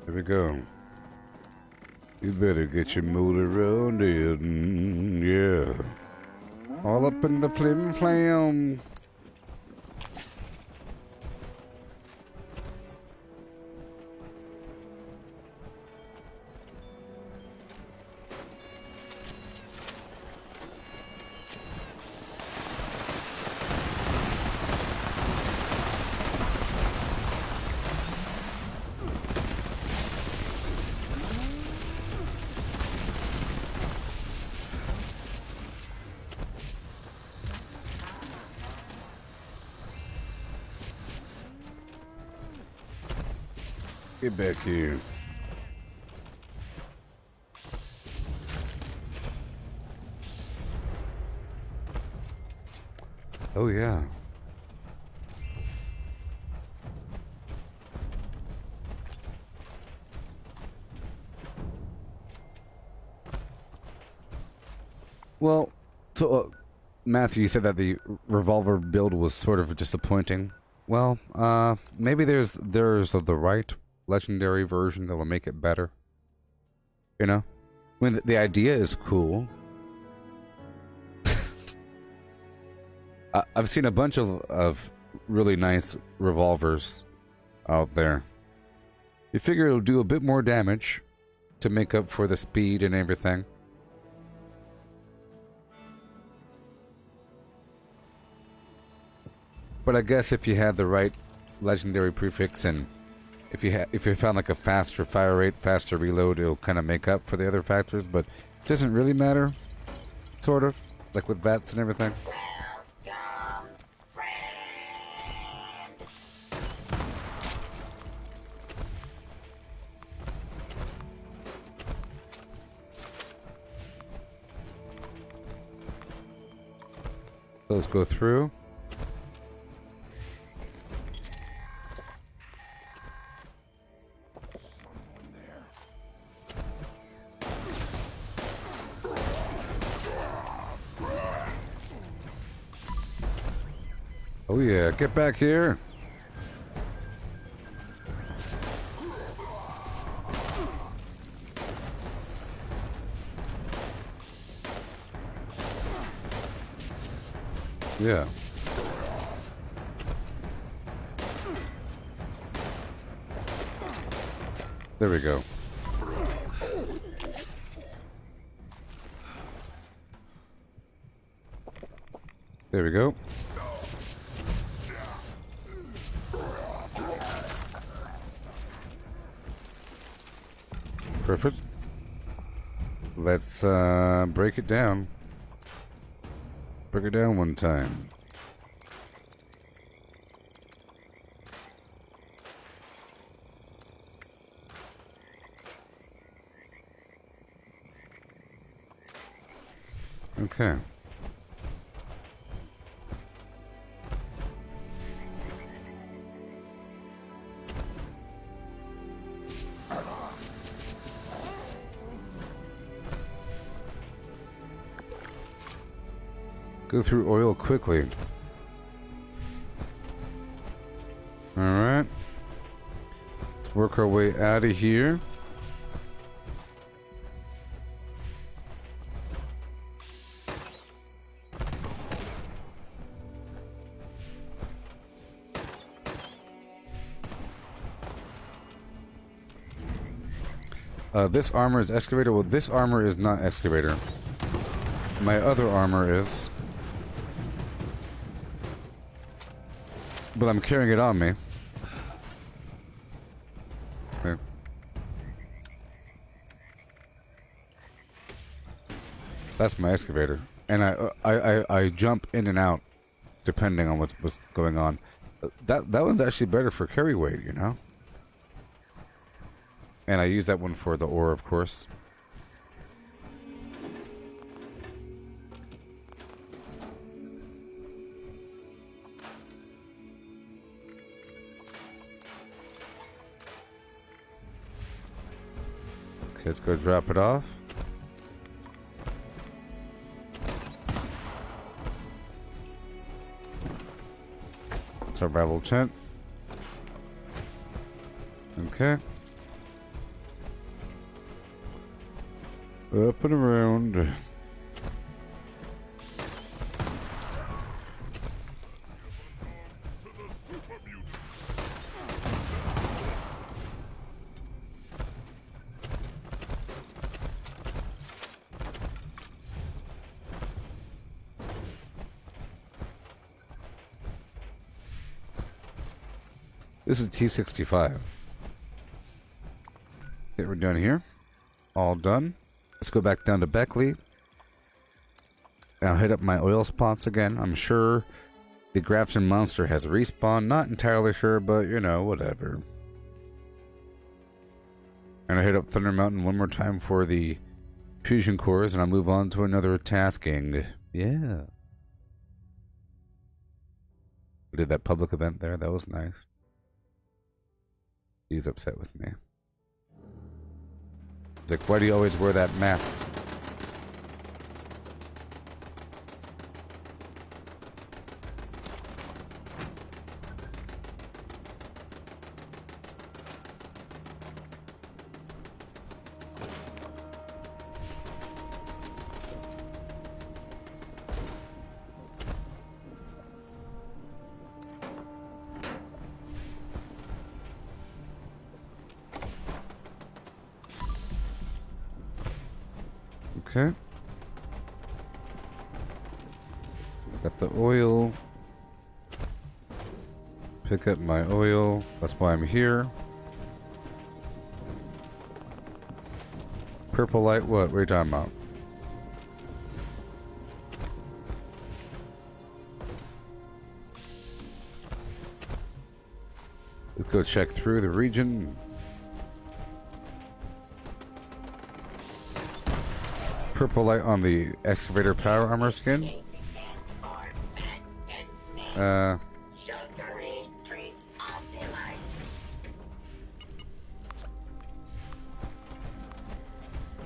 Here we go. You better get your mood around it, yeah. All up in the flim flam. Get back here. Oh yeah. Well, so Matthew, you said that the revolver build was sort of disappointing. Well, maybe there's the right legendary version that will make it better. You know? I mean, the idea is cool. I've seen a bunch of really nice revolvers out there. You figure it'll do a bit more damage to make up for the speed and everything. But I guess if you had the right legendary prefix and if you found like a faster fire rate, faster reload, it'll kind of make up for the other factors, but it doesn't really matter, sort of, like with VATS and everything. So let's go through. Oh yeah, get back here. Yeah. There we go. There we go. Perfect. Let's break it down. Break it down one time. Okay. Go through oil quickly. Alright. Let's work our way out of here. This armor is excavator. Well, this armor is not excavator. My other armor is. But I'm carrying it on me. Okay. That's my excavator. And I jump in and out depending on what's going on. That one's actually better for carry weight, you know? And I use that one for the ore, of course. Okay, let's go drop it off. Survival tent. Okay. Up and around. This is T65. Okay, we're done here. All done. Let's go back down to Beckley. Now hit up my oil spots again. I'm sure the Grafton monster has respawned. Not entirely sure, but you know, whatever. And I hit up Thunder Mountain one more time for the fusion cores, and I'll move on to another tasking. Yeah. We did that public event there. That was nice. He's upset with me. He's like, why do you always wear that mask? Okay. Got the oil. Pick up my oil. That's why I'm here. Purple light, what? What are you talking about? Let's go check through the region. Purple light on the excavator power armor skin.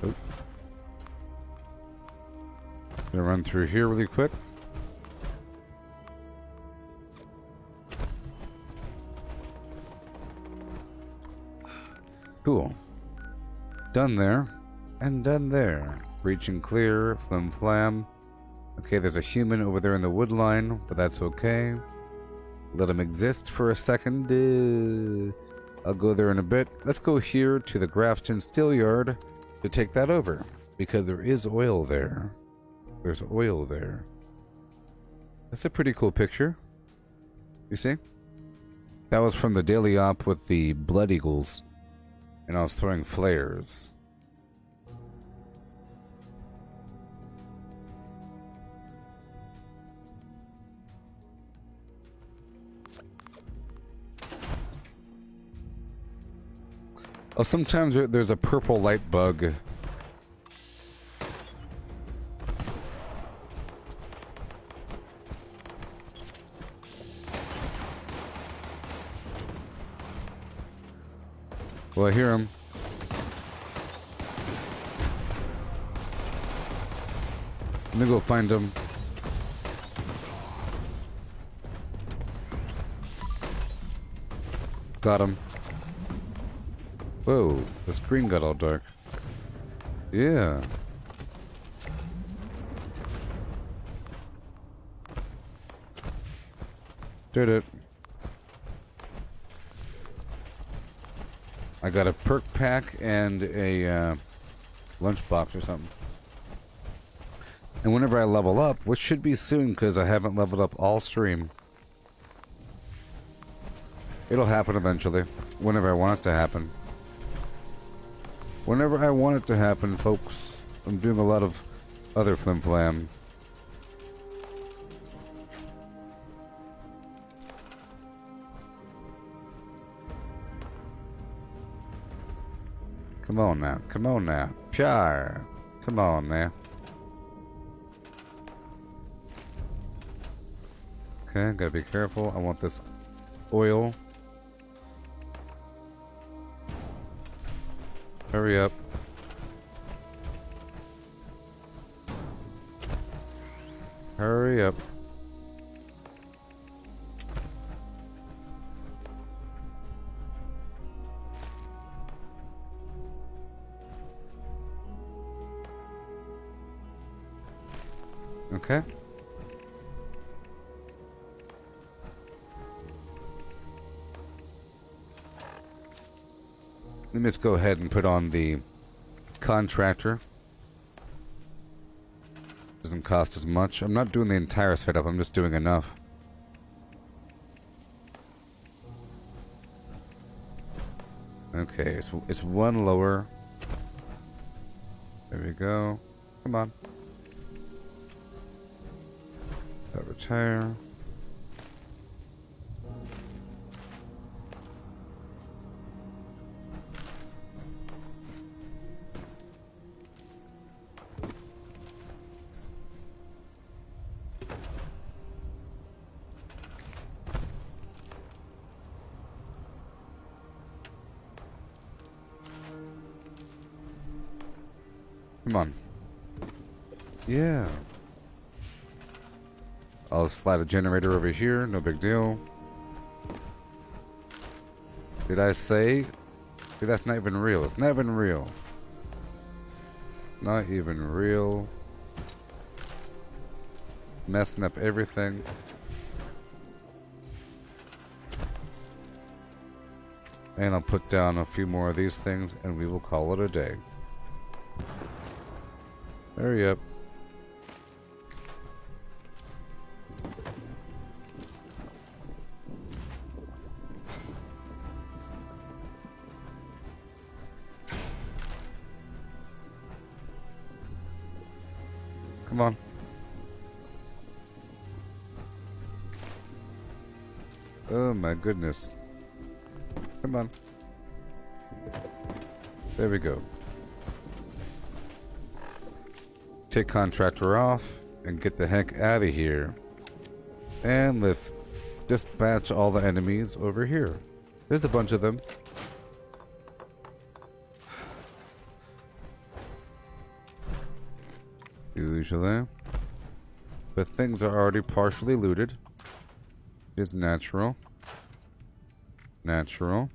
Oop. Gonna run through here really quick. Cool. Done there. And done there. Reaching clear, flim flam. Okay, there's a human over there in the wood line, but that's okay. Let him exist for a second. I'll go there in a bit. Let's go here to the Grafton Steel Yard to take that over, because there is oil there. There's oil there. That's a pretty cool picture. You see? That was from the daily op with the Blood Eagles, and I was throwing flares. Oh, sometimes there's a purple light bug. Well, I hear him. I'm gonna go find him. Got him. Whoa, the screen got all dark. Yeah. Did it. I got a perk pack and a lunchbox or something. And whenever I level up, which should be soon because I haven't leveled up all stream, it'll happen eventually, whenever I want it to happen. Whenever I want it to happen, folks. I'm doing a lot of other flim flam. Come on now. Come on now. Pure. Come on now. Okay, gotta be careful. I want this oil. Hurry up. Hurry up. Okay. Let me just go ahead and put on the contractor. Doesn't cost as much. I'm not doing the entire setup, I'm just doing enough. Okay, so it's one lower. There we go. Come on. Retire. Come on. Yeah. I'll slide a generator over here, no big deal. Did I say? See, that's not even real. It's not even real. Not even real. Messing up everything. And I'll put down a few more of these things and we will call it a day. Hurry up. Come on. Oh my goodness. Come on. There we go. Take contractor off and get the heck out of here. And let's dispatch all the enemies over here. There's a bunch of them. Usually. But things are already partially looted. Is natural. Natural.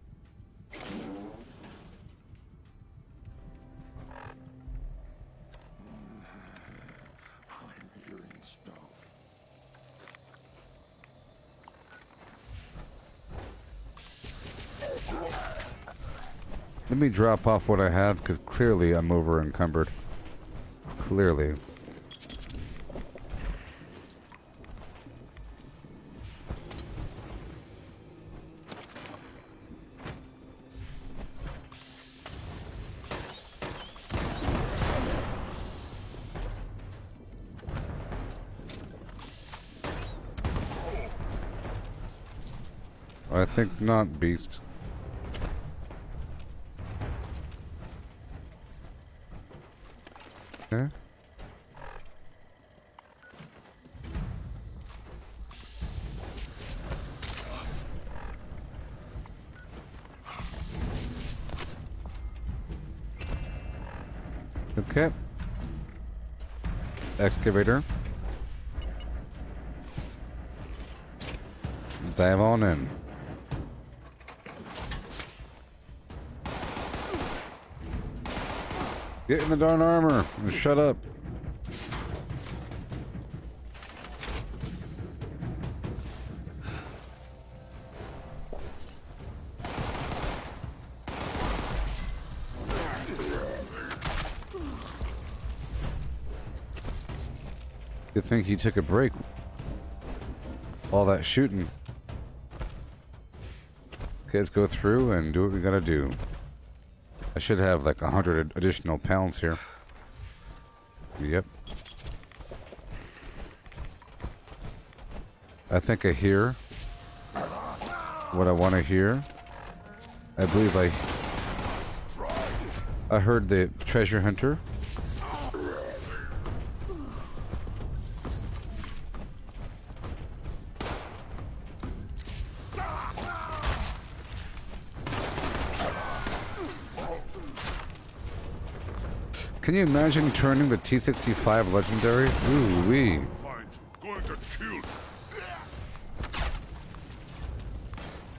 Let me drop off what I have, because clearly I'm over encumbered. Clearly. I think not, beast. Okay. Okay. Excavator. Dive on in. Get in the darn armor and shut up. Good thing he took a break. All that shooting. Okay, let's go through and do what we gotta do. I should have like 100 additional pounds here. Yep. I think I hear what I want to hear. I believe I heard the treasure hunter. Can you imagine turning the T-65 legendary? Ooh wee. Going to kill you.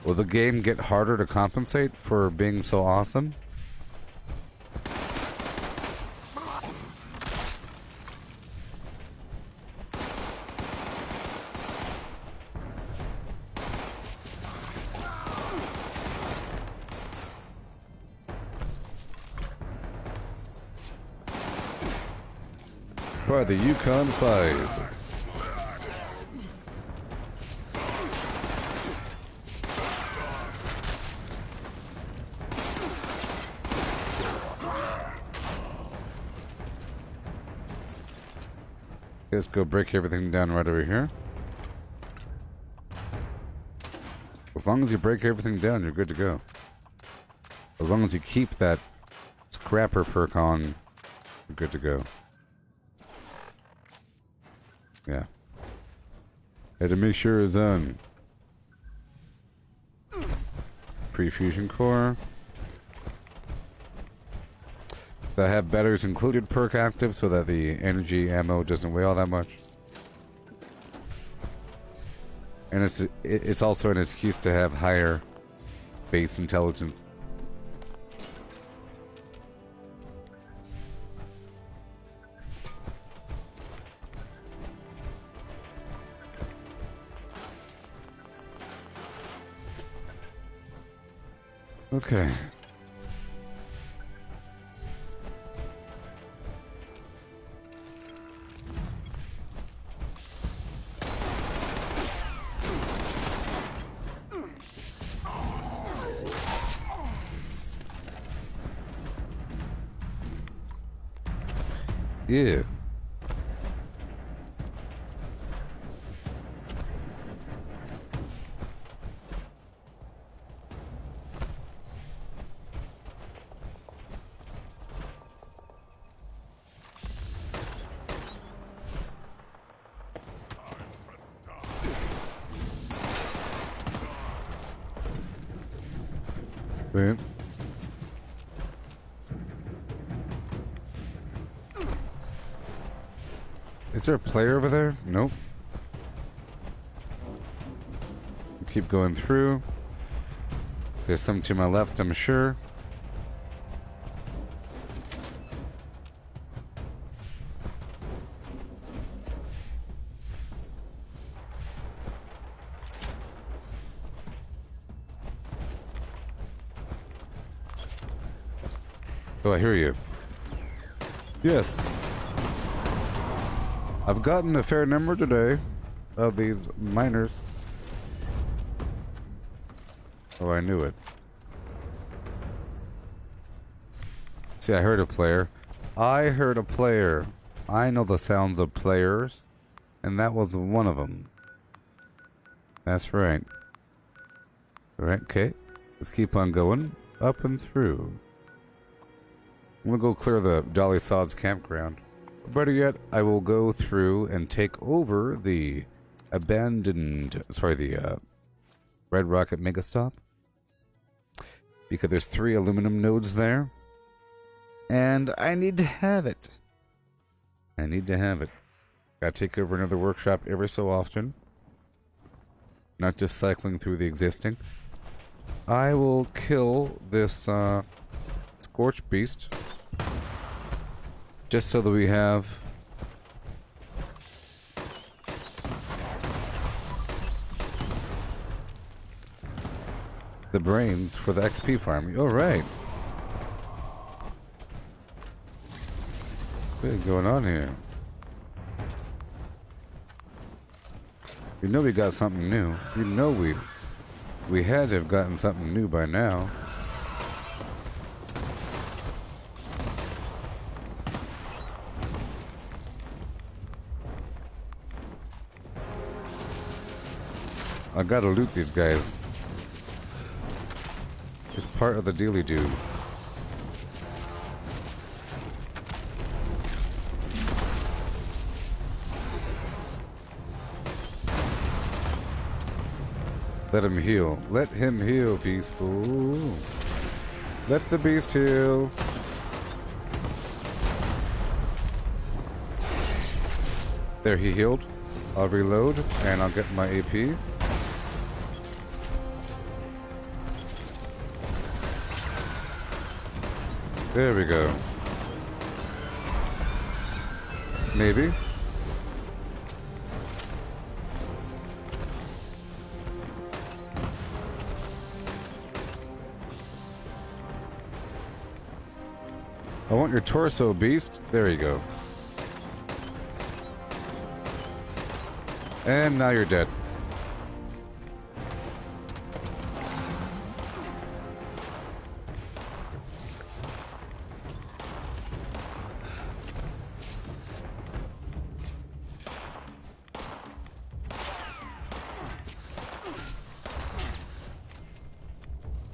Will the game get harder to compensate for being so awesome? By the Yukon 5. Let's go break everything down right over here. As long as you break everything down, you're good to go. As long as you keep that scrapper perk on, you're good to go. Yeah. Had to make sure it's on. Pre-fusion core. I have batteries included perk active so that the energy ammo doesn't weigh all that much. And it's also an excuse to have higher base intelligence. Okay. Yeah. Wait. Is there a player over there? Nope. Keep going through. There's some to my left, I'm sure. Oh, I hear you. Yes. I've gotten a fair number today of these miners. Oh, I knew it. See, I heard a player. I heard a player. I know the sounds of players, and that was one of them. That's right. Alright, okay. Let's keep on going. Up and through. I'm gonna go clear the Dolly Sods campground. Better yet, I will go through and take over the abandoned, the Red Rocket Megastop. Because there's 3 aluminum nodes there. And I need to have it. I need to have it. Gotta take over another workshop every so often. Not just cycling through the existing. I will kill this Scorch Beast. Just so that we have the brains for the XP farm. Alright. What is going on here? You know we got something new. You know we had to have gotten something new by now. I gotta loot these guys. It's part of the dealy-do. Let him heal. Let him heal, peaceful. Let the beast heal. There, he healed. I'll reload, and I'll get my AP. There we go. Maybe. I want your torso, beast. There you go. And now you're dead.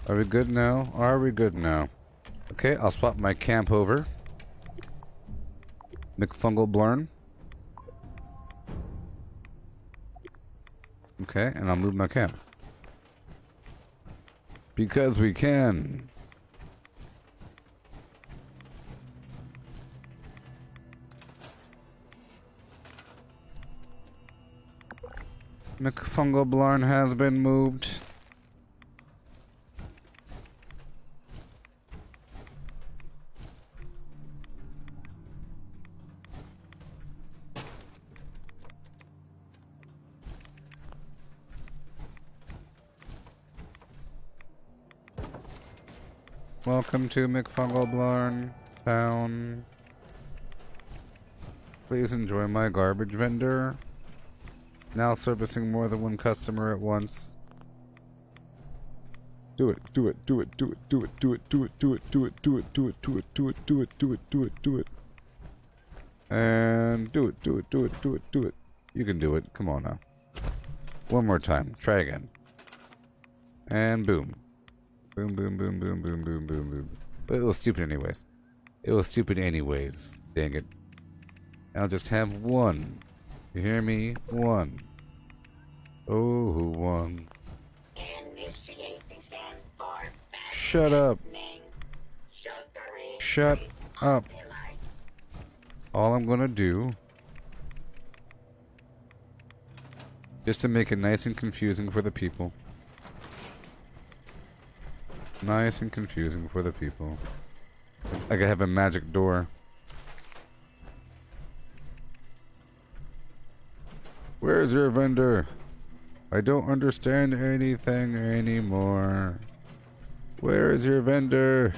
Are we good now? Are we good now? Okay, I'll swap my camp over. McFungal Blurn. Okay, and I'll move my camp. Because we can. McFungal Blurn has been moved. Welcome to McFungal Blurn Town. Please enjoy my garbage vendor. Now servicing more than one customer at once. Do it, do it, do it, do it, do it, do it, do it, do it, do it, do it, do it, do it, do it, do it, do it, do it, do it. And do it, do it, do it, do it, do it. You can do it. Come on now. One more time. Try again. And boom. Boom, boom, boom, boom, boom, boom, boom, boom. But it was stupid anyways. It was stupid anyways. Dang it. I'll just have one. You hear me? One. Oh, who won? Shut up. Shut up. All I'm gonna do, just to make it nice and confusing for the people. Nice and confusing for the people. I could have a magic door. Where's your vendor? I don't understand anything anymore. Where is your vendor?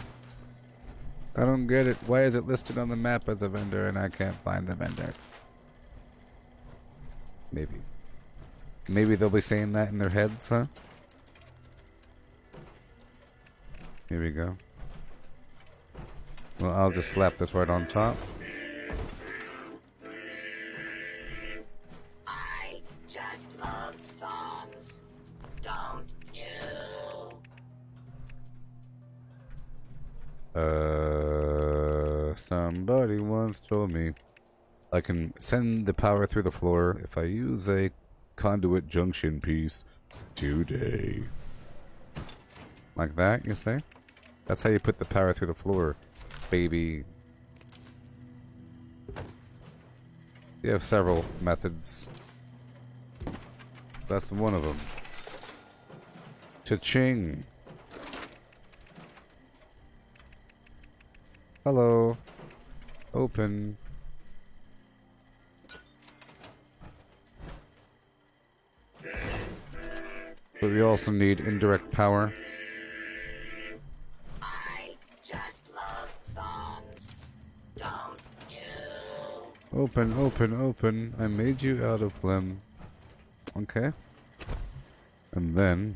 I don't get it. Why is it listed on the map as a vendor and I can't find the vendor? Maybe. Maybe they'll be saying that in their heads, huh? Here we go. Well, I'll just slap this right on top. I just love songs, don't you? Somebody once told me I can send the power through the floor if I use a conduit junction piece today. Like that, you say? That's how you put the power through the floor, baby. You have several methods. That's one of them. Cha-ching. Hello. Open. But we also need indirect power. I just love songs, don't you? Open, open, open. I made you out of phlegm. Okay. And then...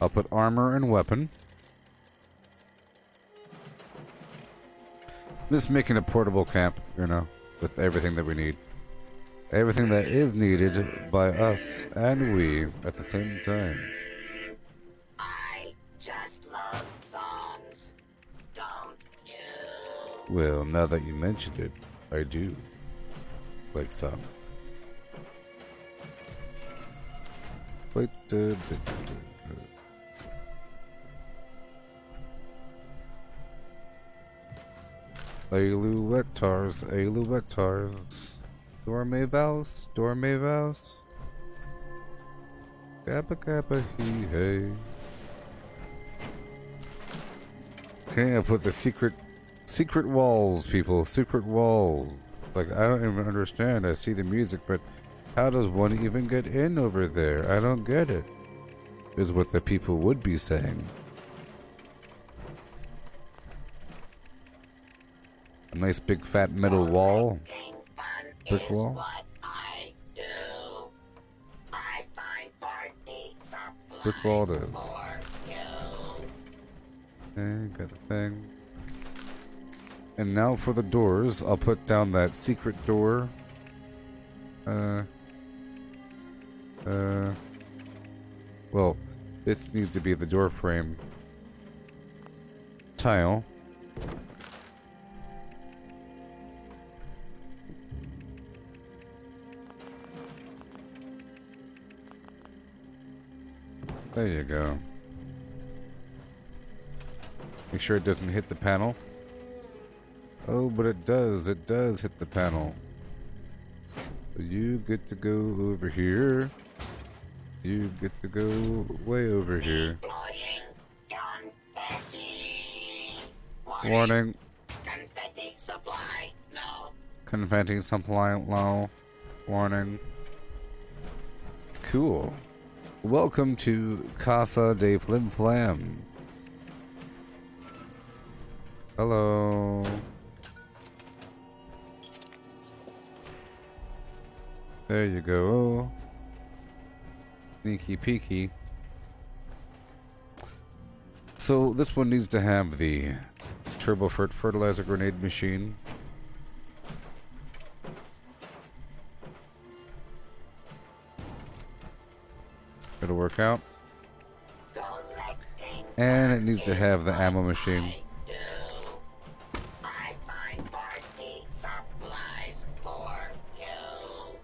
I'll put armor and weapon. Just making a portable camp, you know, with everything that we need. everything that is needed by us and we at the same time. I just love songs. Don't you? Well, now that you mentioned it, I do like some. Wait, Aluectars, Aluectars. Dormevaus, Dormevaus. Kappa Kappa Hee Hey. Okay, I put the secret walls, people. Secret walls. Like, I don't even understand. I see the music, but how does one even get in over there? I don't get it. Is what the people would be saying. A nice big fat metal wall. Brick wall. What I do. I find party supplies Brick wall to... for you. Okay, got the thing. And now for the doors. I'll put down that secret door. Well, this needs to be the door frame tile. There you go. Make sure it doesn't hit the panel. Oh, but it does. It does hit the panel. So you get to go over here. You get to go way over here. Warning. Confetti supply. No. Confetti supply low. Warning. Cool. Welcome to Casa de Flim Flam. Hello. There you go. Sneaky peeky. So this one needs to have the turbo fertilizer grenade machine. It'll work out. And it needs to have the ammo machine. I find party supplies for you.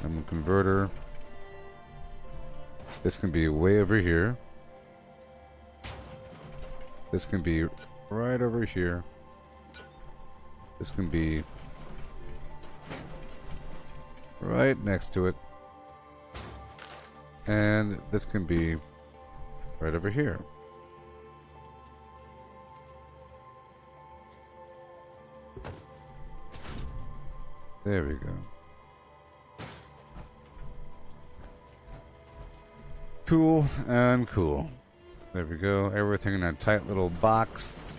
Ammo converter. This can be way over here. This can be right over here. This can be right next to it. And this can be right over here. There we go. Cool and cool. There we go. Everything in a tight little box.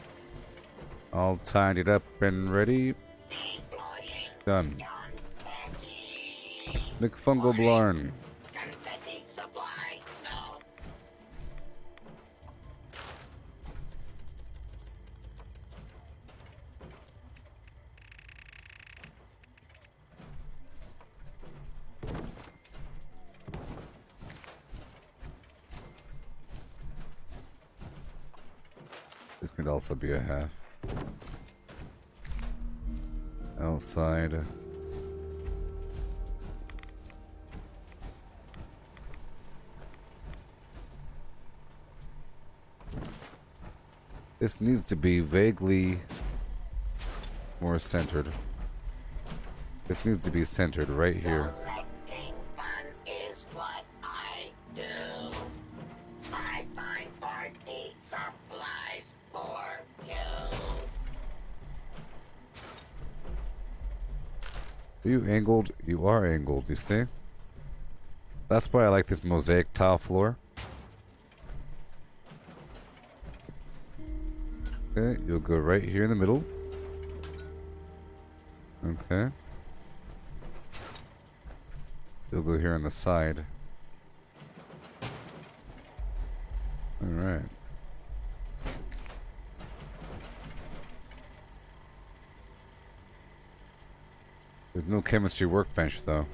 All tidied up and ready. Done. McFungal Blarn. Confetti supply. No. This could also be a half. Outside. This needs to be vaguely more centered. This needs to be centered right here. Collecting fun is what I do. I find party supplies for you. Are you angled? You are angled, you see? That's why I like this mosaic tile floor. Okay, you'll go right here in the middle. Okay. You'll go here on the side. Alright. There's no chemistry workbench, though.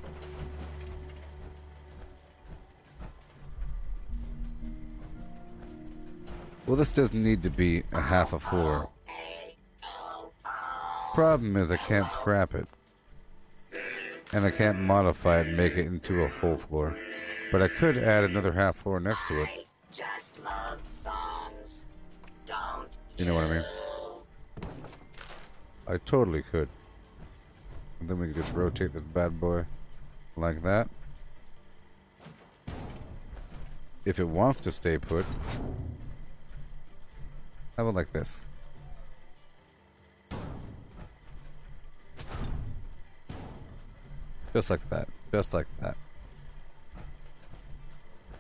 Well, this doesn't need to be a half a floor. Problem is I can't scrap it. And I can't modify it and make it into a full floor. But I could add another half floor next to it. Just love songs. Don't You know what I mean? I totally could. And then we could just rotate this bad boy like that. If it wants to stay put. How about like this? Just like that. Just like that.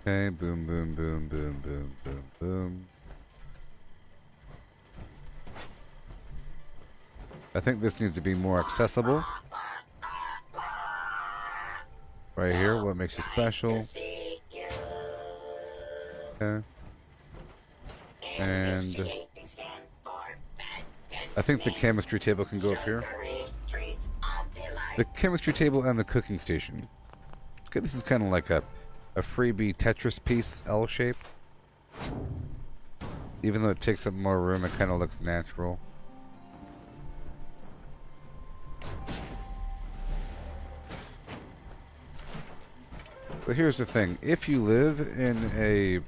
Okay, boom, boom, boom, boom, boom, boom, boom. I think this needs to be more accessible. Right here, what makes you special. Okay. And I think the chemistry table can go up here. The chemistry table and the cooking station. Okay, this is kind of like a freebie Tetris piece, L shape. Even though it takes up more room, it kind of looks natural. But here's the thing. If you live in a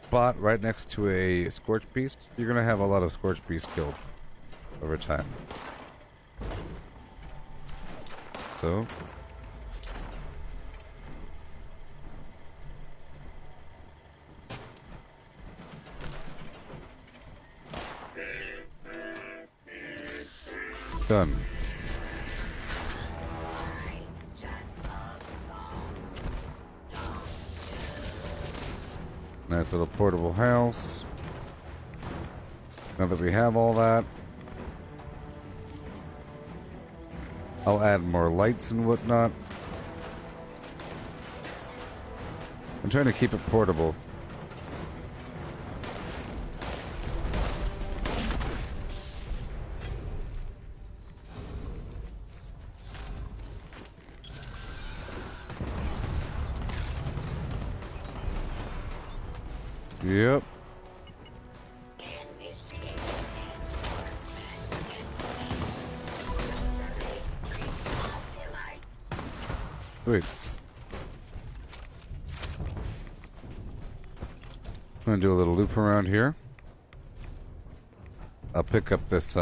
spot right next to a scorch beast, you're going to have a lot of scorch beasts killed over time. So... done. Nice little portable house. Now that we have all that, I'll add more lights and whatnot. I'm trying to keep it portable. Yep. Wait. I'm gonna do a little loop around here. I'll pick up this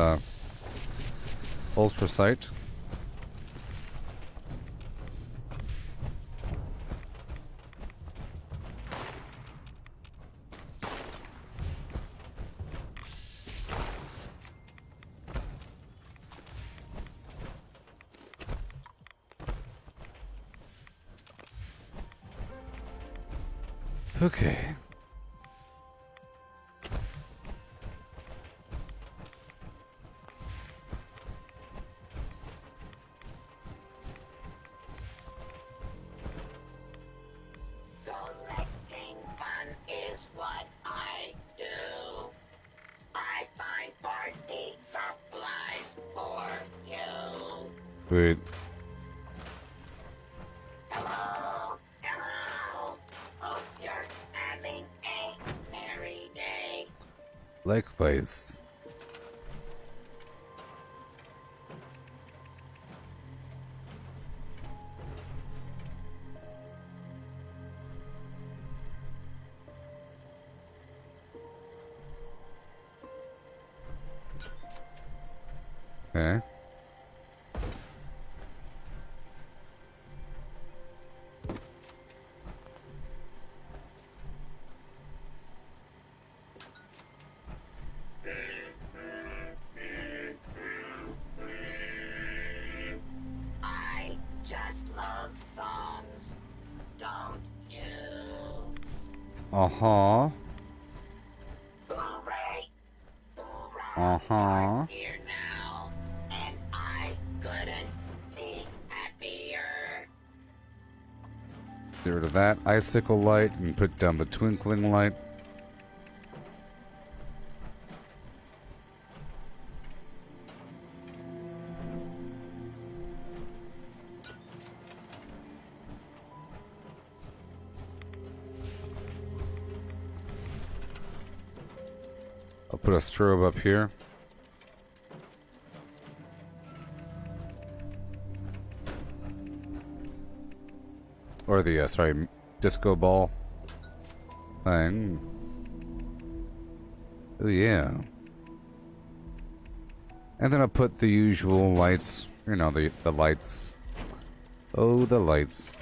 ultra sight. Okay. Collecting fun is what I do. I find party supplies for you. Wait. Hello, hello. Hope you're having a merry day. Likewise. Okay. I just love songs. Don't you? Uh-huh. Hooray! Hoorah! Uh-huh. Here now, and I couldn't be happier. Get rid of that icicle light and put down the twinkling light. I'll put a strobe up here. Or the, sorry, disco ball thing. Oh, yeah. And then I'll put the usual lights. You know, the lights. Oh, the lights.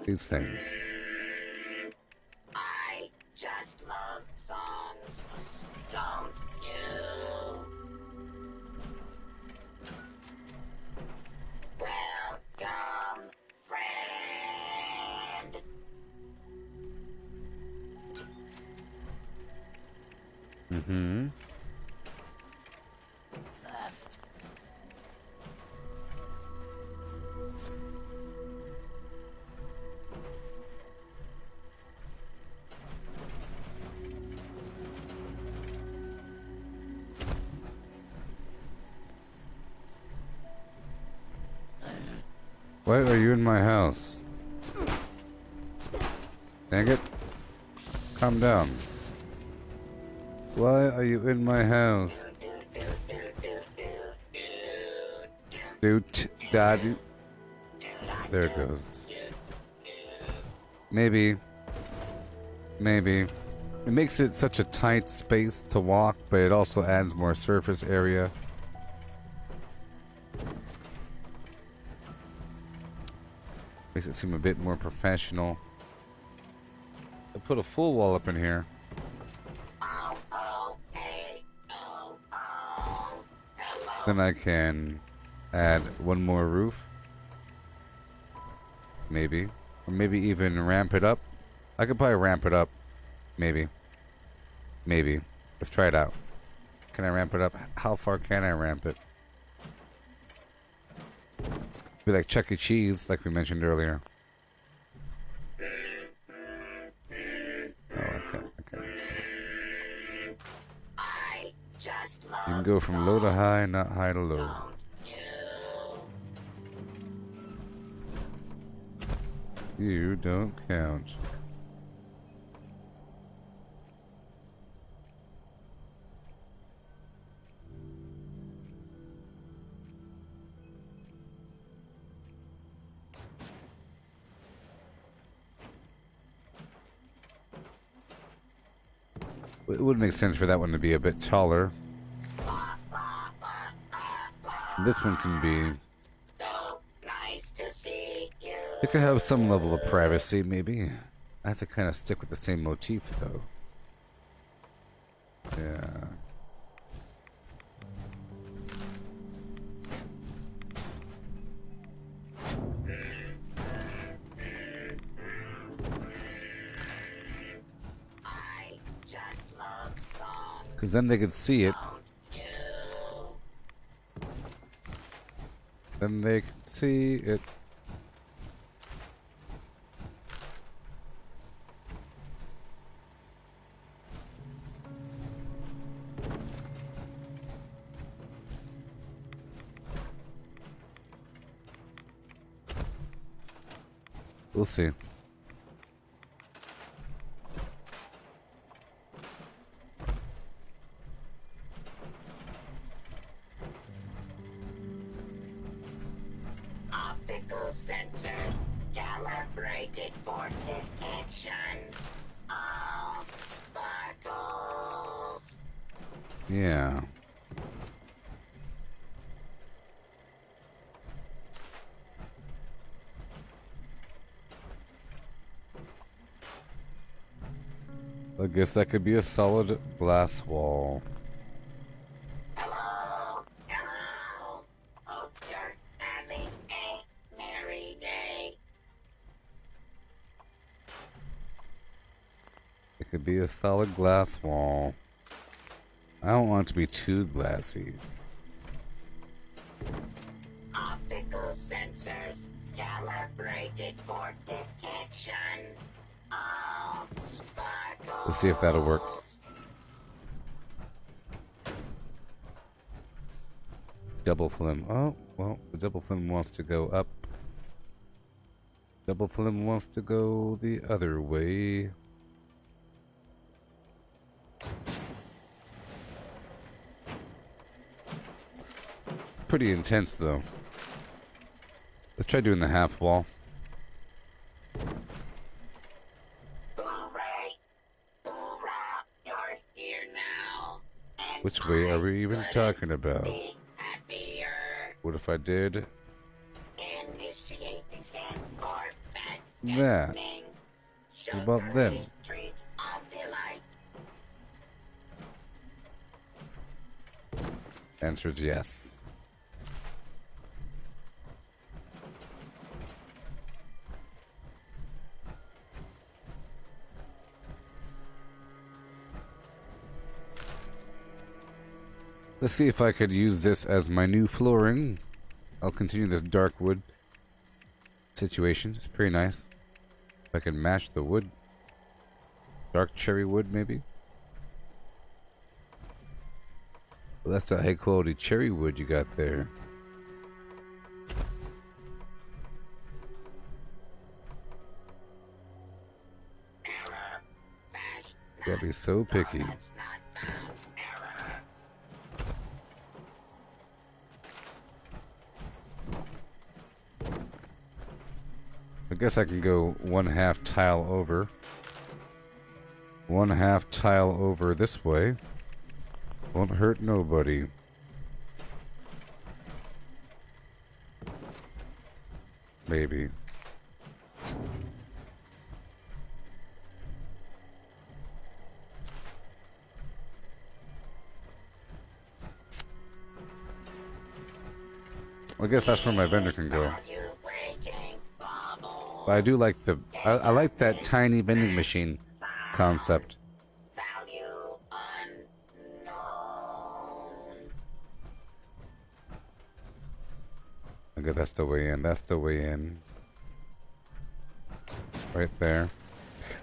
These things. I just love songs, don't you? Welcome, friend. Mm-hmm. Left. Why are you in my house? Dang it. Calm down. Why are you in my house? Doot, daddy. There it goes. Maybe. Maybe. It makes it such a tight space to walk, but it also adds more surface area. Makes it seem a bit more professional. I put a full wall up in here. Then I can add one more roof. Maybe. Or maybe even ramp it up. I could probably ramp it up. Maybe. Maybe. Let's try it out. Can I ramp it up? How far can I ramp it? Be like Chuck E. Cheese, like we mentioned earlier. Oh, okay. You can go from low to high, not high to low. You don't count. It would make sense for that one to be a bit taller. This one can be... It could have some level of privacy, maybe. I have to kind of stick with the same motif, though. Yeah. Because then they could see it. Then they could see it. We'll see. Optical sensors calibrated for detection of sparkles. Yeah. I guess that could be a solid glass wall. Hello, hello. Hope you're having a merry day. It could be a solid glass wall. I don't want it to be too glassy. Optical sensors calibrated for detection of sparkles. Let's see if that'll work. Double flim. Oh, well, the double flim wants to go up. Double flim wants to go the other way. pretty intense, though. Let's try doing the half wall. You're here now. And Which way are we even talking about? be happier. What if I did Initiate the scan for that. that? Thing. What about them? Treat of delight. Answer is yes. Let's see if I could use this as my new flooring. I'll continue this dark wood situation. It's pretty nice. If I can match the wood. Dark cherry wood, maybe? Well, that's a high quality cherry wood you got there. Gotta be so picky. That's not found. Error. I guess I can go 1/2 tile over. 1/2 tile over this way. Won't hurt nobody. Maybe. I guess that's where my vendor can go. You waiting, bubble. But I do like the... I like that tiny vending machine concept. Value unknown. Okay, that's the way in. That's the way in. Right there.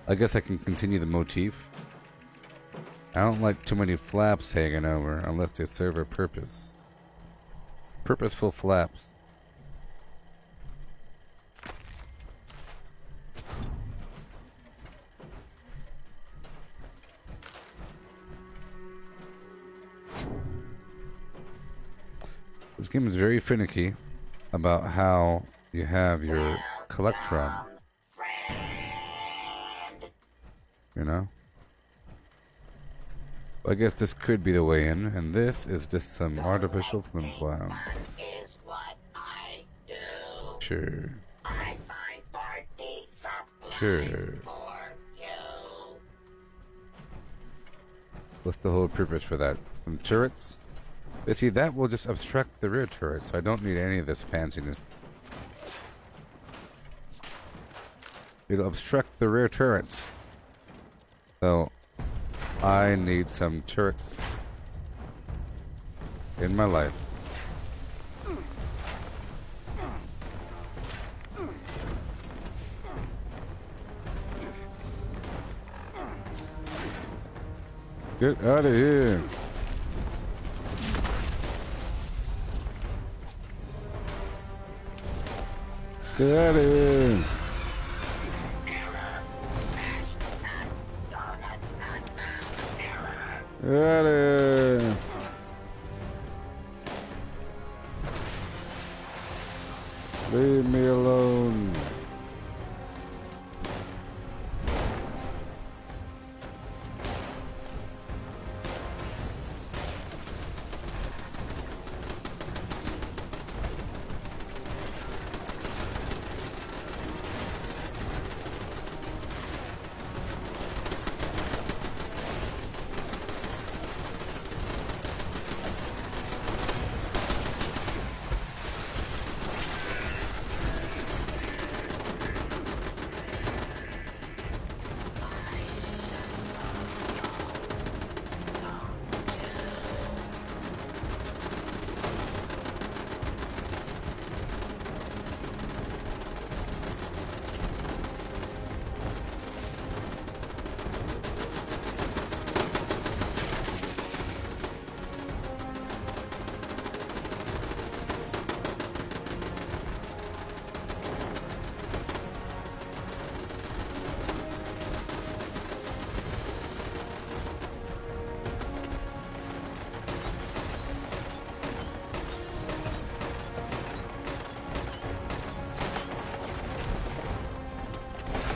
I guess I can continue the motif. I don't like too many flaps hanging over unless they serve a purpose. Purposeful flaps. This game is very finicky about how you have your Collectron. You know? I guess this could be the way in, and this is just some artificial flim-flam. Is what I do. Sure. I find party supplies Sure. for you. What's the whole purpose for that? Some turrets? But see, that will just obstruct the rear turret, so I don't need any of this fanciness. It'll obstruct the rear turrets. So, I need some turrets in my life. Get out of here. Get out of here. Get out of here. Leave me alone.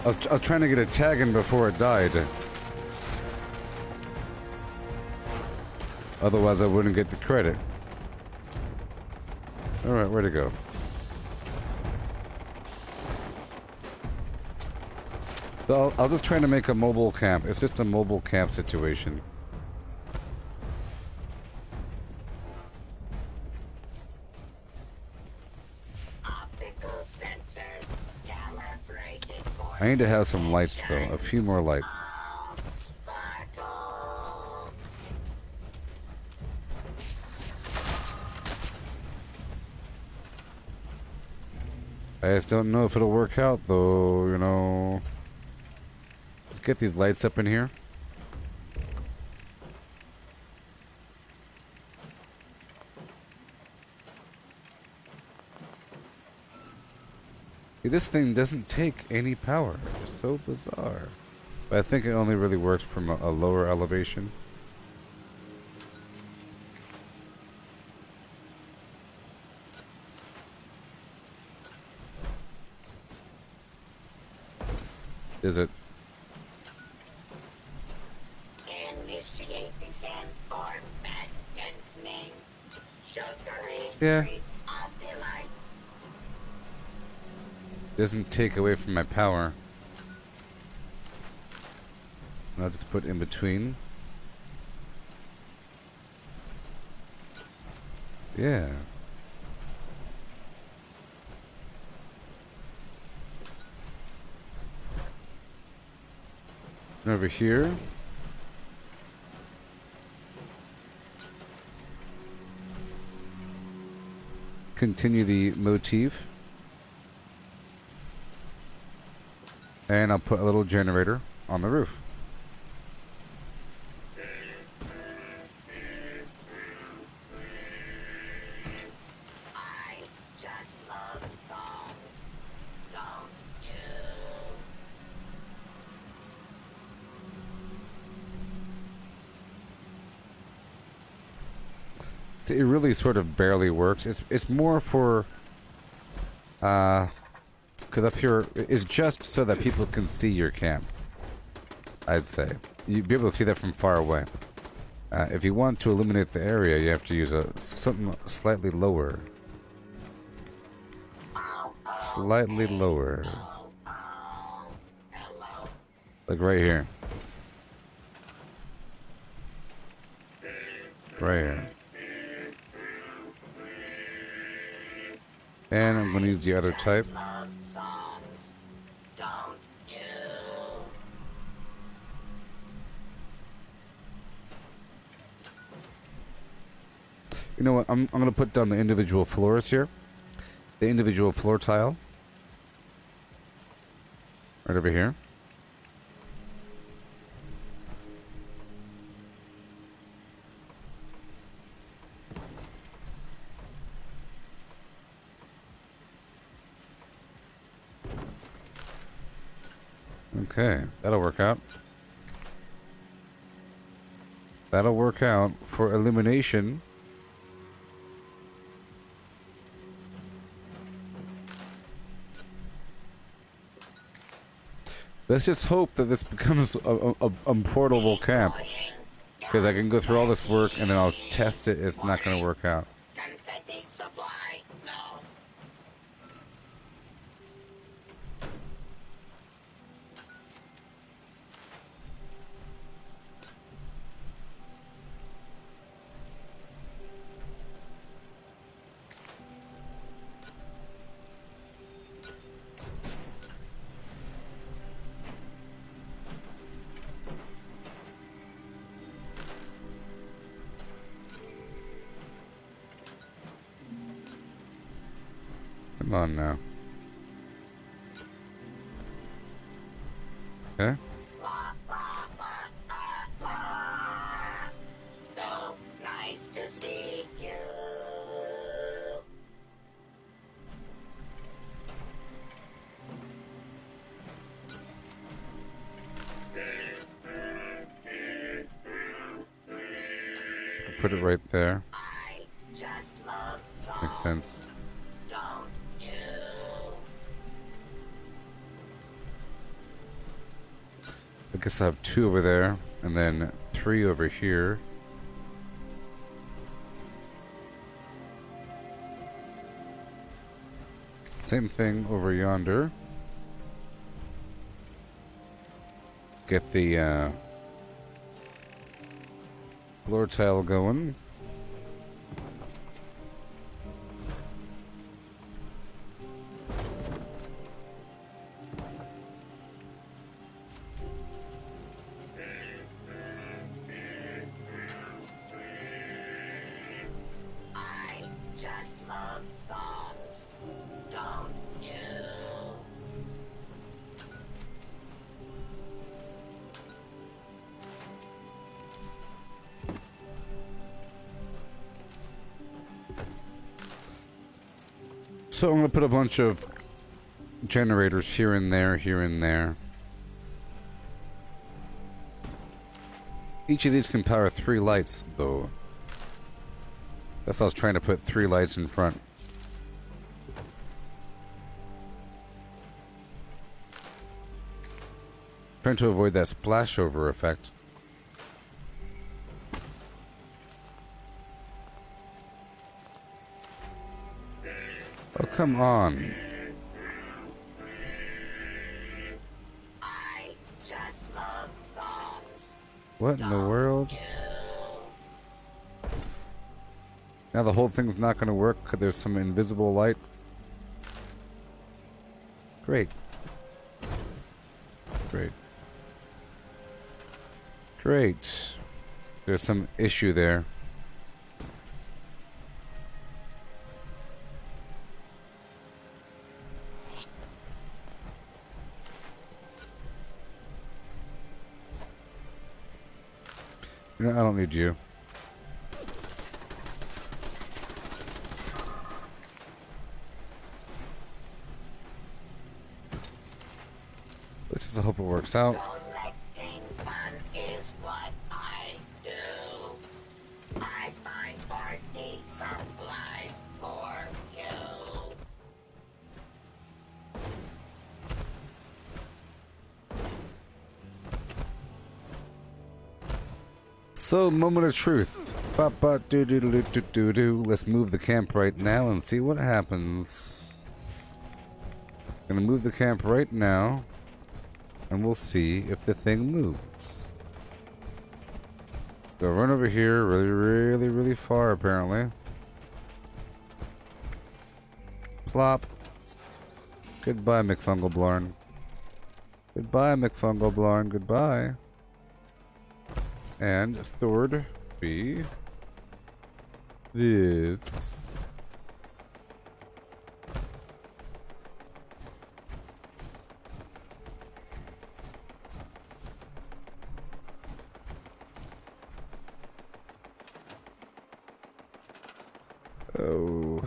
I was trying to get a tag in before it died. Otherwise, I wouldn't get the credit. Alright, where'd it go? So I was just trying to make a mobile camp. It's just a mobile camp situation. Optical sensors calibrated for I need to have some lights though. A few more lights. sparkles. I just don't know if it'll work out though, you know. Let's get these lights up in here. See, this thing doesn't take any power. It's so bizarre. But I think it only really works from a lower elevation. Is it? Initiate the scan for magnetic sugary Yeah. treat of delight. Doesn't take away from my power. I'll just put in between. Yeah. And over here. Continue the motif. And I'll put a little generator on the roof. I just love songs, don't you? It really sort of barely works. It's more for because up here is just so that people can see your camp. I'd say you'd be able to see that from far away. If you want to illuminate the area, you have to use something slightly lower. Slightly lower. Like right here. Right here. And I'm going to use the other type. Love songs, don't you? You know what? I'm going to put down the individual floors here. The individual floor tile. Right over here. Okay, that'll work out. That'll work out for illumination. Let's just hope that this becomes a portable camp. Because I can go through all this work and then I'll test it. It's not going to work out. Confetti supply, no. Come on now. Okay. So nice to see you. Put it right there. I just love songs, Makes sense. don't you? guess I have 2 over there, and then 3 over here. Same thing over yonder. Get the floor tile going. I just love songs. Don't you? So I'm gonna put a bunch of generators here and there, here and there. Each of these can power 3 lights, though. That's why I was trying to put 3 lights in front. Trying to avoid that splashover effect. Oh, come on. I just love songs. What in the world? Now the whole thing's not going to work because there's some invisible light. Great. Great. Great. There's some issue there. No, I don't need you. Let's just hope it works out. Collecting fun is what I do. I find party supplies for you. So, moment of truth. Ba ba doo doo doo doo doo doo. Let's move the camp right now and see what happens. Gonna move the camp right now, and we'll see if the thing moves. Go run over here, really far apparently. Plop. Goodbye, McFungalblarn. Goodbye, McFungalblarn. Goodbye. And stored be this. Oh,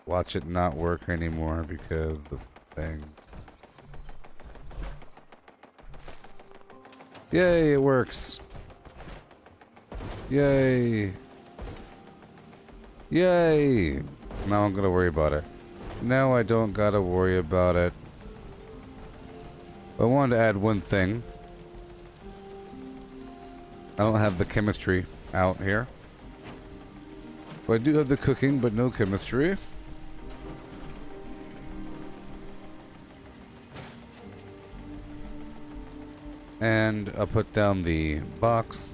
watch it not work anymore because of the thing. Yay, it works. Yay. Yay. Now I'm gonna worry about it. Now I don't gotta worry about it. I wanted to add one thing. I don't have the chemistry out here. But I do have the cooking, but no chemistry. And I'll put down the box.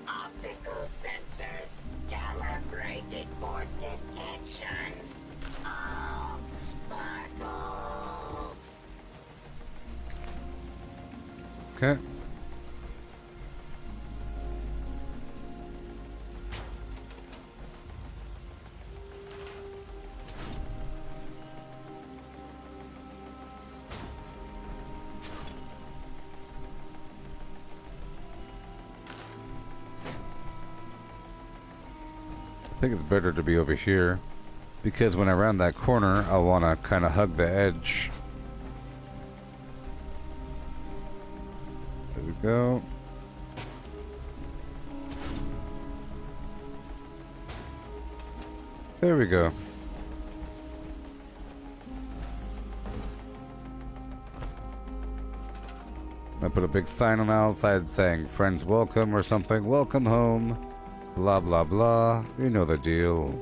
Optical sensors calibrated for detection of sparkles. Okay. I think it's better to be over here because when I round that corner, I want to kind of hug the edge. There we go. There we go. I put a big sign on the outside saying friends welcome or something. Welcome home. Blah blah blah. You know the deal.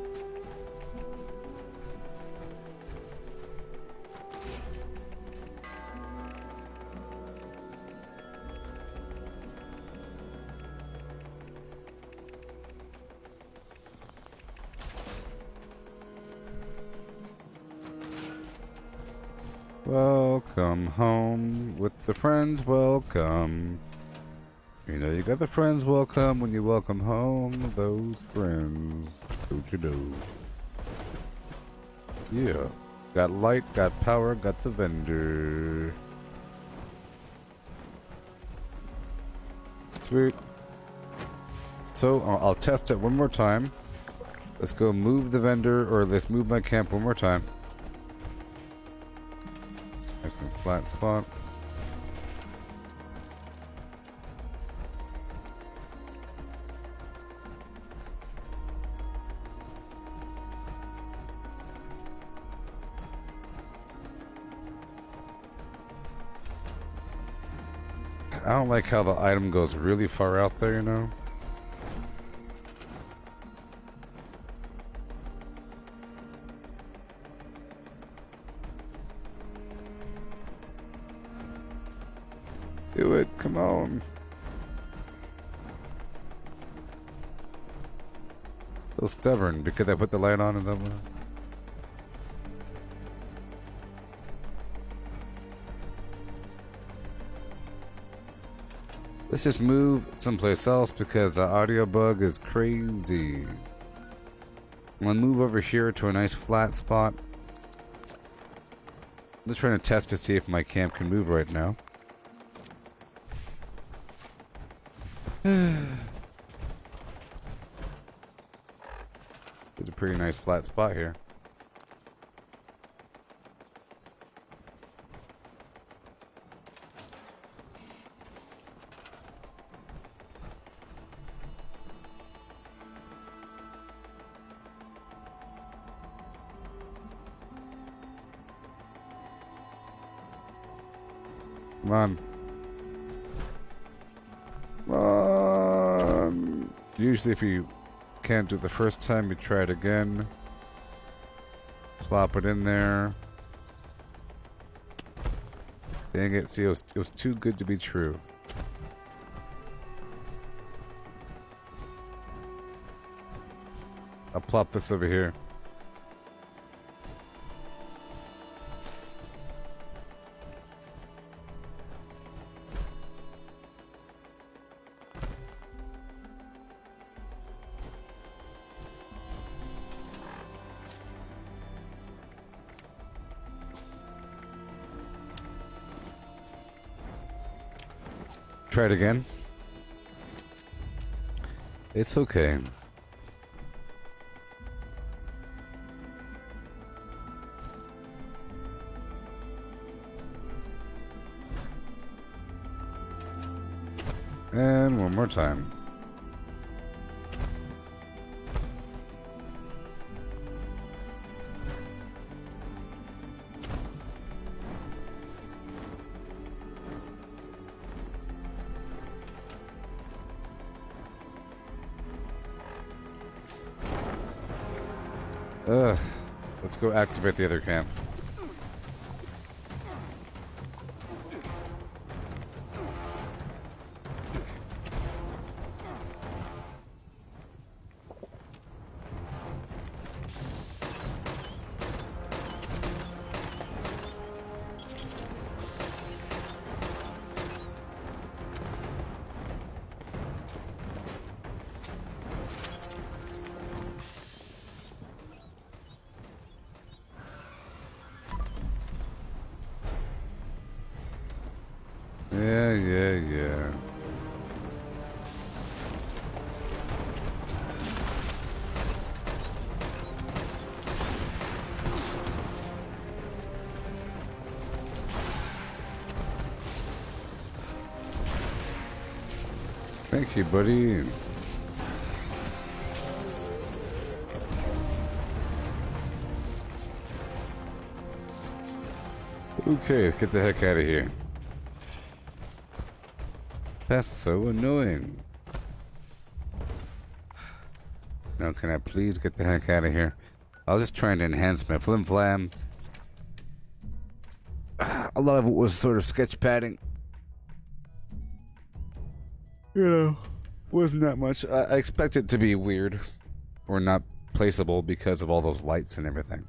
Welcome home with the friends welcome. You know you got the friends welcome when you welcome home those friends. Don't you know? Yeah. Got light, got power, got the vendor. Sweet. So I'll test it one more time. Let's go move the vendor, or let's move my camp one more time. Nice and flat spot. I don't like how the item goes really far out there, you know? Do it, come on. So stubborn because I put the light on and something. Let's just move someplace else because the audio bug is crazy. I'm gonna move over here to a nice flat spot. I'm just trying to test to see if my camp can move right now. It's a pretty nice flat spot here. Come on. Come on. Usually if you can't do it the first time, you try it again. Plop it in there. Dang it, see, it was too good to be true. I'll plop this over here. Try it again. It's okay. And one more time. Let's go activate the other camp. Yeah. Thank you, buddy. Okay, let's get the heck out of here. That's so annoying. Now, can I please get the heck out of here? I was just trying to enhance my flim flam. A lot of it was sort of sketch padding. You know, wasn't that much. I expect it to be weird or not placeable because of all those lights and everything.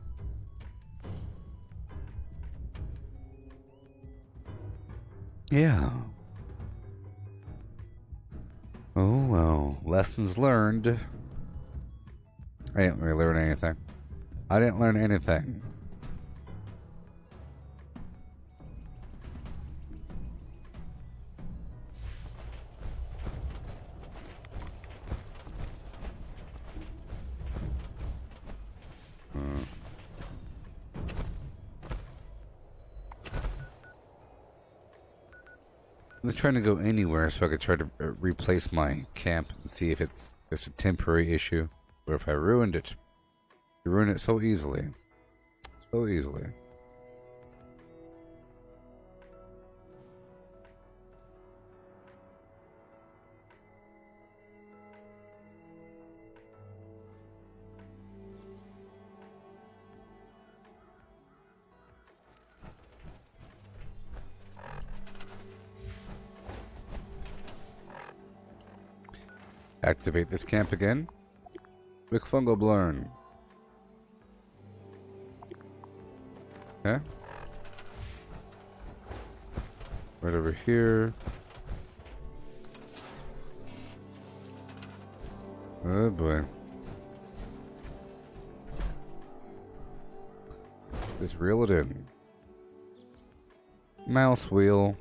Yeah. Oh well, lessons learned. I didn't really learn anything. I didn't learn anything. I'm trying to go anywhere so I could try to replace my camp and see if it's just a temporary issue or if I ruined it. You ruin it so easily. So easily. Activate this camp again. Quick fungal blurn. Okay. Right over here. Oh boy. Just reel it in. Mouse wheel.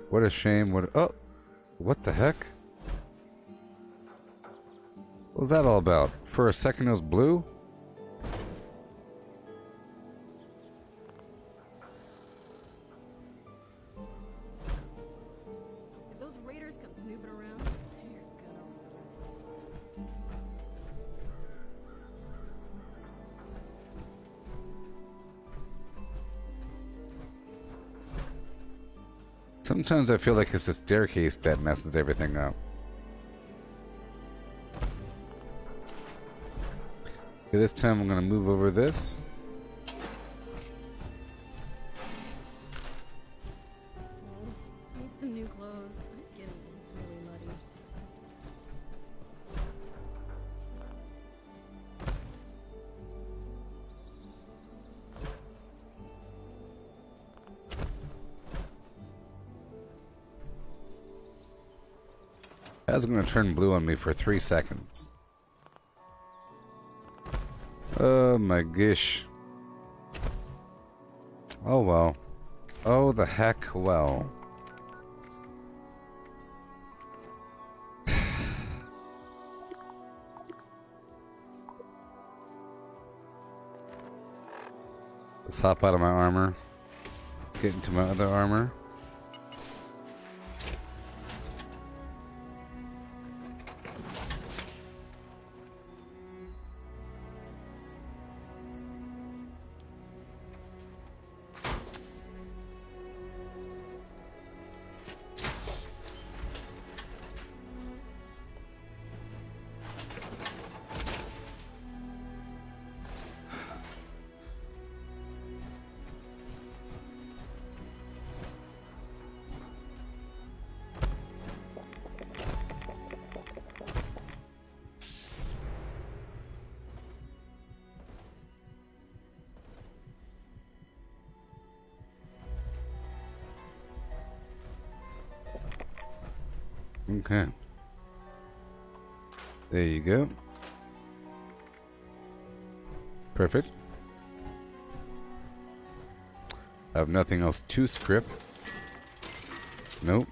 What a shame. What the heck? What was that all about? For a second it was blue? If those raiders come snooping around, they're gonna Sometimes I feel like it's the staircase that messes everything up. Okay, this time I'm gonna move over this. need some new clothes. I'm getting really muddy. That's gonna turn blue on me for 3 seconds. Oh my gosh. Oh well. Oh the heck well. Let's hop out of my armor. Get into my other armor. Okay. There you go. Perfect. I have nothing else to script. Nope.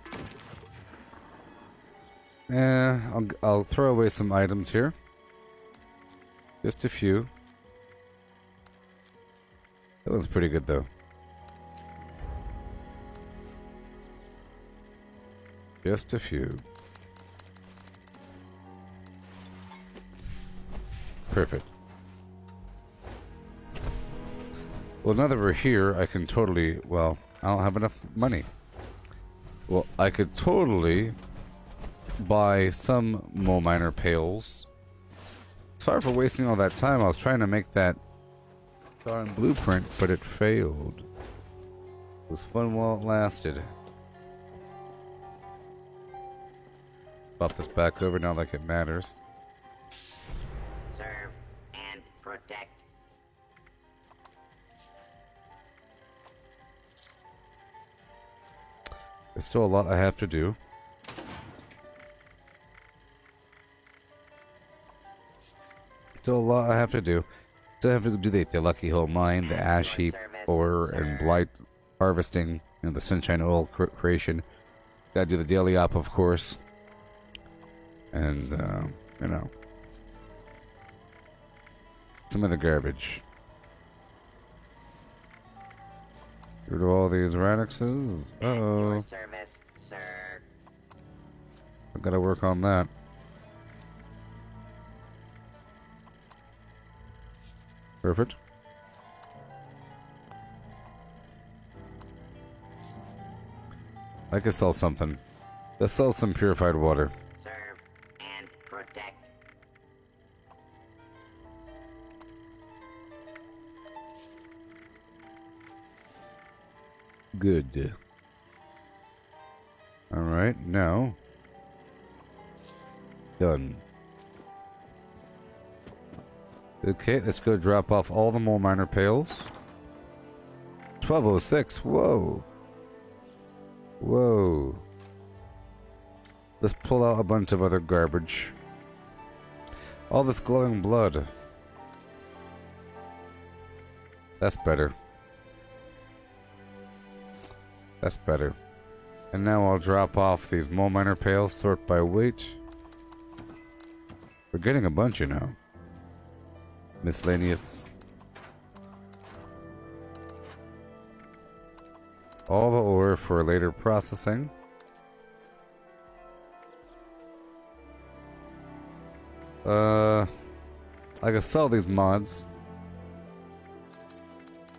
I'll throw away some items here. Just a few. That was pretty good though. Just a few. Perfect. Well, now that we're here, I can totally... Well, I don't have enough money. Well, I could totally buy some mole miner pails. Sorry for wasting all that time. I was trying to make that darn blueprint, but it failed. It was fun while it lasted. Pop this back over now like it matters. Serve and protect. There's still a lot I have to do. Still a lot I have to do. Still have to do the Lucky Hill mine, the ash heap, ore, and blight harvesting, the sunshine oil creation. Gotta do the daily op, of course. And, some of the garbage. Get rid of all these radixes. Uh-oh. Service, sir. I gotta work on that. Perfect. I could sell something. Let's sell some purified water. Serve and protect. Good. Alright, now. Done. Okay, let's go drop off all the mole miner pails. 1206, whoa. Whoa. Let's pull out a bunch of other garbage. All this glowing blood. That's better. That's better. And now I'll drop off these mole miner pails, sort by weight. We're getting a bunch, you know. Miscellaneous. All the ore for later processing. I could sell these mods.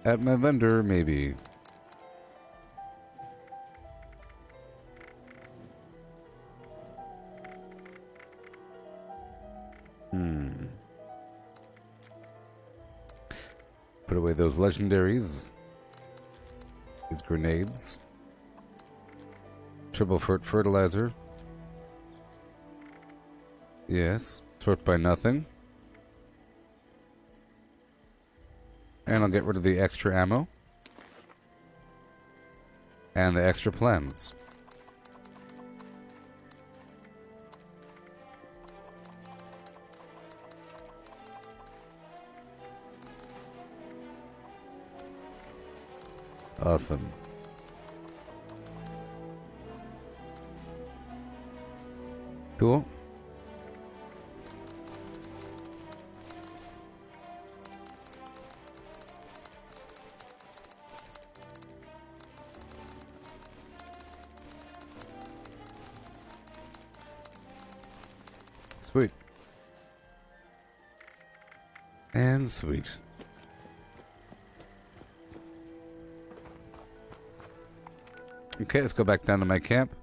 At my vendor, maybe. Put away those legendaries. These grenades. Triple fertilizer. Yes. Sort by nothing. And I'll get rid of the extra ammo. And the extra plans. Awesome. Cool. Sweet. And sweet. Okay, let's go back down to my camp.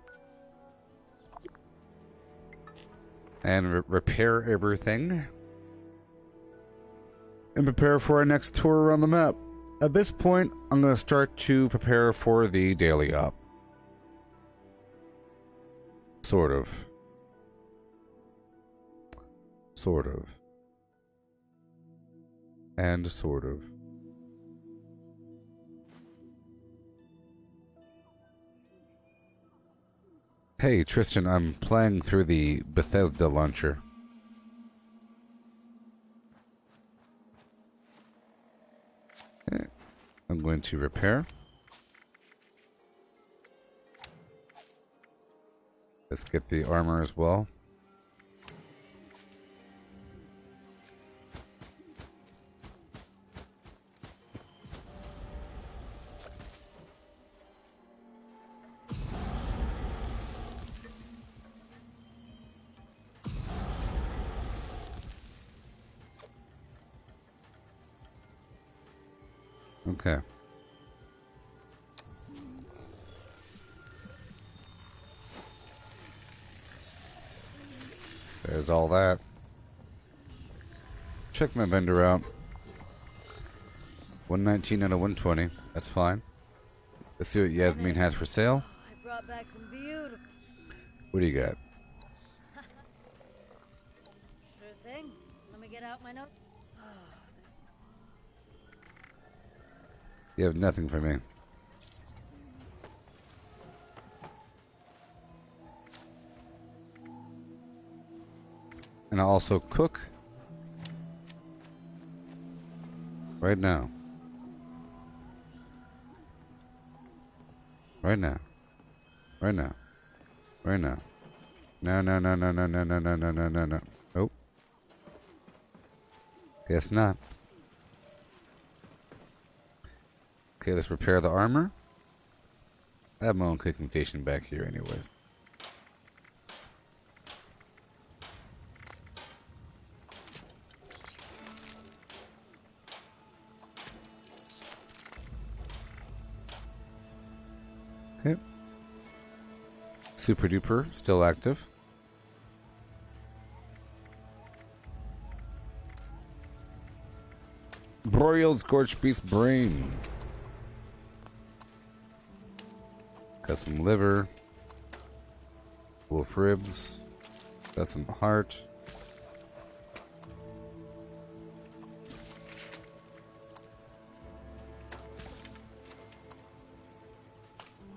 And repair everything. And prepare for our next tour around the map. At this point, I'm going to start to prepare for the daily op. Sort of. Sort of. And sort of. Hey, Tristan, I'm playing through the Bethesda launcher. Okay. I'm going to repair. Let's get the armor as well. Okay. There's all that. Check my vendor out. 119 out of 120. That's fine. Let's see what Yasmin has for sale. I brought back some beautiful. What do you got? Sure thing. Let me get out my note. You have nothing for me. And I'll also cook right now. Right now. Right now. Right now. No, no, no, no, no, no, no, no, no, no, no, no. Nope. Guess not. Okay, let's repair the armor. I have my own cooking station back here anyways. Okay. Super duper, still active. Broiled scorched beast brain. Got some liver. Wolf ribs. Got some heart.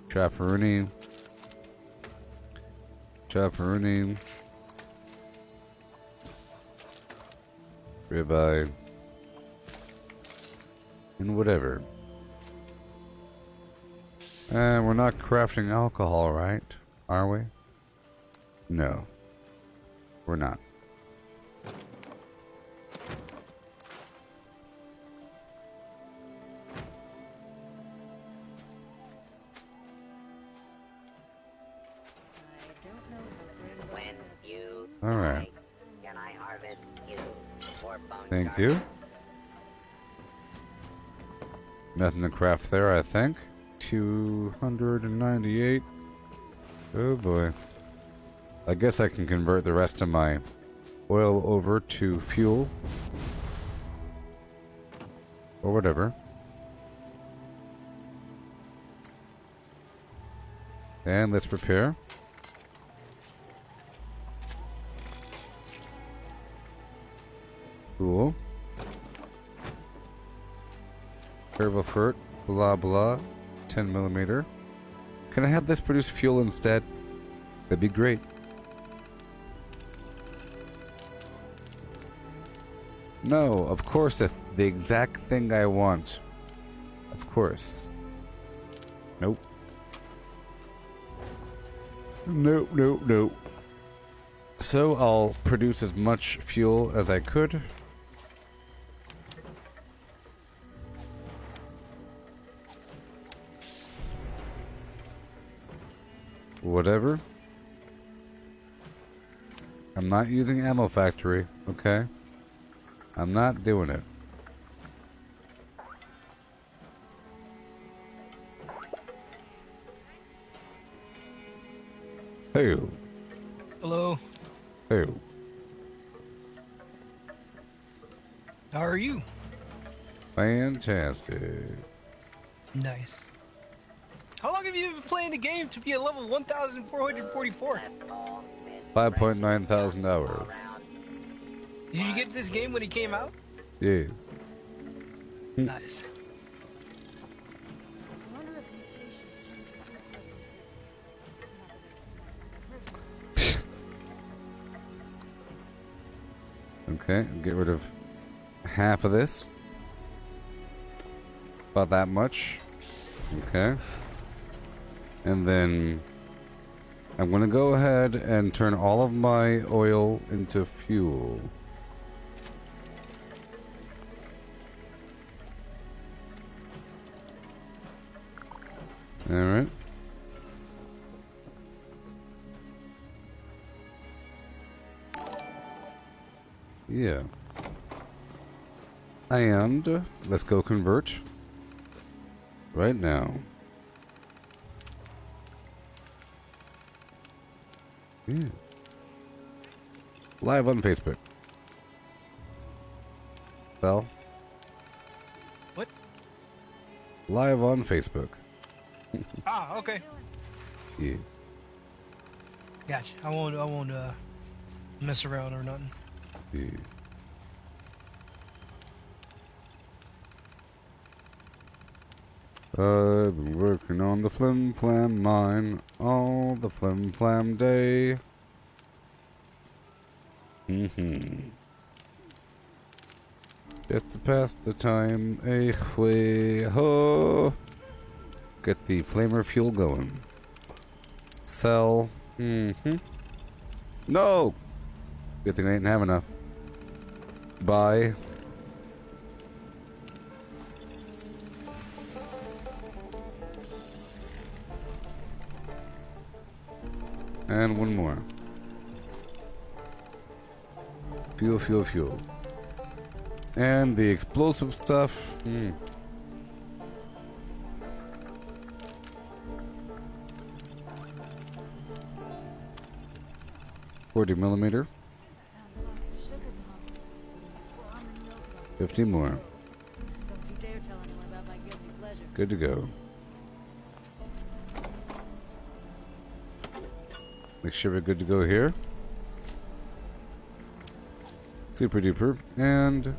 Chapperoni. Chapperoni. Ribeye. And whatever. And we're not crafting alcohol, right? Are we? No. We're not. When you All right. can I harvest you for bone Thank shards? you. Nothing to craft there, I think. 298. Oh boy. I guess I can convert the rest of my oil over to fuel. Or whatever. And let's prepare. Cool. Herbal fruit, blah blah, 10 millimeter. Can I have this produce fuel instead? That'd be great. No, of course, the exact thing I want. Of course. Nope. Nope, nope, nope. So I'll produce as much fuel as I could. Whatever. I'm not using Ammo Factory, okay? I'm not doing it. Hey. Hello. Hey. How are you? Fantastic. Nice. How long have you been playing the game to be at level 1,444? 5.9 thousand hours. Did you get this game when it came out? Yes. Nice. I wonder if mutations change food preferences. Okay, get rid of half of this. About that much. Okay. And then I'm going to go ahead and turn all of my oil into fuel. Alright. Yeah. And let's go convert. right now. Yeah. Live on Facebook. Bell? What? Live on Facebook. Ah, okay. Yes. Gotcha. I won't mess around or nothing. Yeah. I've been working on the flim flam mine all the flim flam day. Just to pass the time, way ho. Get the flamer fuel going. Sell. No! Good thing I didn't have enough. Buy. And one more. Fuel, fuel, fuel. And the explosive stuff. 40 millimeter. 50 more. Don't you dare tell anyone about my guilty pleasure. Good to go. Make sure we're good to go here. Super duper. And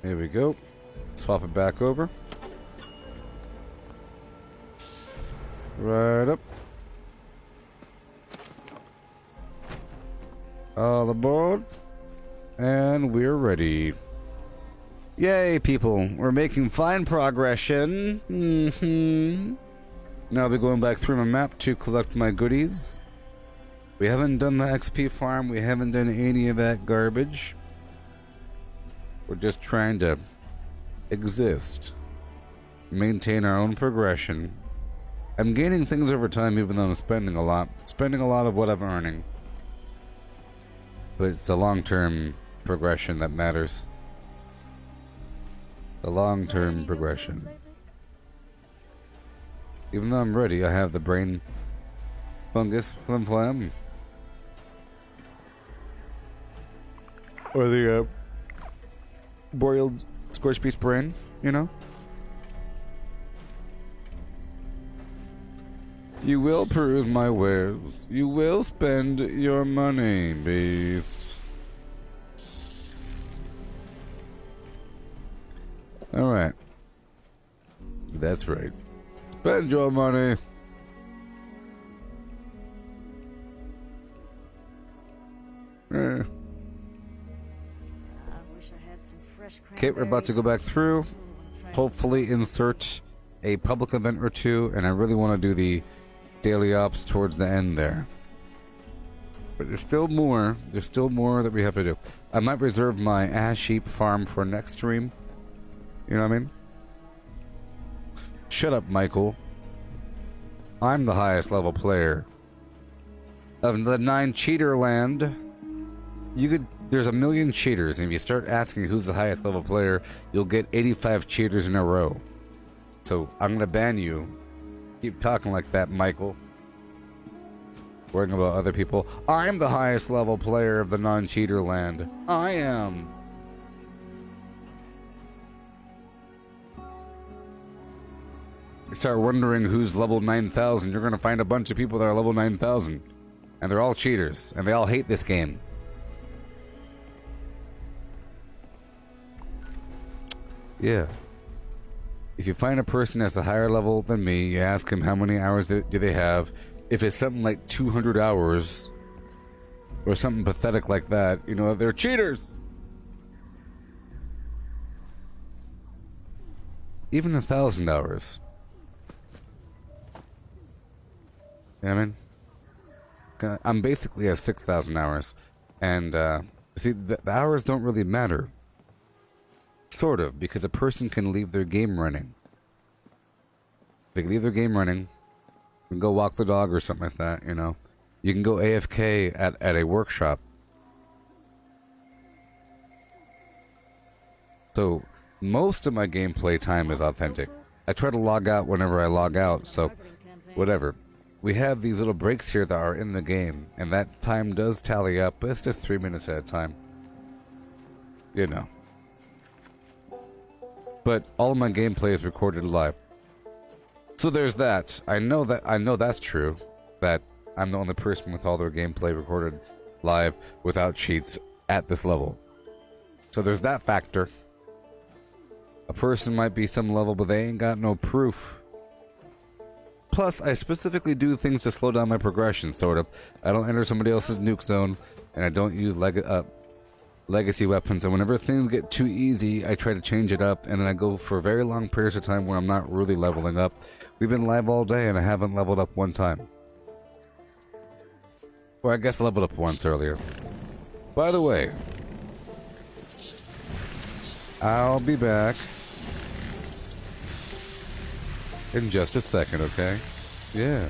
there we go. Swap it back over. Right up. All aboard. And we're ready. Yay, people. We're making fine progression. Now I'll be going back through my map to collect my goodies. We haven't done the XP farm. We haven't done any of that garbage. We're just trying to exist. Maintain our own progression. I'm gaining things over time even though I'm spending a lot. Spending a lot of what I'm earning. But it's the long-term progression that matters. The long-term progression. Even though I'm ready, I have the brain fungus flim flam. Or the boiled scorched beast brain, you know? You will peruse my wares. You will spend your money, beast. Alright. That's right. Spend your money. I wish I had some fresh Okay, we're about to go back through. Hopefully insert a public event or two, and I really want to do the daily ops towards the end there. But there's still more. There's still more that we have to do. I might reserve my ash sheep farm for next stream. You know what I mean? Shut up, Michael. I'm the highest level player of the 9 cheater land. There's a million cheaters, and if you start asking who's the highest level player, you'll get 85 cheaters in a row. So I'm gonna ban you. Keep talking like that, Michael. Worrying about other people. I'm the highest level player of the non-cheater land. I am. You start wondering who's level 9,000, you're gonna find a bunch of people that are level 9,000. And they're all cheaters, and they all hate this game. Yeah. If you find a person that's a higher level than me, you ask him how many hours do they have. If it's something like 200 hours, or something pathetic like that, you know, they're cheaters. Even 1,000 hours. You know what I mean? I'm basically at 6,000 hours. And, see, the hours don't really matter. Sort of, because a person can leave their game running. They can leave their game running and go walk the dog or something like that, you know. You can go AFK at a workshop. So most of my gameplay time is authentic. I try to log out whenever I log out, so whatever. We have these little breaks here that are in the game, and that time does tally up, but it's just 3 minutes at a time. You know. But all of my gameplay is recorded live. So there's that. I know that's true. That I'm the only person with all their gameplay recorded live without cheats at this level. So there's that factor. A person might be some level, but they ain't got no proof. Plus, I specifically do things to slow down my progression, sort of. I don't enter somebody else's nuke zone, and I don't use legacy weapons, and whenever things get too easy, I try to change it up, and then I go for very long periods of time where I'm not really leveling up. We've been live all day, and I haven't leveled up one time. Well, I guess I leveled up once earlier. By the way, I'll be back in just a second, okay? Yeah.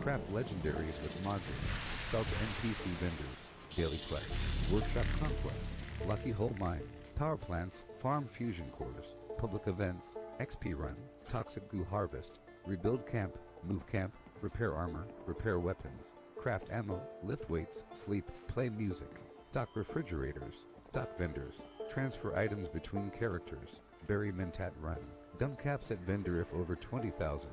Craft legendaries with modules. Sell to NPC vendors. Daily quest. Workshop conquest. Lucky hole mine. Power plants. Farm fusion cores. Public events. XP run. Toxic goo harvest. Rebuild camp. Move camp. Repair armor. Repair weapons. Craft ammo. Lift weights. Sleep. Play music. Stock refrigerators. Stock vendors. Transfer items between characters. Bury Mentat Run. Dump caps at vendor if over 20,000.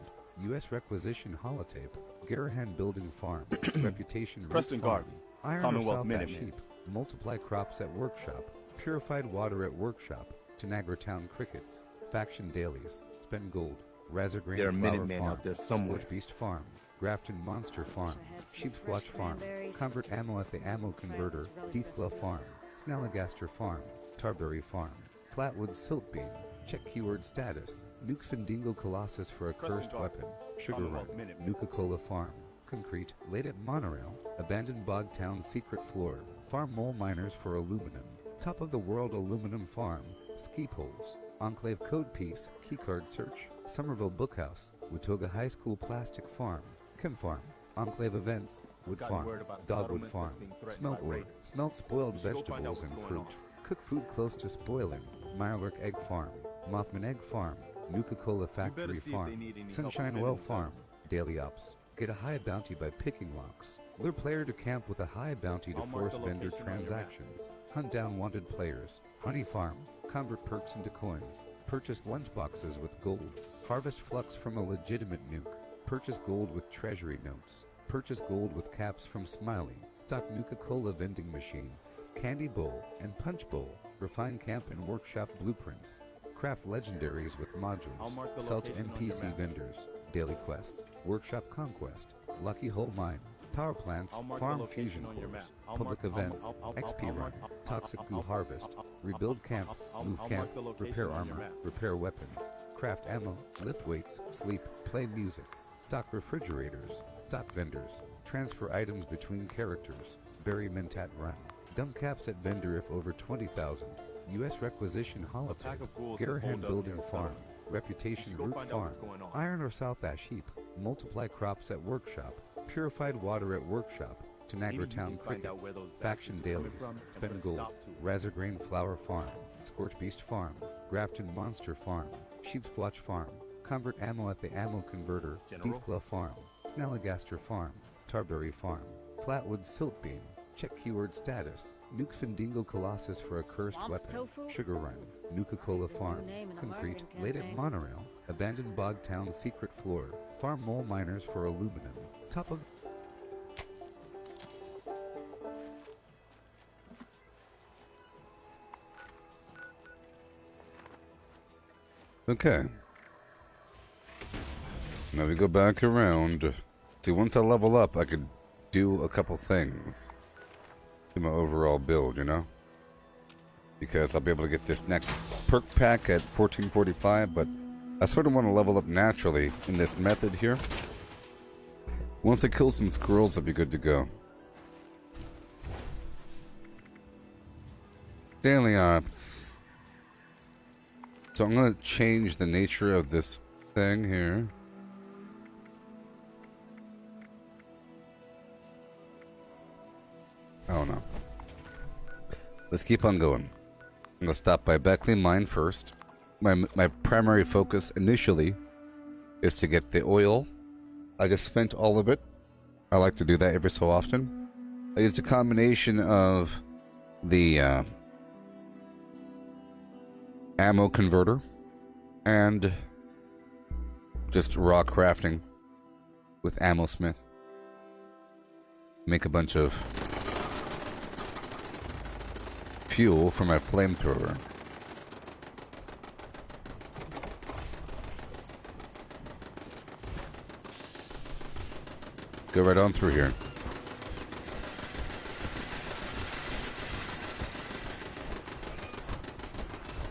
U.S. requisition holotape. Garahan Building Farm. Reputation Preston Farm. Garden. Iron Commonwealth or South Minutemen. Sheep. Multiply crops at workshop. Purified water at workshop. Tanagra Town crickets. Faction dailies. Spend gold. Razorgrain There are Flower Minutemen Farm. out there somewhere. Scorch Beast Farm. Grafton Monster Farm. Sheep's Watch Farm. Convert ammo at the ammo converter. Deathglow Farm. Snalligaster Farm. Tarberry Farm. Flatwood Siltbeam. Check keyword status. Nuke Findingo Colossus for a cursed weapon. Sugar Run. Nuka-Cola Farm. Concrete. Laid at Monorail. Abandoned Bogtown Secret Floor. Farm mole miners for aluminum. Top of the world aluminum farm. Ski poles. Enclave code piece. Keycard search. Somerville Bookhouse. Watoga High School Plastic Farm. Chem Farm. Enclave events. Wood Got Farm. word about Dogwood settlement Farm. that's being threatened Smelt by ore. raid. Smelt spoiled You should go find vegetables out and what's going fruit. on. Cook food close to spoiling. Mirelurk Egg Farm. Mothman Egg Farm. Nuka-Cola Factory see if Farm. they need any help Sunshine with Well vending Farm. Daily Ops. Get a high bounty by picking locks. Lure player to camp with a high bounty to I'll mark force the vendor location on your map. transactions. Hunt down wanted players. Honey Farm. Convert perks into coins. Purchase lunchboxes with gold. Harvest flux from a legitimate nuke. Purchase gold with treasury notes. Purchase gold with caps from Smiley. Stock Nuka-Cola vending machine. Candy bowl and punch bowl. Refine camp and workshop blueprints. Craft legendaries with I'll modules. mark the Sell to location on your NPC map. vendors. Daily quests. Workshop conquest. Lucky hole mine. Power plants. I'll mark the Farm location fusion on your cores. map. I'll Public mark- I'll- events. I'll- XP I'll run. mark- Toxic goo I'll- harvest. I'll- Rebuild camp. Move I'll camp. mark the location Repair on your armor. map. Repair weapons. Craft ammo. Lift weights. Sleep. Play music. Stock refrigerators. Stock vendors. Transfer items between characters. Bury Mentat Run. Dump caps at vendor if over 20,000. U.S. requisition holotape. pack of ghouls has Garahan holed up Building near a Farm. settlement. Reputation You should go Root find out Farm. what's going on. Iron or South Ash Heap. Multiply crops at workshop. Purified water at workshop. Maybe Tanagra you Town can find out crickets. where those Faction bastards are coming dailies. from and Spend put a gold. stop to it. Razorgrain Flower Farm. Scorch Beast Farm. Grafton Monster Farm. Sheep's Watch Farm. Convert ammo at the ammo converter. General? Deathglow Farm. Snalligaster Farm. Tarberry Farm. Flatwood Siltbeam. Check keyword status. Nuke Findingo Colossus for a cursed Swamp weapon. tofu? Sugar Run. Nuka-Cola Farm. name in a Concrete. marketing Laid at campaign. Monorail. Abandoned Bogtown Secret Floor. Farm mole miners for aluminum. Top of... Okay. Now we go back around. See, once I level up, I could do a couple things to my overall build, you know? Because I'll be able to get this next perk pack at 1445, but I sort of want to level up naturally in this method here. Once I kill some squirrels, I'll be good to go. Daily ops. So I'm going to change the nature of this thing here. Oh no. Let's keep on going. I'm gonna stop by Beckley Mine first. My primary focus initially is to get the oil. I just spent all of it. I like to do that every so often. I used a combination of the ammo converter and just raw crafting with Ammo Smith. Make a bunch of fuel for my flamethrower. Go right on through here.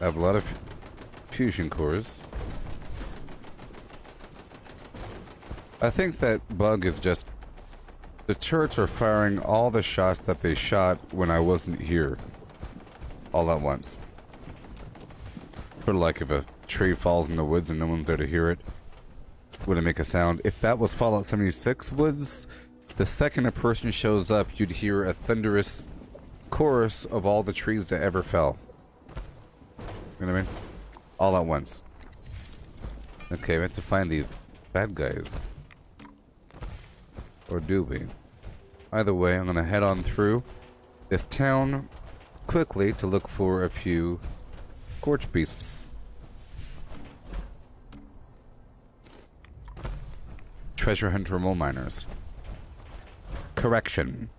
I have a lot of fusion cores. I think that bug is just the turrets are firing all the shots that they shot when I wasn't here all at once. Sort of like if a tree falls in the woods and no one's there to hear it, wouldn't make a sound. If that was Fallout 76 woods, the second a person shows up, you'd hear a thunderous chorus of all the trees that ever fell. You know what I mean? All at once. Okay, we have to find these bad guys. Or do we? Either way, I'm gonna head on through this town quickly to look for a few scorch beasts. Treasure hunter mole miners. Correction.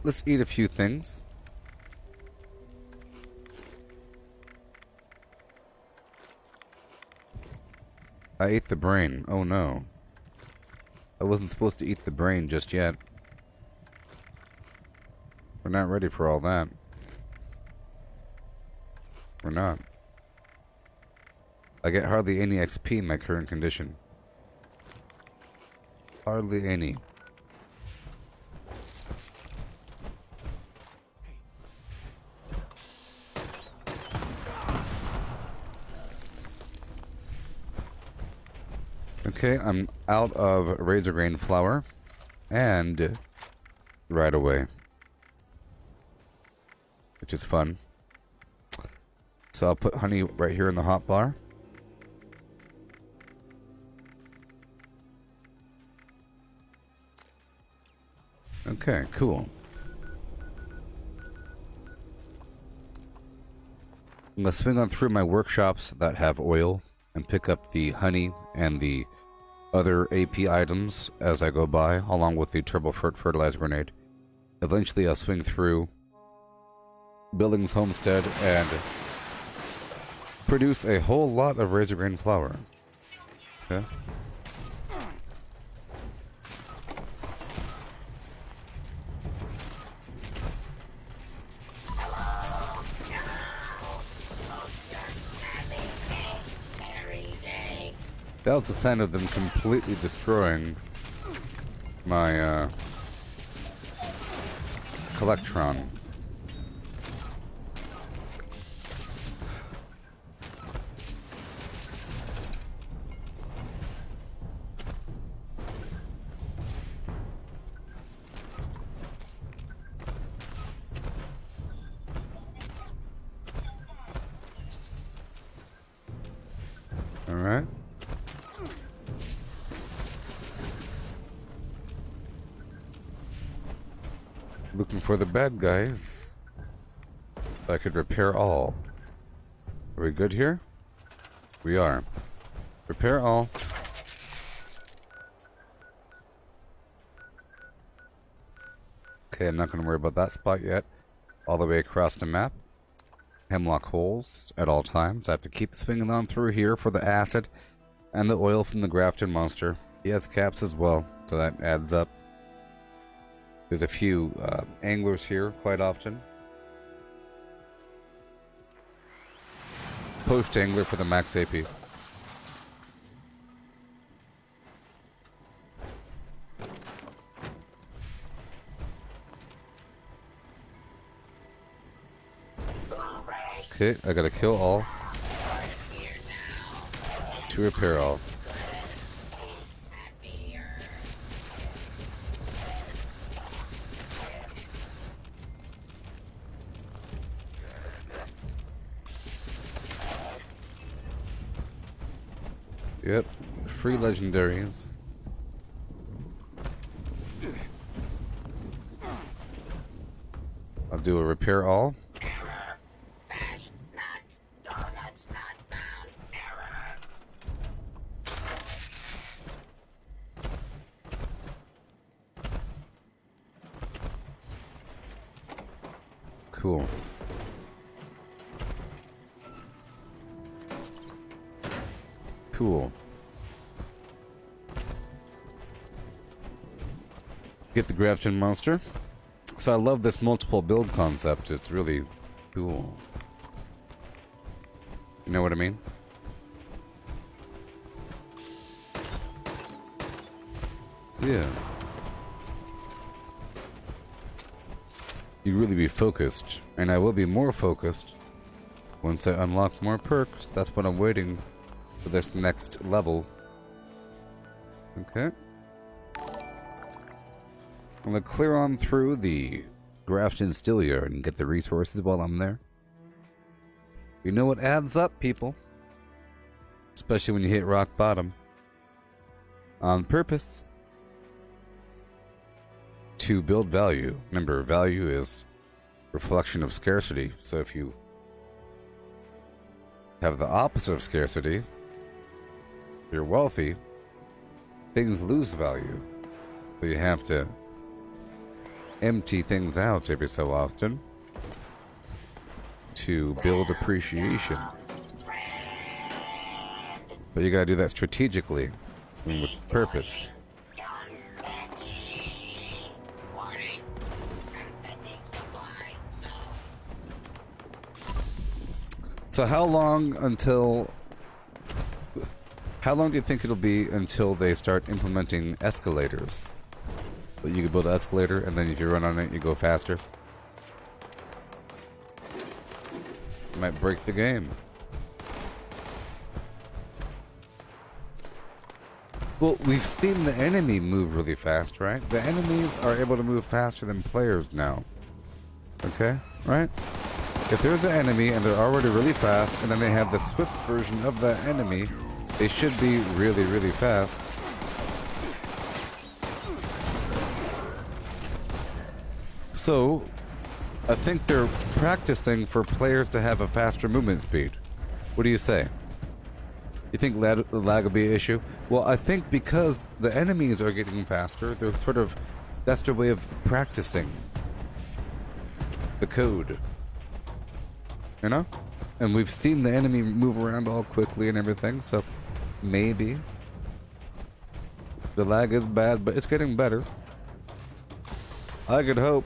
Let's eat a few things. I ate the brain. Oh no. I wasn't supposed to eat the brain just yet. We're not ready for all that. We're not. I get hardly any XP in my current condition. Hardly any. Okay, I'm out of razor grain flour and right away, which is fun. So I'll put honey right here in the hot bar. Okay, cool. I'm gonna swing on through my workshops that have oil and pick up the honey and the other AP items as I go by, along with the turbo fertilizer grenade. Eventually I'll swing through Billings Homestead and produce a whole lot of razor grain flour. Okay. That was the sign of them completely destroying my Collectron. All right. Looking for the bad guys. I could repair all. Are we good here? We are. Repair all. Okay, I'm not going to worry about that spot yet. All the way across the map. Hemlock holes at all times. I have to keep swinging on through here for the acid and the oil from the Grafton monster. He has caps as well, so that adds up. There's a few anglers here quite often. Post angler for the max AP. Okay, I gotta kill all to repair all. Yep, free legendaries. I'll do a repair all. Error. Bash not. Donuts not found. Error. Cool. Cool. Get the Grafton monster. So I love this multiple build concept. It's really cool. You know what I mean? Yeah. You really be focused, and I will be more focused once I unlock more perks. That's what I'm waiting for, this next level. Okay. I'm gonna clear on through the Grafton Steel Yard and get the resources while I'm there. You know what adds up, people. Especially when you hit rock bottom. On purpose. To build value. Remember, value is reflection of scarcity. So if you have the opposite of scarcity, you're wealthy, things lose value. So you have to empty things out every so often to build appreciation. But you gotta do that strategically and with purpose. So how long do you think it'll be until they start implementing escalators? But you can build an escalator, and then if you run on it, you go faster. Might break the game. Well, we've seen the enemy move really fast, right? The enemies are able to move faster than players now. Okay? Right? If there's an enemy and they're already really fast, and then they have the swift version of that enemy, they should be really, really fast. So, I think they're practicing for players to have a faster movement speed. What do you say? You think lag will be an issue? Well, I think because the enemies are getting faster, they're sort of, that's their way of practicing the code. You know? And we've seen the enemy move around all quickly and everything, so maybe the lag is bad, but it's getting better. I could hope.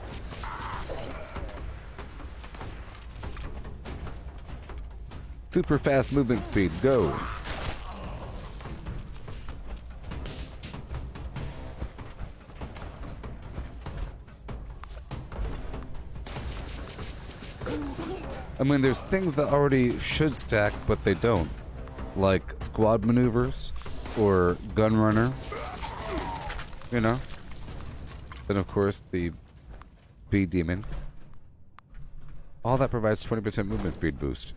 Super fast movement speed, go. I mean, there's things that already should stack, but they don't. Like squad maneuvers or gun runner. You know? Then, of course, the Bee Demon. All that provides 20% movement speed boost.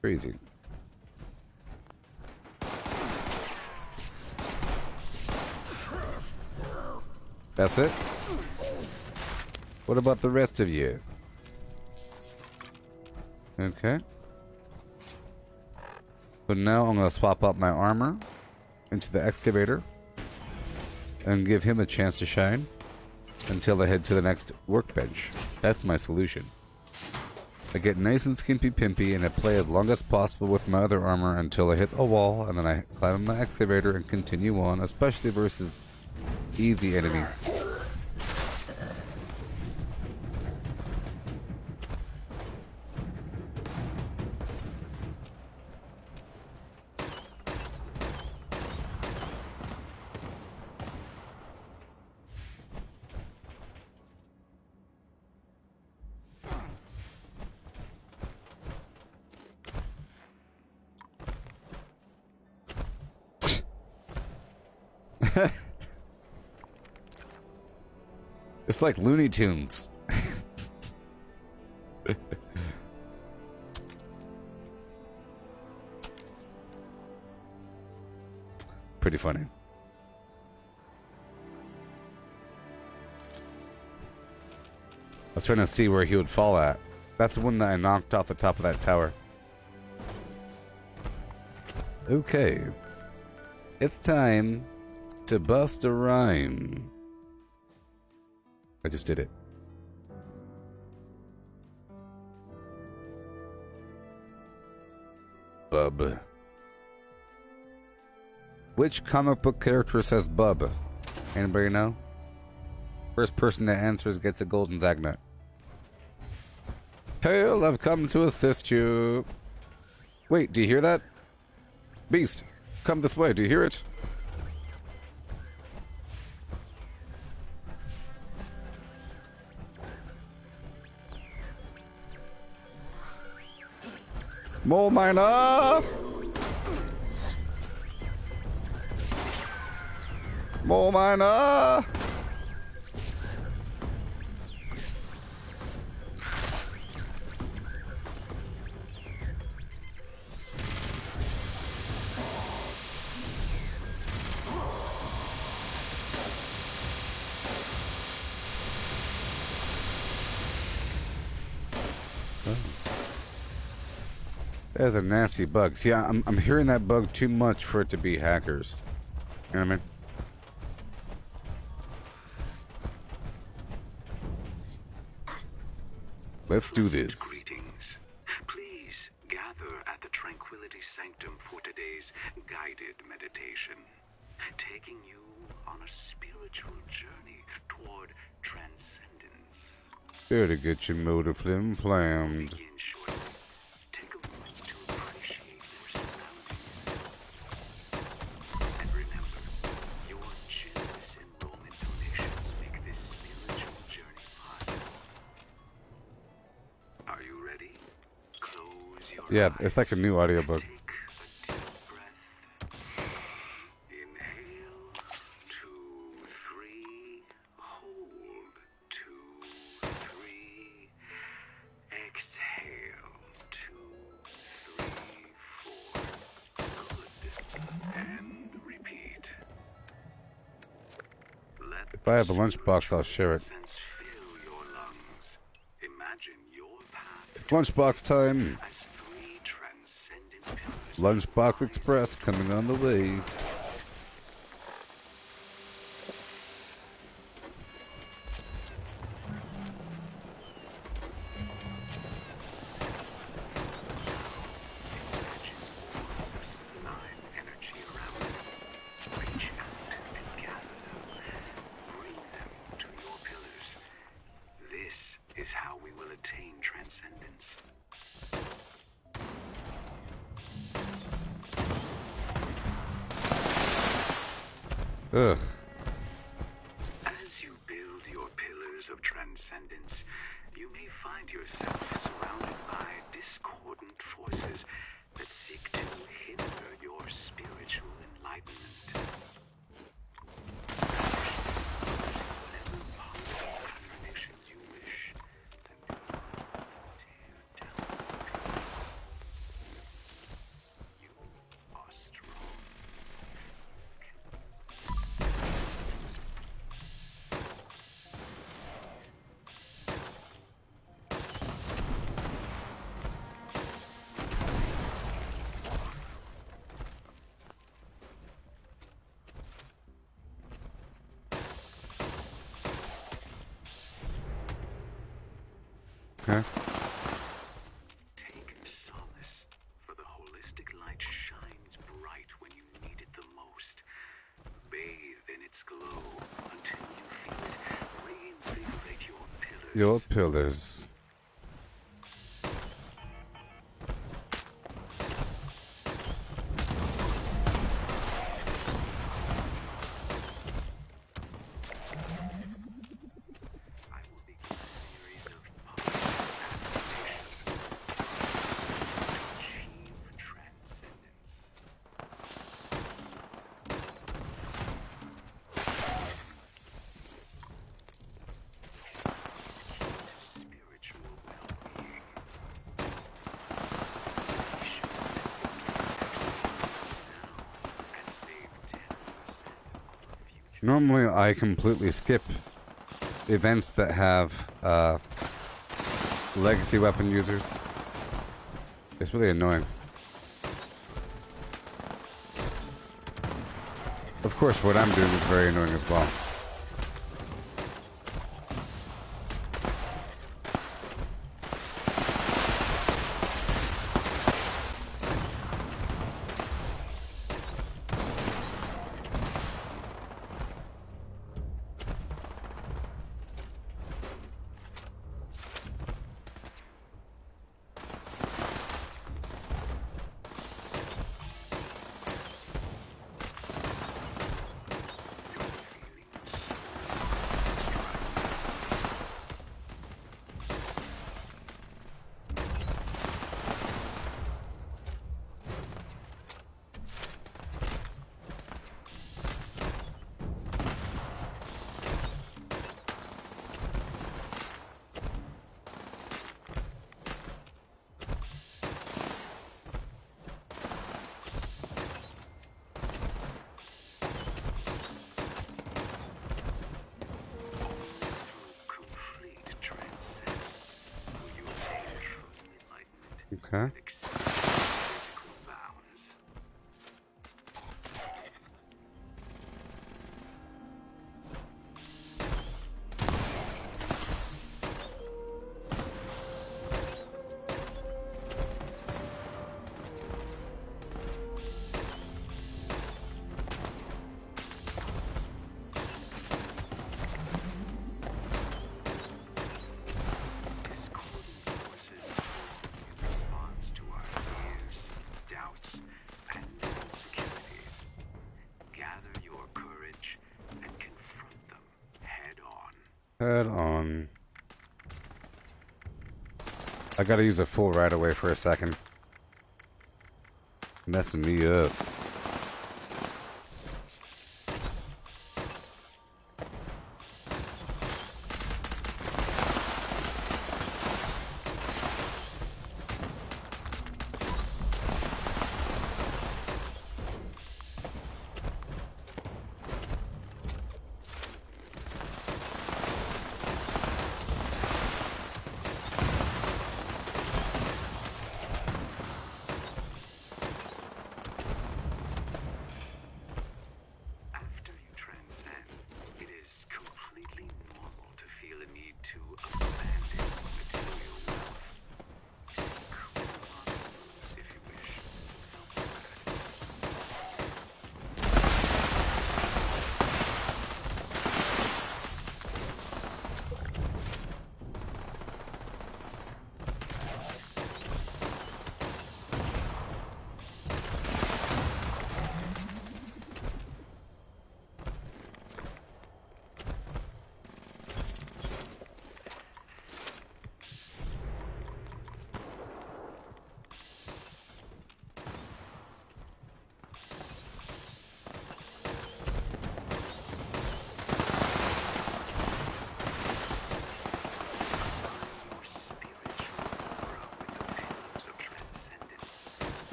Crazy. That's it? What about the rest of you? Okay. So now I'm going to swap out my armor into the excavator and give him a chance to shine until I head to the next workbench. That's my solution. I get nice and skimpy pimpy and I play as long as possible with my other armor until I hit a wall, and then I climb on my excavator and continue on, especially versus easy enemies. It's like Looney Tunes. pretty funny. I was trying to see where he would fall at. That's the one that I knocked off the top of that tower. Okay. It's time to bust a rhyme. I just did it. Bub. Which comic book character says bub? Anybody know? First person that answers gets a golden Zagnet. Hail, I've come to assist you. Wait, do you hear that? Beast, come this way, do you hear it? Mole miner! Mole miner! That's a nasty bug. See, I'm hearing that bug too much for it to be hackers. You know what I mean? Let's do this. Greetings. Please gather at the Tranquility Sanctum for today's guided meditation, taking you on a spiritual journey toward transcendence. Here to get your motor flim planned. Begin shortly. Take a moment to appreciate your surroundings. And remember, your generous enrollment donations make this spiritual journey possible. Are you ready? Close your Yeah, eyes. it's like a new audiobook. Take a deep breath. Inhale, 2, 3. Hold, 2, 3. Exhale, 2, 3, 4. Good. And repeat. Let If I have a lunchbox, I'll share it. sense fill your lungs. Imagine your path It's lunchbox time. as 3 transcendent pillars. Lunchbox Express coming on the way. Sublime energy around them. Reach out and gather them. Bring them to your pillars. This is how we will attain transcendence. Ugh. As you build your pillars of transcendence, you may find yourself surrounded by discordant forces that seek to hinder your spiritual enlightenment. Whatever possible contradictions you wish, and tear down. You are strong. Okay. Take solace, for the holistic light shines bright when you need it the most. Bathe in its glow until you feel it reinvigorate your pillars. Your pillars. I will begin a series of positive affirmations to achieve transcendence. Spiritual Normally, I completely skip events that have legacy weapon users. It's really annoying. Of course, what I'm doing is very annoying as well. Okay. Head on. I gotta use a full right away for a second. Messing me up.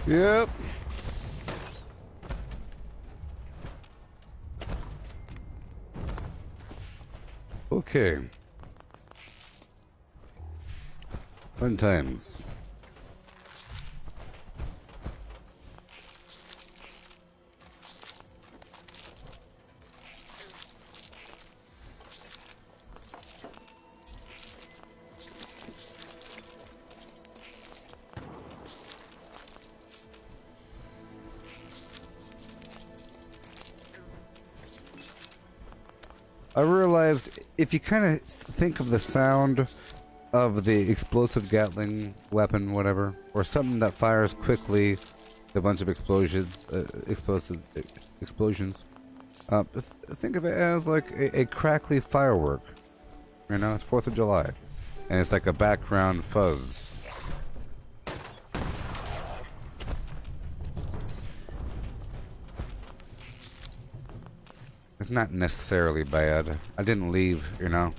Yep. Okay. Fun times. I realized if you kind of think of the sound of the explosive Gatling weapon, whatever, or something that fires quickly, with a bunch of explosions, think of it as like a crackly firework. You know, it's 4th of July, and it's like a background fuzz. It's not necessarily bad. I didn't leave, you know.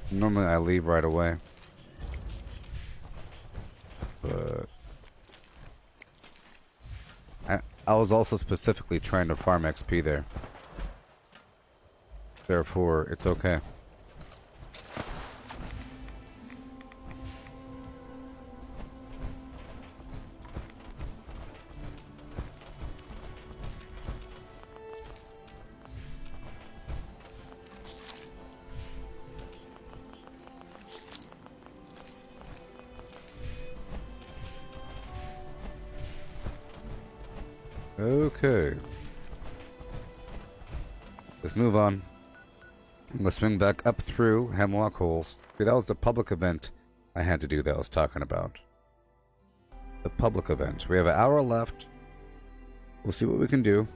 Normally I leave right away. But I was also specifically trying to farm XP there. Therefore, it's okay. Okay. Let's move on. Let's swing back up through Hemlock Holes. See, that was the public event I had to do that I was talking about. The public event. We have an hour left. We'll see what we can do.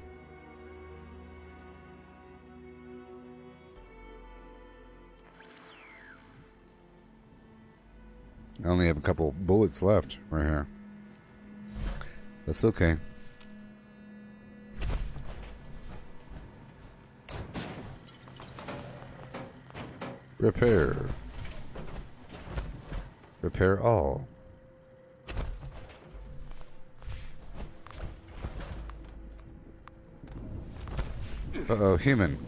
I only have a couple bullets left right here. That's okay. Repair. Repair all. Uh-oh, human.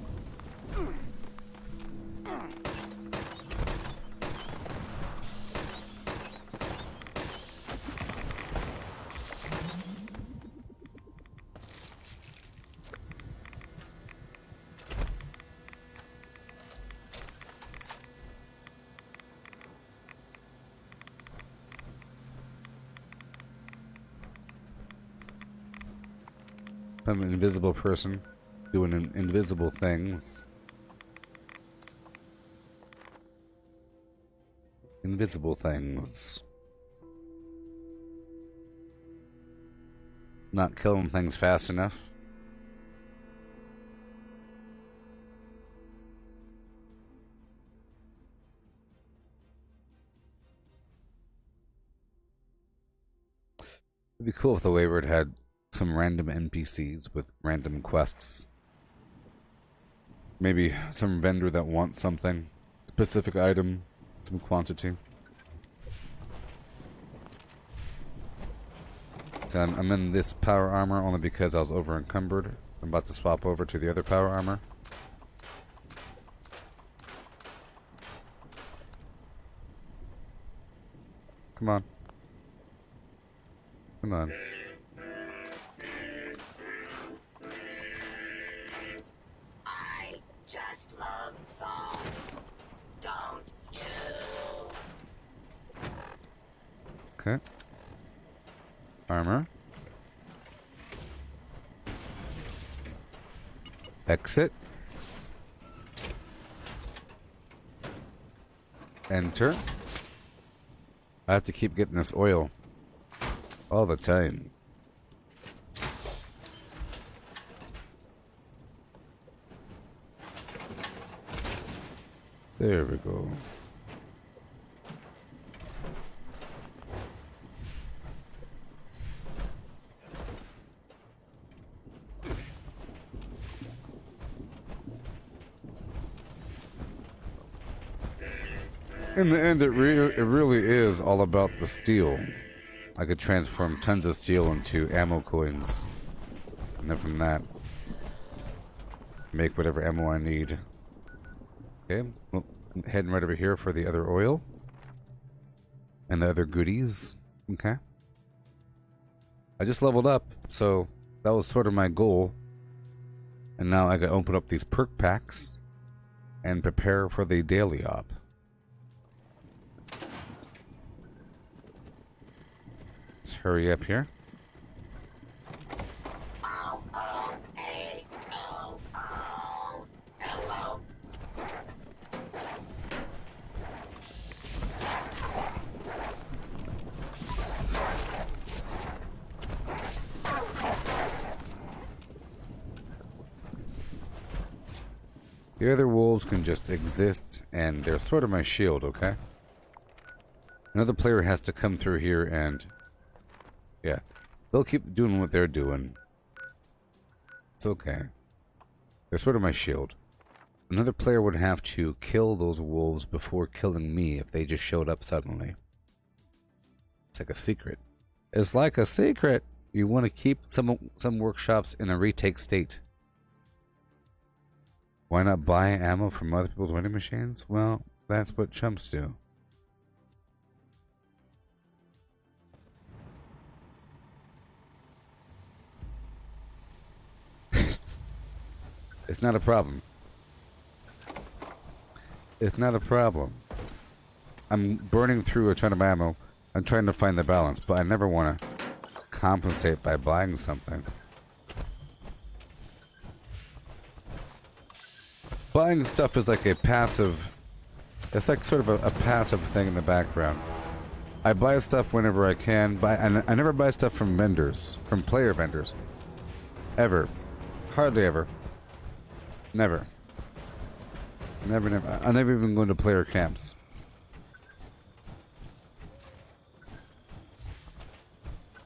Some invisible person doing invisible things. Invisible things. Not killing things fast enough. It'd be cool if the Wayward had some random NPCs with random quests. Maybe some vendor that wants something, specific item, some quantity. So I'm in this power armor only because I was over encumbered. I'm about to swap over to the other power armor. Come on. Come on. Okay. Armor. Exit. Enter. I have to keep getting this oil all the time. There we go. In the end, it really is all about the steel. I could transform tons of steel into ammo coins. And then from that, make whatever ammo I need. Okay, well, heading right over here for the other oil. And the other goodies. Okay. I just leveled up, so that was sort of my goal. And now I gotta open up these perk packs and prepare for the daily op. Let's hurry up here. The other wolves can just exist, and they're sort of my shield, okay? Another player has to come through here and... yeah. They'll keep doing what they're doing. It's okay. They're sort of my shield. Another player would have to kill those wolves before killing me if they just showed up suddenly. It's like a secret. It's like a secret! You want to keep some workshops in a retake state. Why not buy ammo from other people's vending machines? Well, that's what chumps do. It's not a problem. It's not a problem. I'm burning through a ton of ammo. I'm trying to find the balance, but I never want to compensate by buying something. Buying stuff is like a passive... it's like sort of a passive thing in the background. I buy stuff whenever I can. I never buy stuff from vendors. From player vendors. Ever. Hardly ever. Never. Never. I never even go to player camps.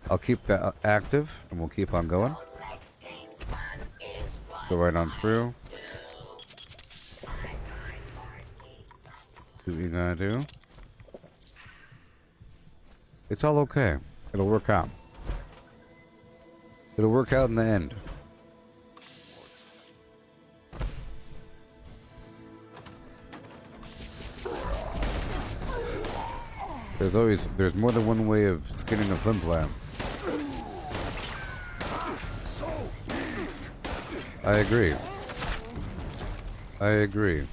I'll keep that active, and we'll keep on going. Go right on through. Do what you gotta do. It's all okay. It'll work out. It'll work out in the end. There's more than one way of skinning a flimflam. I agree. I agree.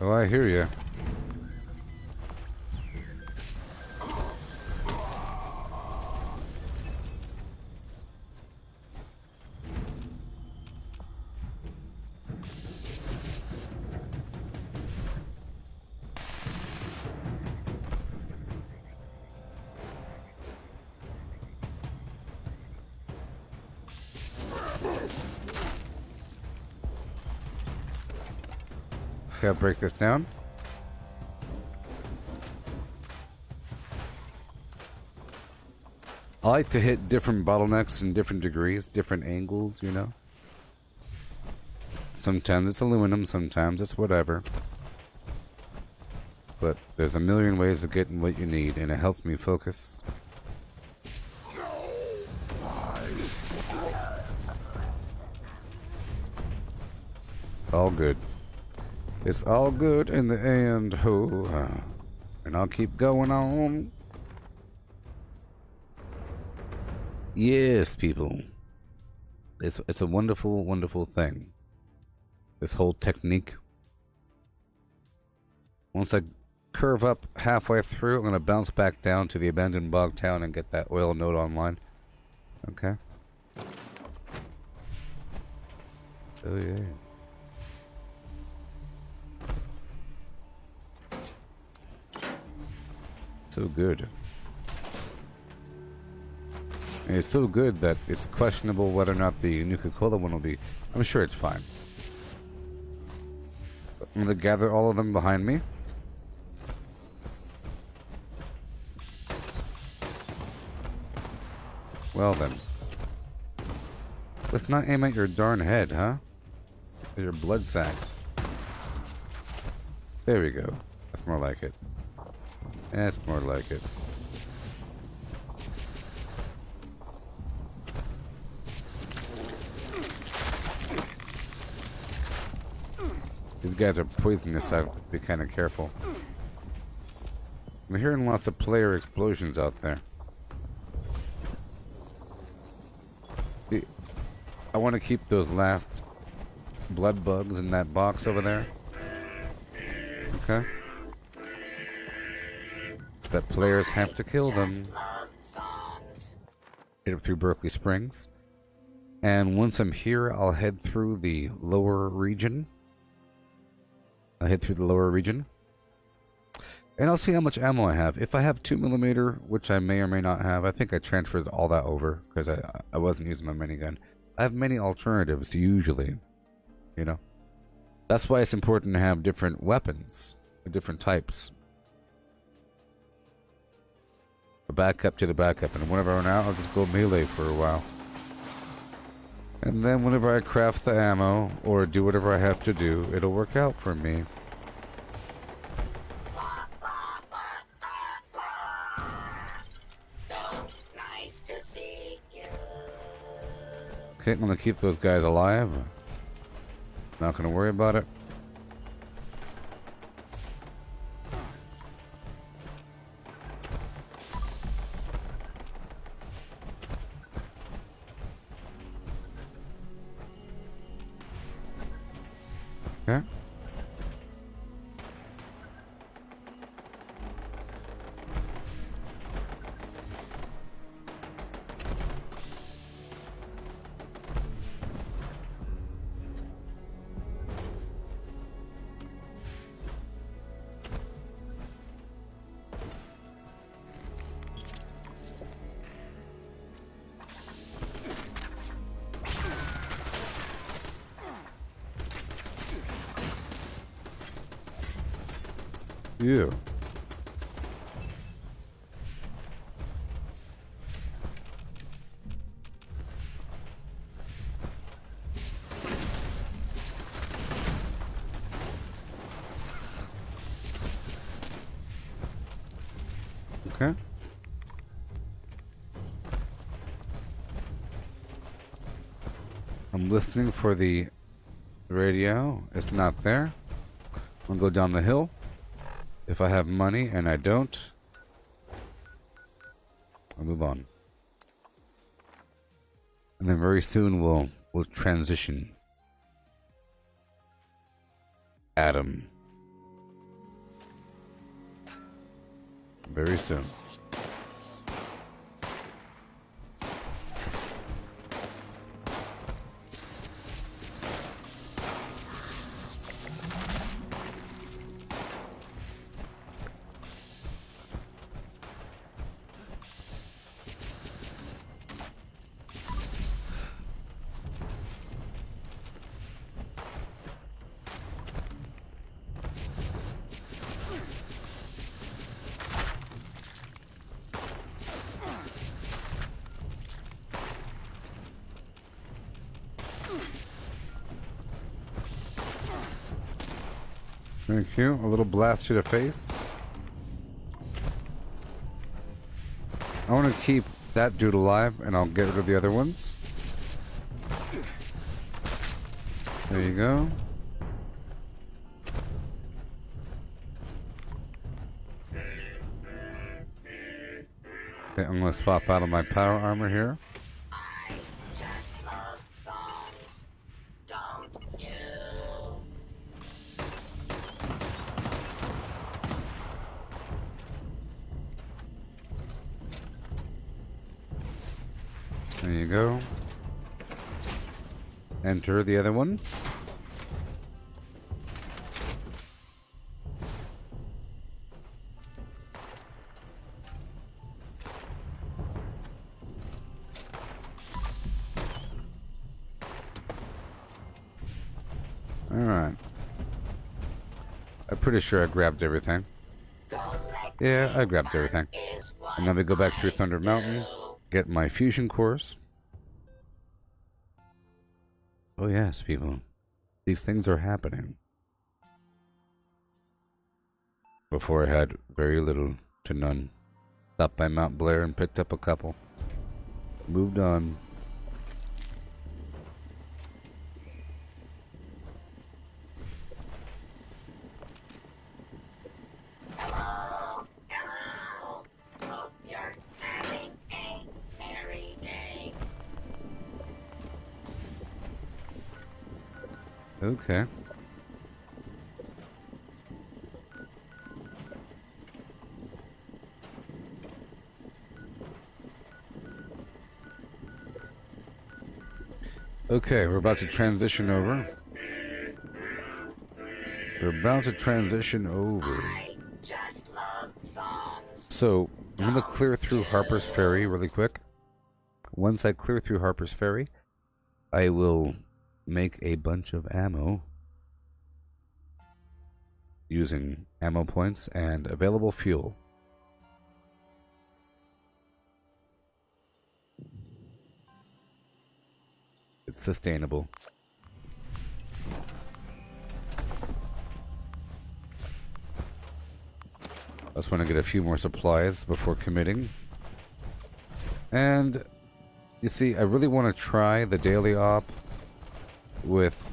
Oh, I hear you. Okay, I'll break this down. I like to hit different bottlenecks in different degrees, different angles, you know? Sometimes it's aluminum, sometimes it's whatever. But there's a million ways of getting what you need, and it helps me focus. All good. It's all good in the end, ho. And I'll keep going on. Yes, people. It's a wonderful, wonderful thing. This whole technique. Once I curve up halfway through, I'm going to bounce back down to the abandoned bog town and get that oil node online. Okay. Oh, yeah. So good. And it's so good that it's questionable whether or not the Nuka-Cola one will be. I'm sure it's fine. I'm going to gather all of them behind me. Well then. Let's not aim at your darn head, huh? Or your blood sac. There we go. That's more like it. That's more like it. These guys are poisonous. I have to be kind of careful. I'm hearing lots of player explosions out there. I want to keep those last blood bugs in that box over there. Okay. But players have to kill them. Get up through Berkeley Springs. And once I'm here, I'll head through the lower region. I'll hit through the lower region. And I'll see how much ammo I have. If I have 2mm, which I may or may not have, I think I transferred all that over because I wasn't using my minigun. I have many alternatives usually, you know. That's why it's important to have different weapons, different types. A backup to the backup, and whenever I run out, I'll just go melee for a while. And then whenever I craft the ammo or do whatever I have to do, it'll work out for me. Nice to see you. Okay, I'm gonna keep those guys alive. Not gonna worry about it. Okay. You. Okay. I'm listening for the radio. It's not there. I'll go down the hill. If I have money, and I don't, I'll move on. And then very soon we'll transition. Adam. Very soon. Thank you. A little blast to the face. I want to keep that dude alive, and I'll get rid of the other ones. There you go. Okay, I'm going to swap out of my power armor here. I just love songs, don't you? There you go. Enter the other one. Alright. I'm pretty sure I grabbed everything. Yeah, I grabbed everything. And then we go back through Thunder Mountain, get my fusion cores. Oh yes, people. These things are happening. Before I had very little to none. Stopped by Mount Blair and picked up a couple. Moved on. Hello, hello. Hope you're having a merry day. Okay. Okay, we're about to transition over. We're about to transition over. I just love songs. So, I'm going to clear through Harper's Ferry really quick. Once I clear through Harper's Ferry, I will make a bunch of ammo using ammo points and available fuel. It's sustainable. I just want to get a few more supplies before committing. And you see, I really want to try the daily op with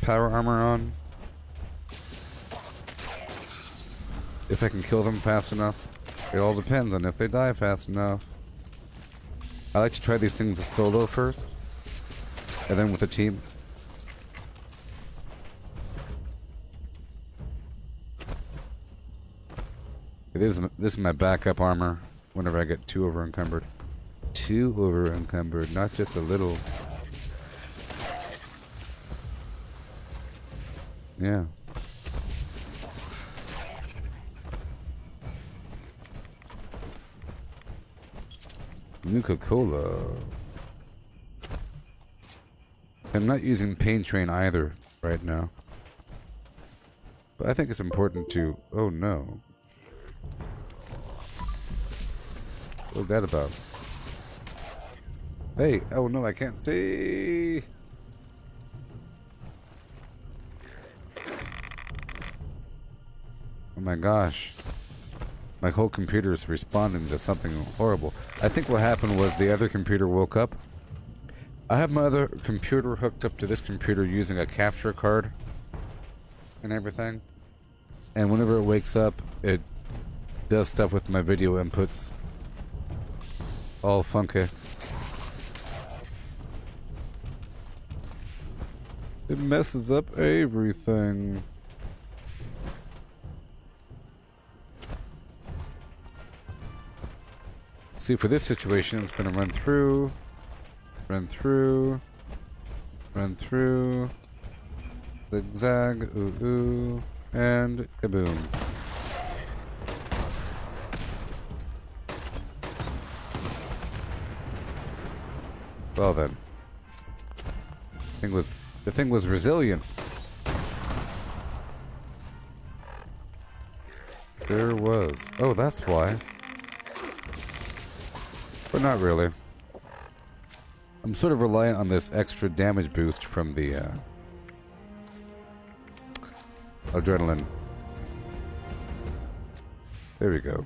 power armor on. If I can kill them fast enough. It all depends on if they die fast enough. I like to try these things solo first, and then with a team. This is my backup armor whenever I get too over encumbered. Too over encumbered, not just a little. Yeah. Nuka-Cola. I'm not using Pain Train either right now. But I think it's important to... Oh no. What's that about? Hey! Oh no, I can't see! Oh my gosh. My whole computer is responding to something horrible. I think what happened was the other computer woke up. I have my other computer hooked up to this computer using a capture card and everything. And whenever it wakes up, it does stuff with my video inputs. All funky. It messes up everything. See, for this situation, it's going to run through, run through, run through, zigzag, ooh, ooh, and kaboom. Well then, the thing was resilient. There was. Oh, that's why. But not really. I'm sort of reliant on this extra damage boost from the adrenaline. There we go.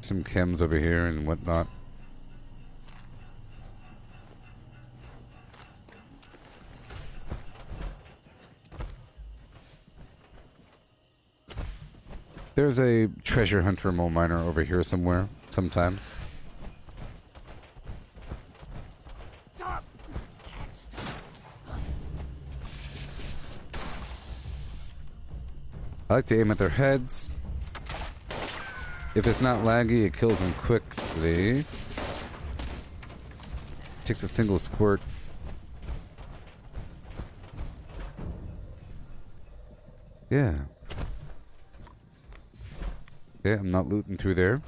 Some chems over here and whatnot. There's a treasure hunter mole miner over here somewhere, sometimes. I like to aim at their heads. If it's not laggy, it kills them quickly. Takes a single squirt. Yeah. Okay, I'm not looting through there.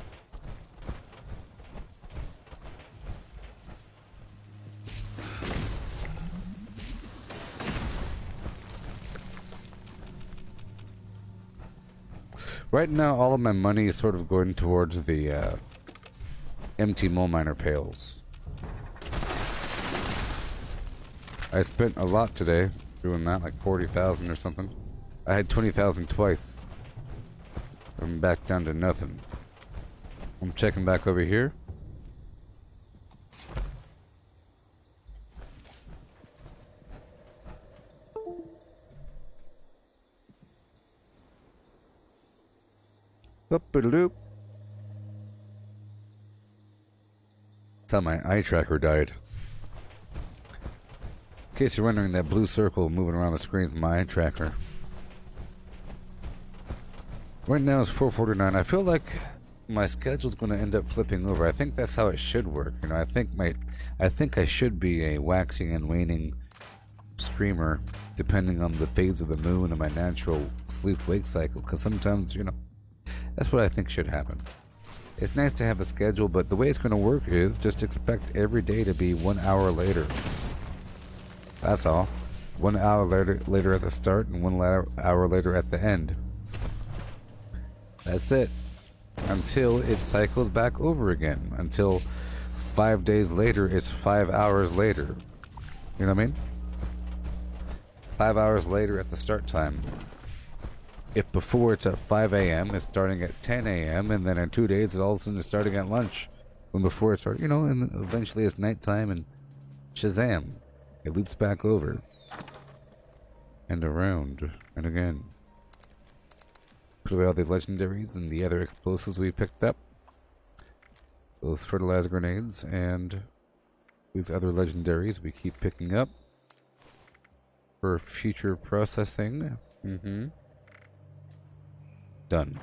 Right now, all of my money is sort of going towards the empty mole miner pails. I spent a lot today doing that, like 40,000 or something. I had 20,000 twice. I'm back down to nothing. I'm checking back over here. Up-a-doop. That's how my eye tracker died. In case you're wondering, that blue circle moving around the screen is my eye tracker. Right now it's 4:49. I feel like my schedule's going to end up flipping over. I think that's how it should work. You know, I think I should be a waxing and waning streamer depending on the phase of the moon and my natural sleep-wake cycle. Because sometimes, you know, that's what I think should happen. It's nice to have a schedule, but the way it's going to work is just expect every day to be 1 hour later. That's all. 1 hour later at the start and 1 hour later at the end. That's it. Until it cycles back over again. Until 5 days later is 5 hours later. You know what I mean? 5 hours later at the start time. If before it's at 5 a.m., it's starting at 10 a.m., and then in 2 days, it all of a sudden is starting at lunch. When before it started, you know, and eventually it's nighttime, and Shazam, it loops back over. And around, and again. Put away all the legendaries and the other explosives we picked up. Those fertilizer grenades, and these other legendaries we keep picking up. For future processing. Done.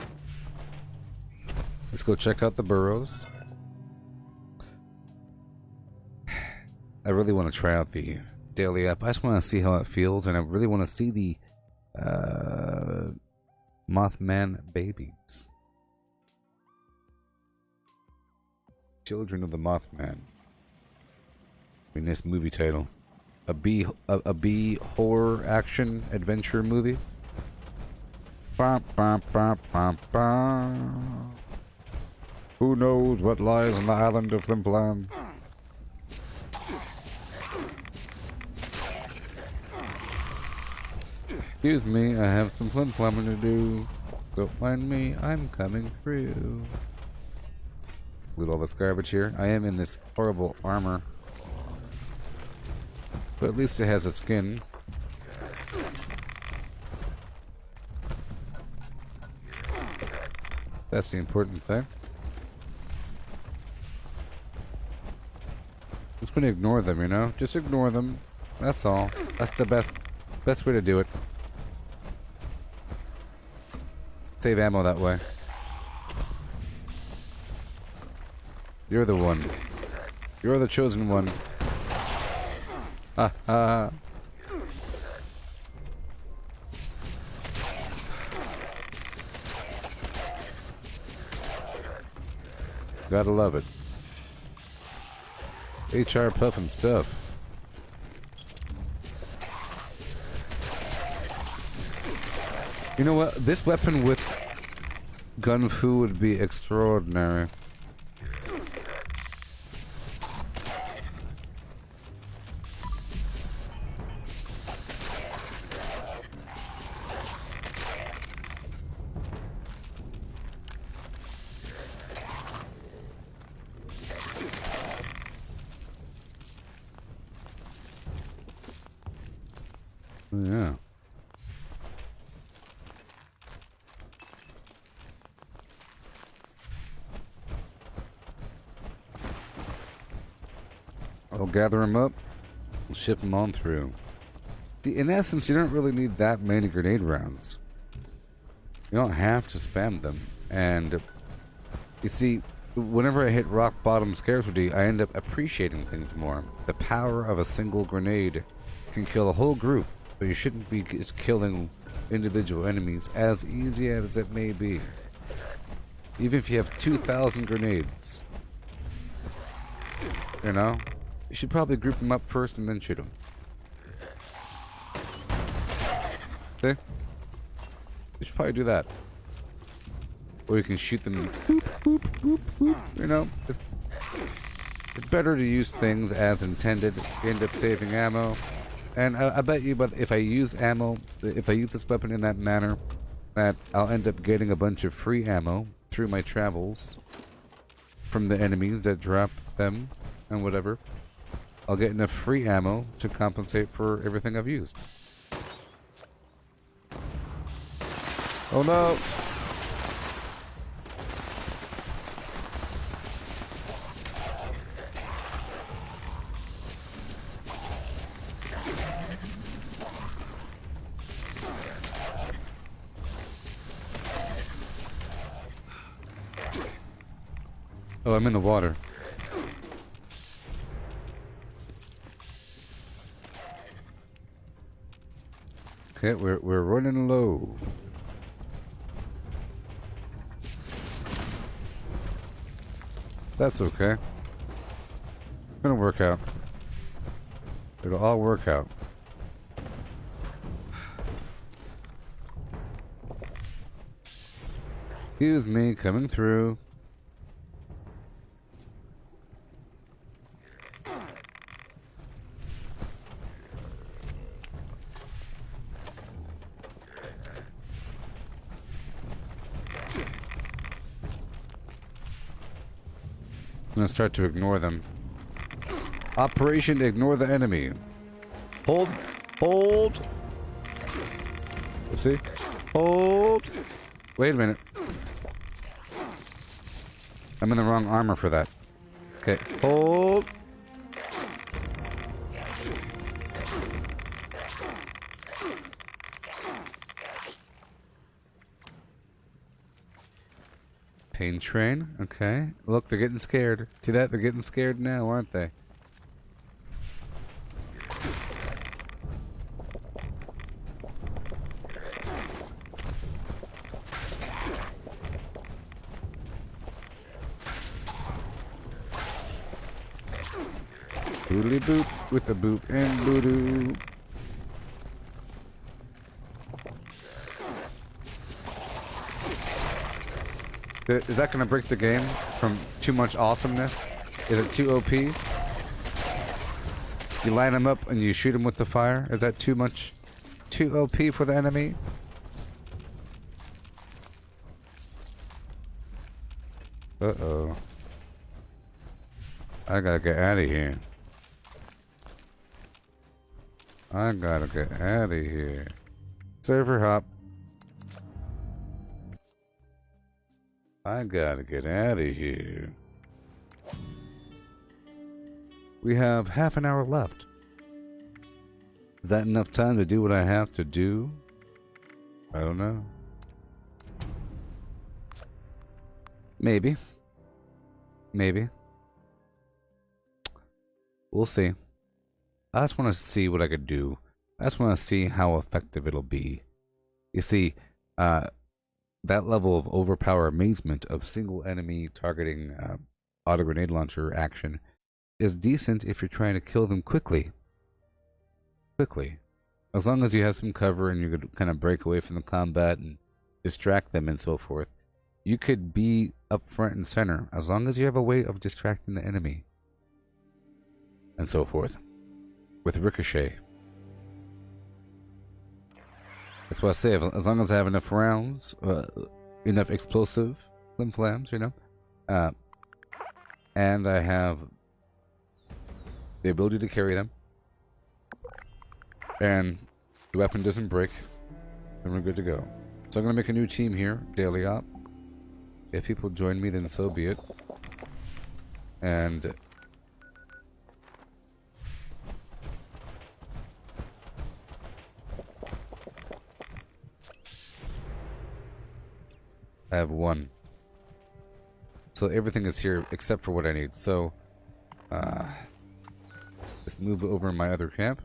Let's go check out the burrows. I really want to try out the daily app. I just want to see how it feels, and I really want to see the Mothman babies. Children of the Mothman. I mean, this movie title. A B horror action adventure movie. Bah, bah, bah, bah, bah. Who knows what lies on the island of Flimplam? Excuse me, I have some flimflamming to do. Don't mind me, I'm coming through. Loot all this garbage here. I am in this horrible armor. But at least it has a skin. That's the important thing. Just gonna ignore them, you know? Just ignore them. That's all. That's the best way to do it. Save ammo that way. You're the one. You're the chosen one. Ha ha. Gotta love it. HR puffin' stuff. You know what? This weapon with gun fu would be extraordinary. Yeah. I'll gather them up and ship them on through. See, in essence, you don't really need that many grenade rounds. You don't have to spam them. And you see, whenever I hit rock bottom scarcity, I end up appreciating things more. The power of a single grenade can kill a whole group. But you shouldn't be just killing individual enemies, as easy as it may be. Even if you have 2,000 grenades. You know? You should probably group them up first and then shoot them. See? You should probably do that. Or you can shoot them. Boop, boop, boop, boop. You know? It's better to use things as intended. You end up saving ammo. And I bet you, but if I use ammo, if I use this weapon in that manner, that I'll end up getting a bunch of free ammo through my travels from the enemies that drop them and whatever. I'll get enough free ammo to compensate for everything I've used. Oh no! Oh, I'm in the water. Okay, we're running low. That's okay. It's gonna work out. It'll all work out. Excuse me, coming through. I'm gonna start to ignore them. Operation Ignore the Enemy. Hold. Hold. Oopsie. Hold. Wait a minute. I'm in the wrong armor for that. Okay. Hold. Pain train. Okay. Look, they're getting scared. See that? They're getting scared now, aren't they? Boodly boop with a boop and boodoo. Is that going to break the game from too much awesomeness? Is it too OP? You line them up and you shoot them with the fire? Is that too much? Too OP for the enemy? Uh-oh. I gotta get out of here. I gotta get out of here. Server hop. I gotta get out of here. We have half an hour left. Is that enough time to do what I have to do? I don't know. Maybe. Maybe. We'll see. I just want to see what I could do. I just want to see how effective it'll be. You see, that level of overpower amazement of single enemy targeting auto grenade launcher action is decent if you're trying to kill them quickly. Quickly. As long as you have some cover and you could kind of break away from the combat and distract them and so forth. You could be up front and center as long as you have a way of distracting the enemy. And so forth. With Ricochet. That's what I say, as long as I have enough rounds, enough explosive flim-flams, you know, and I have the ability to carry them, and the weapon doesn't break, then we're good to go. So I'm going to make a new team here, Daily Op. If people join me, then so be it. And I have one. So everything is here except for what I need. So, let's move over my other camp.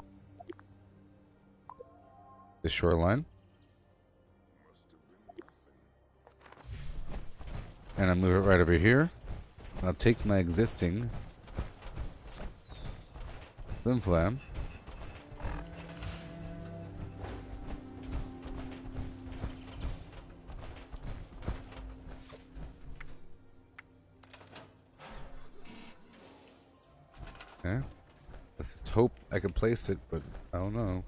The shoreline. And I'll move it right over here. I'll take my existing flim-flam. Okay. Let's just hope I can place it, but I don't know.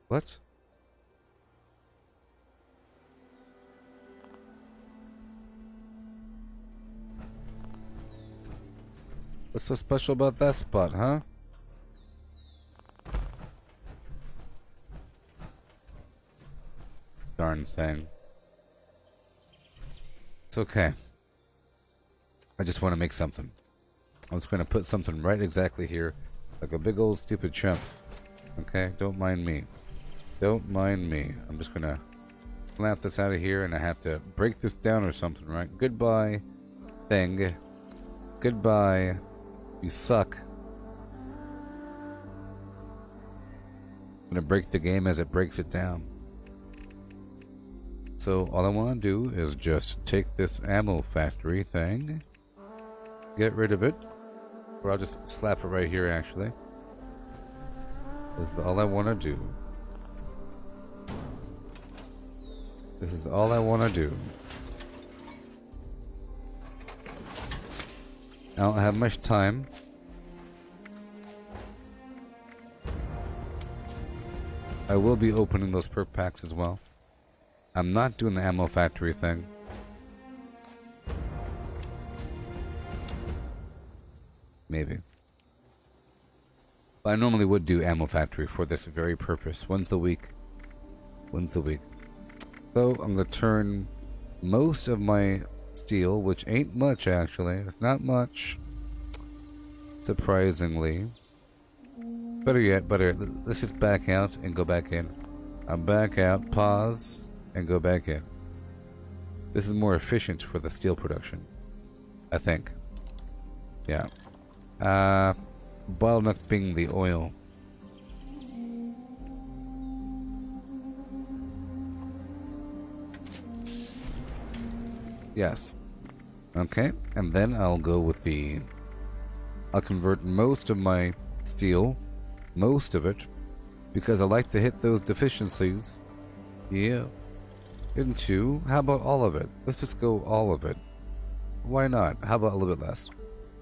What? What's so special about that spot, huh? Darn thing. It's okay. I just want to make something. I'm just going to put something right exactly here. Like a big old stupid chump. Okay? Don't mind me. Don't mind me. I'm just going to slap this out of here, and I have to break this down or something, right? Goodbye, thing. Goodbye. You suck. I'm going to break the game as it breaks it down. So all I want to do is just take this ammo factory thing, get rid of it, or I'll just slap it right here actually. This is all I want to do. This is all I want to do. I don't have much time. I will be opening those perk packs as well. I'm not doing the ammo factory thing. Maybe. But I normally would do ammo factory for this very purpose. Once a week. Once a week. So I'm going to turn most of my steel, which ain't much actually. It's not much. Surprisingly. Better yet, let's just back out and go back in. I'm back out, pause, and go back in. This is more efficient for the steel production, I think. Yeah. Bottleneck being the oil. Yes. Okay, and then I'll go with the... I'll convert most of my steel, most of it, because I like to hit those deficiencies. Yeah. Into, how about all of it? Let's just go all of it. Why not? How about a little bit less?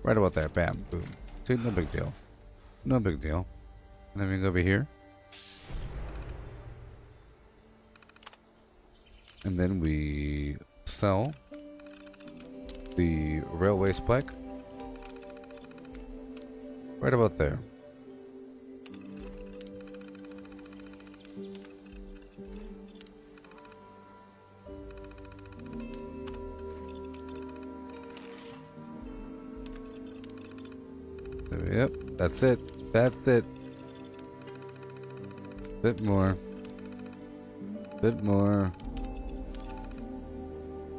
Right about there, bam, boom. See, no big deal. No big deal. And then we go over here. And then we sell the railway spike. Right about there. Yep, that's it. That's it. Bit more. Bit more.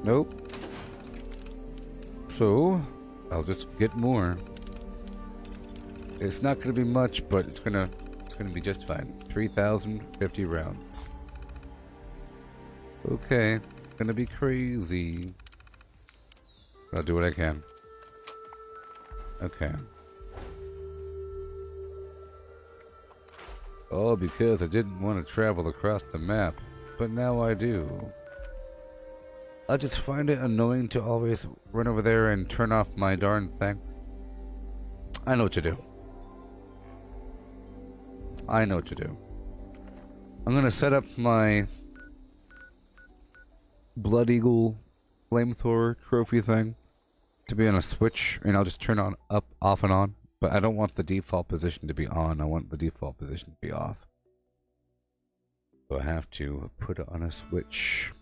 Nope. So, I'll just get more. It's not going to be much, but it's gonna be just fine. 3,050 rounds. Okay, gonna be crazy. I'll do what I can. Okay. All because I didn't want to travel across the map, but now I do. I just find it annoying to always run over there and turn off my darn thing. I know what to do. I know what to do. I'm gonna set up my Blood Eagle flamethrower trophy thing to be on a switch, and I'll just turn on off and on. But I don't want the default position to be on. I want the default position to be off. So I have to put it on a switch,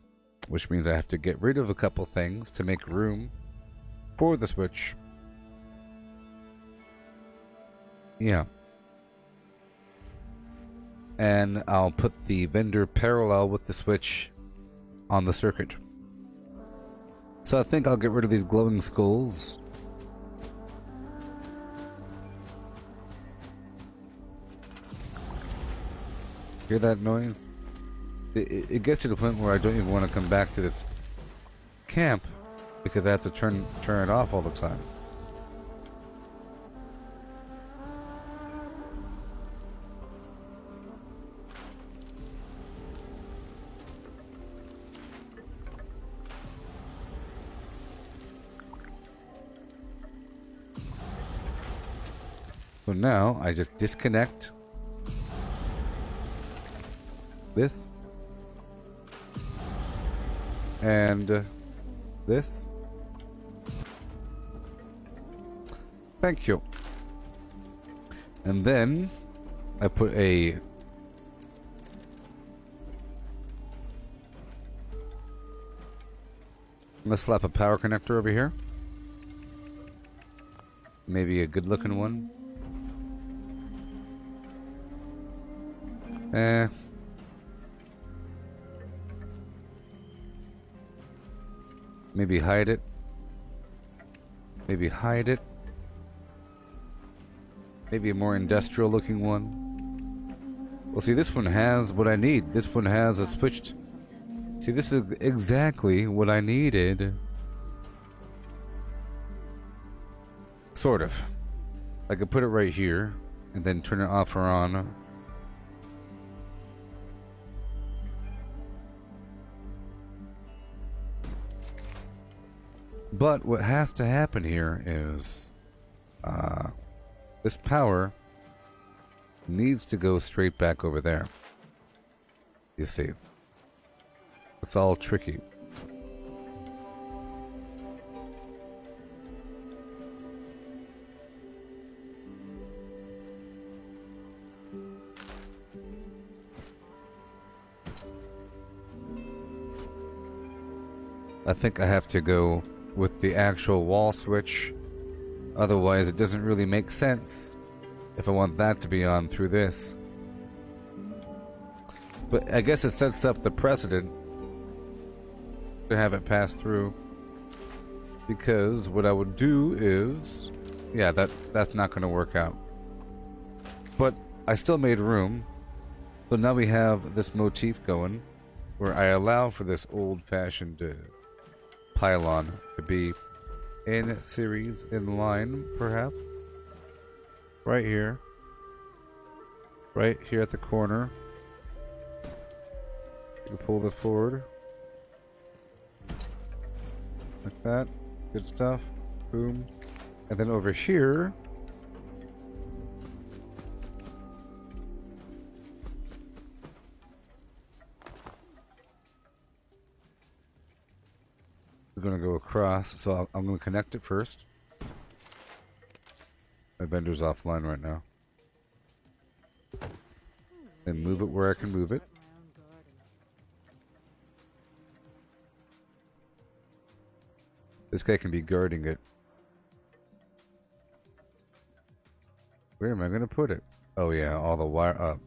which means I have to get rid of a couple things to make room for the switch. Yeah. And I'll put the vendor parallel with the switch on the circuit. So I think I'll get rid of these glowing skulls. Hear that noise? It gets to the point where I don't even want to come back to this camp because I have to turn it off all the time. So now I just disconnect this and this. Thank you. And then I put a let's slap a power connector over here. Maybe a good looking one. Maybe hide it. Maybe hide it. Maybe a more industrial looking one. Well, see, this one has what I need. This one has a switched. See, this is exactly what I needed. Sort of. I could put it right here and then turn it off or on. But what has to happen here is this power needs to go straight back over there. You see, it's all tricky. I think I have to go with the actual wall switch. Otherwise, it doesn't really make sense if I want that to be on through this. But I guess it sets up the precedent to have it pass through. Because what I would do is... yeah, that's not going to work out. But I still made room. So now we have this motif going where I allow for this old-fashioned pylon to be in series, in line, perhaps. Right here. Right here at the corner. You pull this forward. Like that. Good stuff. Boom. And then over here... we're going to go across, so I'm going to connect it first. My bender's offline right now. Then move it where I can move it. This guy can be guarding it. Where am I going to put it? Oh yeah, all the wire up.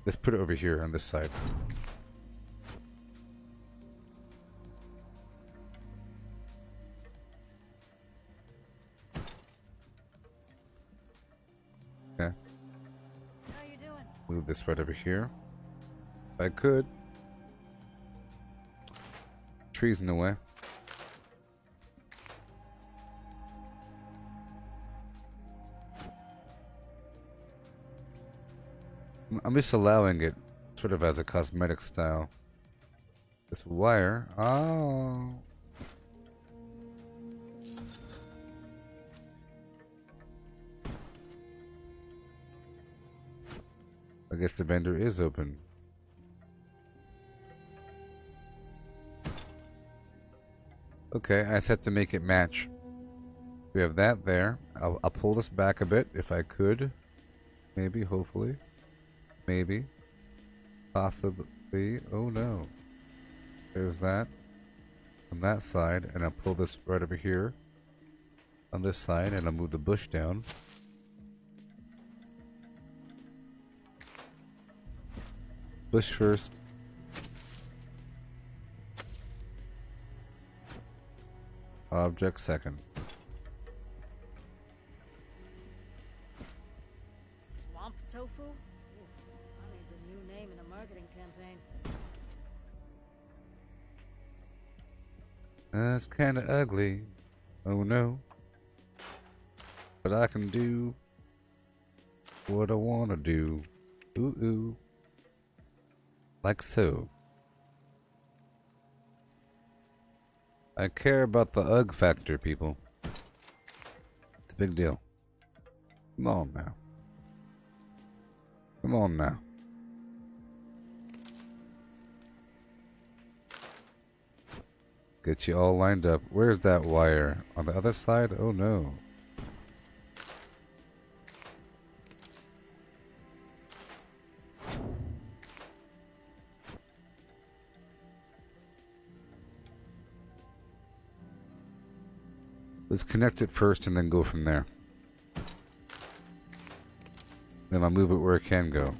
Let's put it over here on this side. Okay. How you doing? Move this right over here. If I could. Trees in the way. I'm just allowing it sort of as a cosmetic style. This wire. Oh. I guess the bender is open. Okay, I just have to make it match. We have that there. I'll pull this back a bit if I could. Maybe, hopefully. Maybe. Possibly. Oh no. There's that. On that side. And I'll pull this right over here. On this side. And I'll move the bush down. Bush first. Object second. Swamp tofu? Ooh, I need a new name in a marketing campaign. That's kinda ugly. Oh no. But I can do what I wanna do. Ooh ooh. Like so. I care about the UGG factor, people. It's a big deal. Come on now. Come on now. Get you all lined up. Where's that wire? On the other side? Oh no. Let's connect it first and then go from there. Then I'll move it where it can go.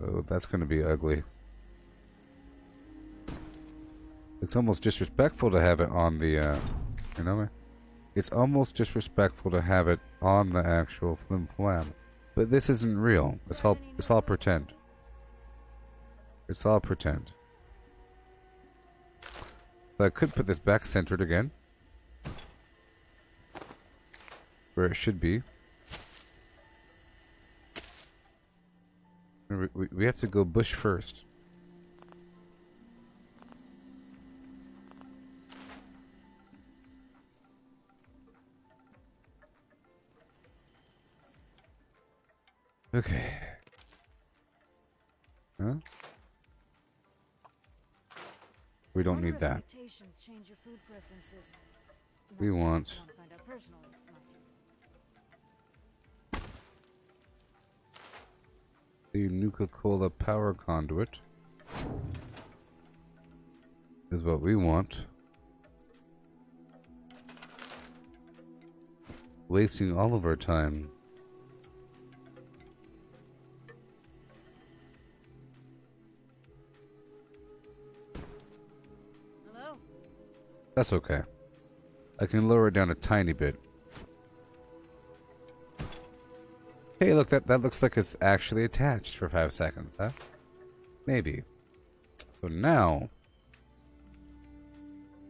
Oh, that's going to be ugly. It's almost disrespectful to have it on the, you know, it's almost disrespectful to have it on the actual flim flam. But this isn't real. It's all pretend. It's all pretend. So I could put this back centered again, where it should be. We have to go bush first. Okay. Huh? We don't need that. Change your food preferences. We want Find out personally. the Nuka-Cola power conduit. Is what we want. Wasting all of our time. Hello? That's okay. I can lower it down a tiny bit. Hey, look, that looks like it's actually attached for 5 seconds, huh? Maybe. So now,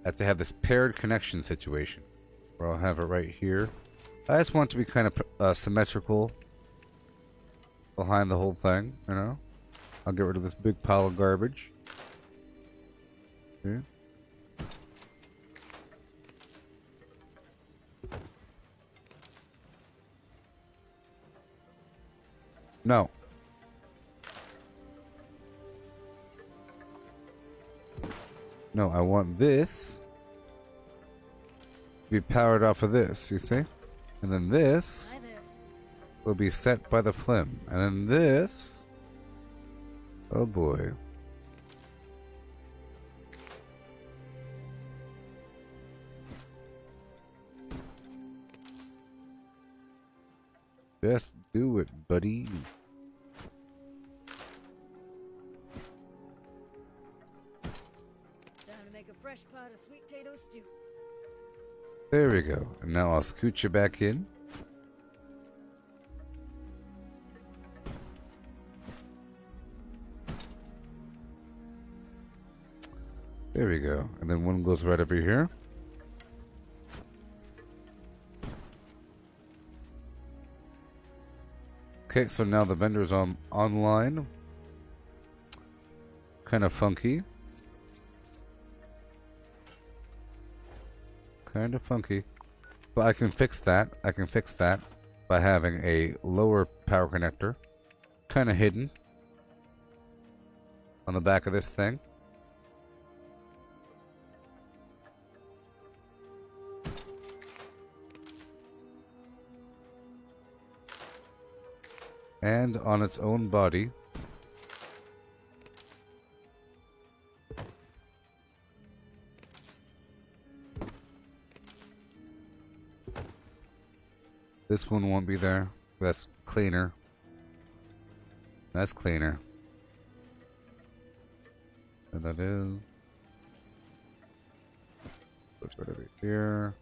I have to have this paired connection situation, where I'll have it right here. I just want it to be kind of symmetrical behind the whole thing, you know? I'll get rid of this big pile of garbage. Okay. No. No, I want this to be powered off of this, you see? And then this will be set by the flim. And then this... Oh boy. Just do it, buddy. Time to make a fresh pot of sweet potato stew. There we go. And now I'll scoot you back in. There we go. And then one goes right over here. Okay, so now the vendor's online. Kind of funky. Kind of funky. But I can fix that. I can fix that by having a lower power connector. Kind of hidden on the back of this thing. And on its own body. This one won't be there. That's cleaner. That's cleaner. And that is... Goes right over here.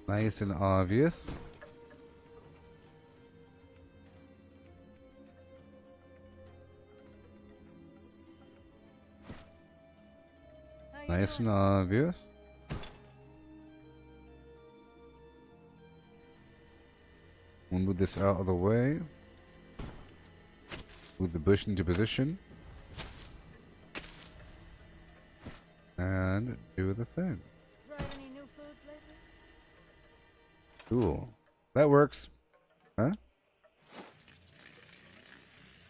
Nice and obvious. Nice and obvious. We'll move this out of the way. Move the bush into position. And do the thing. Tried any new foods lately? Cool. That works. Huh?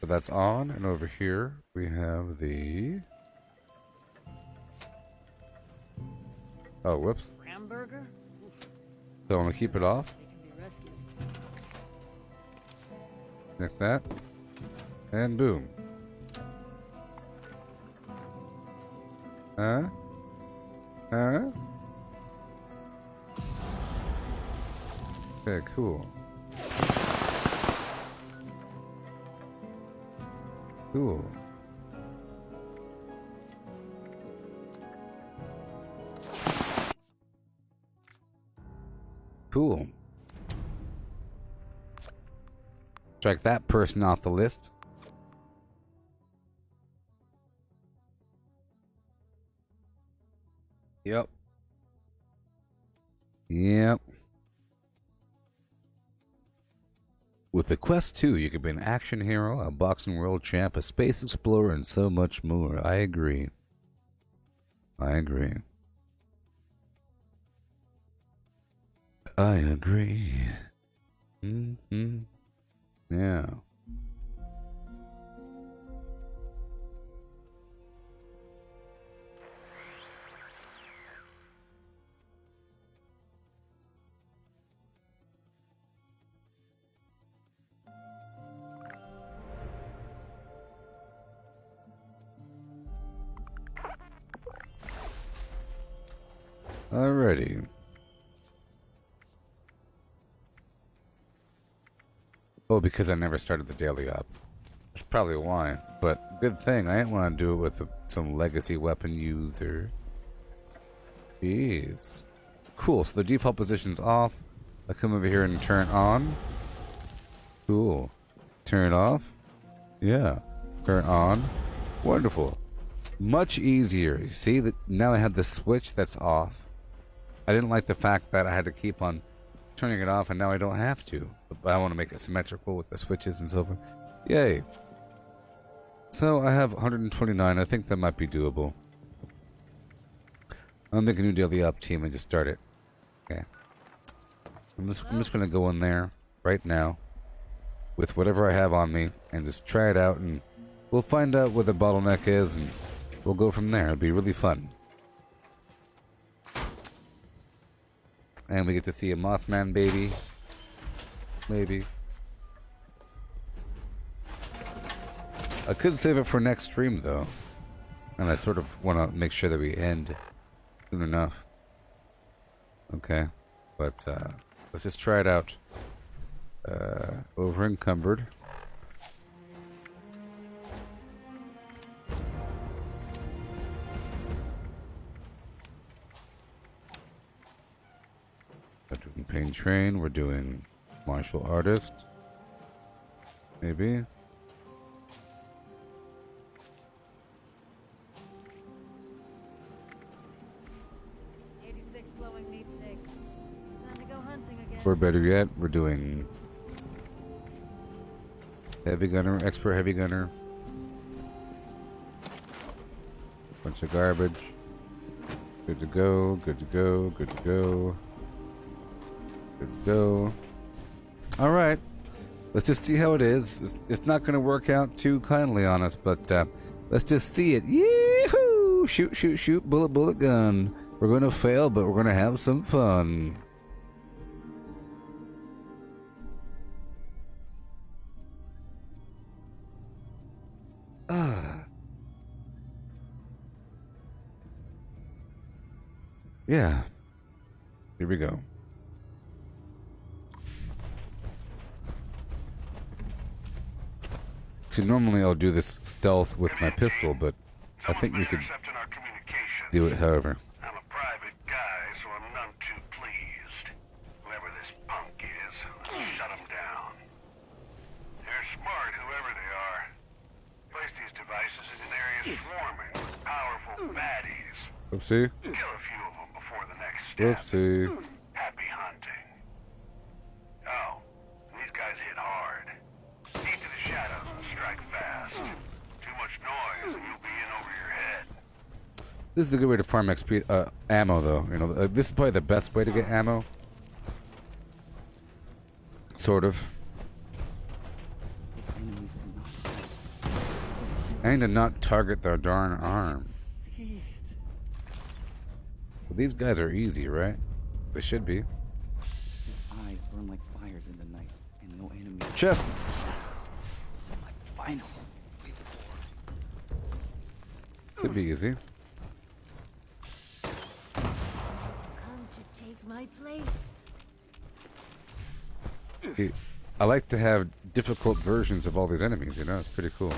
So that's on, and over here we have the... Oh, whoops. Hamburger? Oof, So I'm gonna keep it off. They can be rescued. Like that. And boom. Huh? Huh? Okay, cool. Cool. Cool. Strike that person off the list. Yep. Yep. With the Quest 2, you can be an action hero, a boxing world champ, a space explorer, and so much more. I agree. I agree. I agree. Mm-hmm. Yeah. Alrighty. Oh, because I never started the daily op. That's probably why. But good thing. I didn't want to do it with some legacy weapon user. Jeez. Cool. So the default position's off. I come over here and turn on. Cool. Turn it off. Yeah. Turn on. Wonderful. Much easier. You see that now I have the switch that's off. I didn't like the fact that I had to keep on turning it off, and now I don't have to. But I want to make it symmetrical with the switches and so forth. Yay. So I have 129. I think that might be doable. I'll make a new daily up team and just start it. Okay. I'm just going to go in there right now with whatever I have on me and just try it out, and we'll find out what the bottleneck is, and we'll go from there. It'll be really fun. And we get to see a Mothman baby. Maybe. I could save it for next stream, though. And I sort of want to make sure that we end soon enough. Okay. But, let's just try it out. Over encumbered. We're doing Pain Train. We're doing Martial Artist. Maybe. Glowing meat steaks. Time to go hunting again. Or better yet, we're doing Heavy Gunner, Expert Heavy Gunner. Bunch of garbage. Good to go, good to go, good to go. Good to go. Alright. Let's just see how it is. It's not going to work out too kindly on us, but let's just see it. Yee-hoo! Shoot, shoot, shoot, bullet, bullet, gun. We're going to fail, but we're going to have some fun. Yeah. Here we go. See, normally I'll do this stealth with my pistol, but I think we could do it however. I'm a private guy, so I'm none too pleased. Whoever this punk is, let's shut him down. They're smart, whoever they are. Place these devices in an area swarming with powerful baddies. Oopsie. Kill a few of them before the next step. Oopsie. Happy hunting. Oh, these guys hit hard. Deep to the shadows and strike fast. Too much noise and you'll be in over your head. This is a good way to farm XP, ammo though. You know, this is probably the best way to get ammo. Sort of. And to not target their darn arm. Well, these guys are easy, right? They should be. burn like fires in the night, and no enemy. Chest. This is my final. Could be easy. Come to take my place. I like to have difficult versions of all these enemies, you know? It's pretty cool.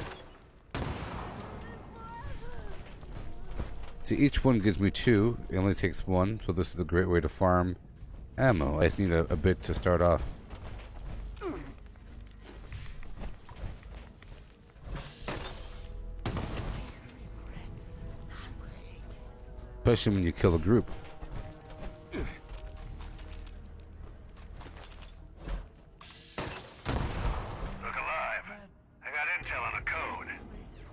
See, each one gives me 2. It only takes 1, so this is a great way to farm ammo. I just need a bit to start off. Especially when you kill a group. Look alive. I got intel on a code.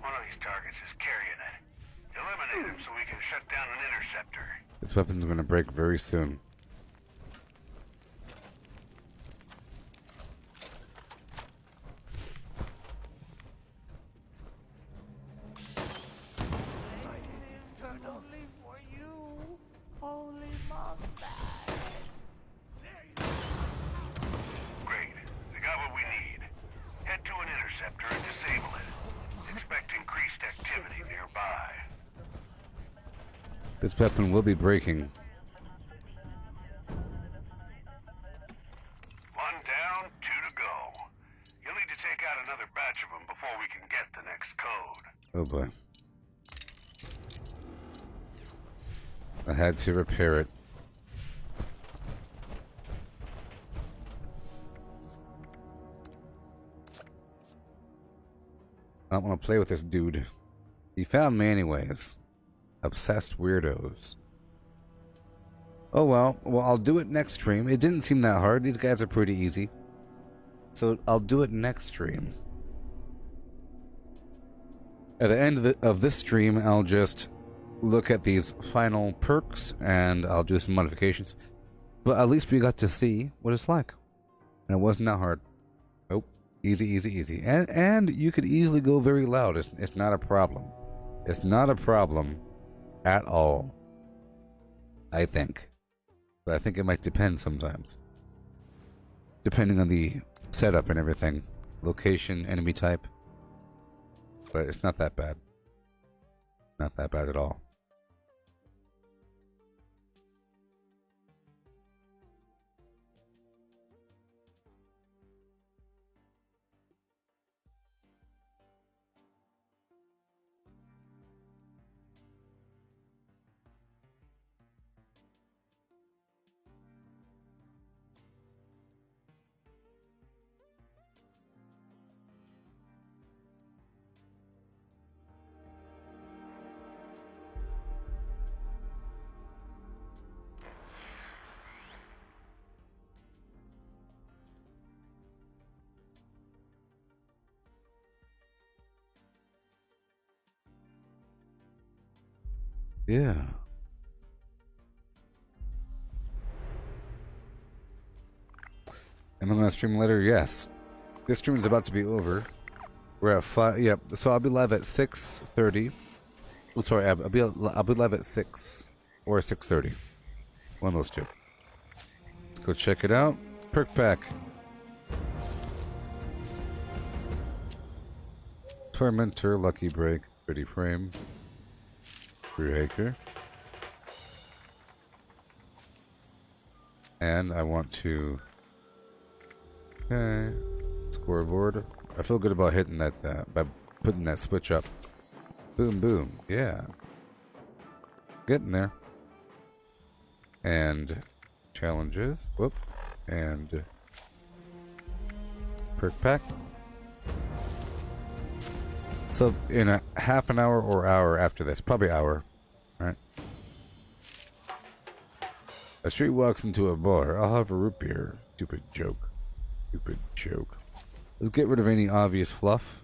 One of these targets is carrying it. Eliminate him so we can shut down an interceptor. This weapon's gonna break very soon. Great. We got what we need. Head to an interceptor and disable it. Expect increased activity nearby. This weapon will be breaking. One down, 2 to go. You'll need to take out another batch of them before we can get the next code. Oh boy. I had to repair it. I don't want to play with this dude. He found me anyways. Obsessed weirdos. Oh well. Well, I'll do it next stream. It didn't seem that hard. These guys are pretty easy. So I'll do it next stream. At the end of this stream, I'll just look at these final perks and I'll do some modifications. But at least we got to see what it's like. And it wasn't that hard. Nope. Easy, easy, easy. And you could easily go very loud. It's not a problem. It's not a problem at all. I think. But I think it might depend sometimes. Depending on the setup and everything. Location, enemy type. But it's not that bad. Not that bad at all. Yeah. Am I going to stream later? Yes. This stream is about to be over. We're at 5. Yep. So I'll be live at 6:30. Oh, sorry. I'll be live at 6 or 6:30. One of those two. Let's go check it out. Perk pack. Tormentor, Lucky Break, Pretty Frame, Brewhaker. And I want to... Okay. Scoreboard. I feel good about hitting that, by putting that switch up. Boom, boom. Yeah. Getting there. And challenges. Whoop. And perk pack. So in a half an hour or hour after this, probably hour, right? A street walks into a bar. I'll have a root beer. Stupid joke. Stupid joke. Let's get rid of any obvious fluff.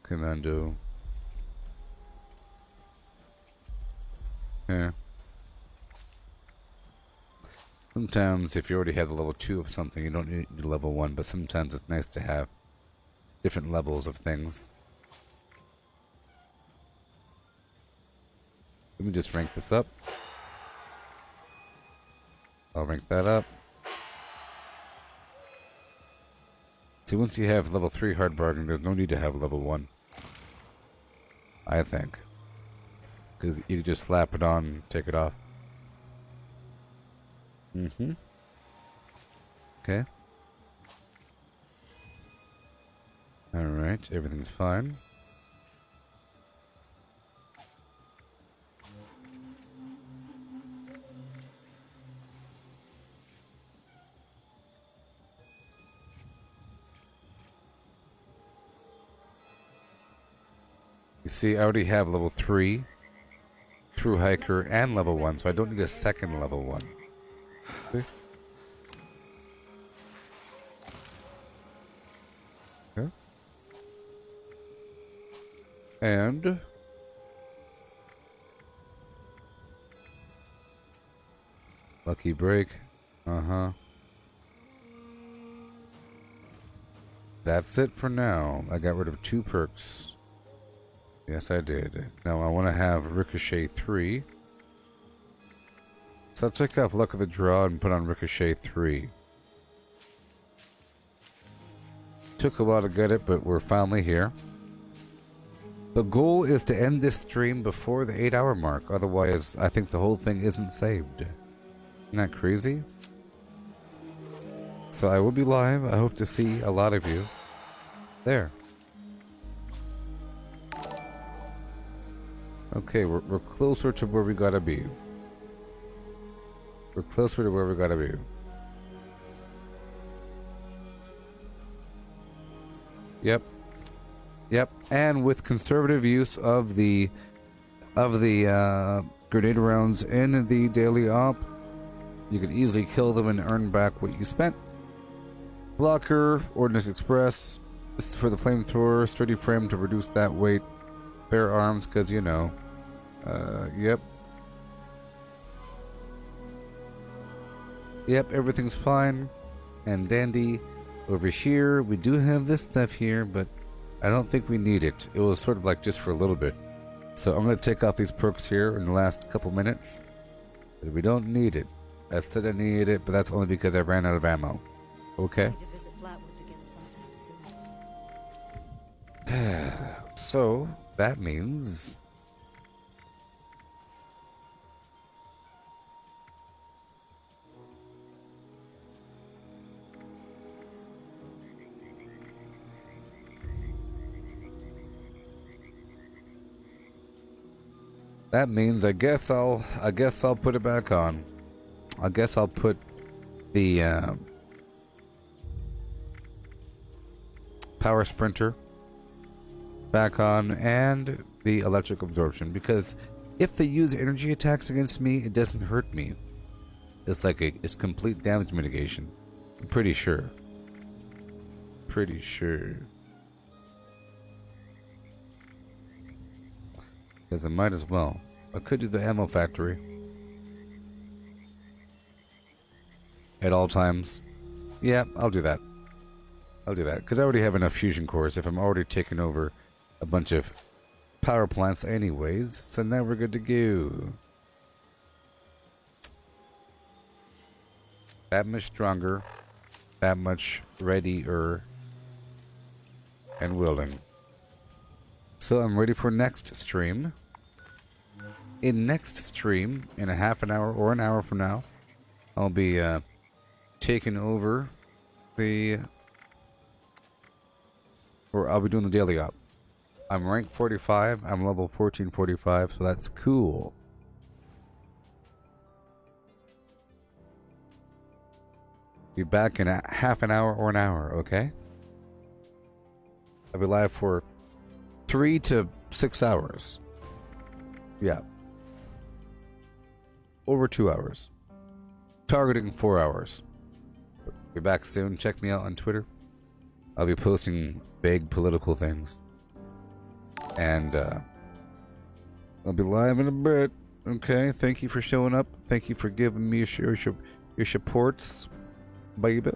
Commando. Yeah. Sometimes, if you already have the level 2 of something, you don't need level 1, but sometimes it's nice to have different levels of things. Let me just rank this up. I'll rank that up. See, once you have level 3 hard bargain, there's no need to have level 1. I think. Because you can just slap it on and take it off. Mm-hmm. Okay. Alright, everything's fine. You see, I already have level 3 through hiker and level 1, so I don't need a second level 1. See? Okay. And lucky break. That's it for now. I got rid of 2 perks. Yes, I did. Now I want to have Ricochet 3. So I'll take off Luck of the Draw and put on Ricochet 3. Took a while to get it, but we're finally here. The goal is to end this stream before the 8-hour mark. Otherwise, I think the whole thing isn't saved. Isn't that crazy? So I will be live. I hope to see a lot of you there. Okay, we're closer to where we gotta be. We're closer to where we gotta be. Yep. Yep. And with conservative use of the grenade rounds in the daily op, you can easily kill them and earn back what you spent. Blocker, Ordnance Express. This is for the flamethrower. Sturdy frame to reduce that weight. Bare arms, because you know. Yep. Yep, everything's fine and dandy. Over here, we do have this stuff here, but I don't think we need it. It was sort of like just for a little bit. So I'm going to take off these perks here in the last couple minutes. But we don't need it. I said I needed it, but that's only because I ran out of ammo. Okay? So, that means... That means I guess I'll put it back on. I guess I'll put the power sprinter back on and the electric absorption, because if they use energy attacks against me, it doesn't hurt me. It's like it's complete damage mitigation. I'm pretty sure. Pretty sure. Because I might as well. I could do the ammo factory at all times. Yeah, I'll do that. I'll do that. Because I already have enough fusion cores if I'm already taking over a bunch of power plants anyways. So now we're good to go. That much stronger. That much readier and willing. So I'm ready for next stream. In next stream, in a half an hour or an hour from now, I'll be taking over I'll be doing the daily op. I'm rank 45, I'm level 1445, so that's cool. Be back in a half an hour or an hour, okay? I'll be live for 3 to 6 hours. Yeah. Over 2 hours. Targeting 4 hours. Be back soon. Check me out on Twitter. I'll be posting big political things. And I'll be live in a bit. Okay, thank you for showing up. Thank you for giving me your supports, baby.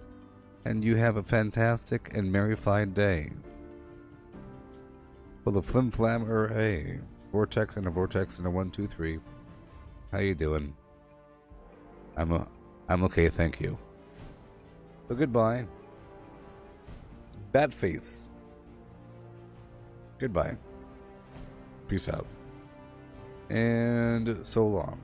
And you have a fantastic and merry fine day. For the flim flam hooray. Vortex and a Vortex and a 1, 2, 3. How you doing? I'm okay, thank you. So goodbye. Batface. Goodbye. Peace out. And so long.